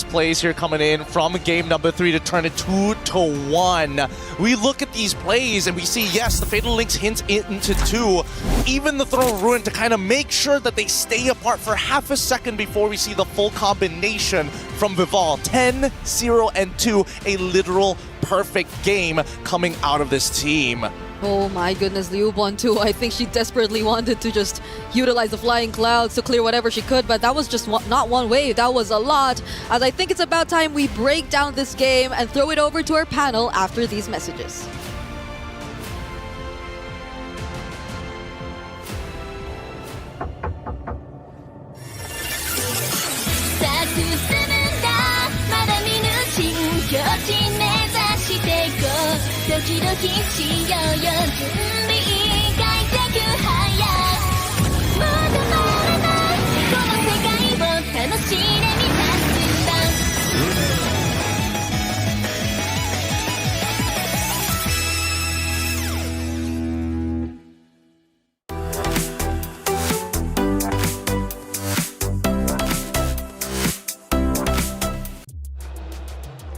plays here coming in from game number 3 to turn it 2-1. We look at these plays and we see, yes, the Fatal Links hint into 2. Even the Throne Ruin to kind of make sure that they stay apart for half a second before we see the full combination from Vival. 10, 0, and 2. A literal perfect game coming out of this team. Oh my goodness, Liubon too. I think she desperately wanted to just utilize the flying clouds to clear whatever she could, but that was just not one wave, that was a lot. As I think it's about time we break down this game and throw it over to our panel after these messages.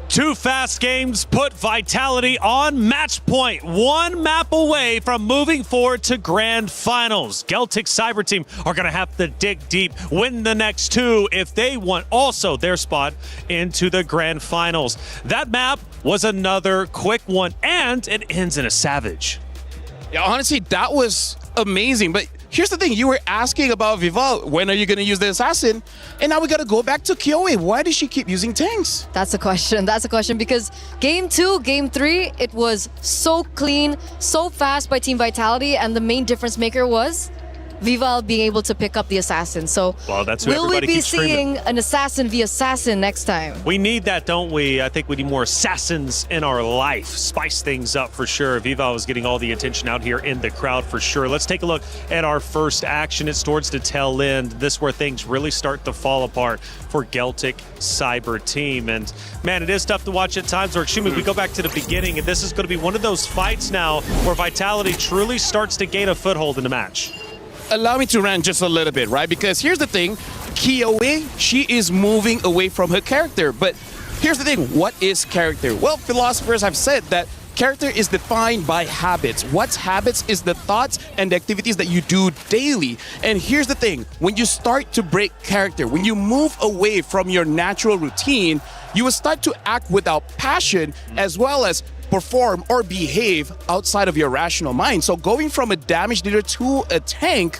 Two fast games put Vitality on match point, one map away from moving forward to Grand Finals. Celtic Cyber Team are going to have to dig deep, win the next two if they want also their spot into the Grand Finals. That map was another quick one, and it ends in a savage. Yeah, honestly, that was amazing, but here's the thing, you were asking about Vival, when are you going to use the assassin? And now we got to go back to Kyoe. Why does she keep using tanks? That's a question because game 2, game 3, it was so clean, so fast by Team Vitality, and the main difference maker was Vival being able to pick up the assassin. So well, that's who will we everybody be keeps seeing screaming. an assassin via assassin next time? We need that, don't we? I think we need more assassins in our life. Spice things up for sure. Vival is getting all the attention out here in the crowd for sure. Let's take a look at our first action. It's towards the tail end. This is where things really start to fall apart for Celtic Cyber Team. And man, it is tough to watch at times. Or excuse me, we go back to the beginning, and this is going to be one of those fights now where Vitality truly starts to gain a foothold in the match. Allow me to rant just a little bit, right? Because here's the thing, Kyoe, she is moving away from her character. But here's the thing, what is character? Well, philosophers have said that character is defined by habits. What's habits is the thoughts and the activities that you do daily. And here's the thing, when you start to break character, when you move away from your natural routine, you will start to act without passion as well as perform or behave outside of your rational mind. So going from a damage dealer to a tank,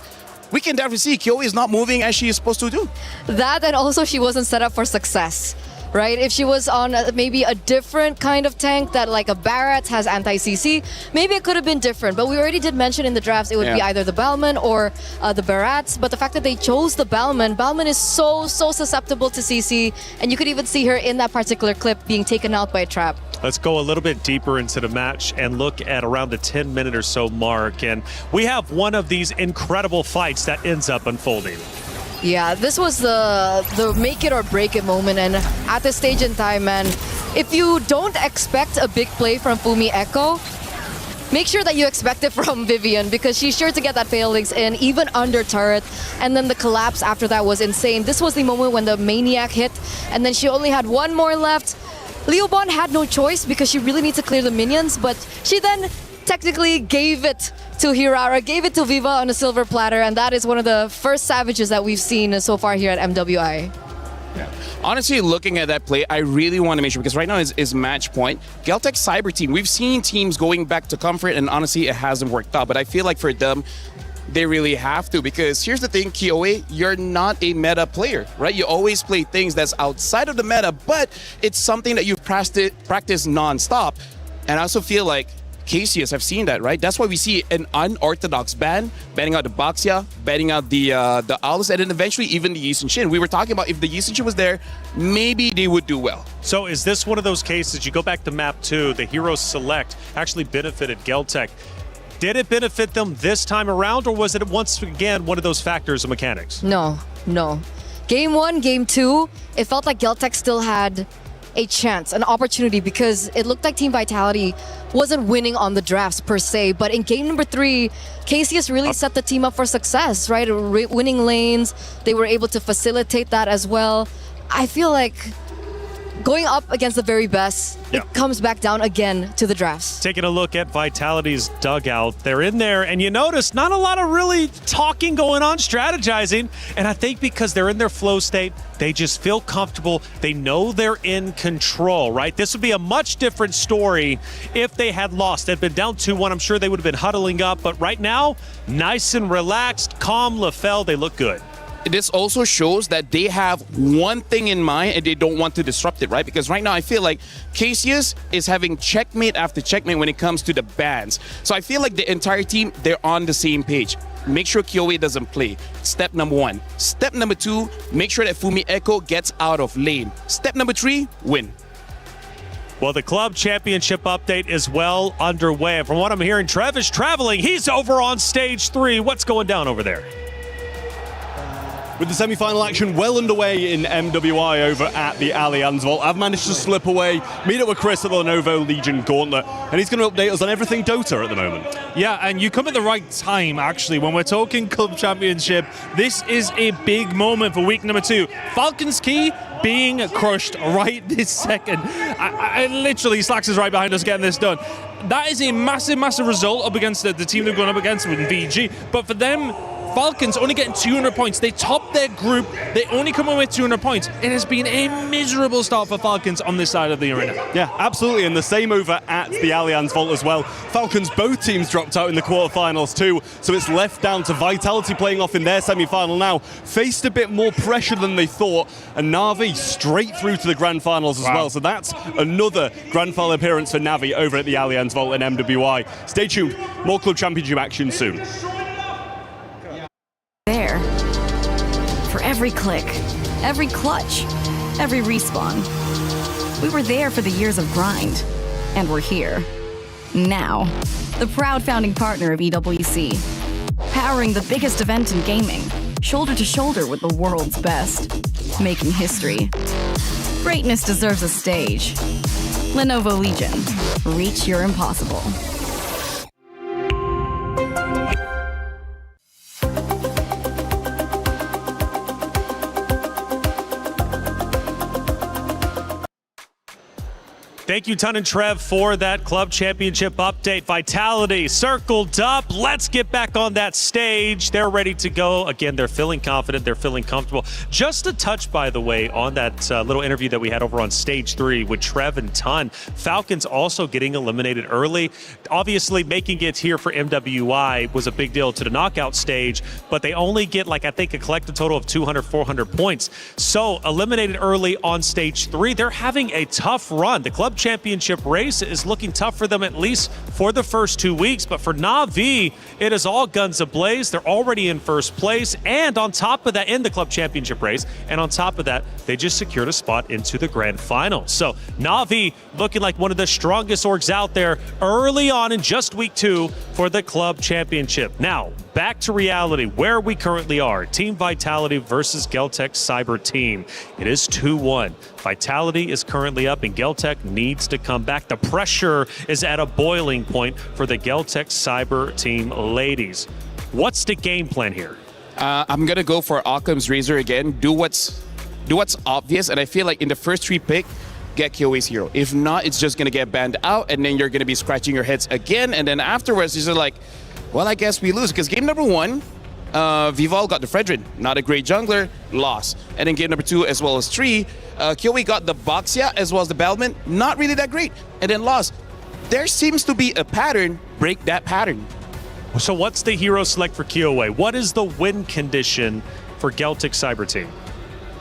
we can definitely see Kyoe is not moving as she is supposed to do. That, and also she wasn't set up for success, right? If she was on maybe a different kind of tank that like a Barrett has anti-CC, maybe it could have been different. But we already did mention in the drafts it would be either the Bellman or the Barats. But the fact that they chose the Bellman is so susceptible to CC, and you could even see her in that particular clip being taken out by a trap. Let's go a little bit deeper into the match and look at around the 10-minute or so mark. And we have one of these incredible fights that ends up unfolding. Yeah, this was the make it or break it moment, and at this stage in time, man, if you don't expect a big play from Fumi Echo, make sure that you expect it from Vivian, because she's sure to get that fail links in, even under turret, and then the collapse after that was insane. This was the moment when the Maniac hit, and then she only had one more left. Leobon had no choice because she really needs to clear the minions, but she then technically gave it to Hirara, gave it to Viva on a silver platter, and that is one of the first savages that we've seen so far here at MWI. Honestly, looking at that play, I really want to make sure, because right now is match point. Geltec Cyber Team, we've seen teams going back to comfort, and honestly, it hasn't worked out. But I feel like for them, they really have to, because here's the thing, Kioe, you're not a meta player, right? You always play things that's outside of the meta, but it's something that you practice non-stop. And I also feel like Cassius have seen that, right? That's why we see an unorthodox ban, banning out the Baxia, banning out the Owls, and then eventually even the Yisun Shin. We were talking about if the Yisun Shin was there, maybe they would do well. So is this one of those cases, you go back to map 2, the Hero Select actually benefited Geltec. Did it benefit them this time around, or was it once again one of those factors of mechanics? No. Game 1, Game 2, it felt like Geltec still had a chance, an opportunity, because it looked like Team Vitality wasn't winning on the drafts per se, but in game number 3, Cassius really set the team up for success, right? Winning lanes, they were able to facilitate that as well. I feel like going up against the very best, it comes back down again to the drafts. Taking a look at Vitality's dugout, they're in there, and you notice not a lot of really talking going on, strategizing, and I think because they're in their flow state, they just feel comfortable. They know they're in control, right? This would be a much different story if they had lost. They'd been down 2-1. I'm sure they would have been huddling up, but right now, nice and relaxed, calm LaFell, they look good. This also shows that they have one thing in mind and they don't want to disrupt it, right? Because right now I feel like Cassius is having checkmate after checkmate when it comes to the bans. So I feel like the entire team, they're on the same page. Make sure Kioe doesn't play. Step number 1. Step number 2, make sure that Fumi Echo gets out of lane. Step number 3, win. Well, the club championship update is well underway. And from what I'm hearing, Trev is traveling. He's over on stage 3. What's going down over there? With the semi-final action well underway in MWI over at the Allianz Vault, I've managed to slip away, meet up with Chris at the Lenovo Legion Gauntlet, and he's going to update us on everything Dota at the moment. Yeah, and you come at the right time, actually. When we're talking Club Championship, this is a big moment for week number 2. Falcons Key being crushed right this second. I literally, Slacks is right behind us getting this done. That is a massive result up against the team they've gone up against with VG. But for them, Falcons only getting 200 points. They topped their group. They only come in with 200 points. It has been a miserable start for Falcons on this side of the arena. Yeah, absolutely. And the same over at the Allianz Vault as well. Falcons, both teams dropped out in the quarterfinals too. So it's left down to Vitality playing off in their semi-final now. Faced a bit more pressure than they thought. And Na'Vi straight through to the Grand Finals as well. So that's another Grand Final appearance for Na'Vi over at the Allianz Vault and MWI. Stay tuned. More Club Championship action soon. There. For every click, every clutch, every respawn. We were there for the years of grind, and we're here. Now, the proud founding partner of EWC, powering the biggest event in gaming, shoulder to shoulder with the world's best, making history. Greatness deserves a stage. Lenovo Legion, reach your impossible. Thank you, Ton and Trev, for that club championship update. Vitality circled up. Let's get back on that stage. They're ready to go. Again, they're feeling confident. They're feeling comfortable. Just a touch, by the way, on that little interview that we had over on stage 3 with Trev and Ton. Falcons also getting eliminated early. Obviously, making it here for MWI was a big deal to the knockout stage, but they only get, like, I think a collective total of 200, 400 points. So eliminated early on stage 3. They're having a tough run. The club championship race is looking tough for them, at least for the first 2 weeks. But for Na'Vi, it is all guns ablaze. They're already in first place, and on top of that, in the club championship race, and on top of that, they just secured a spot into the grand final. So Na'Vi looking like one of the strongest orgs out there early on in just week 2 for the club championship. Now, back to reality, where we currently are. Team Vitality versus Geltec Cyber Team. It is 2-1. Vitality is currently up, and Geltec needs to come back. The pressure is at a boiling point for the Geltec Cyber Team ladies. What's the game plan here? I'm gonna go for Occam's Razor again. Do what's obvious, and I feel like in the first 3 pick, get KOA's hero. If not, it's just gonna get banned out, and then you're gonna be scratching your heads again, and then afterwards, you're just like, well, I guess we lose, because game number 1, Vival got the Fredrin, not a great jungler, lost. And then game number 2 as well as 3, KOA got the Boxia as well as the Bellman, not really that great, and then lost. There seems to be a pattern, break that pattern. So what's the hero select for KOA? What is the win condition for Geltec Cyber Team?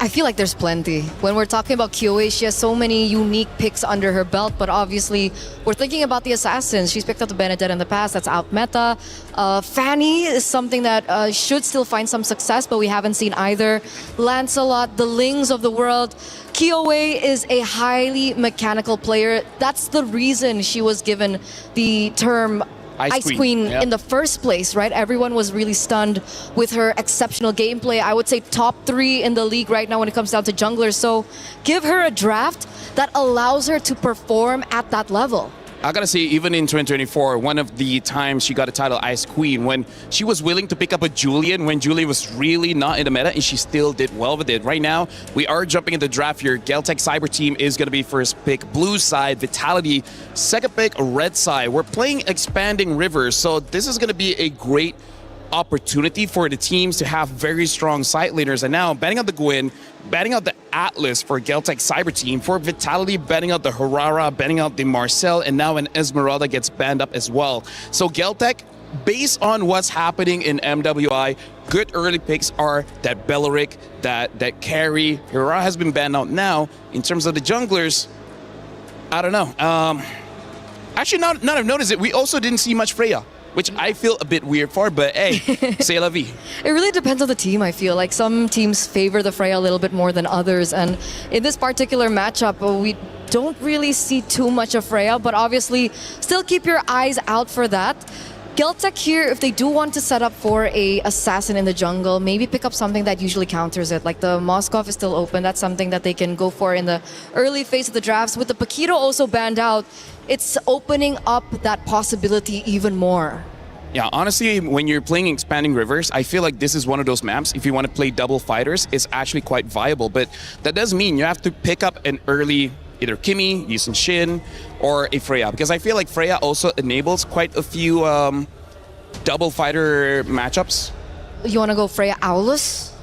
I feel like there's plenty. When we're talking about KOA, she has so many unique picks under her belt, but obviously we're thinking about the assassins. She's picked up the Benedetta in the past, that's out meta. Fanny is something that should still find some success, but we haven't seen either. Lancelot, the Lings of the world. KOA is a highly mechanical player. That's the reason she was given the term Ice Queen yep. in the first place, right? Everyone was really stunned with her exceptional gameplay. I would say top 3 in the league right now when it comes down to junglers. So give her a draft that allows her to perform at that level. I gotta say, even in 2024, one of the times she got a title Ice Queen, when she was willing to pick up a Julian when Julian was really not in the meta, and she still did well with it. Right now, we are jumping in the draft here. Geltec Cyber Team is gonna be first pick, blue side, Vitality, second pick, red side. We're playing Expanding Rivers, so this is gonna be a great opportunity for the teams to have very strong side leaders. And now, banning out the Gwyn, banning out the Atlas for Geltec Cyber Team, for Vitality, banning out the Harara, banning out the Marcel, and now an Esmeralda gets banned up as well. So Geltec, based on what's happening in MWI, good early picks are that Belleric, that Carry. Harara has been banned out now. In terms of the junglers, I don't know. Actually, now I've noticed it, we also didn't see much Freya, which I feel a bit weird for, but hey, c'est la vie. It really depends on the team, I feel. Like some teams favor the Freya a little bit more than others. And in this particular matchup, we don't really see too much of Freya, but obviously still keep your eyes out for that. Geltec here, if they do want to set up for a assassin in the jungle, maybe pick up something that usually counters it. Like the Moskov is still open. That's something that they can go for in the early phase of the drafts. With the Paquito also banned out, it's opening up that possibility even more. Yeah, honestly, when you're playing Expanding Rivers, I feel like this is one of those maps, if you want to play double fighters, it's actually quite viable. But that does mean you have to pick up an early, either Kimi, Yusin Shin, or a Freya. Because I feel like Freya also enables quite a few double fighter matchups. You want to go Freya Aulus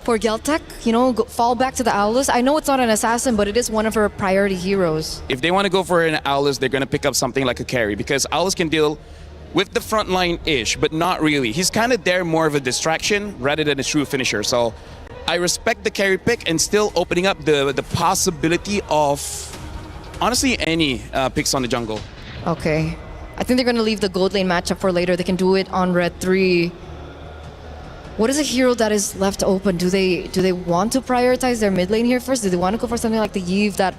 for Geltec? You know, fall back to the Aulus. I know it's not an assassin, but it is one of her priority heroes. If they want to go for an Aulus, they're going to pick up something like a Carry, because Aulus can deal with the front line-ish, but not really. He's kind of there more of a distraction rather than a true finisher. So I respect the Carry pick and still opening up the possibility of, honestly, any picks on the jungle. Okay. I think they're going to leave the gold lane matchup for later. They can do it on red 3. What is a hero that is left open? Do they want to prioritize their mid lane here first? Do they want to go for something like the Eve that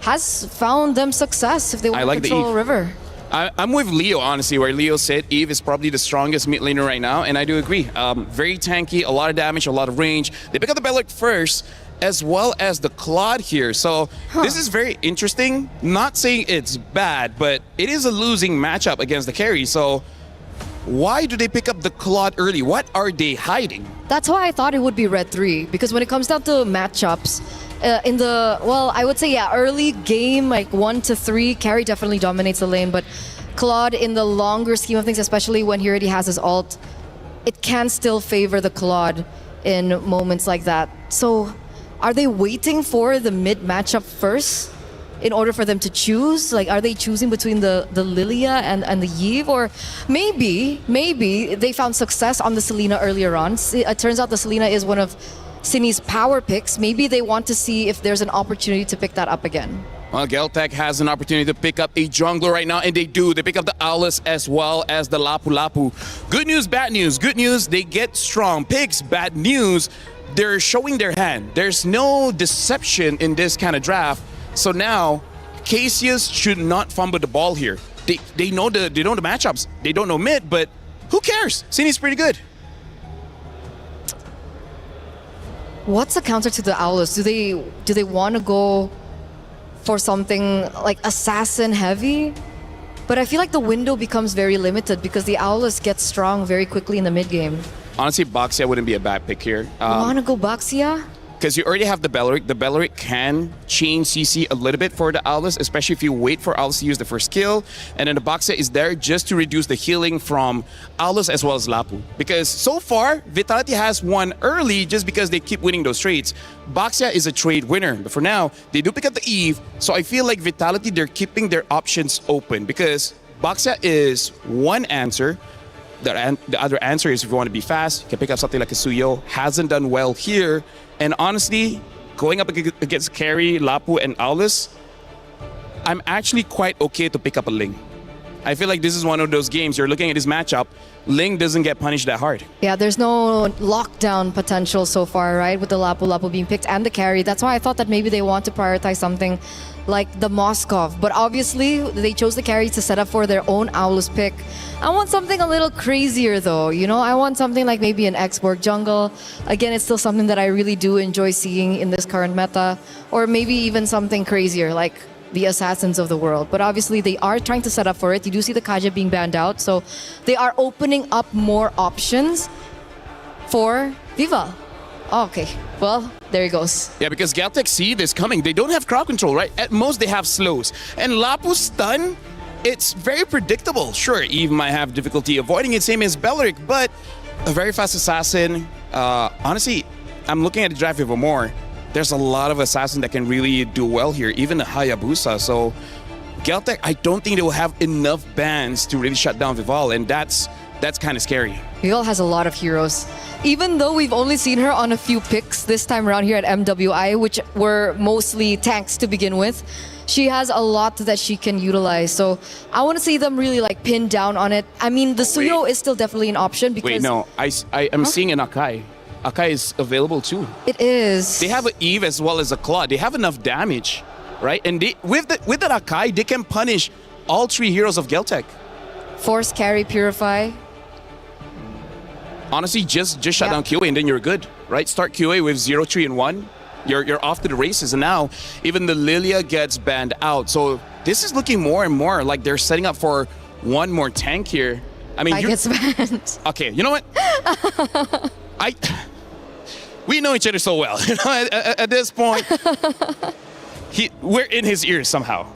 has found them success if they want to control River? I'm with Leo, honestly, where Leo said Eve is probably the strongest mid laner right now, and I do agree. Very tanky, a lot of damage, a lot of range. They pick up the Belleric first, as well as the Claude here. So this is very interesting. Not saying it's bad, but it is a losing matchup against the carry. So why do they pick up the Claude early? What are they hiding? That's why I thought it would be red 3, because when it comes down to matchups, in the, well, I would say, yeah, early game, like 1 to 3, carry definitely dominates the lane, but Claude, in the longer scheme of things, especially when he already has his ult, it can still favor the Claude in moments like that. So are they waiting for the mid matchup first in order for them to choose? Like, are they choosing between the Lilia and the Yve? Or maybe they found success on the Selena earlier on. It turns out the Selena is one of Cini's power picks. Maybe they want to see if there's an opportunity to pick that up again. Well, Geltec has an opportunity to pick up a jungler right now, and they do. They pick up the Aulus as well as the Lapu Lapu. Good news, bad news. Good news, they get strong picks. Bad news, they're showing their hand. There's no deception in this kind of draft. So now, Cassius should not fumble the ball here. They know the matchups. They don't know mid, but who cares? Sini's pretty good. What's the counter to the Owlers? Do they want to go for something like assassin heavy? But I feel like the window becomes very limited because the Owlers get strong very quickly in the mid game. Honestly, Baxia wouldn't be a bad pick here. You want to go Baxia? Because you already have the Belleric. The Belleric can change CC a little bit for the Owlers, especially if you wait for Owlers to use the first skill. And then the Baxia is there just to reduce the healing from Owlers as well as Lapu. Because so far, Vitality has won early just because they keep winning those trades. Baxia is a trade winner. But for now, they do pick up the Eve. So I feel like Vitality, they're keeping their options open. Because Baxia is one answer. The other answer is if you want to be fast, you can pick up something like a Suyo. Hasn't done well here. And honestly, going up against Carry, Lapu, and Owlers, I'm actually quite okay to pick up a Ling. I feel like this is one of those games, you're looking at this matchup, Ling doesn't get punished that hard. Yeah, there's no lockdown potential so far, right? With the Lapu being picked and the carry. That's why I thought that maybe they want to prioritize something like the Moskov. But obviously, they chose the carry to set up for their own Owlers pick. I want something a little crazier though, you know? I want something like maybe an X-Borg jungle. Again, it's still something that I really do enjoy seeing in this current meta. Or maybe even something crazier like the Assassins of the world. But obviously, they are trying to set up for it. You do see the Kaja being banned out, so they are opening up more options for Viva. Oh, okay, well, there he goes. Yeah, because Galtech see this coming. They don't have crowd control, right? At most, they have slows. And Lapu's stun, it's very predictable. Sure, Eve might have difficulty avoiding it, same as Belleric, but a very fast assassin. Honestly, I'm looking at the draft even more. There's a lot of assassins that can really do well here, even the Hayabusa. So Galtech, I don't think they will have enough bans to really shut down Vival, and that's kind of scary. Vival has a lot of heroes. Even though we've only seen her on a few picks this time around here at MWI, which were mostly tanks to begin with, she has a lot that she can utilize. So I want to see them really like pin down on it. I mean, the Suyo is still definitely an option because... Wait, no, I am seeing an Akai. Akai is available too. It is. They have an Eve as well as a Claw. They have enough damage, right? And with that Akai, they can punish all three heroes of Galtech. Force, carry, purify. Honestly, just shut down QA and then you're good, right? Start QA with 0, 3, and 1. You're off to the races, and now even the Lilia gets banned out. So this is looking more and more like they're setting up for one more tank here. I mean, gets banned. Okay, you know what? We know each other so well. You know, at this point, we're in his ears somehow.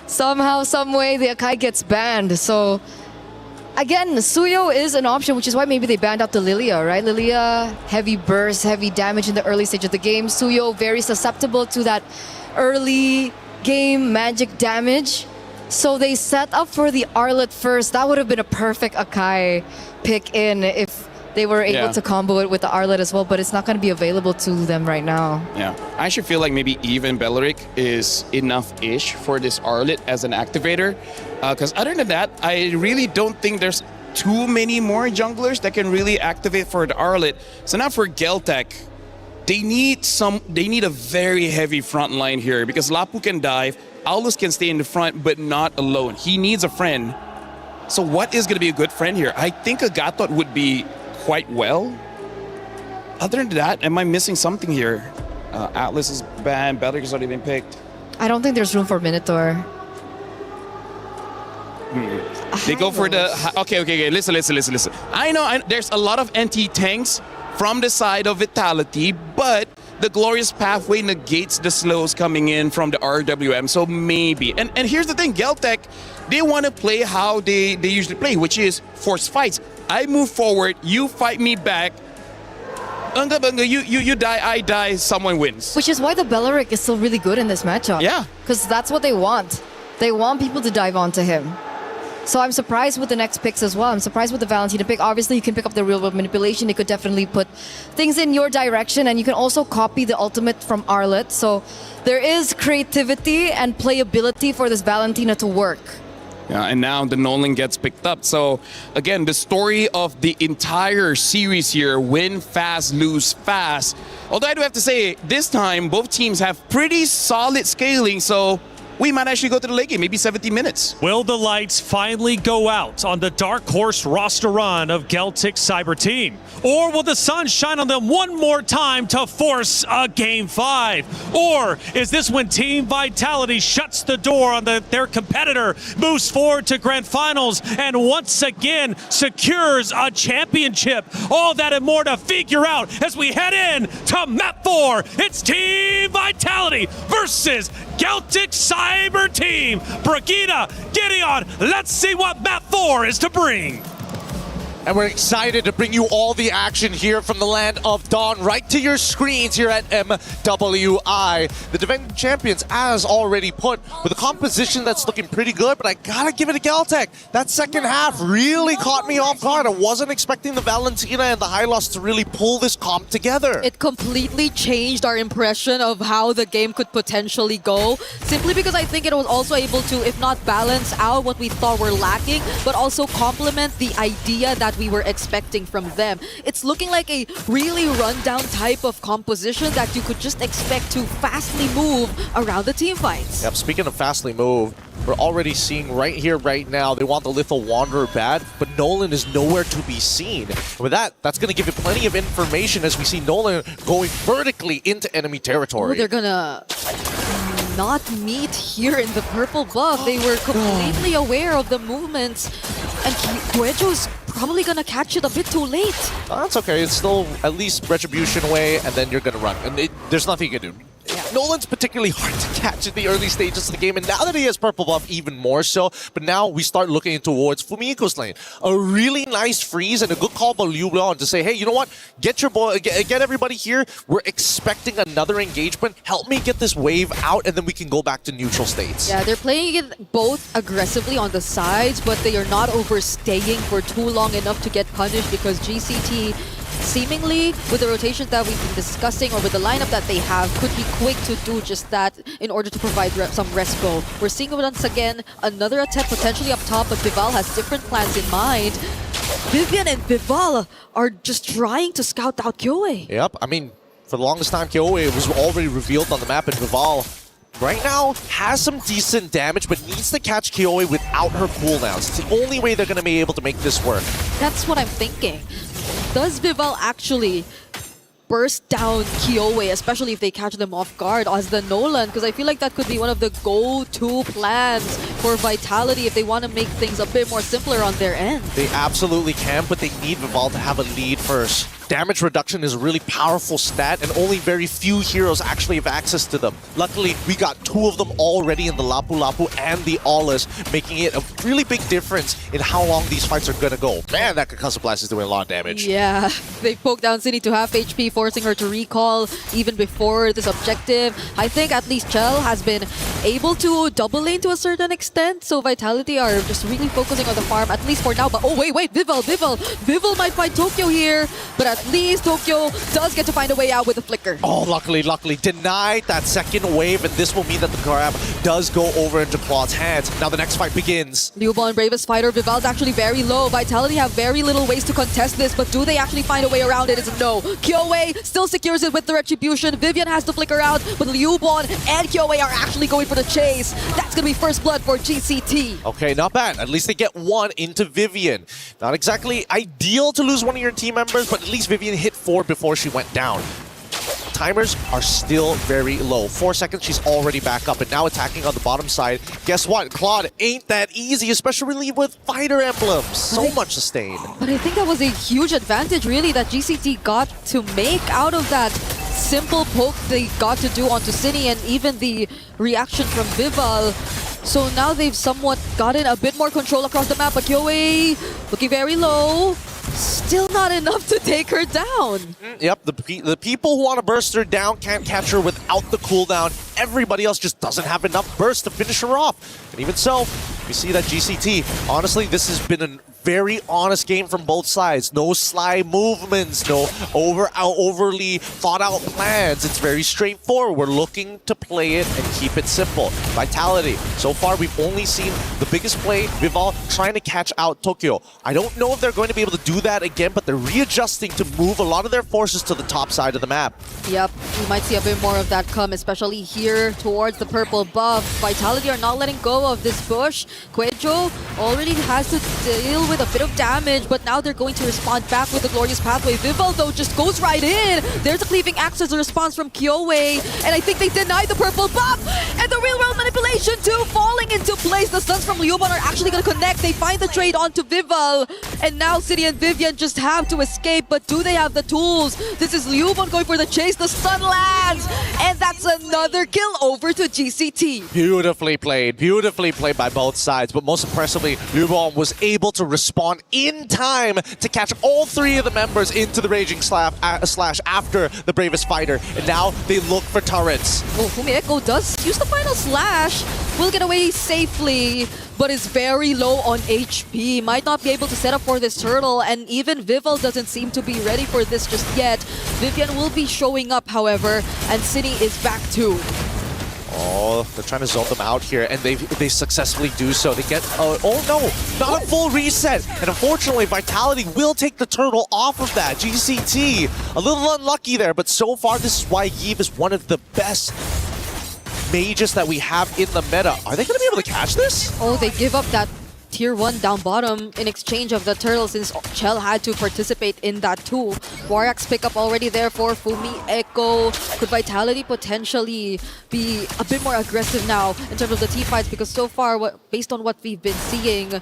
Somehow, some way, the Akai gets banned. So again, Suyo is an option, which is why maybe they banned out the Lilia, right? Lilia, heavy burst, heavy damage in the early stage of the game. Suyo, very susceptible to that early game magic damage. So they set up for the Arlet first. That would have been a perfect Akai pick in if they were able to combo it with the Arlet as well, but it's not going to be available to them right now. Yeah, I actually feel like maybe even Belleric is enough-ish for this Arlet as an activator. Because other than that, I really don't think there's too many more junglers that can really activate for the Arlet. So now for Galtech, they need a very heavy front line here because Lapu can dive, Aulus can stay in the front, but not alone. He needs a friend. So what is going to be a good friend here? I think a Gatot would be quite well. Other than that, am I missing something here? Atlas is banned, Belleric has already been picked. I don't think there's room for Minotaur. They go for the... Okay, listen. I know there's a lot of anti-tanks from the side of Vitality, but the Glorious Pathway negates the slows coming in from the RWM, so maybe. And here's the thing, Galtech, they want to play how they usually play, which is force fights. I move forward, you fight me back. You die, I die, someone wins. Which is why the Belleric is still really good in this matchup. Yeah. Because that's what they want. They want people to dive onto him. So I'm surprised with the next picks as well. I'm surprised with the Valentina pick. Obviously, you can pick up the real world manipulation. It could definitely put things in your direction, and you can also copy the ultimate from Arlet. So there is creativity and playability for this Valentina to work. Yeah, and now the Nolan gets picked up. So again, the story of the entire series here, win fast, lose fast. Although I do have to say, this time, both teams have pretty solid scaling. So we might actually go to the late game, maybe 70 minutes. Will the lights finally go out on the dark horse roster run of Celtic Cyber Team? Or will the sun shine on them one more time to force a Game 5? Or is this when Team Vitality shuts the door on their competitor, moves forward to Grand Finals, and once again secures a championship? All that and more to figure out as we head in to Map 4. It's Team Vitality versus Celtic Cyber Team. Brigida, Gideon, let's see what Map 4 is to bring. And we're excited to bring you all the action here from the land of Dawn right to your screens here at MWI. The defending champions, as already put, with a composition that's looking pretty good, but I gotta give it to Celtic. That second half really caught me off guard. I wasn't expecting the Valentina and the Hylos to really pull this comp together. It completely changed our impression of how the game could potentially go, simply because I think it was also able to, if not balance out what we thought were lacking, but also complement the idea that we were expecting from them. It's looking like a really rundown type of composition that you could just expect to fastly move around the team fights. Yep, speaking of fastly move, we're already seeing right here, right now, they want the Lethal Wanderer bad, but Nolan is nowhere to be seen. And with that, that's going to give you plenty of information as we see Nolan going vertically into enemy territory. Oh, they're gonna not meet here in the purple buff. They were completely aware of the movements, and Guejo's probably gonna catch it a bit too late. That's okay. It's still at least retribution away, and then you're gonna run. And there's nothing you can do. Nolan's particularly hard to catch in the early stages of the game, and now that he has purple buff, even more so. But now we start looking towards Fumiko's lane. A really nice freeze and a good call by Liu Blanc to say, hey, you know what? Get your boy, get everybody here. We're expecting another engagement. Help me get this wave out, and then we can go back to neutral states. Yeah, they're playing it both aggressively on the sides, but they are not overstaying for too long enough to get punished, because GCT, seemingly with the rotations that we've been discussing or with the lineup that they have, could be quick to do just that in order to provide some respo. We're seeing once again another attempt potentially up top, but Vival has different plans in mind. Vivian and Vival are just trying to scout out Kyoe. Yep, I mean, for the longest time, Kyoe was already revealed on the map, and Vival right now has some decent damage, but needs to catch Kyoe without her cooldowns. It's the only way they're going to be able to make this work. That's what I'm thinking. Does Vival actually burst down Kyoe, especially if they catch them off guard as the Nolan? Because I feel like that could be one of the go-to plans for Vitality if they want to make things a bit more simpler on their end. They absolutely can, but they need Vival to have a lead first. Damage reduction is a really powerful stat, and only very few heroes actually have access to them. Luckily, we got two of them already in the Lapu Lapu and the Aulus, making it a really big difference in how long these fights are gonna go. Man, that Concussive Blast is doing a lot of damage. Yeah, they poked down Cindy to half HP, forcing her to recall even before this objective. I think at least Chell has been able to double lane to a certain extent, so Vitality are just really focusing on the farm, at least for now. But oh, wait, Vival might find Tokyo here, but at least Tokyo does get to find a way out with a flicker. Oh, luckily, denied that second wave, and this will mean that the grab does go over into Claude's hands. Now the next fight begins. Liubo, bravest fighter. Vival's actually very low. Vitality have very little ways to contest this, but do they actually find a way around it? It's a no. Kyoe still secures it with the retribution. Vivian has to flicker out, but Liubon and Kyoe are actually going for the chase. That's gonna be first blood for GCT. Okay, not bad. At least they get one into Vivian. Not exactly ideal to lose one of your team members, but at least Vivian hit 4 before she went down. Timers are still very low. 4 seconds, she's already back up, and now attacking on the bottom side. Guess what? Claude ain't that easy, especially with fighter emblems. So much sustain. But I think that was a huge advantage, really, that GCT got to make out of that simple poke they got to do onto Cine, and even the reaction from Vival. So now they've somewhat gotten a bit more control across the map, but Kyoe looking very low. Still not enough to take her down. Yep, the people who want to burst her down can't catch her without the cooldown. Everybody else just doesn't have enough burst to finish her off. And even so, we see that GCT, honestly, this has been a very honest game from both sides. No sly movements, no overly thought out plans. It's very straightforward. We're looking to play it and keep it simple. Vitality, so far we've only seen the biggest play, Vival trying to catch out Tokyo. I don't know if they're going to be able to do that again, but they're readjusting to move a lot of their forces to the top side of the map. Yep, we might see a bit more of that come, especially here towards the purple buff. Vitality are not letting go of this push. Quejo already has to deal with a bit of damage, but now they're going to respond back with the Glorious Pathway. Vival, though, just goes right in. There's a Cleaving Axe as a response from Kyoei, and I think they denied the purple buff, and the real world manipulation too falling into place. The stuns from Liuban are actually going to connect. They find the trade onto Vival, and now City and Vivian just have to escape, but do they have the tools? This is Liuban going for the chase. The stun lands, and that's another kill over to GCT. Beautifully played by both sides, but most impressively, Liuban was able to respond in time to catch all three of the members into the Raging Slash after the Bravest Fighter, and now they look for turrets. Oh, Fumi Echo does use the final slash, will get away safely, but is very low on HP. Might not be able to set up for this turtle, and even Vival doesn't seem to be ready for this just yet. Vivian will be showing up, however, and City is back too. Oh, they're trying to zone them out here, and they successfully do so. They get, oh no, not a full reset. And unfortunately, Vitality will take the turtle off of that. GCT, a little unlucky there, but so far this is why Yves is one of the best mages that we have in the meta. Are they going to be able to catch this? Oh, they give up that tier 1 down bottom in exchange of the turtle, since Chell had to participate in that too. Warak's pickup already there for Fumi Echo. Could Vitality potentially be a bit more aggressive now in terms of the T-fights? Because so far, based on what we've been seeing,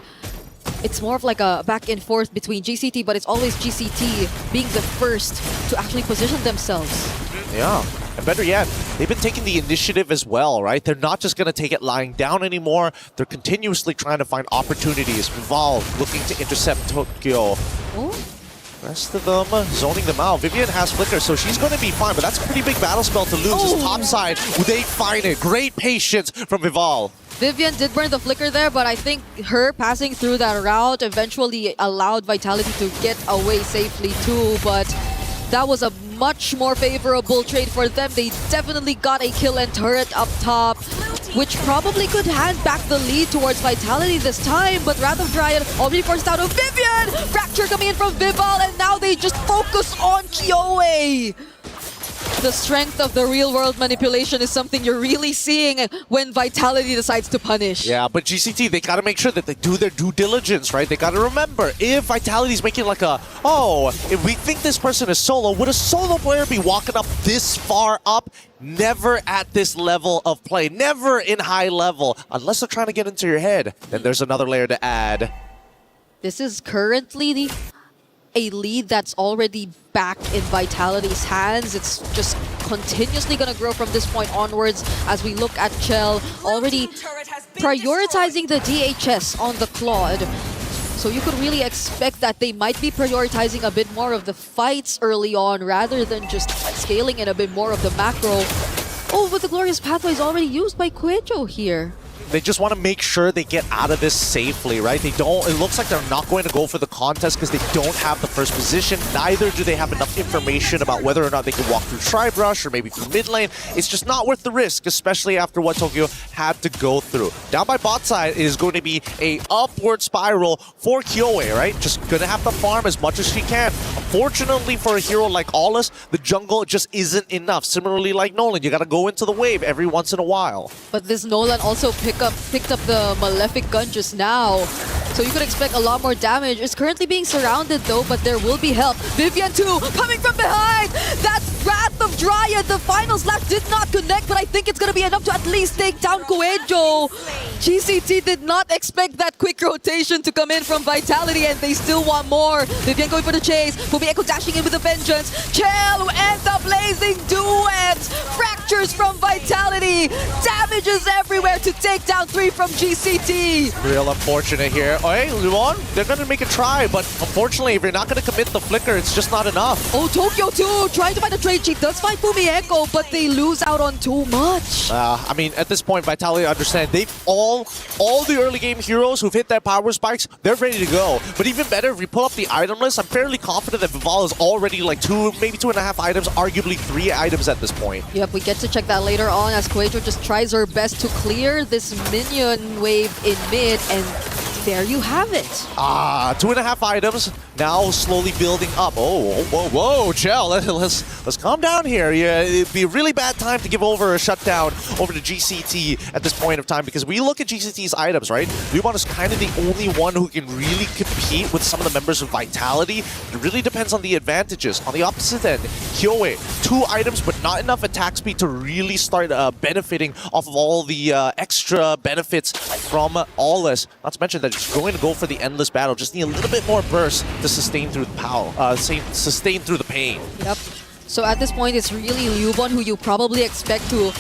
it's more of like a back and forth between GCT, but it's always GCT being the first to actually position themselves. Yeah. And better yet, they've been taking the initiative as well, right? They're not just going to take it lying down anymore. They're continuously trying to find opportunities. Vival looking to intercept Tokyo. Oh. Rest of them zoning them out. Vivian has Flicker, so she's going to be fine, but that's a pretty big battle spell to lose. Just top side, they find it. Great patience from Vival. Vivian did burn the Flicker there, but I think her passing through that route eventually allowed Vitality to get away safely too, but that was a much more favorable trade for them. They definitely got a kill and turret up top, which probably could hand back the lead towards Vitality this time, but Wrath of Dryad already forced out of Vivian! Fracture coming in from Vival, and now they just focus on Kyoei! The strength of the real-world manipulation is something you're really seeing when Vitality decides to punish. Yeah, but GCT, they gotta make sure that they do their due diligence, right? They gotta remember, if Vitality's making like a, oh, if we think this person is solo, would a solo player be walking up this far up? Never at this level of play, never in high level, unless they're trying to get into your head. Then there's another layer to add. This is currently a lead that's already back in Vitality's hands. It's just continuously going to grow from this point onwards as we look at Chell already prioritizing the DHS on the Claude. So you could really expect that they might be prioritizing a bit more of the fights early on rather than just scaling in a bit more of the macro. Oh, but the Glorious Pathway is already used by Quejo here. They just want to make sure they get out of this safely, right? They don't, it looks like they're not going to go for the contest because they don't have the first position. Neither do they have enough information about whether or not they can walk through Tribe Rush or maybe through mid lane. It's just not worth the risk, especially after what Tokyo had to go through. Down by bot side, it is going to be a upward spiral for Kyoei, right? Just gonna have to farm as much as she can. Unfortunately for a hero like Aulus, the jungle just isn't enough. Similarly like Nolan, you gotta go into the wave every once in a while. But this Nolan also picked up the Malefic gun just now. So you could expect a lot more damage. It's currently being surrounded though, but there will be help. Vivian too, coming from behind! That's Wrath of Dryad! The final slash did not connect, but I think it's gonna be enough to at least take down Quejo. GCT did not expect that quick rotation to come in from Vitality, and they still want more. Vivian going for the chase. Fumi Echo dashing in with a vengeance. Chell and the blazing duet! Fractures from Vitality! Damages everywhere to take down 3 from GCT! Real unfortunate here. Oh, hey, Luon, they're gonna make a try, but unfortunately, if you're not gonna commit the Flicker, it's just not enough. Oh, Tokyo too, trying to find a trade. She does find Fumi Fumi Echo, but they lose out on too much. I mean, at this point, Vitality understand they've all the early game heroes who've hit their power spikes, they're ready to go. But even better, if we pull up the item list, I'm fairly confident that Vival is already like 2, maybe 2.5 items, arguably 3 items at this point. Yep, we get to check that later on as Quajo just tries her best to clear this minion wave in mid, and there you have it. 2.5 items, now slowly building up. Oh, whoa, Chell, let's calm down here. Yeah, it'd be a really bad time to give over a shutdown over to GCT at this point of time, because we look at GCT's items, right? Lubon is kind of the only one who can really compete with some of the members of Vitality. It really depends on the advantages. On the opposite end, Kyoe, 2 items, but not enough attack speed to really start benefiting off of all the extra benefits from all this. Not to mention that just going to go for the endless battle, just need a little bit more burst to sustain through the power, sustain through the pain. Yep. So at this point, it's really Lubon who you probably expect to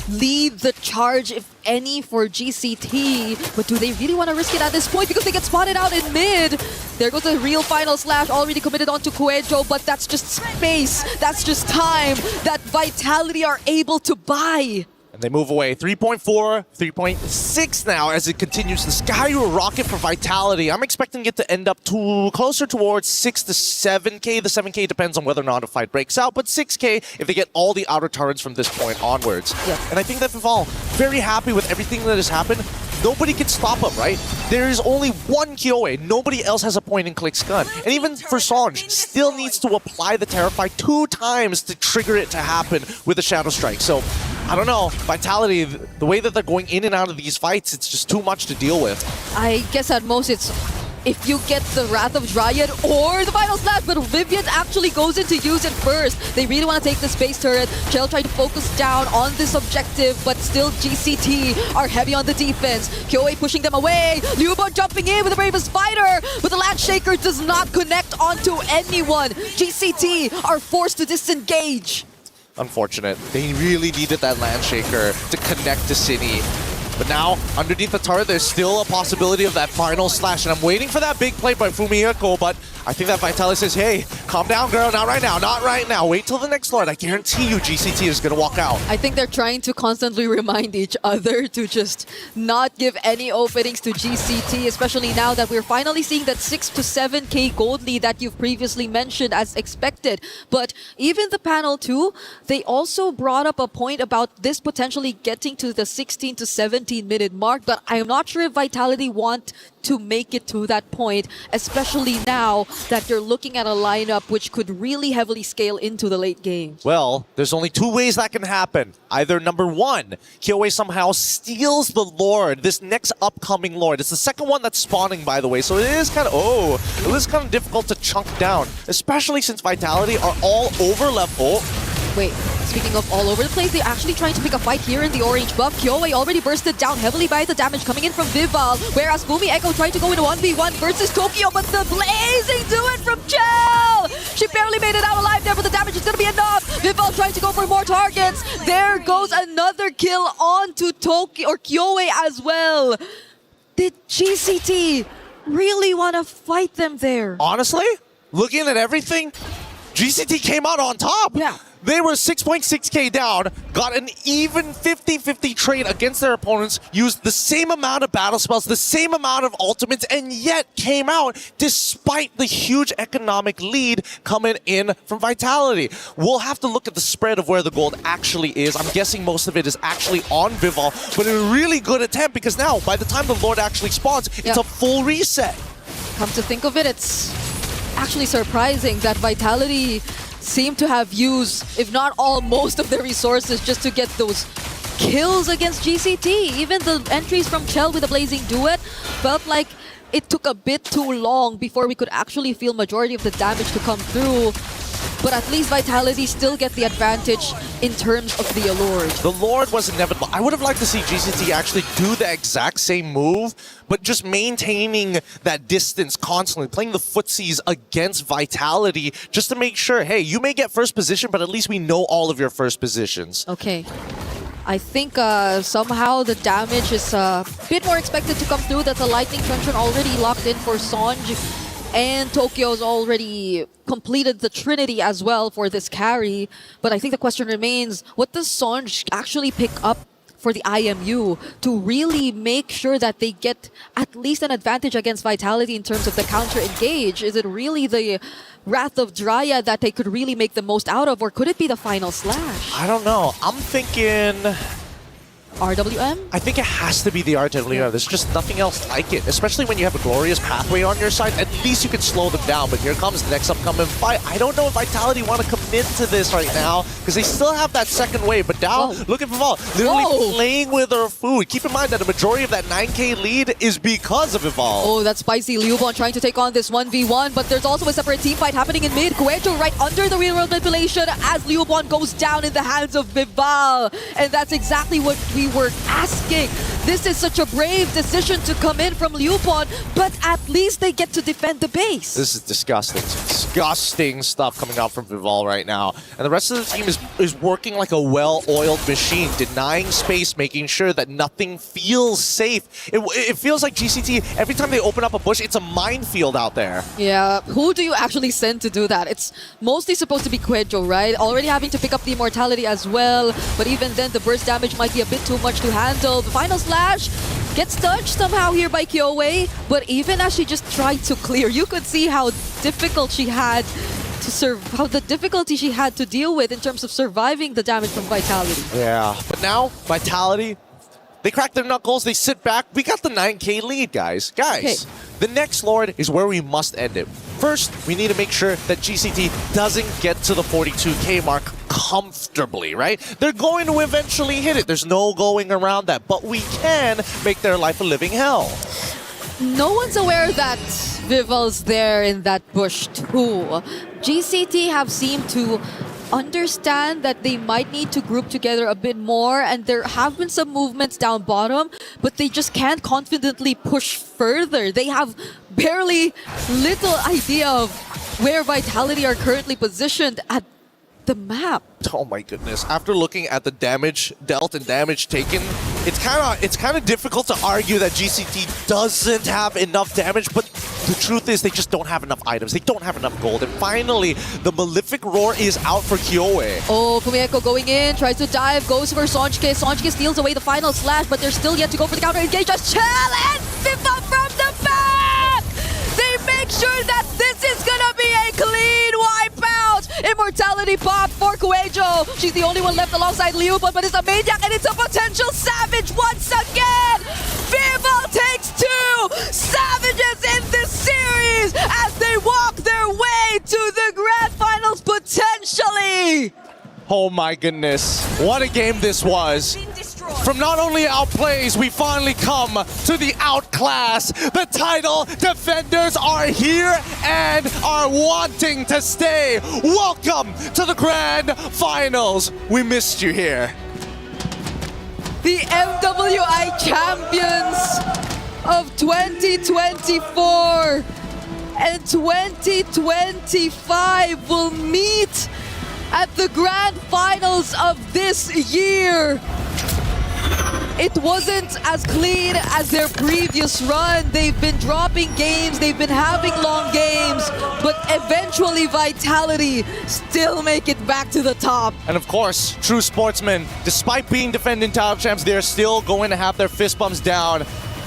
lead the charge, if any, for GCT. But do they really want to risk it at this point? Because they get spotted out in mid. There goes the real final slash, already committed onto Quajo, but that's just space, that's just time that Vitality are able to buy. And they move away. 3.4, 3.6 now as it continues to skyrocket for Vitality. I'm expecting it to end up closer towards 6 to 7k. The 7k depends on whether or not a fight breaks out, but 6k if they get all the outer turrets from this point onwards. Yep. And I think that Vival, very happy with everything that has happened. Nobody can stop him, right? There is only one Kyoe. Nobody else has a point-and-click stun. And even Versailles still needs to apply the Terrify 2 times to trigger it to happen with the Shadow Strike. So, I don't know. Vitality, the way that they're going in and out of these fights, it's just too much to deal with. I guess at most it's if you get the Wrath of Dryad or the Final Slash, but Vivian actually goes in to use it first. They really want to take the space turret. Chell trying to focus down on this objective, but still GCT are heavy on the defense. Kyoe pushing them away. Lubon jumping in with the Bravest Fighter, but the Land Shaker does not connect onto anyone. GCT are forced to disengage. Unfortunate. They really needed that Land Shaker to connect to Cine. But now, underneath the turret, there's still a possibility of that final slash. And I'm waiting for that big play by Fumihiko, but I think that Vitality says, hey, calm down, girl. Not right now. Not right now. Wait till the next Lord. I guarantee you GCT is going to walk out. I think they're trying to constantly remind each other to just not give any openings to GCT, especially now that we're finally seeing that 6 to 7k gold lead that you've previously mentioned as expected. But even the panel too, they also brought up a point about this potentially getting to the 16 to 17-minute mark, but I'm not sure if Vitality want to make it to that point, especially now that you're looking at a lineup which could really heavily scale into the late game. Well, there's only 2 ways that can happen. Either number 1, Kyoe somehow steals the Lord, this next upcoming Lord. It's the second one that's spawning, by the way, so it is kind of difficult to chunk down, especially since Vitality are all over level. Wait, speaking of all over the place, they're actually trying to pick a fight here in the orange buff. Kyoe already bursted down heavily by the damage coming in from Vival, whereas Fumi Echo trying to go in 1v1 versus Tokyo, but the blazing do it from Chell! She barely made it out alive there, but the damage is going to be enough. Vival trying to go for more targets. There goes another kill onto Tokyo, or Kyoe as well. Did GCT really want to fight them there? Honestly, looking at everything, GCT came out on top. Yeah. They were 6.6k down, got an even 50-50 trade against their opponents, used the same amount of battle spells, the same amount of ultimates, and yet came out despite the huge economic lead coming in from Vitality. We'll have to look at the spread of where the gold actually is. I'm guessing most of it is actually on Vival, but a really good attempt because now, by the time the Lord actually spawns, it's a full reset. Come to think of it, it's actually surprising that Vitality seem to have used, if not all, most of their resources just to get those kills against GCT. Even the entries from Chell with the Blazing Duet felt like it took a bit too long before we could actually feel majority of the damage to come through. But at least Vitality still get the advantage in terms of the Allure. The Lord was inevitable. I would have liked to see GCT actually do the exact same move, but just maintaining that distance constantly, playing the footsies against Vitality just to make sure, hey, you may get first position, but at least we know all of your first positions. Okay. I think somehow the damage is a bit more expected to come through. That the Lightning Truncheon already locked in for Sonj. And Tokyo's already completed the trinity as well for this carry. But I think the question remains, what does Sonj actually pick up for the IMU to really make sure that they get at least an advantage against Vitality in terms of the counter engage? Is it really the Wrath of Dryad that they could really make the most out of, or could it be the final slash? I don't know. I'm thinking RWM? I think it has to be the RWM. There's just nothing else like it, especially when you have a glorious pathway on your side. At least you can slow them down, but here comes the next upcoming fight. I don't know if Vitality want to commit to this right now, because they still have that second wave, but now, look at Vival, literally playing with her food. Keep in mind that the majority of that 9K lead is because of Vival. Oh, that's spicy. Liubon trying to take on this 1v1, but there's also a separate team fight happening in mid. Kuejo right under the real world manipulation as Liubon goes down in the hands of Vival. And that's exactly what we were asking. This is such a brave decision to come in from Liubon, but at least they get to defend the base. This is disgusting. Disgusting stuff coming out from Vival right now. And the rest of the team is working like a well-oiled machine, denying space, making sure that nothing feels safe. It feels like GCT, every time they open up a bush, it's a minefield out there. Yeah, who do you actually send to do that? It's mostly supposed to be Kuejo, right? Already having to pick up the immortality as well, but even then the burst damage might be a bit too much to handle. The final slash gets touched somehow here by Kyoei, but even as she just tried to clear, you could see how difficult she had to how the difficulty she had to deal with in terms of surviving the damage from Vitality. Yeah, but now Vitality, they crack their knuckles, they sit back. We got the 9K lead, guys. Guys, the next Lord is where we must end it. First, we need to make sure that GCT doesn't get to the 42K mark comfortably, right? They're going to eventually hit it. There's no going around that, but we can make their life a living hell. No one's aware that Vival's there in that bush too. GCT have seemed to understand that they might need to group together a bit more, and there have been some movements down bottom, but they just can't confidently push further. They have barely little idea of where Vitality are currently positioned at the map. Oh my goodness. After looking at the damage dealt and damage taken, it's kind of difficult to argue that GCT doesn't have enough damage, but the truth is they just don't have enough items. They don't have enough gold. And finally, the Malefic Roar is out for Kyoei. Oh, Fumieko going in, tries to dive, goes for Sonjke. Sonjke steals away the final slash, but they're still yet to go for the counter engage. Just challenge Viva from the back! They make sure that this is gonna be a clean wipeout! Immortality pop for Kuejo. She's the only one left alongside Liubon, but it's a maniac and it's a potential savage once again! Vival takes 2 savages in this series as they walk their way to the Grand Finals potentially! Oh my goodness. What a game this was. From not only outplays, we finally come to the outclass. The title defenders are here and are wanting to stay. Welcome to the Grand Finals. We missed you here. The MWI champions of 2024 and 2025 will meet at the Grand Finals of this year. It wasn't as clean as their previous run. They've been dropping games, they've been having long games, but eventually Vitality still make it back to the top. And of course, true sportsmen, despite being defending title champs, they're still going to have their fist bumps down.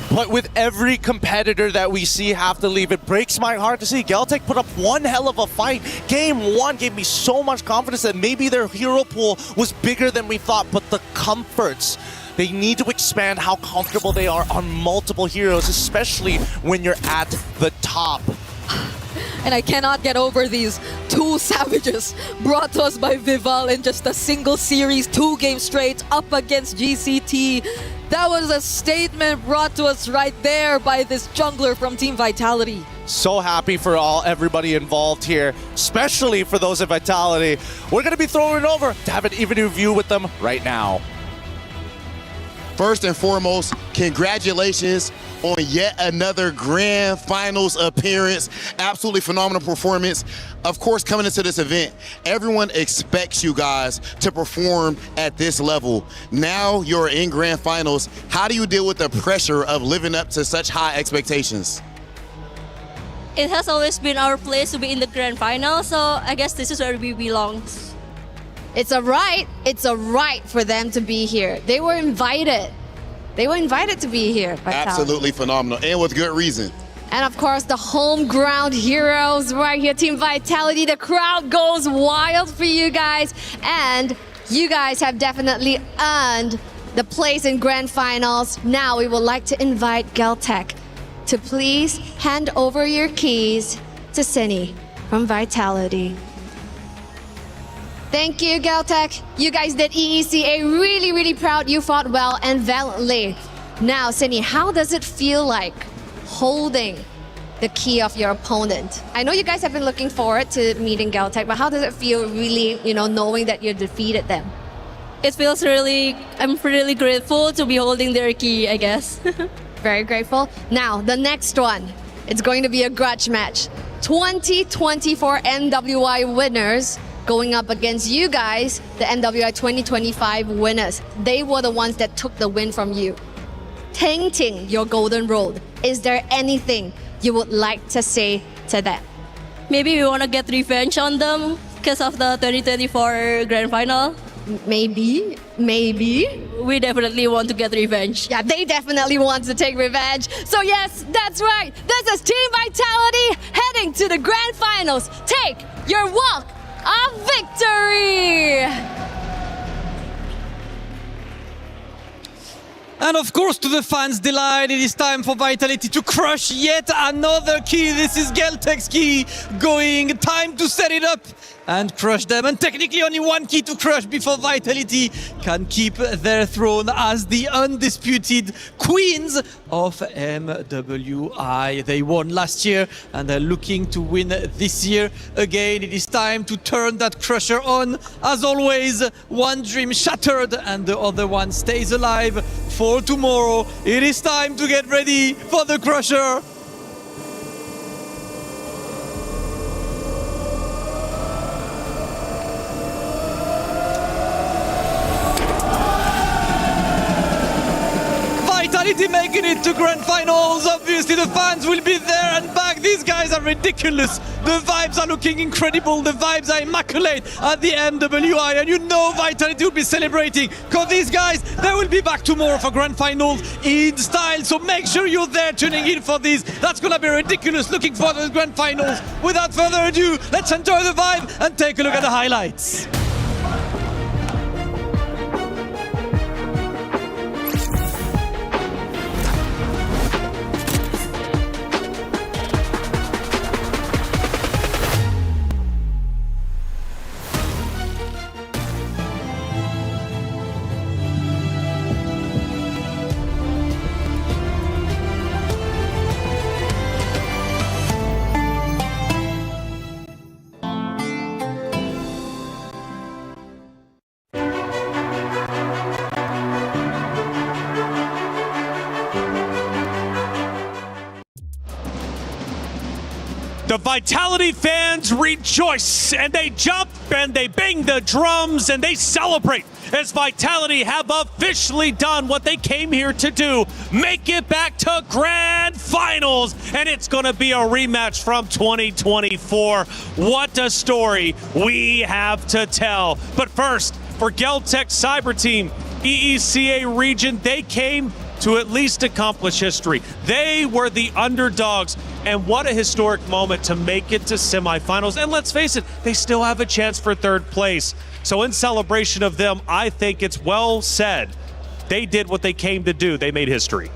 But with every competitor that we see have to leave, it breaks my heart to see. Geltec put up one hell of a fight. Game 1 gave me so much confidence that maybe their hero pool was bigger than we thought, but the comforts, they need to expand how comfortable they are on multiple heroes, especially when you're at the top. And I cannot get over these 2 savages brought to us by Vival in just a single series, 2 games straight up against GCT. That was a statement brought to us right there by this jungler from Team Vitality. So happy for everybody involved here, especially for those at Vitality. We're going to be throwing it over to have an even review with them right now. First and foremost, congratulations on yet another Grand Finals appearance. Absolutely phenomenal performance. Of course, coming into this event, everyone expects you guys to perform at this level. Now you're in Grand Finals. How do you deal with the pressure of living up to such high expectations? it has always been our place to be in the grand final, so I guess this is where we belong. It's a right. It's a right for them to be here. They were invited. They were invited to be here. Vitality. Absolutely phenomenal, and with good reason. And of course, the home ground heroes right here, Team Vitality. The crowd goes wild for you guys. And you guys have definitely earned the place in grand finals. Now we would like to invite Galtech to please hand over your keys to Cindy from Vitality. Thank you, Galtech. You guys did EECA really, really proud. You fought well and valiantly. Now, Cindy, how does it feel like holding the key of your opponent? I know you guys have been looking forward to meeting Galtech, but how does it feel really, knowing that you defeated them? It feels I'm really grateful to be holding their key, I guess. Very grateful. Now, the next one, it's going to be a grudge match. 2024 MWI winners going up against you guys, the MWI 2025 winners. They were the ones that took the win from you. Tainting your golden road. Is there anything you would like to say to them? Maybe we want to get revenge on them because of the 2024 grand final. Maybe. We definitely want to get revenge. Yeah, they definitely want to take revenge. So yes, that's right. This is Team Vitality heading to the grand finals. Take your walk of victory! And of course, to the fans' delight, it is time for Vitality to crush yet another key. This is Galtech's key going. Time to set it up and crush them. And technically only one key to crush before Vitality can keep their throne as the undisputed queens of MWI. They won last year and they're looking to win this year again. It is time to turn that crusher on. As always, one dream shattered and the other one stays alive for tomorrow. It is time to get ready for the crusher. Vitality making it to grand finals. Obviously the fans will be there and back. These guys are ridiculous. The vibes are looking incredible. The vibes are immaculate at the MWI, and you know Vitality will be celebrating because these guys, they will be back tomorrow for grand finals in style. So make sure you're there tuning in for this. That's gonna be ridiculous. Looking forward to the grand finals. Without further ado, let's enjoy the vibe and take a look at the highlights. The Vitality fans rejoice and they jump and they bang the drums and they celebrate as Vitality have officially done what they came here to do, make it back to grand finals, and it's going to be a rematch from 2024. What a story we have to tell. But first, for Galtech Cyber Team, EECA region, they came to at least accomplish history. They were the underdogs, and what a historic moment to make it to semifinals. And let's face it, they still have a chance for third place. So in celebration of them, I think it's well said. They did what they came to do. They made history.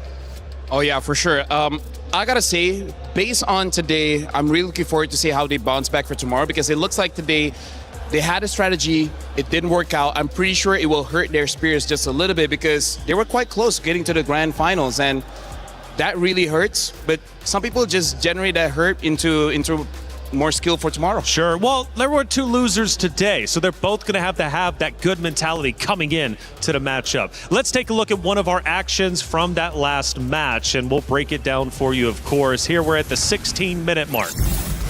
Oh yeah, for sure. I gotta say, based on today, I'm really looking forward to see how they bounce back for tomorrow, because it looks like today they had a strategy, it didn't work out. I'm pretty sure it will hurt their spirits just a little bit, because they were quite close getting to the grand finals, and that really hurts. But some people just generate that hurt into more skill for tomorrow. Sure. Well, there were two losers today, so they're both going to have that good mentality coming in to the matchup. Let's take a look at one of our actions from that last match, and we'll break it down for you, of course. Here we're at the 16-minute mark.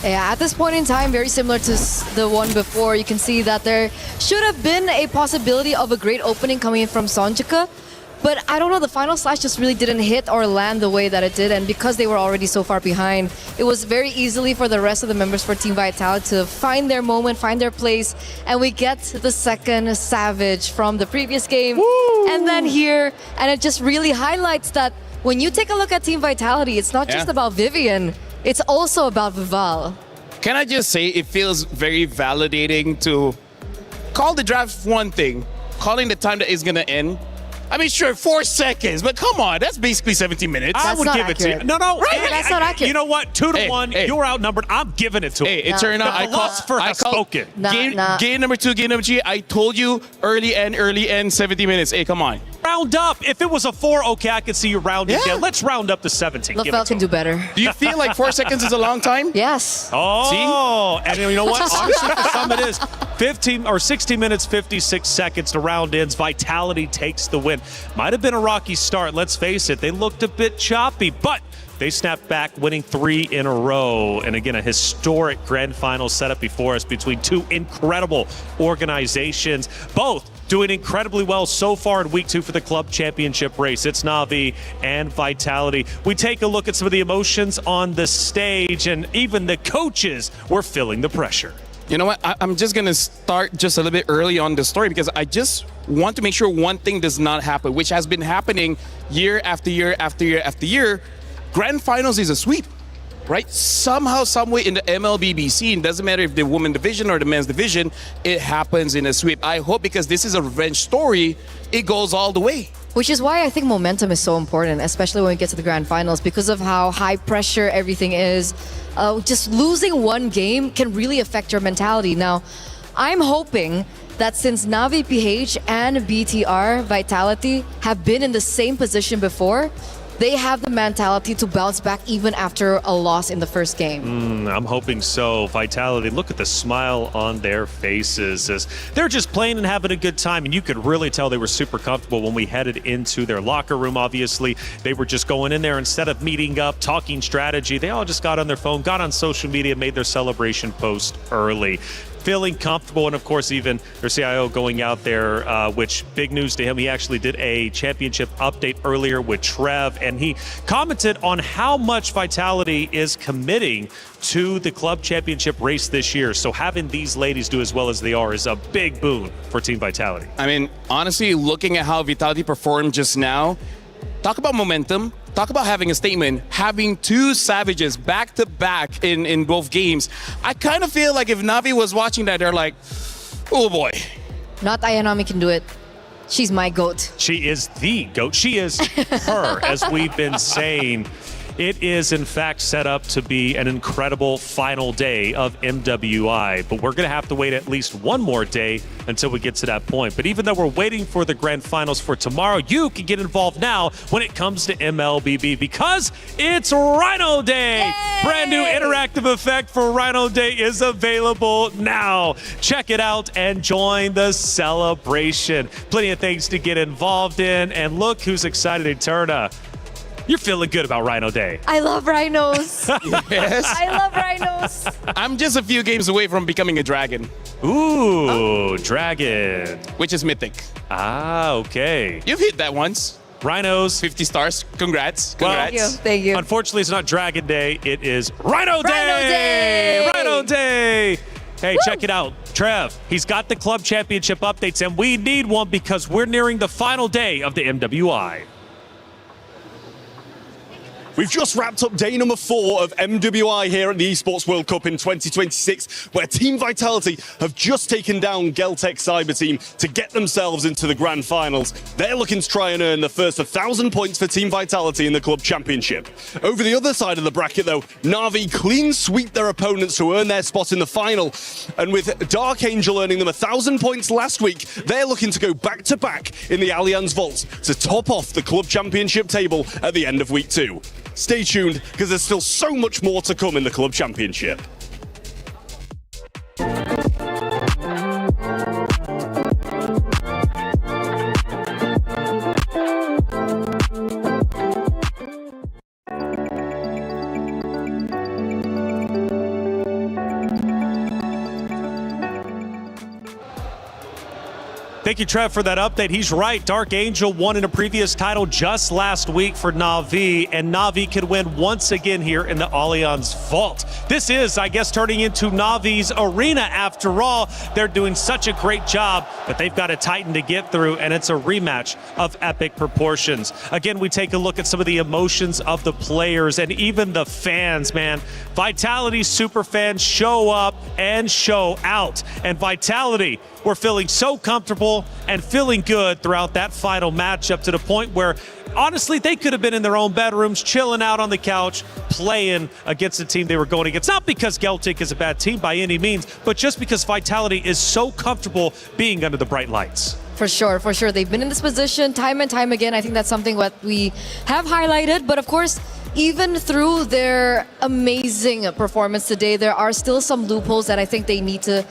Yeah, at this point in time, very similar to the one before, you can see that there should have been a possibility of a great opening coming in from Sonjika. But I don't know, the final slash just really didn't hit or land the way that it did. And because they were already so far behind, it was very easily for the rest of the members for Team Vitality to find their moment, find their place. And we get the second Savage from the previous game. Woo! And then here, and it just really highlights that when you take a look at Team Vitality, it's not just about Vivian, it's also about Vival. Can I just say it feels very validating to call the draft one thing, calling the time that is going to end. I mean, sure, 4 seconds, but come on, that's basically 17 minutes. I would give it to you. No, Right. That's not accurate. You know what? 2-1. You're outnumbered. I'm giving it to him. It turned out the philosopher has spoken. Game number 2, game number 3. I told you early end, 70 minutes. Hey, come on. Round up. If it was a 4, okay, I could see you rounding down. Let's round up to 17. LaFell can do better. Do you feel like 4 seconds is a long time? Yes. Oh, and you know what? Honestly, for some it is. 15 or 16 minutes, 56 seconds to round ends. Vitality takes the win. Might have been a rocky start. Let's face it. They looked a bit choppy, but they snapped back, winning 3 in a row. And again, a historic grand final setup before us between two incredible organizations, both doing incredibly well so far in week 2 for the club championship race. It's Na'Vi and Vitality. We take a look at some of the emotions on the stage, and even the coaches were feeling the pressure. You know what? I'm just going to start just a little bit early on the story because I just want to make sure one thing does not happen, which has been happening year after year after year after year. Grand Finals is a sweep, right? Somehow, some way in the MLBB scene, doesn't matter if the women's division or the men's division, it happens in a sweep. I hope because this is a revenge story, it goes all the way. Which is why I think momentum is so important, especially when we get to the Grand Finals, because of how high pressure everything is. Just losing one game can really affect your mentality. Now, I'm hoping that since Na'Vi PH and BTR Vitality have been in the same position before, they have the mentality to bounce back even after a loss in the first game. I'm hoping so. Vitality, look at the smile on their faces as they're just playing and having a good time. And you could really tell they were super comfortable when we headed into their locker room, obviously. They were just going in there instead of meeting up, talking strategy. They all just got on their phone, got on social media, made their celebration post early. Feeling comfortable, and of course even their CIO going out there, which big news to him. He actually did a championship update earlier with Trev, and he commented on how much Vitality is committing to the club championship race this year. So having these ladies do as well as they are is a big boon for Team Vitality. I mean, honestly, looking at how Vitality performed just now, talk about momentum. Talk about having a statement, having 2 Savages back-to-back in both games. I kind of feel like if Na'Vi was watching that, they're like, oh boy. Not Ayanami can do it. She's my GOAT. She is the GOAT. She is her, as we've been saying. It is, in fact, set up to be an incredible final day of MWI, but we're going to have to wait at least one more day until we get to that point. But even though we're waiting for the grand finals for tomorrow, you can get involved now when it comes to MLBB because it's Rhino Day. Yay! Brand new interactive effect for Rhino Day is available now. Check it out and join the celebration. Plenty of things to get involved in, and look who's excited to turn up. You're feeling good about Rhino Day. I love rhinos. Yes. I love rhinos. I'm just a few games away from becoming a dragon. Ooh, dragon. Which is mythic. Ah, okay. You've hit that once. Rhinos. 50 stars. Congrats. Well, Congrats. Thank you. Unfortunately, it's not Dragon Day. It is Rhino Day. Rhino Day. Rhino Day. Hey, check it out. Trev, he's got the club championship updates, and we need one because we're nearing the final day of the MWI. We've just wrapped up day number 4 of MWI here at the Esports World Cup in 2026, where Team Vitality have just taken down Geltec Cyber Team to get themselves into the Grand Finals. They're looking to try and earn the first 1,000 points for Team Vitality in the Club Championship. Over the other side of the bracket, though, Na'Vi clean sweep their opponents to earn their spot in the final. And with Dark Angel earning them 1,000 points last week, they're looking to go back-to-back in the Allianz Vault to top off the Club Championship table at the end of week 2. Stay tuned, because there's still so much more to come in the Club Championship. Thank you, Trev, for that update. He's right. Dark Angel won in a previous title just last week for Na'Vi, and Na'Vi could win once again here in the Allianz Vault. This is, I guess, turning into Na'Vi's arena after all. They're doing such a great job, but they've got a Titan to get through, and it's a rematch of epic proportions. Again, we take a look at some of the emotions of the players and even the fans, man. Vitality superfans show up and show out, and Vitality were feeling so comfortable and feeling good throughout that final matchup to the point where, honestly, they could have been in their own bedrooms, chilling out on the couch, playing against the team they were going against. Not because Celtic is a bad team by any means, but just because Vitality is so comfortable being under the bright lights. For sure, for sure. They've been in this position time and time again. I think that's something what we have highlighted. But of course, even through their amazing performance today, there are still some loopholes that I think they need to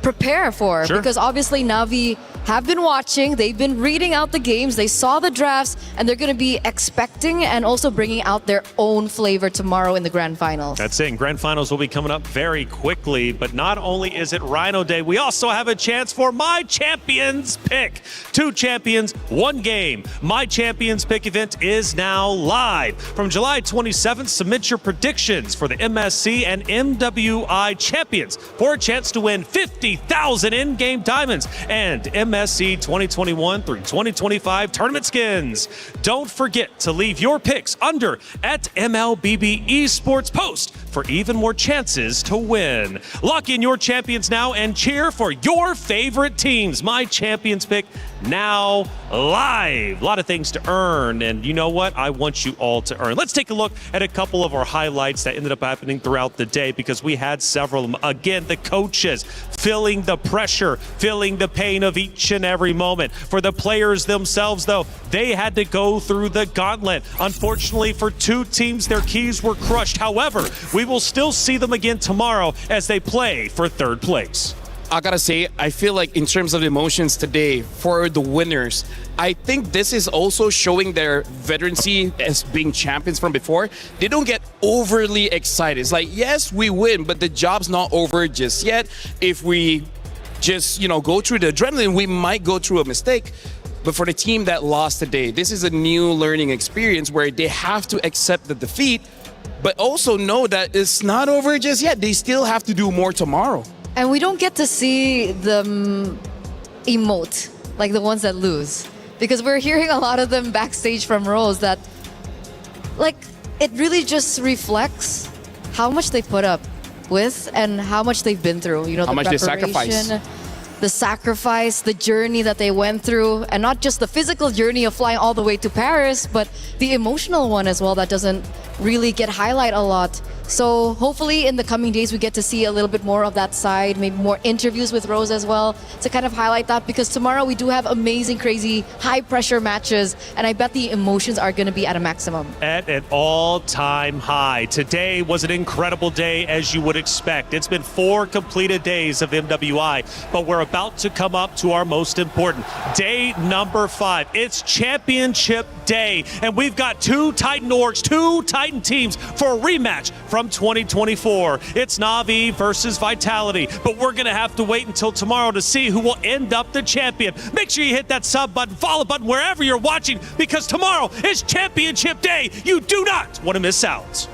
prepare for. Sure. Because obviously Na'Vi have been watching, they've been reading out the games, they saw the drafts, and they're going to be expecting and also bringing out their own flavor tomorrow in the Grand Finals. That's it. Grand Finals will be coming up very quickly, but not only is it Rhino Day, we also have a chance for My Champions Pick. 2 champions, 1 game. My Champions Pick event is now live. From July 27th, submit your predictions for the MSC and MWI champions for a chance to win 50,000 in-game diamonds and MSC 2021 through 2025 tournament skins. Don't forget to leave your picks under at MLBB Esports Post for even more chances to win. Lock in your champions now and cheer for your favorite teams. My Champions Pick now live. A lot of things to earn, and you know what? I want you all to earn. Let's take a look at a couple of our highlights that ended up happening throughout the day, because we had several of them. Again, the coaches feeling the pressure, feeling the pain of each and every moment. For the players themselves, though, they had to go through the gauntlet. Unfortunately, for 2 teams, their keys were crushed. However, we will still see them again tomorrow as they play for 3rd place. I gotta say, I feel like in terms of emotions today for the winners, I think this is also showing their veterancy as being champions from before. They don't get overly excited. It's like, yes, we win, but the job's not over just yet. If we just, go through the adrenaline, we might go through a mistake. But for the team that lost today, this is a new learning experience where they have to accept the defeat, but also know that it's not over just yet. They still have to do more tomorrow. And we don't get to see them emote like the ones that lose, because we're hearing a lot of them backstage from Rose that, it really just reflects how much they put up with and how much they've been through. How much they sacrifice. The sacrifice, the journey that they went through, and not just the physical journey of flying all the way to Paris, but the emotional one as well that doesn't really get highlighted a lot. So hopefully in the coming days we get to see a little bit more of that side, maybe more interviews with Rose as well to kind of highlight that, because tomorrow we do have amazing, crazy, high pressure matches, and I bet the emotions are going to be at a maximum. At an all-time high. Today was an incredible day, as you would expect. It's been 4 completed days of MWI, but we're about to come up to our most important day number 5. It's championship day, and we've got 2 Titan orgs, 2 Titan teams for a rematch from 2024. It's Na'Vi versus Vitality, but we're going to have to wait until tomorrow to see who will end up the champion. Make sure you hit that sub button, follow button wherever you're watching, because tomorrow is championship day. You do not want to miss out.